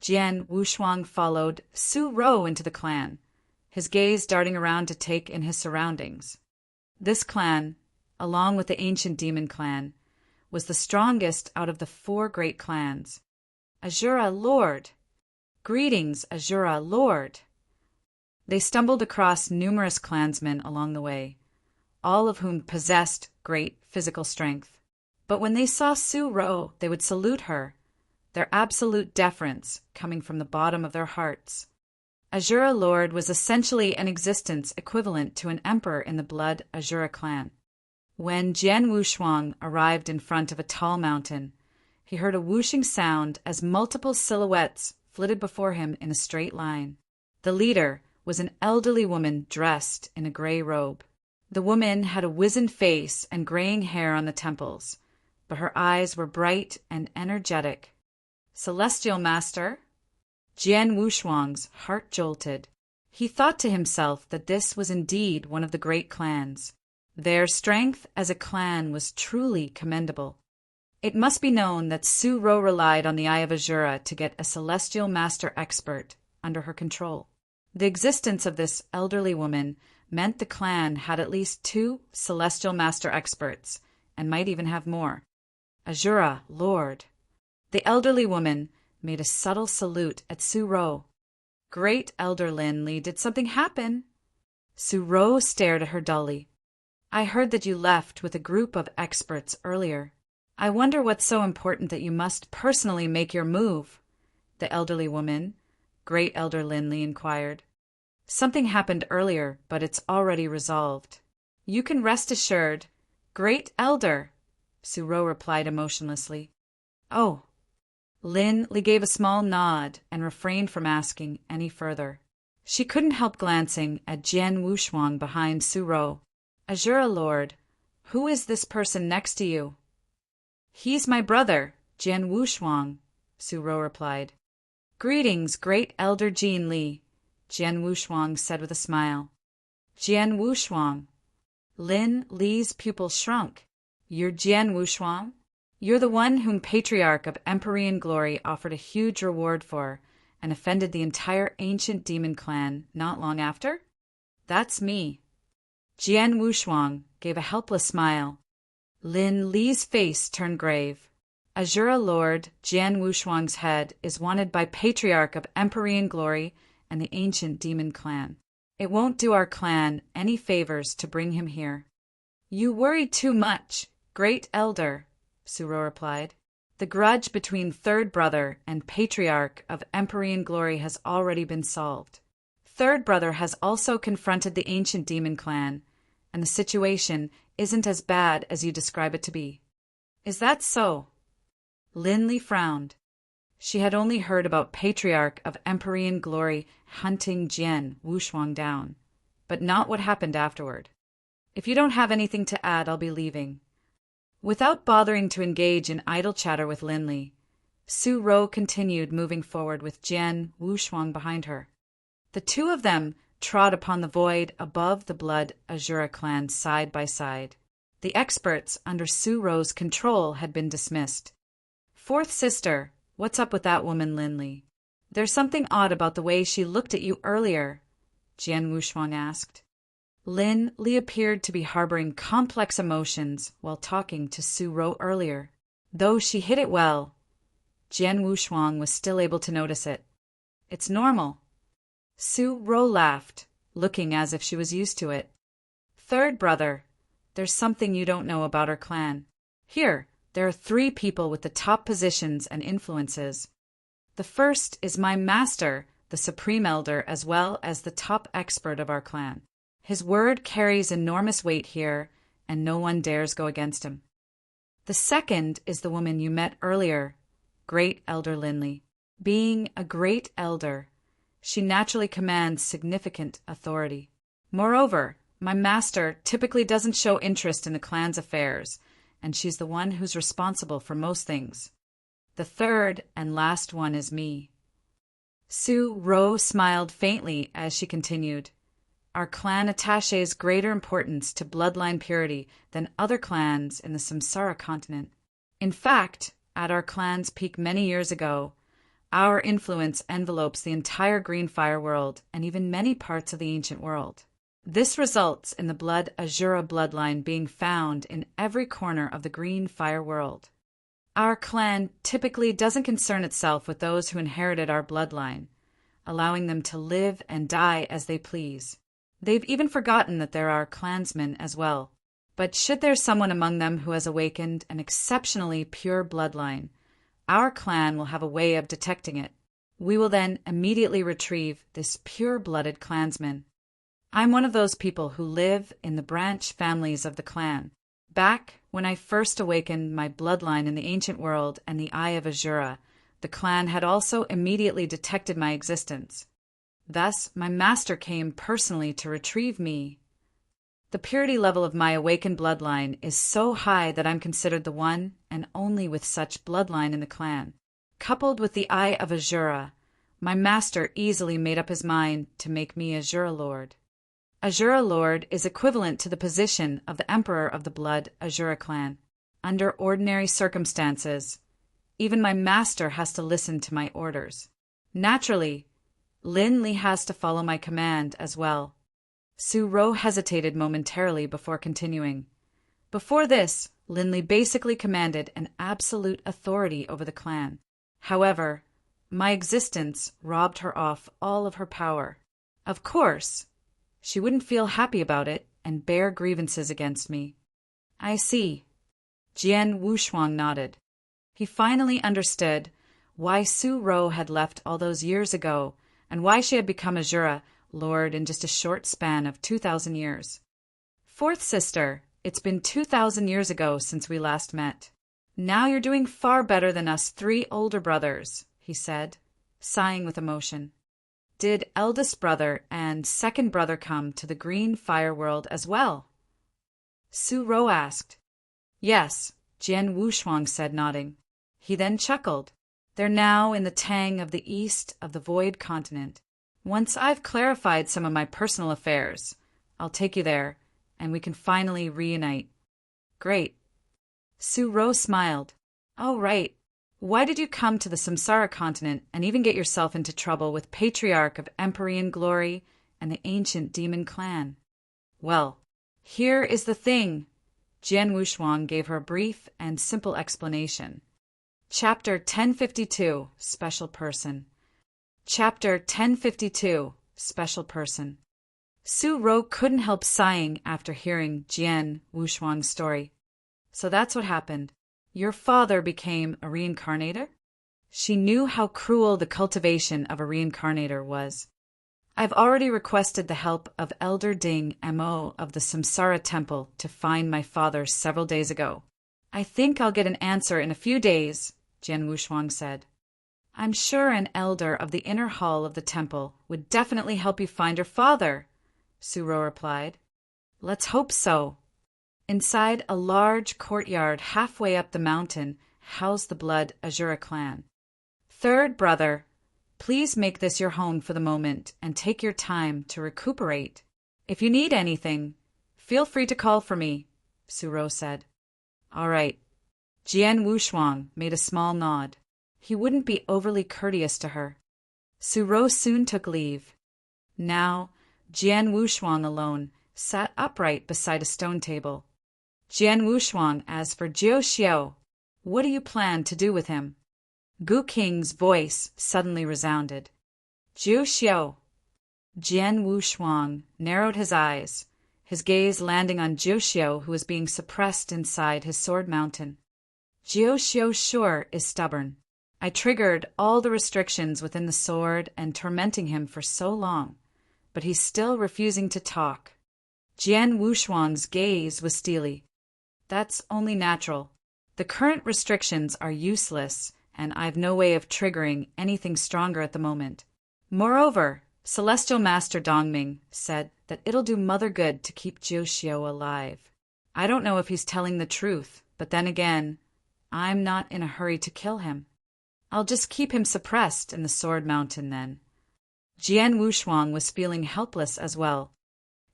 Jian Wushuang followed Su Ro into the clan, his gaze darting around to take in his surroundings. This clan, along with the ancient demon clan, was the strongest out of the 4 great clans. Azura Lord! Greetings, Azura Lord! They stumbled across numerous clansmen along the way, all of whom possessed great physical strength. But when they saw Su-ro, they would salute her, their absolute deference coming from the bottom of their hearts. Azura Lord was essentially an existence equivalent to an emperor in the Blood Azura clan. When Jian Wushuang arrived in front of a tall mountain, he heard a whooshing sound as multiple silhouettes flitted before him in a straight line. The leader was an elderly woman dressed in a gray robe. The woman had a wizened face and graying hair on the temples, but her eyes were bright and energetic. "Celestial Master?" Jian Wushuang's heart jolted. He thought to himself that this was indeed one of the great clans. Their strength as a clan was truly commendable. It must be known that Su-ro relied on the Eye of Azura to get a Celestial Master expert under her control. The existence of this elderly woman meant the clan had at least 2 Celestial Master experts, and might even have more. "Azura, Lord." The elderly woman made a subtle salute at Su-ro. "Great Elder Lin-Li, did something happen?" Su-ro stared at her dully. "I heard that you left with a group of experts earlier. I wonder what's so important that you must personally make your move?" the elderly woman, Great Elder Lin-Li, inquired. "Something happened earlier, but it's already resolved. You can rest assured, Great Elder," Su-ro replied emotionlessly. "Oh." Lin-Li gave a small nod and refrained from asking any further. She couldn't help glancing at Jian Wushuang behind Su-ro. "Azura Lord, who is this person next to you?" "He's my brother, Jian Wushuang," Su-ro replied. "Greetings, Great Elder Jian Li," Jian Wushuang said with a smile. "Jian Wushuang." Lin-Li's pupils shrunk. "You're Jian Wushuang? You're the one whom Patriarch of Empyrean Glory offered a huge reward for, and offended the entire ancient demon clan not long after?" "That's me." Jian Wushuang gave a helpless smile. Lin-Li's face turned grave. "Azura Lord Jian Wushuang's head is wanted by Patriarch of Empyrean Glory and the ancient demon clan. It won't do our clan any favors to bring him here." "You worry too much, Great Elder," Su-ro replied. "The grudge between Third Brother and Patriarch of Empyrean Glory has already been solved. Third Brother has also confronted the ancient demon clan, and the situation isn't as bad as you describe it to be." "Is that so?" Lin-Li frowned. She had only heard about Patriarch of Empyrean Glory hunting Jian Wushuang down, but not what happened afterward. "If you don't have anything to add, I'll be leaving." Without bothering to engage in idle chatter with Lin-Li, Su-ro continued moving forward with Jian Wushuang behind her. The 2 of them trod upon the void above the Blood Azura clan side by side. The experts under Su-ro's control had been dismissed. "Fourth sister, what's up with that woman Lin-Li? There's something odd about the way she looked at you earlier," Jian Wushuang asked. Lin-Li appeared to be harboring complex emotions while talking to Su-ro earlier. Though she hid it well, Jian Wushuang was still able to notice it. "It's normal." Su-ro laughed, looking as if she was used to it. "Third Brother, there's something you don't know about our clan. Here, there are 3 people with the top positions and influences. The first is my master, the Supreme Elder, as well as the top expert of our clan. His word carries enormous weight here, and no one dares go against him. The second is the woman you met earlier, Great Elder Lin-Li. Being a Great Elder, she naturally commands significant authority. Moreover, my master typically doesn't show interest in the clan's affairs, and she's the one who's responsible for most things. The third and last one is me." Su-ro smiled faintly as she continued. "Our clan attaches greater importance to bloodline purity than other clans in the Samsara continent. In fact, at our clan's peak many years ago, our influence envelopes the entire Green Fire world and even many parts of the ancient world. This results in the Blood Azura bloodline being found in every corner of the Green Fire world. Our clan typically doesn't concern itself with those who inherited our bloodline, allowing them to live and die as they please. They've even forgotten that there are clansmen as well. But should there someone among them who has awakened an exceptionally pure bloodline, our clan will have a way of detecting it. We will then immediately retrieve this pure-blooded clansman. I'm one of those people who live in the branch families of the clan. Back when I first awakened my bloodline in the ancient world and the Eye of Azura, the clan had also immediately detected my existence. Thus, my master came personally to retrieve me. The purity level of my awakened bloodline is so high that I'm considered the one and only with such bloodline in the clan. Coupled with the Eye of Azura, my master easily made up his mind to make me Azura Lord. Azura Lord is equivalent to the position of the Emperor of the Blood Azura clan. Under ordinary circumstances, even my master has to listen to my orders. Naturally, Lin Li has to follow my command as well. Su Ro hesitated momentarily before continuing. Before this, Lin Li basically commanded an absolute authority over the clan. However, my existence robbed her of all of her power. Of course, she wouldn't feel happy about it and bear grievances against me. I see. Jian Wushuang nodded. He finally understood why Su Ro had left all those years ago and why she had become Azura Lord in just a short span of 2,000 years. Fourth sister, it's been 2,000 years ago since we last met. Now you're doing far better than us 3 older brothers, he said, sighing with emotion. Did eldest brother and second brother come to the green fire world as well? Su Ro asked. Yes, Jian Wushuang said, nodding. He then chuckled. They're now in the Tang of the east of the Void Continent. Once I've clarified some of my personal affairs, I'll take you there, and we can finally reunite. Great. Su Ro smiled. Oh, right. Why did you come to the Samsara continent and even get yourself into trouble with Patriarch of Empyrean Glory and the ancient demon clan? Well, here is the thing. Jian Wushuang gave her a brief and simple explanation. Chapter 1052, Special Person. Chapter 1052, Special Person. Su Ro couldn't help sighing after hearing Jian Wushuang's story. So that's what happened. Your father became a reincarnator? She knew how cruel the cultivation of a reincarnator was. I've already requested the help of Elder Ding Mo of the Samsara Temple to find my father several days ago. I think I'll get an answer in a few days, Jian Wushuang said. I'm sure an elder of the inner hall of the temple would definitely help you find your father, Su Ro replied. Let's hope so. Inside a large courtyard halfway up the mountain housed the Blood Azura clan. Third brother, please make this your home for the moment and take your time to recuperate. If you need anything, feel free to call for me, Su Ro said. All right. Jian Wushuang made a small nod. He wouldn't be overly courteous to her. Su Ro soon took leave. Now, Jian Wushuang alone sat upright beside a stone table. Jian Wushuang asked for Jiu Xiao. What do you plan to do with him? Gu Qing's voice suddenly resounded. Jiu Xiao. Jian Wushuang narrowed his eyes, his gaze landing on Jiu Xiao, who was being suppressed inside his sword mountain. Jiu Xiao sure is stubborn. I triggered all the restrictions within the sword and tormenting him for so long, but he's still refusing to talk. Jian Wushuang's gaze was steely. That's only natural. The current restrictions are useless, and I've no way of triggering anything stronger at the moment. Moreover, Celestial Master Dongming said that it'll do Mother good to keep Jiu Xiao alive. I don't know if he's telling the truth, but then again, I'm not in a hurry to kill him. I'll just keep him suppressed in the Sword Mountain then. Jian Wushuang was feeling helpless as well.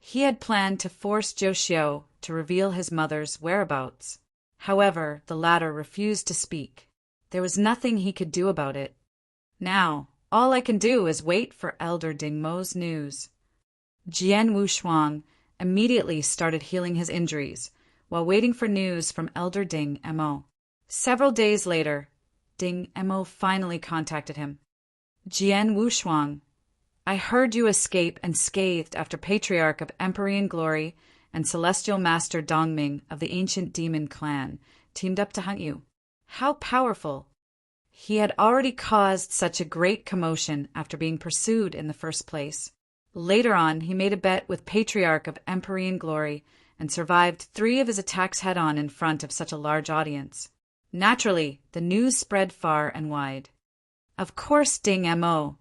He had planned to force Jiu Xiao to reveal his mother's whereabouts. However, the latter refused to speak. There was nothing he could do about it. Now, all I can do is wait for Elder Ding Mo's news. Jian Wushuang immediately started healing his injuries while waiting for news from Elder Ding Mo. Several days later, Ding Mo finally contacted him. Jian Wushuang, I heard you escape unscathed after Patriarch of Empyrean Glory and Celestial Master Dongming of the ancient demon clan teamed up to hunt you. How powerful! He had already caused such a great commotion after being pursued in the first place. Later on, he made a bet with Patriarch of Empyrean Glory and survived 3 of his attacks head-on in front of such a large audience. Naturally, the news spread far and wide. Of course Ding Mo,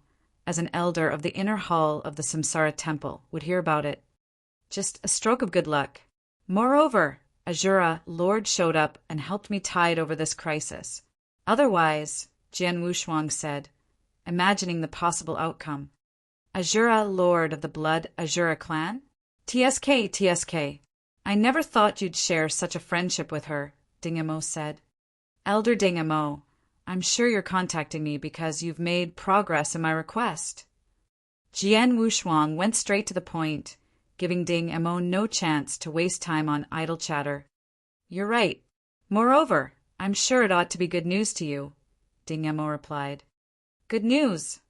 as an elder of the inner hall of the Samsara Temple, would hear about it. Just a stroke of good luck. Moreover, Azura Lord showed up and helped me tide over this crisis. Otherwise, Jian Wushuang said, imagining the possible outcome. Azura Lord of the Blood Azura clan? TSK. I never thought you'd share such a friendship with her, Ding Mo said. Elder Ding Mo, I'm sure you're contacting me because you've made progress in my request. Jian Wushuang went straight to the point, giving Ding Mo no chance to waste time on idle chatter. You're right. Moreover, I'm sure it ought to be good news to you, Ding Mo replied. Good news?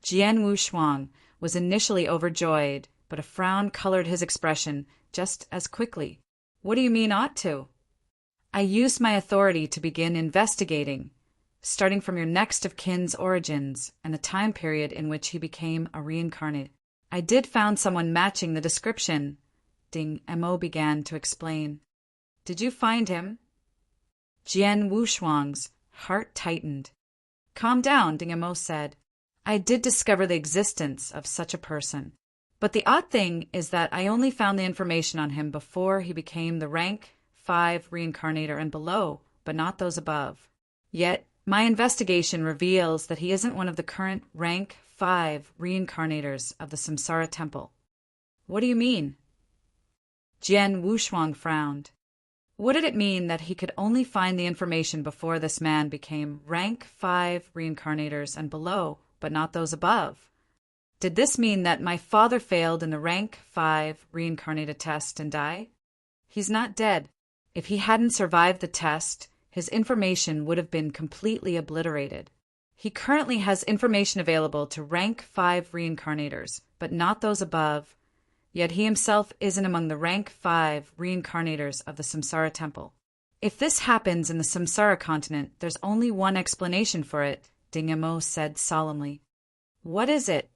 Jian Wushuang was initially overjoyed, but a frown colored his expression just as quickly. What do you mean ought to? I used my authority to begin investigating, starting from your next of kin's origins and the time period in which he became a reincarnate. I did found someone matching the description, Ding Mo began to explain. Did you find him? Jian Wushuang's heart tightened. Calm down, Ding Mo said. I did discover the existence of such a person. But the odd thing is that I only found the information on him before he became the rank 5 reincarnator and below, but not those above. Yet, my investigation reveals that he isn't one of the current rank 5 reincarnators of the Samsara Temple. What do you mean? Jian Wushuang frowned. What did it mean that he could only find the information before this man became rank 5 reincarnators and below, but not those above? Did this mean that my father failed in the rank 5 reincarnated test and died? He's not dead. If he hadn't survived the test, his information would have been completely obliterated. He currently has information available to rank 5 reincarnators, but not those above, yet he himself isn't among the rank 5 reincarnators of the Samsara Temple. If this happens in the Samsara continent, there's only one explanation for it, Ding Mo said solemnly. What is it?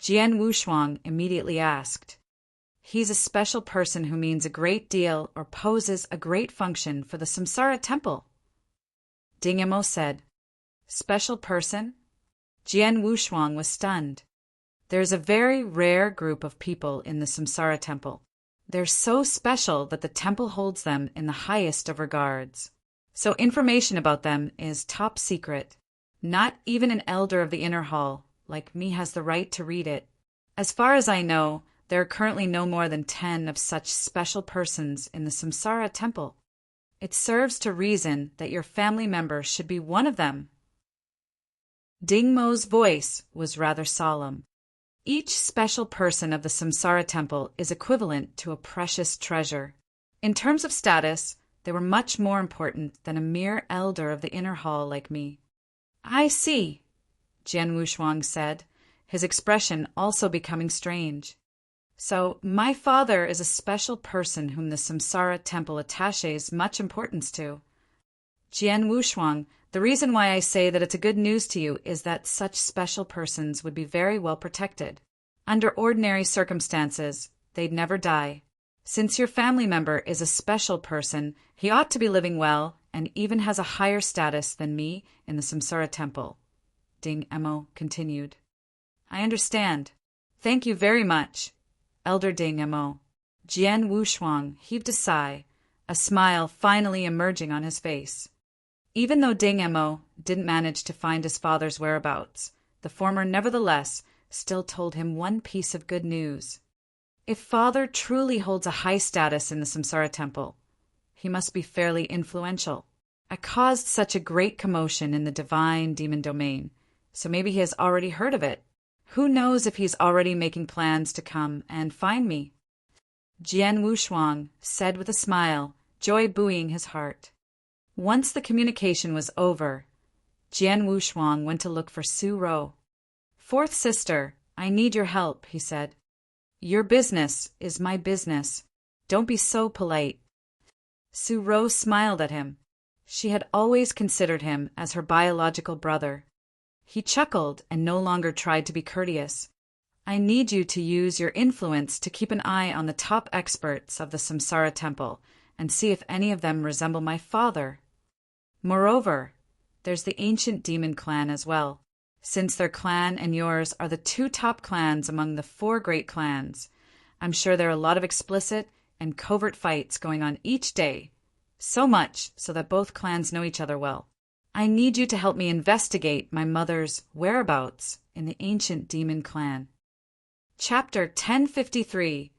Jian Wushuang immediately asked. He's a special person who means a great deal or poses a great function for the Samsara Temple. Ding Mo said. Special person? Jian Wushuang was stunned. There's a very rare group of people in the Samsara Temple. They're so special that the temple holds them in the highest of regards. So information about them is top secret. Not even an elder of the inner hall, like me, has the right to read it. As far as I know, there are currently no more than 10 of such special persons in the Samsara Temple. It serves to reason that your family member should be one of them. Ding Mo's voice was rather solemn. Each special person of the Samsara Temple is equivalent to a precious treasure. In terms of status, they were much more important than a mere elder of the inner hall like me. I see, Jian Wushuang said, his expression also becoming strange. So, my father is a special person whom the Samsara Temple attaches much importance to. Jian Wushuang, the reason why I say that it's a good news to you is that such special persons would be very well protected. Under ordinary circumstances, they'd never die. Since your family member is a special person, he ought to be living well and even has a higher status than me in the Samsara Temple, Ding Mo continued. I understand. Thank you very much, Elder Ding Mo. Jian Wushuang heaved a sigh, a smile finally emerging on his face. Even though Ding Mo didn't manage to find his father's whereabouts, the former nevertheless still told him one piece of good news. If father truly holds a high status in the Samsara Temple, he must be fairly influential. I caused such a great commotion in the divine demon domain, so maybe he has already heard of it. Who knows if he's already making plans to come and find me? Jian Wushuang said with a smile, joy buoying his heart. Once the communication was over, Jian Wushuang went to look for Su Ro. Fourth sister, I need your help, he said. Your business is my business. Don't be so polite. Su-ro smiled at him. She had always considered him as her biological brother. He chuckled and no longer tried to be courteous. I need you to use your influence to keep an eye on the top experts of the Samsara Temple and see if any of them resemble my father. Moreover, there's the ancient demon clan as well. Since their clan and yours are the two top clans among the 4 great clans, I'm sure there are a lot of explicit and covert fights going on each day, so much so that both clans know each other well. I need you to help me investigate my mother's whereabouts in the ancient demon clan. Chapter 1053,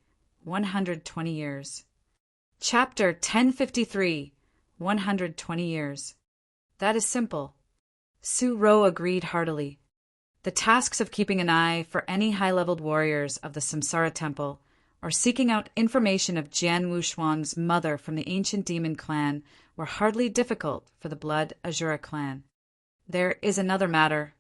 120 Years. Chapter 1053, 120 Years. That is simple. Su-ro agreed heartily. The tasks of keeping an eye for any high-leveled warriors of the Samsara Temple, or seeking out information of Jian Wushuang's mother from the ancient demon clan, were hardly difficult for the Blood Azura clan. There is another matter.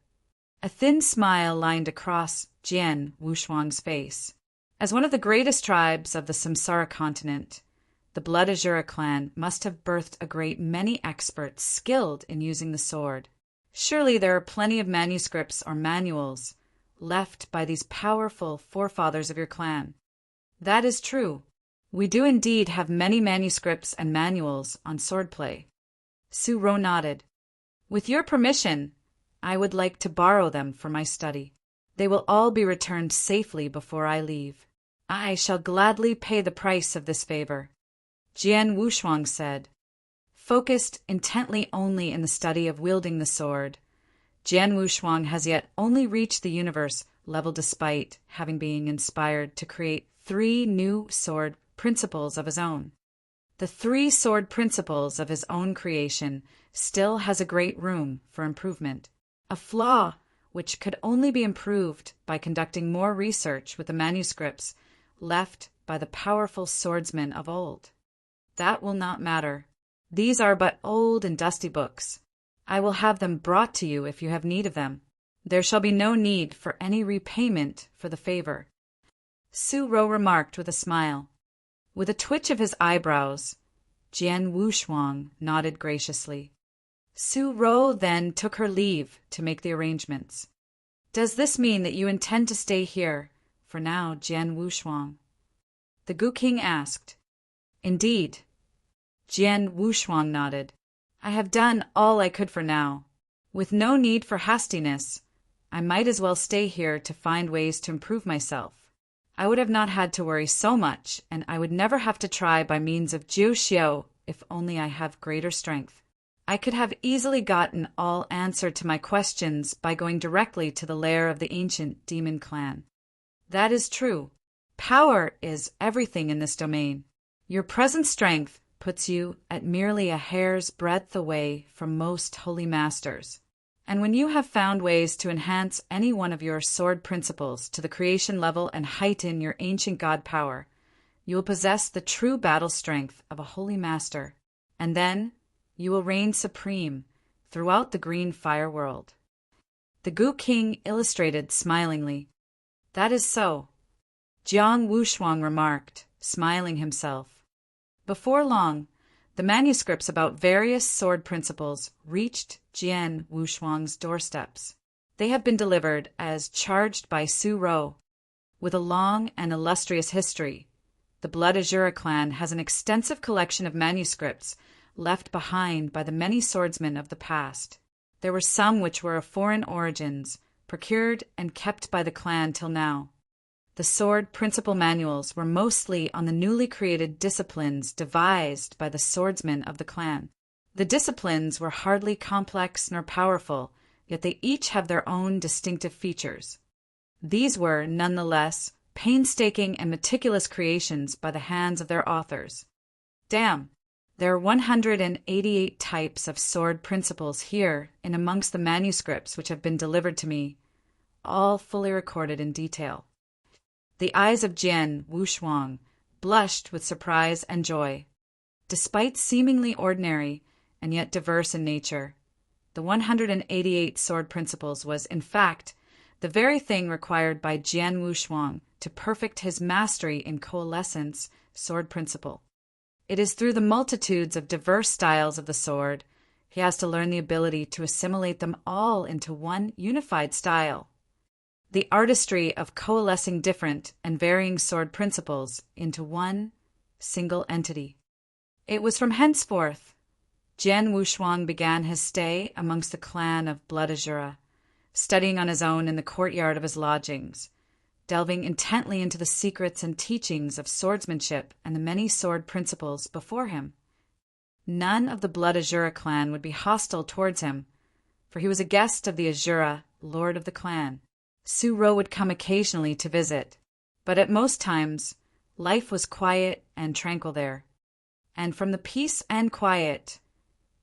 A thin smile lined across Jian Wushuang's face. As one of the greatest tribes of the Samsara continent, the Blood Azura clan must have birthed a great many experts skilled in using the sword. Surely there are plenty of manuscripts or manuals left by these powerful forefathers of your clan. That is true. We do indeed have many manuscripts and manuals on swordplay. Su-ro nodded. With your permission, I would like to borrow them for my study. They will all be returned safely before I leave. I shall gladly pay the price of this favor. Jian Wushuang said. Focused intently only in the study of wielding the sword, Jian Wushuang has yet only reached the universe level despite having been inspired to create 3 new sword principles of his own. The 3 sword principles of his own creation still has a great room for improvement, a flaw which could only be improved by conducting more research with the manuscripts left by the powerful swordsmen of old. That will not matter. These are but old and dusty books. I will have them brought to you if you have need of them. There shall be no need for any repayment for the favor. Su-ro remarked with a smile. With a twitch of his eyebrows, Jian Wushuang nodded graciously. Su-ro then took her leave to make the arrangements. Does this mean that you intend to stay here, for now, Jian Wushuang? The Gu-king asked. Indeed. Jian Wushuang nodded. I have done all I could for now. With no need for hastiness, I might as well stay here to find ways to improve myself. I would have not had to worry so much, and I would never have to try by means of jiuxiu if only I have greater strength. I could have easily gotten all answer to my questions by going directly to the lair of the ancient demon clan. That is true. Power is everything in this domain. Your present strength puts you at merely a hair's breadth away from most holy masters. And when you have found ways to enhance any one of your sword principles to the creation level and heighten your ancient god power, you will possess the true battle strength of a holy master, and then you will reign supreme throughout the green fire world. The Gu-king illustrated smilingly. That is so, Jiang Wushuang remarked, smiling himself. Before long, the manuscripts about various sword principles reached Jian Wushuang's doorsteps. They have been delivered as charged by Su-ro. With a long and illustrious history, the Blood Azura clan has an extensive collection of manuscripts left behind by the many swordsmen of the past. There were some which were of foreign origins, procured and kept by the clan till now. The sword principle manuals were mostly on the newly created disciplines devised by the swordsmen of the clan. The disciplines were hardly complex nor powerful, yet they each have their own distinctive features. These were, nonetheless, painstaking and meticulous creations by the hands of their authors. Damn! There are 188 types of sword principles here in amongst the manuscripts which have been delivered to me, all fully recorded in detail. The eyes of Jian Wushuang blushed with surprise and joy. Despite seemingly ordinary and yet diverse in nature, the 188 sword principles was, in fact, the very thing required by Jian Wushuang to perfect his mastery in coalescence sword principle. It is through the multitudes of diverse styles of the sword he has to learn the ability to assimilate them all into one unified style. The artistry of coalescing different and varying sword principles into one single entity. It was from henceforth Jian Wushuang began his stay amongst the clan of Blood Azura, studying on his own in the courtyard of his lodgings, delving intently into the secrets and teachings of swordsmanship and the many sword principles before him. None of the Blood Azura clan would be hostile towards him, for he was a guest of the Azura, lord of the clan. Su-ro would come occasionally to visit, but at most times life was quiet and tranquil there. And from the peace and quiet,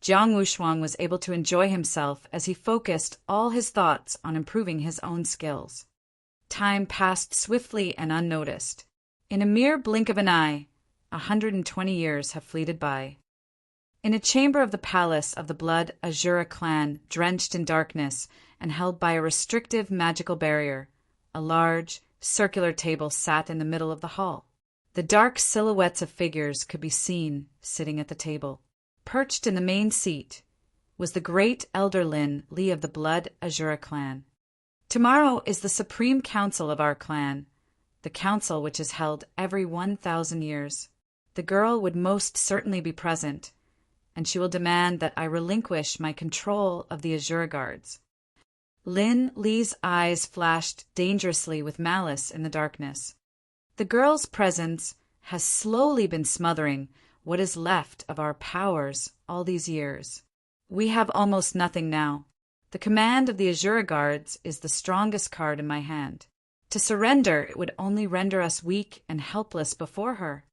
Jiang Wushuang was able to enjoy himself as he focused all his thoughts on improving his own skills. Time passed swiftly and unnoticed. In a mere blink of an eye, 120 years have fleeted by. In a chamber of the palace of the Blood Azura clan, drenched in darkness and held by a restrictive magical barrier, a large, circular table sat in the middle of the hall. The dark silhouettes of figures could be seen sitting at the table. Perched in the main seat was the great elder Lin Li of the Blood Azura clan. Tomorrow is the supreme council of our clan, the council which is held every 1,000 years. The girl would most certainly be present, and she will demand that I relinquish my control of the Azura guards. Lin Li's eyes flashed dangerously with malice in the darkness. The girl's presence has slowly been smothering what is left of our powers all these years. We have almost nothing now. The command of the Azura guards is the strongest card in my hand. To surrender it would only render us weak and helpless before her.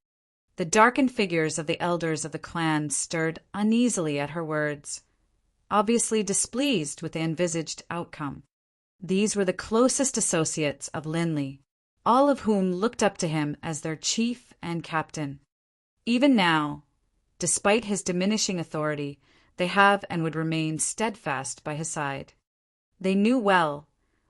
The darkened figures of the elders of the clan stirred uneasily at her words, obviously displeased with the envisaged outcome. These were the closest associates of Lin Li, all of whom looked up to him as their chief and captain. Even now, despite his diminishing authority, they have and would remain steadfast by his side. They knew well,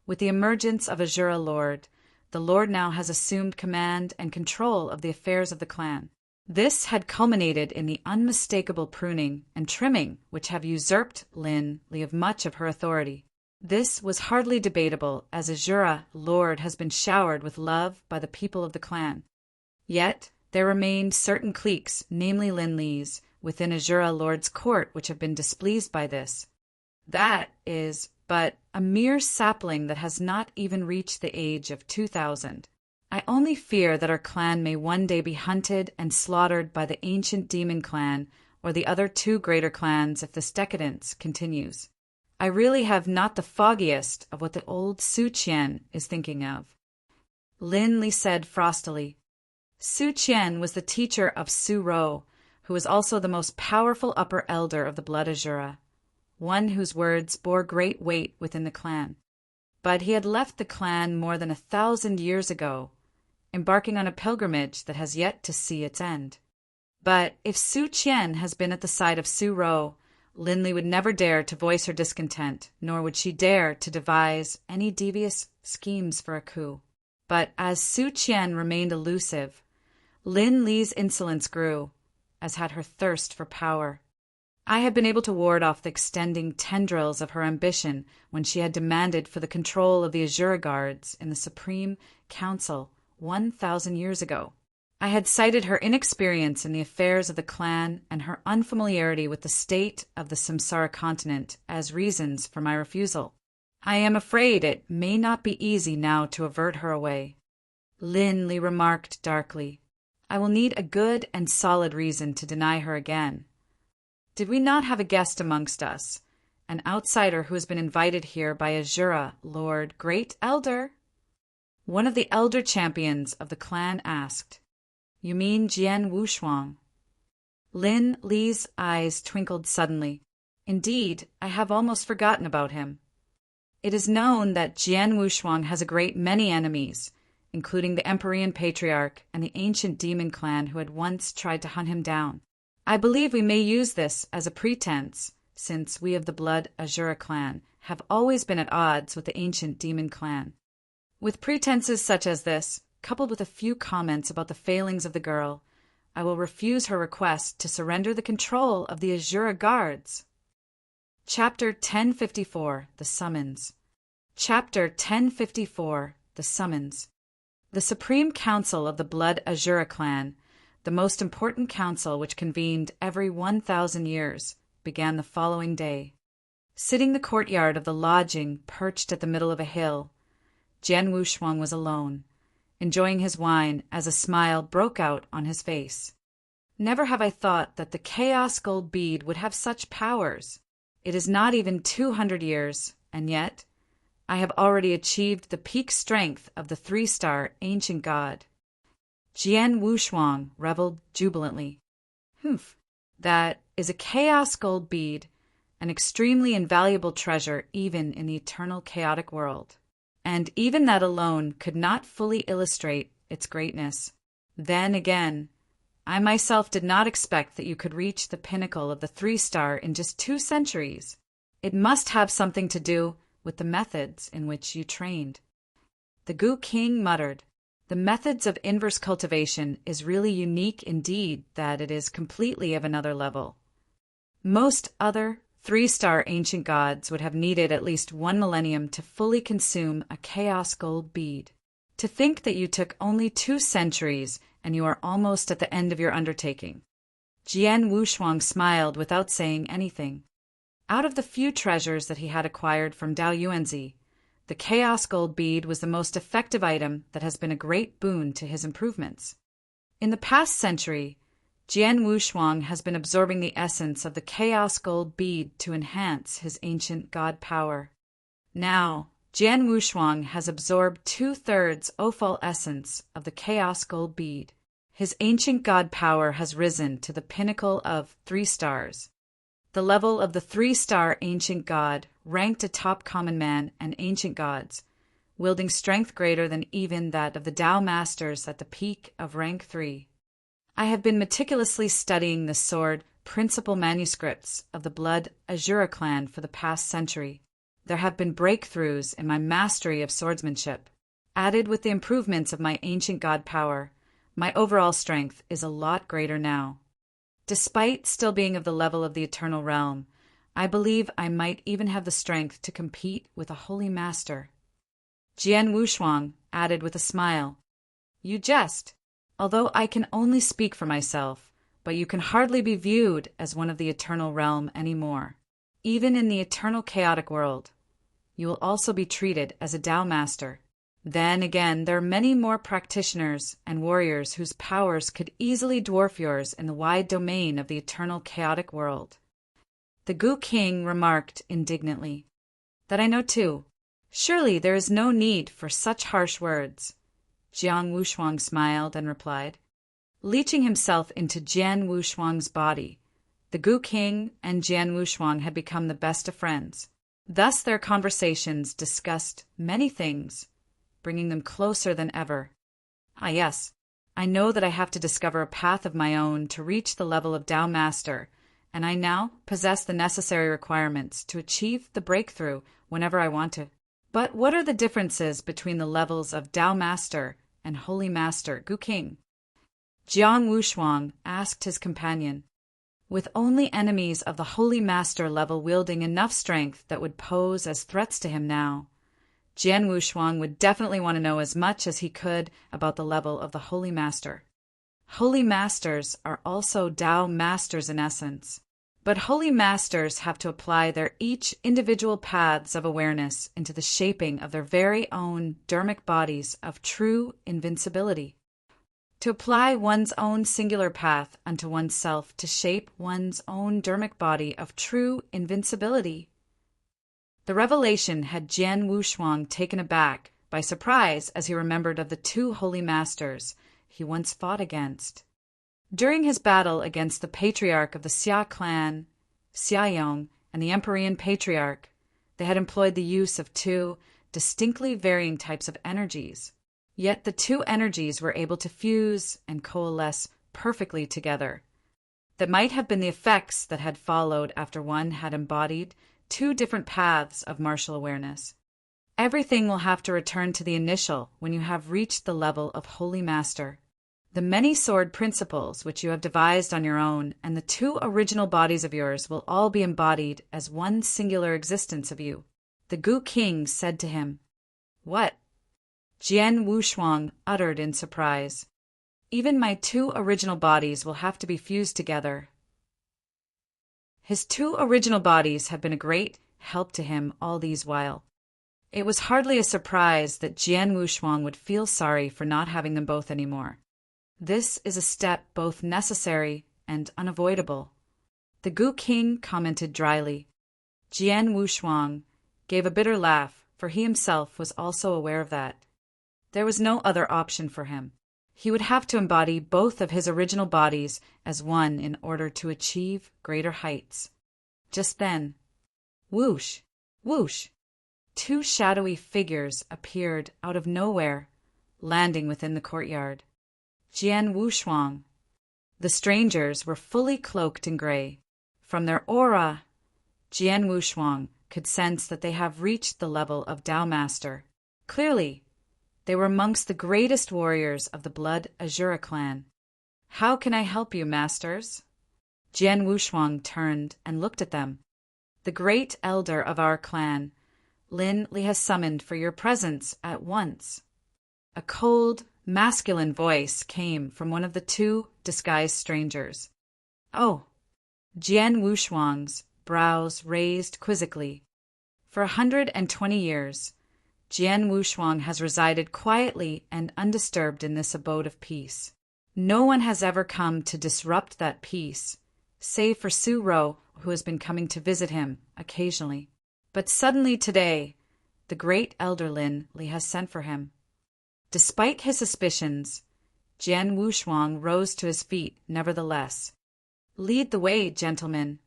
with the emergence of Azura Lord, the Lord now has assumed command and control of the affairs of the clan. This had culminated in the unmistakable pruning and trimming which have usurped Lin Li of much of her authority. This was hardly debatable, as Azura Lord has been showered with love by the people of the clan. Yet there remained certain cliques, namely Lin Li's, within Azura Lord's court which have been displeased by this. That is but a mere sapling that has not even reached the age of 2,000. I only fear that our clan may one day be hunted and slaughtered by the ancient demon clan or the other two greater clans if this decadence continues. I really have not the foggiest of what the old Su Qian is thinking of. Lin Li said frostily. Su Qian was the teacher of Su-ro, who was also the most powerful upper elder of the Blood Azura, one whose words bore great weight within the clan. But he had left the clan more than 1,000 years ago, embarking on a pilgrimage that has yet to see its end. But if Su Qian has been at the side of Su-ro, Lin Li would never dare to voice her discontent, nor would she dare to devise any devious schemes for a coup. But as Su Qian remained elusive, Lin Li's insolence grew, as had her thirst for power. I had been able to ward off the extending tendrils of her ambition when she had demanded for the control of the Azura guards in the Supreme Council 1,000 years ago. I had cited her inexperience in the affairs of the clan and her unfamiliarity with the state of the Samsara continent as reasons for my refusal. I am afraid it may not be easy now to avert her away. Lin Li remarked darkly, I will need a good and solid reason to deny her again. Did we not have a guest amongst us, an outsider who has been invited here by Azura Lord Great Elder? One of the elder champions of the clan asked. You mean Jian Wushuang? Lin Li's eyes twinkled suddenly. Indeed, I have almost forgotten about him. It is known that Jian Wushuang has a great many enemies, including the Empyrean Patriarch and the ancient demon clan who had once tried to hunt him down. I believe we may use this as a pretense, since we of the Blood Azura clan have always been at odds with the ancient demon clan. With pretenses such as this, coupled with a few comments about the failings of the girl, I will refuse her request to surrender the control of the Azura guards. Chapter 1054, The Summons. Chapter 1054, The Summons. The Supreme Council of the Blood Azura clan, the most important council which convened every 1,000 years, began the following day. Sitting in the courtyard of the lodging perched at the middle of a hill, Jian Wushuang was alone, enjoying his wine as a smile broke out on his face. Never have I thought that the Chaos Gold Bead would have such powers. It is not even 200 years, and yet I have already achieved the peak strength of the 3-star ancient god. Jian Wushuang reveled jubilantly. Humph, that is a Chaos Gold Bead, an extremely invaluable treasure even in the eternal chaotic world. And even that alone could not fully illustrate its greatness. Then again, I myself did not expect that you could reach the pinnacle of the 3-star in just 2 centuries. It must have something to do with the methods in which you trained. The Gu King muttered, the methods of inverse cultivation is really unique indeed that it is completely of another level. Most other 3-star ancient gods would have needed at least 1 millennium to fully consume a Chaos Gold Bead. To think that you took only 2 centuries and you are almost at the end of your undertaking. Jian Wushuang smiled without saying anything. Out of the few treasures that he had acquired from Dao Yuanzi, the Chaos Gold Bead was the most effective item that has been a great boon to his improvements. In the past century, Jian Wushuang has been absorbing the essence of the Chaos Gold Bead to enhance his ancient god power. Now, Jian Wushuang has absorbed 2/3 Opal essence of the Chaos Gold Bead. His ancient god power has risen to the pinnacle of 3 stars. The level of the 3-star ancient god ranked atop common man and ancient gods, wielding strength greater than even that of the Dao Masters at the peak of rank 3. I have been meticulously studying the sword principal manuscripts of the Blood Azura clan for the past century. There have been breakthroughs in my mastery of swordsmanship. Added with the improvements of my ancient god power, my overall strength is a lot greater now. Despite still being of the level of the Eternal Realm, I believe I might even have the strength to compete with a holy master. Jian Wushuang added with a smile, You jest. Although I can only speak for myself, but you can hardly be viewed as one of the Eternal Realm anymore. Even in the eternal chaotic world, you will also be treated as a Dao Master. Then again, there are many more practitioners and warriors whose powers could easily dwarf yours in the wide domain of the eternal chaotic world. The Gu King remarked indignantly, That I know too. Surely there is no need for such harsh words. Jian Wushuang smiled and replied, Leeching himself into Jian Wushuang's body, the Gu King and Jian Wushuang had become the best of friends. Thus their conversations discussed many things, bringing them closer than ever. Ah yes, I know that I have to discover a path of my own to reach the level of Dao Master, and I now possess the necessary requirements to achieve the breakthrough whenever I want to. But what are the differences between the levels of Dao Master and Holy Master Gu King? Jian Wushuang asked his companion. With only enemies of the Holy Master level wielding enough strength that would pose as threats to him now, Jian Wushuang would definitely want to know as much as he could about the level of the Holy Master. Holy Masters are also Dao Masters in essence, but Holy Masters have to apply their each individual paths of awareness into the shaping of their very own dermic bodies of true invincibility. To apply one's own singular path unto oneself to shape one's own dermic body of true invincibility. The revelation had Jian Wushuang taken aback by surprise as he remembered of the 2 holy masters he once fought against. During his battle against the patriarch of the Xia clan, Xia Yong, and the Emperorian patriarch, they had employed the use of 2 distinctly varying types of energies. Yet the 2 energies were able to fuse and coalesce perfectly together. That might have been the effects that had followed after one had embodied two different paths of martial awareness. Everything will have to return to the initial when you have reached the level of Holy Master. The many sword principles which you have devised on your own and the two original bodies of yours will all be embodied as one singular existence of you. The Gu King said to him. What? Jian Wushuang uttered in surprise. Even my two original bodies will have to be fused together. His two original bodies have been a great help to him all these while. It was hardly a surprise that Jian Wushuang would feel sorry for not having them both anymore. This is a step both necessary and unavoidable. The Gu King commented dryly. Jian Wushuang gave a bitter laugh, for he himself was also aware of that. There was no other option for him. He would have to embody both of his original bodies as one in order to achieve greater heights. Just then, whoosh, whoosh, two shadowy figures appeared out of nowhere, landing within the courtyard. Jian Wushuang. The strangers were fully cloaked in gray. From their aura, Jian Wushuang could sense that they have reached the level of Tao Master. Clearly, they were amongst the greatest warriors of the Blood Azura clan. How can I help you, masters? Jian Wushuang turned and looked at them. The great elder of our clan, Lin Li, has summoned for your presence at once. A cold, masculine voice came from one of the two disguised strangers. Oh! Jian Wushuang's brows raised quizzically. For 120 years, Jian Wushuang has resided quietly and undisturbed in this abode of peace. No one has ever come to disrupt that peace, save for Su Ro, who has been coming to visit him occasionally. But suddenly today, the great elder Lin Li has sent for him. Despite his suspicions, Jian Wushuang rose to his feet nevertheless. Lead the way, gentlemen.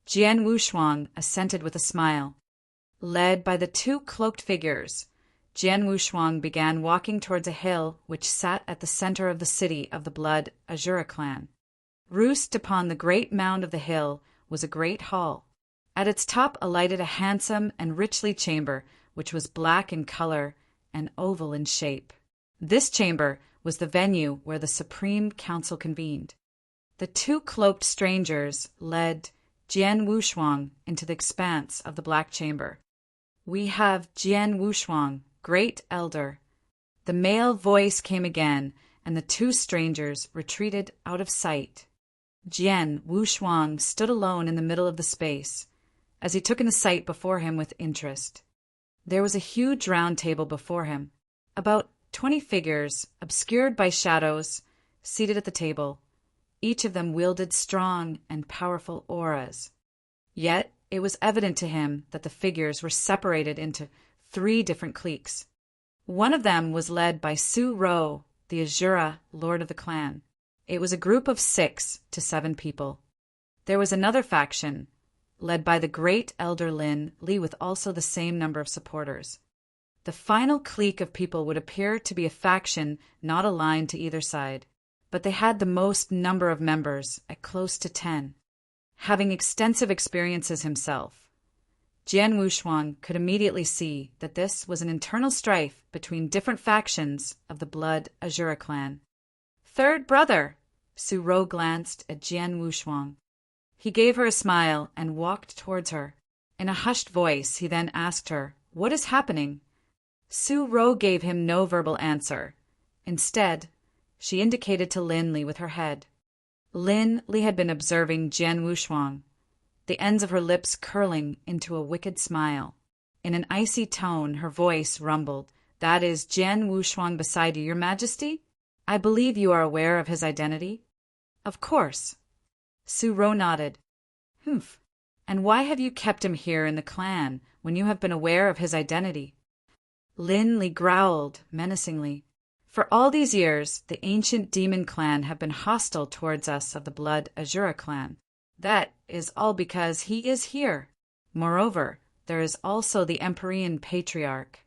Jian Wushuang assented with a smile. Led by the two cloaked figures, Jian Wushuang began walking towards a hill which sat at the center of the city of the Blood Azura clan. Roosted upon the great mound of the hill was a great hall. At its top alighted a handsome and richly chamber which was black in color and oval in shape. This chamber was the venue where the Supreme Council convened. The two cloaked strangers led Jian Wushuang into the expanse of the black chamber. We have Jian Wushuang, great elder. The male voice came again, and the two strangers retreated out of sight. Jian Wushuang stood alone in the middle of the space, as he took in the sight before him with interest. There was a huge round table before him, about 20 figures, obscured by shadows, seated at the table. Each of them wielded strong and powerful auras. Yet it was evident to him that the figures were separated into 3 different cliques. One of them was led by Su Ro, the Azura lord of the clan. It was a group of 6 to 7 people. There was another faction, led by the great elder Lin Li, with also the same number of supporters. The final clique of people would appear to be a faction not aligned to either side, but they had the most number of members at close to 10. Having extensive experiences himself, Jian Wushuang could immediately see that this was an internal strife between different factions of the Blood Azura clan. Third brother! Su Ro glanced at Jian Wushuang. He gave her a smile and walked towards her. In a hushed voice, he then asked her, "What is happening?" Su Ro gave him no verbal answer. Instead, she indicated to Lin Li with her head. Lin Li had been observing Jian Wushuang, the ends of her lips curling into a wicked smile. In an icy tone, her voice rumbled, "That is Jian Wushuang beside you, Your Majesty? I believe you are aware of his identity?" "Of course." Su Ro nodded. "Humph. And why have you kept him here in the clan when you have been aware of his identity?" Lin Li growled menacingly. "For all these years, the ancient demon clan have been hostile towards us of the Blood Azura clan. That is all because he is here. Moreover, there is also the Empyrean Patriarch.